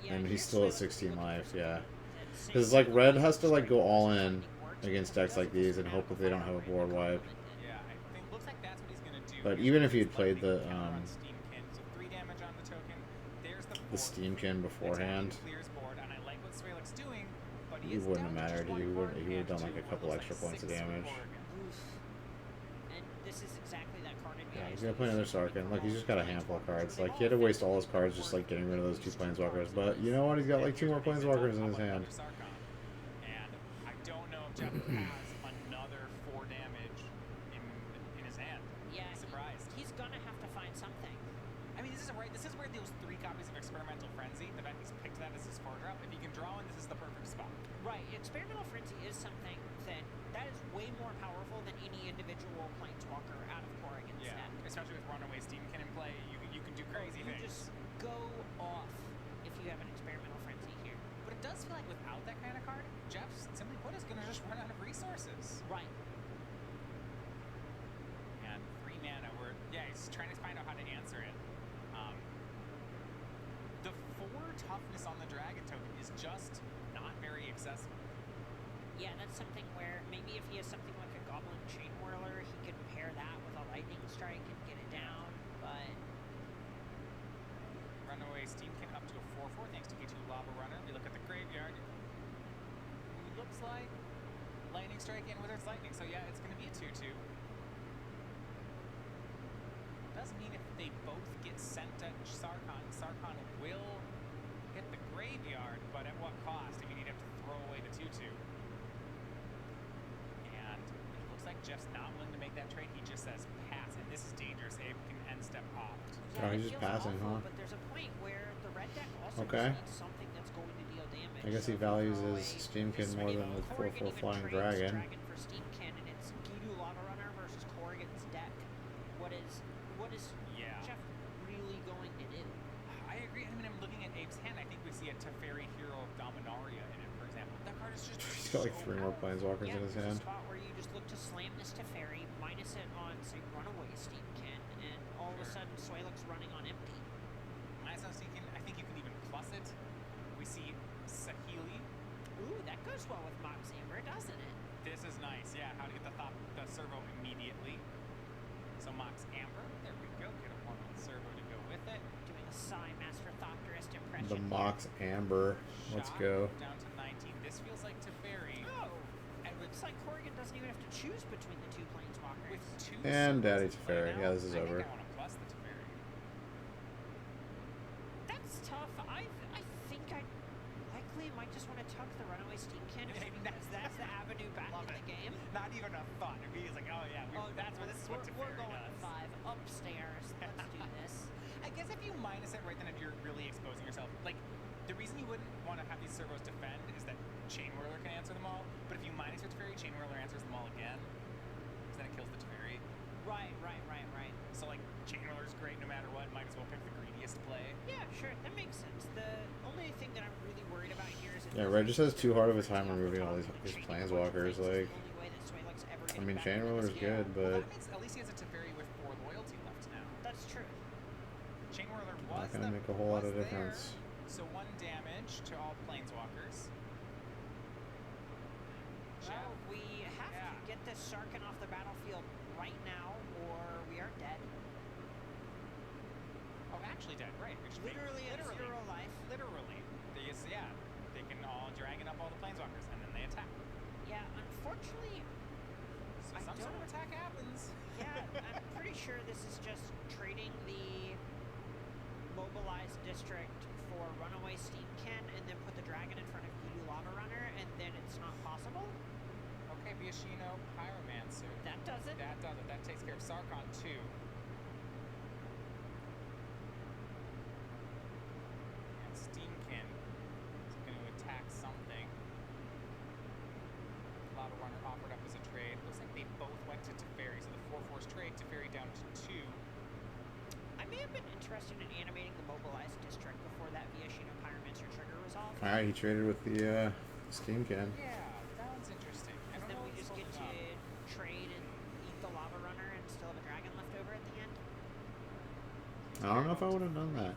Yeah, And he's here's still at Swaylick 16 looking life. for Yeah. something. Because like Red has to like go all in against decks like these and hope that they don't have a board wipe. Yeah, I think looks like that's what he's gonna do. But He's even gonna if he had just played the counter on Steamkin. So 3 damage on the token. There's the Steamkin beforehand, clears board, and I like what Swaylick's doing, but he is wouldn't down have to just mattered. He 1 would card he would have done and like a 2 couple of those, extra like points of 6 damage. Corrigan. And this is exactly that card advantage. Yeah, he's gonna play another Sarkhan. Like he's just got a handful of cards. Like he had to waste all his cards just like getting rid of those 2 Planeswalkers. But you know what? He's got like 2 more Planeswalkers in his hand. And I don't know if Jeff has another 4 damage in his hand. Yeah, I'm surprised. he's gonna have to find something. I mean, this is where those 3 copies of Experimental Frenzy, the fact he's picked that as his 4-drop. If he can draw in, this is the perfect spot. Right, Experimental Frenzy is something that is way more powerful than any individual Planeswalker out of Corrigan's Yeah, deck. especially with Runaway Steamkin in play, you can do crazy You things. just go off if you have an Experimental Frenzy here. But it does feel like without that kind of card, Jeff, simply put, is going to just run out of resources. Right. And 3 mana, he's trying to find out how to answer it. The 4 toughness on the Dragon token is just not very accessible. Yeah, that's something where maybe if he has something like a Goblin Chain Whirler, he could pair that with a Lightning Strike and get it down, but... Runaway Steamkin up to a 4-4 thanks to K2 Lava Runner. We look at the graveyard. like Lightning Strike and Wizard's Lightning. So yeah, it's going to be a 2-2. Does mean if they both get sent at Sarkhan, Sarkhan will hit the graveyard, but at what cost? I mean, he'd have to throw away the 2-2. And it looks like Jeff's not willing to make that trade. He just says pass, and this is dangerous. Abe can end step opt. Oh, he's it just feels passing, awful, huh? But there's a point where the red deck also Okay. needs something that's going to deal damage. I guess he So if you values throw his away Steamkin this more than Simic, the Corrigan 4/4 even Flying trades Dragon. for Steamkin, and it's Gidu Lava Runner versus Corrigan's deck. What is Yeah. Jeff really going to do? I agree. I mean, I'm looking at Abe's hand. I think we see a Teferi Hero of Dominaria in it, for example. That card is just He's got like so 3 more powerful. Planeswalkers Yeah, in his there's hand. a spot where you just look to slam this Teferi, minus it on, say, Runaway Steamkin, and all of a Sure. sudden Swalek's running on empty. Minus on Steamkin, I think you can even plus it. We see Sahili. Ooh, that goes well with Mox Amber, doesn't it? This is nice. Yeah, how to get the servo immediately. So Mox Amber. There we go. Get a 1/1 servo to go with it. Doing a Psy Master Thopterist impression. The here. Mox Amber. Let's Shot go. down to 19. This feels like Teferi. Oh, And with, looks like Corrigan doesn't even have to choose between the two Planeswalkers. with 2 And servos Daddy to play Teferi. now, Yeah, this is I over. think I want to plus the Teferi. That's tough. I think I likely might just want to tuck the Runaway Steamkin because that's the avenue back Love in it. the game. Not even a thought. He's like, oh yeah, that's what this is what we're Teferi going does. 5 upstairs. Let's do this. I guess if you minus it right then, you're really exposing yourself. Like, the reason you wouldn't want to have these servos defend is that Chain Whirler can answer them all. But if you minus your Teferi, Chain Whirler answers them all again. Because then it kills the Teferi. Right. So, like, Chain Whirler's great no matter what. Might as well pick the greediest play. Yeah, sure. That makes sense. The only thing that I'm really worried about here is... Yeah, Red just has too hard of a time removing all these Planeswalkers. Like, I mean, Chain Whirler's good, Well, but that means at least he has a Teferi with 4 loyalty left now. That's true. Chain Whirler was not gonna make a whole lot of was difference. there. So 1 damage to all Planeswalkers. Well, we have to get this Sarkhan off the battlefield right now, or we are dead. Oh, actually dead, right. Which Literally at 0 life. Literally. They can all dragon up all the Planeswalkers, and then they attack. Yeah, unfortunately, So I some sort of don't- attack happens. yeah, I'm pretty sure this is just trading the mobilized district for Runaway Steamkin and then put the dragon in front of Gidu Lava Runner, and then it's not possible. Okay, Viashino, Pyromancer. That does it. That does it. That takes care of Sarkhan, too. And Steamkin is going to attack something. Lava Runner offered up as a trade. Looks like they both went to Teferi, so the 4/4's trade, Teferi down to 2. I may have been interested in animating the mobilized district before that Viashino Pyromancer trigger resolved. alright, he traded with the Steamkin. Yeah, that one's interesting. I And don't then know we what's just get to holding up. trade and eat the Lava Runner and still have a dragon left over at the end. I don't know if I would have done that.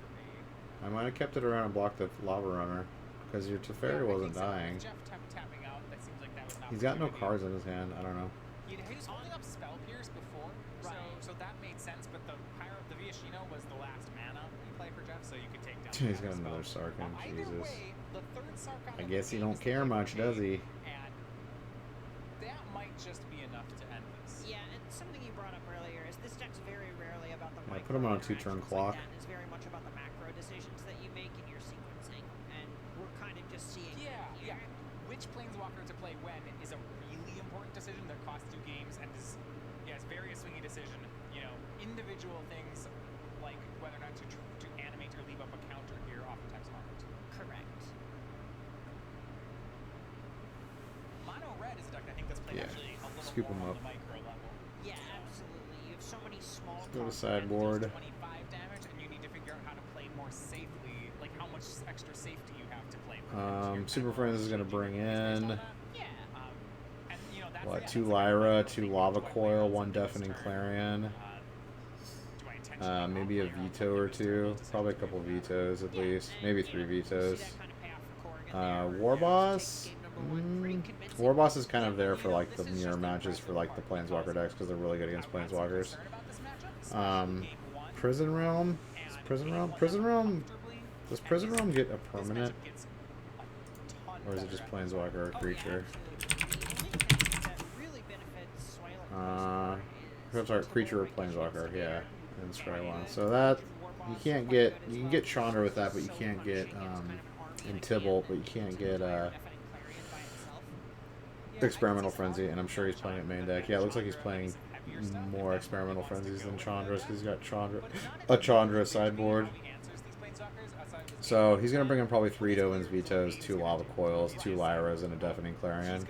I might have kept it around and blocked the Lava Runner. Because your Teferi wasn't dying. Jeff tapping out, that seems like that was an He's got no opportunity. cards in his hand. I don't know. He was holding up Spell Pierce before, Right. so that made sense, but the Viashino was the last mana in play for Jeff, so you could take down He's the got spell. another Sarkhan. Either Jesus. way, the 3rd Sarkhan I of guess the he game don't is care the much, does he? And that might just be enough to end this. Yeah, and something you brought up earlier is this deck's very rarely about the Yeah, micro put him on a interactions 2-turn like clock. that, and it's very much about the macro decisions that you make in your sequencing, and we're kind of just seeing Yeah, that here. Which Planeswalker to play when is a really important decision that costs 2 games and is, it's very a swingy decision. You know, individual things like whether or not to animate or leave up a counter here oftentimes aren't. Correct. Mono Red is a deck I think that's played Yeah, actually a little scoop more 'em on up. the micro level. Yeah, absolutely. You have so many small. Let's go to cards. sideboard. 25 damage, and you need to figure out how to play more safely, like how much extra safety you have to play with. Superfriends is going to bring in, Yeah. And, you know, that's, what, yeah, 2 that's like a Lyra, really 2 big Lava point Coil, right 1 now. Deafening Turn. Clarion, Do I intentionally maybe a not play around veto with or this 2, turn? probably a couple vetoes at Yeah, least, and, maybe you 3 know, you see vetoes. that kind of payoff for Corrigan there. War Yeah, Boss, take game number 1 pretty convincingly. War Boss is kind of Yeah, there you for know, like the this is mirror just matches for like the impressive Planeswalker decks because they're really good against I've had some Planeswalkers. concern about this matchup, especially game 1, Prison Realm, and Prison game Realm, 1 Prison Realm. comfortably, Does and Prison this- Realm get a this permanent? matchup gets a ton Or is it just planeswalker or creature? Sorry, creature or planeswalker, yeah. And scry one. So that you can't get. You can get Chandra with that, but you can't get in Tybalt, but you can't get Experimental Frenzy. And I'm sure he's playing at main deck. Yeah, it looks like he's playing more Experimental Frenzies than Chandras because he's got a Chandra sideboard. So he's gonna bring in probably 3 Dovin's Vetoes, 2 Lava Coils, 2 Lyras, and a Deafening Clarion.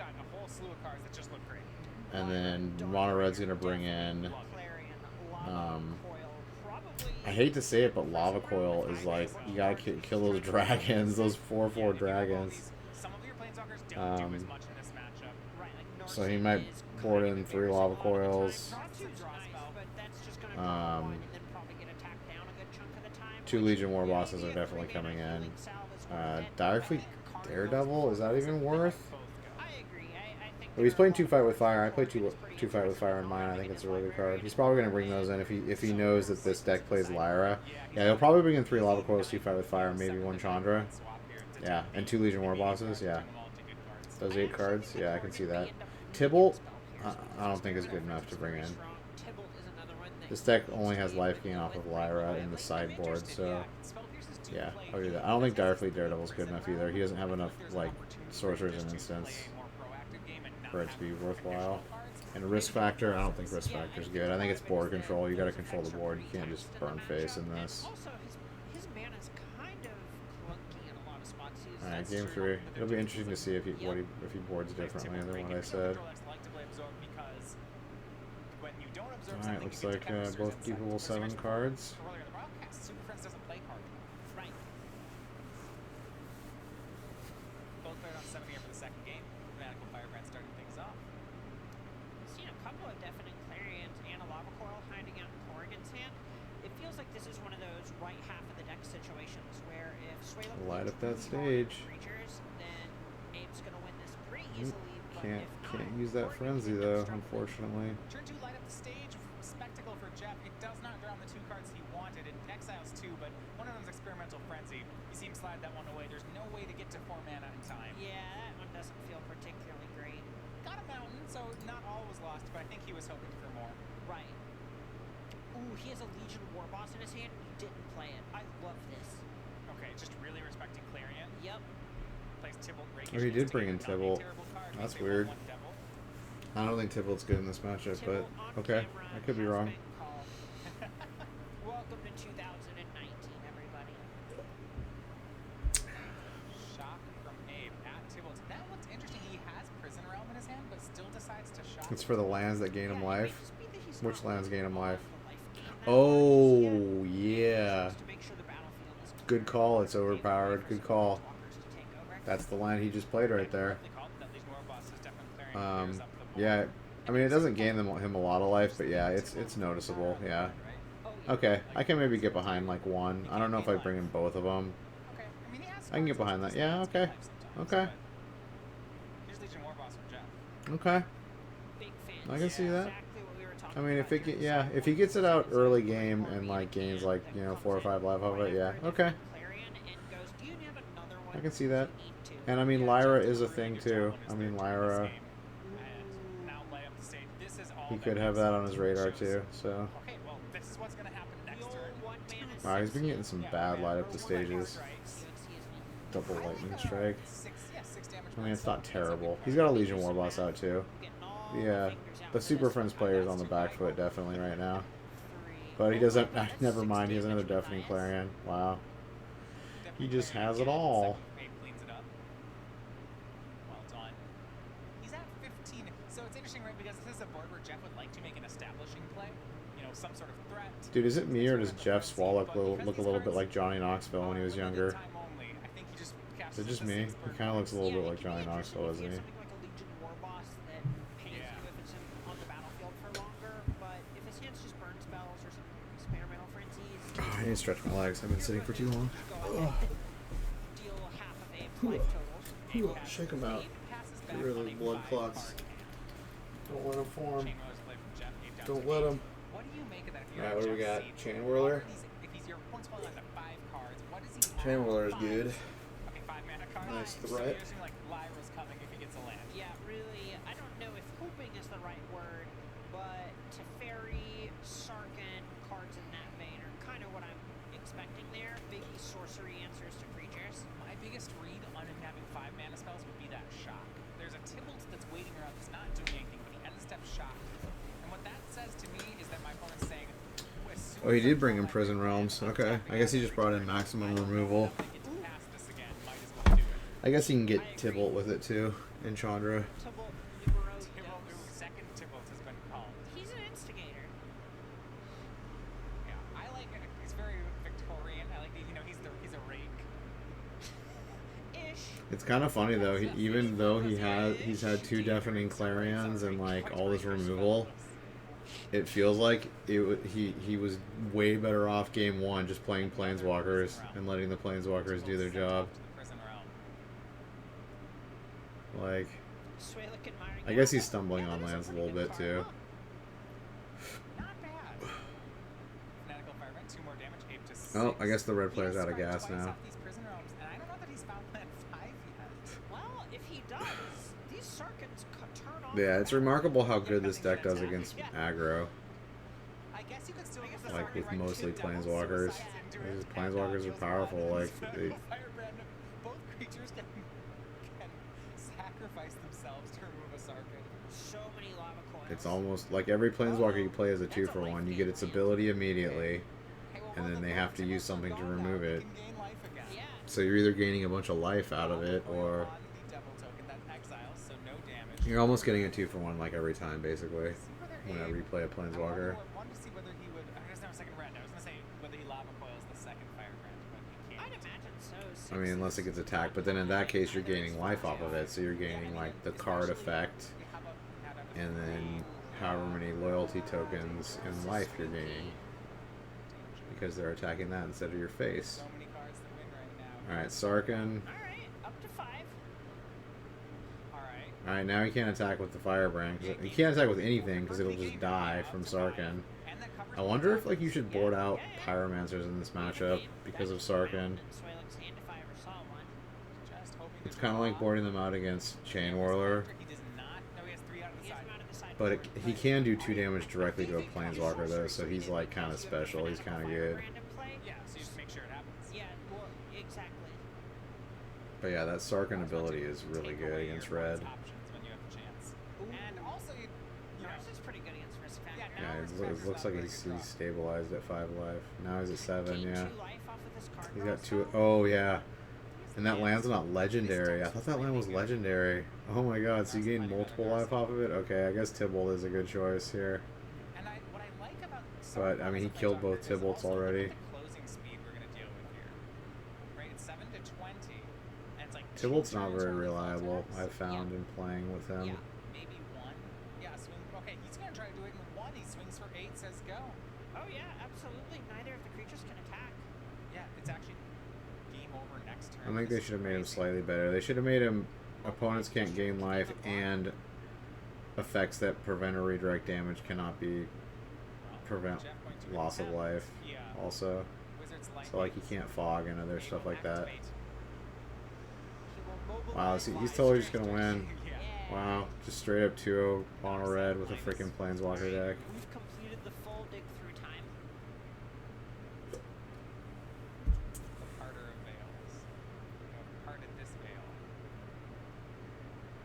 And then Mono Red's gonna bring in. I hate to say it, but Lava Coil is like you gotta kill those dragons, those 4/4 dragons. So he might board in 3 Lava Coils. 2 Legion War Bosses are definitely coming in. Direfleet Daredevil, is that even worth? Well, he's playing 2 Fight with Fire. I play 2 Fight with Fire in mine. I think it's a really good card. He's probably going to bring those in if he knows that this deck plays Lyra. Yeah, he'll probably bring in 3 Lava Coils, 2 Fight with Fire, maybe 1 Chandra. Yeah, and 2 Legion War Bosses. Yeah, those 8 cards. Yeah, I can see that. Tybalt, I don't think is good enough to bring in. This deck only has life gain off of Lyra in the sideboard, so yeah, I'll do that. I don't think Direfleet Daredevil's good enough either. He doesn't have enough like sorcerers and instants for it to be worthwhile. And risk factor, I don't think risk factor is good. I think it's board control. You got to control the board. You can't just burn face in this. All right, game 3. It'll be interesting to see if he boards differently than what I said. Alright, looks like both people will 7 cards. Both played on 7 here for the second game. Radical Firebrand starting things off. Seen a couple of Deafening Clarions and a Lava Coil hiding out in Corrigan's hand. It feels like this is one of those right half of the deck situations where if Swayla Light up that stage. Creatures, then Abe's gonna win this pretty easily. Can't use that frenzy though, unfortunately. Turn 2 light up the stage. Spectacle for Jeff. It does not draw the 2 cards he wanted. It exiles 2, but one of them's Experimental Frenzy. You see him slide that one away. There's no way to get to 4 mana in time. Yeah, that one doesn't feel particularly great. Got a mountain, so not all was lost, but I think he was hoping for more. Right. Ooh, he has a Legion War Boss in his hand. He didn't play it. I love this. Okay, just really respecting Clarion. Yep. Plays Tybalt. Oh, he did bring in Tybalt. That's weird. I don't think Tybalt's good in this matchup, but okay, I could be wrong. Welcome to 2019, everybody. Shock from Abe at Tybalt. That looks interesting. He has Prison Realm in his hand, but still decides to shock. It's for the lands that gain him life. Which lands gain him life? Oh, yeah. Good call. It's overpowered. Good call. That's the land he just played right there. Yeah, I mean, it doesn't gain him a lot of life, but yeah, it's noticeable, yeah. Okay, I can maybe get behind, like, 1. I don't know if I bring in both of them. I can get behind that. Yeah, okay. Okay. Okay. I can see that. I mean, if he gets it out early game and, like, gains, like, 4 or 5 life of it, yeah. Okay. I can see that. And, I mean, Lyra is a thing, too. I mean, Lyra... He could have that on his radar too, so. Wow, he's been getting some bad light up the stages. Double lightning strike. I mean, it's not terrible. He's got a Legion War Boss out too. Yeah, the Super Friends player is on the back foot definitely right now. But he doesn't. Never mind. He has another Deafening Clarion. Wow. He just has it all. Dude, is it me or does Jeff Swallow look a little bit like Johnny Knoxville when he was younger? Is it just me? He kind of looks a little bit like Johnny Knoxville, doesn't he? Oh, I need to stretch my legs. I've been sitting for too long. Shake them out. Get rid of those blood clots. Don't let them form. Don't let them. Alright, what do we got? Chain Whirler? Chain Whirler is good. nice times. threat. You're assuming like Lyra's coming if he gets a land. Yeah, really, I don't know if hoping is the right word, but Teferi, Sarkhan, cards in that vein are kind of what I'm expecting there. Big sorcery answers to creatures. My biggest read on him having 5 mana spells would be that shock. There's a Tybalt that's waiting around that's not doing anything, but he end step shock. And what that says to me is that my opponent's saying, as soon Oh, he as I did bring draw in my Prison mana, Realms. I'm Okay. tapping I guess he out just brought in every maximum creature. removal. If they get to pass this again, might as well do it. I guess you can get I agree. Tybalt with it too in Chandra. Tybalt numero Tybalt, dos. second Tybalt has been called. He's an instigator. Yeah, I like it. He's very Victorian. I like that, he's a rake. Ish. It's kind of funny though. Even though he's had 2 deafening clarions and like all this removal, it feels like he was way better off game 1 just playing planeswalkers and letting the planeswalkers do their job. Like, Swaylick admiring I it. guess he's stumbling on lands a little bit too. Not bad. Fanatical Firebrand, 2 more damage, 8 to 6. Oh, I guess the red He player's has out of sparked gas twice now. off these prison realms, and I don't know that he's found land 5 yet. Well, if he does, these Sarkhans turn off. Yeah, it's remarkable how good this deck does against aggro. I guess you could still use the Like Sarkhan with right mostly to double planeswalkers. suicides into it, These and planeswalkers are deals powerful. one. Like So they, Firebrand, both creatures can sacrifice themselves to remove a Sarkhan. So many lava coils. it's almost like every planeswalker you play is a 2-for-1. You get its ability immediately, Hey, well, and well, then the they have to Lord use Tybalt something to gone now. remove He it. can gain life again. Yeah. So you're either gaining a bunch of life out of it, Coil or on the devil token that exiles, so no damage. you're almost getting a 2-for-1 like every time, basically. See where they're Whenever aim. you play a I planeswalker. wanted to see whether he would. I guess not a second red. I was gonna say whether he lava coils the second Firebrand, but he can't. I'd imagine so. I mean, unless it gets attacked, but then in that case, you're gaining life off of it. So you're gaining like the card effect, and then however many loyalty tokens and life you're gaining because they're attacking that instead of your face. So many cards to win right now. All right, Sarkhan. All right, up to 5. All right. All right, now he can't attack with the Firebrand. He can't attack with anything because it'll just die from Sarkhan. And that covers I wonder if like you should board out Pyromancers in this matchup because of Sarkhan. Swaylick's hand if I ever saw one. just hoping It's to kind of draw. like boarding them out against Chain Whirler, He does not. No, he has 3 out of the He has side. him out of the side. but he can do 2 damage directly to a Planeswalker though, so he's like kind of special. He's kind of good. Yeah, so you just make sure it happens. Yeah, well, exactly. But yeah, that Sarkhan ability is really Take good away against your red. opponent's options when you have the chance. Ooh. And also, you know, Yours is pretty good against Risk Factor. Yeah, Yeah, now it looks like he's stabilized at 5 life. Now he's at 7. Gain Yeah, 2 life off of this card he's draw got 2. spell. Oh yeah, and that land's not legendary. I thought that land was legendary. Oh my god, so you gain multiple life off of it? Okay, I guess Tybalt is a good choice here. And what I like about But, I mean, he killed both Tybalts already. The closing speed we're gonna deal with here, right? It's 7 to 20, and it's like Tybalt's 2 not turns very on these reliable, attacks. I've found in playing with Yeah, him. maybe 1. Yeah, swing. Okay, he's gonna try to do it in 1. He swings for 8, says go. Oh yeah, absolutely. Neither of the creatures can attack. Yeah, it's actually game over next turn. I think they This is should have made him crazy. slightly better. They should have made him opponents can't gain life and effects that prevent or redirect damage cannot be Well, prevent Jeff going to loss of attempt. life Yeah. also. Wizards So like he can't fog and other He stuff will like that. activate. He will mobilize Wow, see, he's live totally just strength. gonna win. Yeah. Wow, just straight up 2-0 mono red with a freaking Planeswalker deck. We've completed the full dig through time. The parter of veils. You have parted this veil.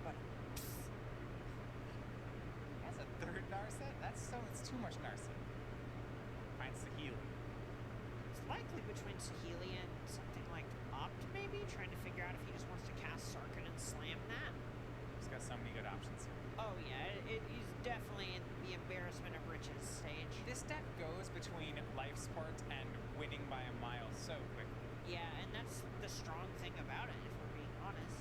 But That's a 3rd Narset? It's too much Narset. Find Sahili. it's likely between Sahili and something like Opt, maybe? Trying to figure out if he just wants to cast Sarkhan and slam that. He's got so many good options here. Oh yeah, he's definitely in the embarrassment of riches stage. This deck goes between life support and winning by a mile so quickly. Yeah, and that's the strong thing about it, if we're being honest.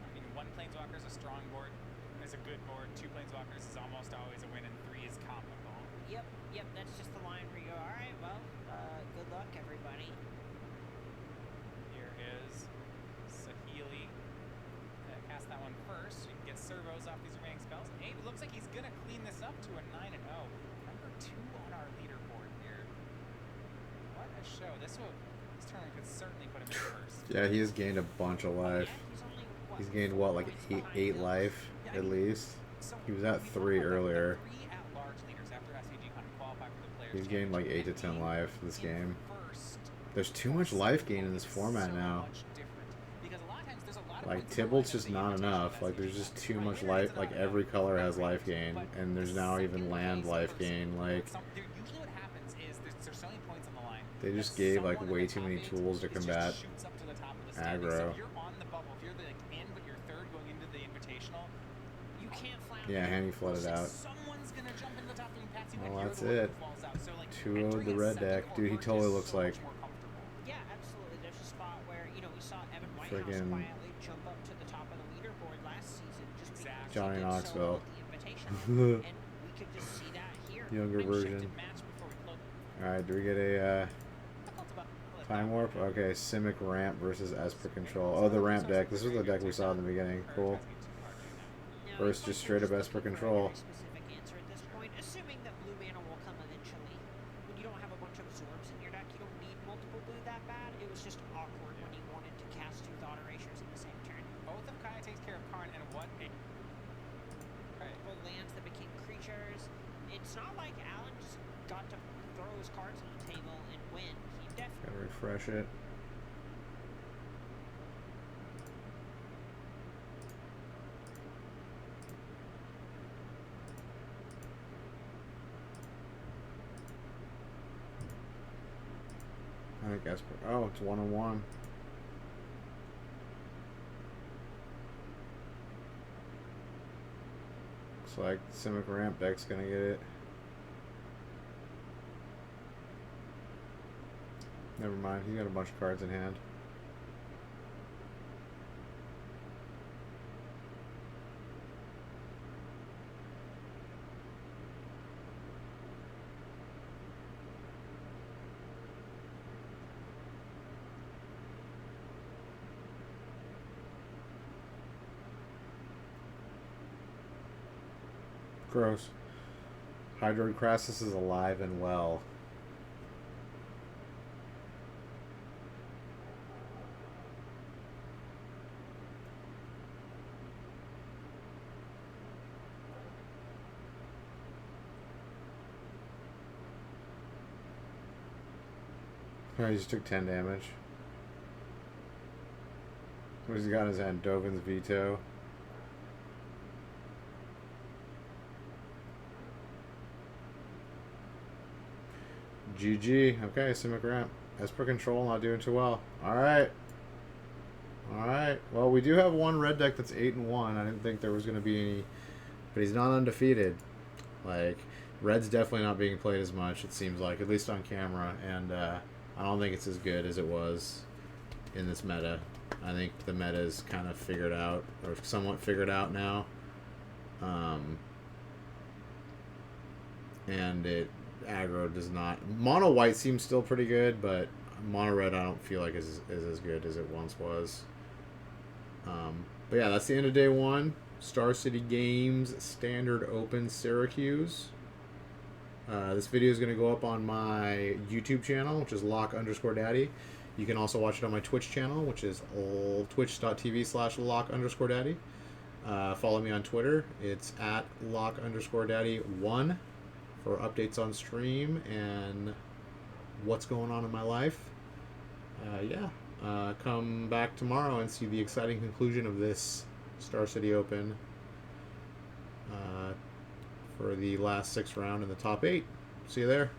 I mean, 1 Planeswalker is a strong board, is a good board. 2 Planeswalkers is almost always a win, and 3 is comical. Yep, that's just the line where you go, alright, well, good luck, everybody. Here is Sahili. Cast that one first. You can get servos off these remaining spells. Abe, it looks like he's gonna clean this up to a 9-0. Number 2 on our leaderboard here. What a show! This turn tournament could certainly put him in first. Yeah, he has gained a bunch of life. Yet he's only, what, He's gained what, like 4 eight life Yeah, at least. So He was at we 3 talked about earlier. the 3 at-large leaders after SCG kind of qualified for the players. He's gained like 8 to 10 Championship, life and this being game. first There's too much life gain in this is format so now. much different. Because a lot of times there's a lot of Like points in the Tybalt's line just of the not Invitational enough. Like there's SCG. just too Right much here, life. it's Like not every enough. color has Right. life gain, But and there's the now even second land place life person, gain. Like usually what happens is there's so many points on the line. they just that gave like someone in way the too top many 8 tools to just combat shoots up to the top of the standings. So aggro. if you're on the bubble, if you're like in but you're third going into the Invitational, you can't flounder. Yeah, and he flooded Like, out. someone's gonna jump into the top 3 and pass you, Well, and you're that's the one it. who falls out. So like 2-0'd entering the a red second deck. or Dude, he first totally is looks so like much more comfortable. Yeah, absolutely. There's a spot where, you know, we saw Evan Whitehouse Friggin' quietly jump up to the top of the leaderboard last season just because Exactly. Johnny he did Knoxville. so well at the Invitational. And we could just see that here. Younger version. Shifted match before we close. Alright, do we get a time warp? Okay, Simic ramp versus Esper control. Oh, the ramp deck. This was the deck we saw in the beginning. Cool. Now, Versus just straight up Esper control. Specific answer at this point, assuming that blue mana will come eventually. When you don't have a bunch of absorbs in your deck, you don't need multiple blue that bad. It was just awkward when he wanted to cast 2 Thought Erasures in the same turn. Both of Kaya takes care of Karn, and what a... Multiple lands that became creatures. It's not like Alan just got to throw his cards on the table and win. He definitely... Gotta refresh it. I think Esper. Oh, it's 1-on-1. Looks like Simic ramp deck's gonna get it. Never mind, he's got a bunch of cards in hand. Gross. Hydroid Crassus is alive and well. He just took 10 damage. What has he got in his hand? Dovin's Veto. GG. Okay, Simic ramp. Esper control not doing too well. Alright. Alright. Well, we do have one red deck that's 8-1. I didn't think there was going to be any... But he's not undefeated. Like, red's definitely not being played as much, it seems like. At least on camera. And I don't think it's as good as it was in this meta. I think the meta is kind of figured out. Or somewhat figured out now. And it... aggro does not. Mono white seems still pretty good, but mono red I don't feel like is as good as it once was. But yeah, that's the end of day 1. Star City Games Standard Open Syracuse. This video is going to go up on my YouTube channel, which is lock_daddy. You can also watch it on my Twitch channel, which is twitch.tv/lock_daddy. Follow me on Twitter. It's at lock_daddy1 for updates on stream and what's going on in my life. Come back tomorrow and see the exciting conclusion of this Star City Open for the last 6 round in the top 8. See you there.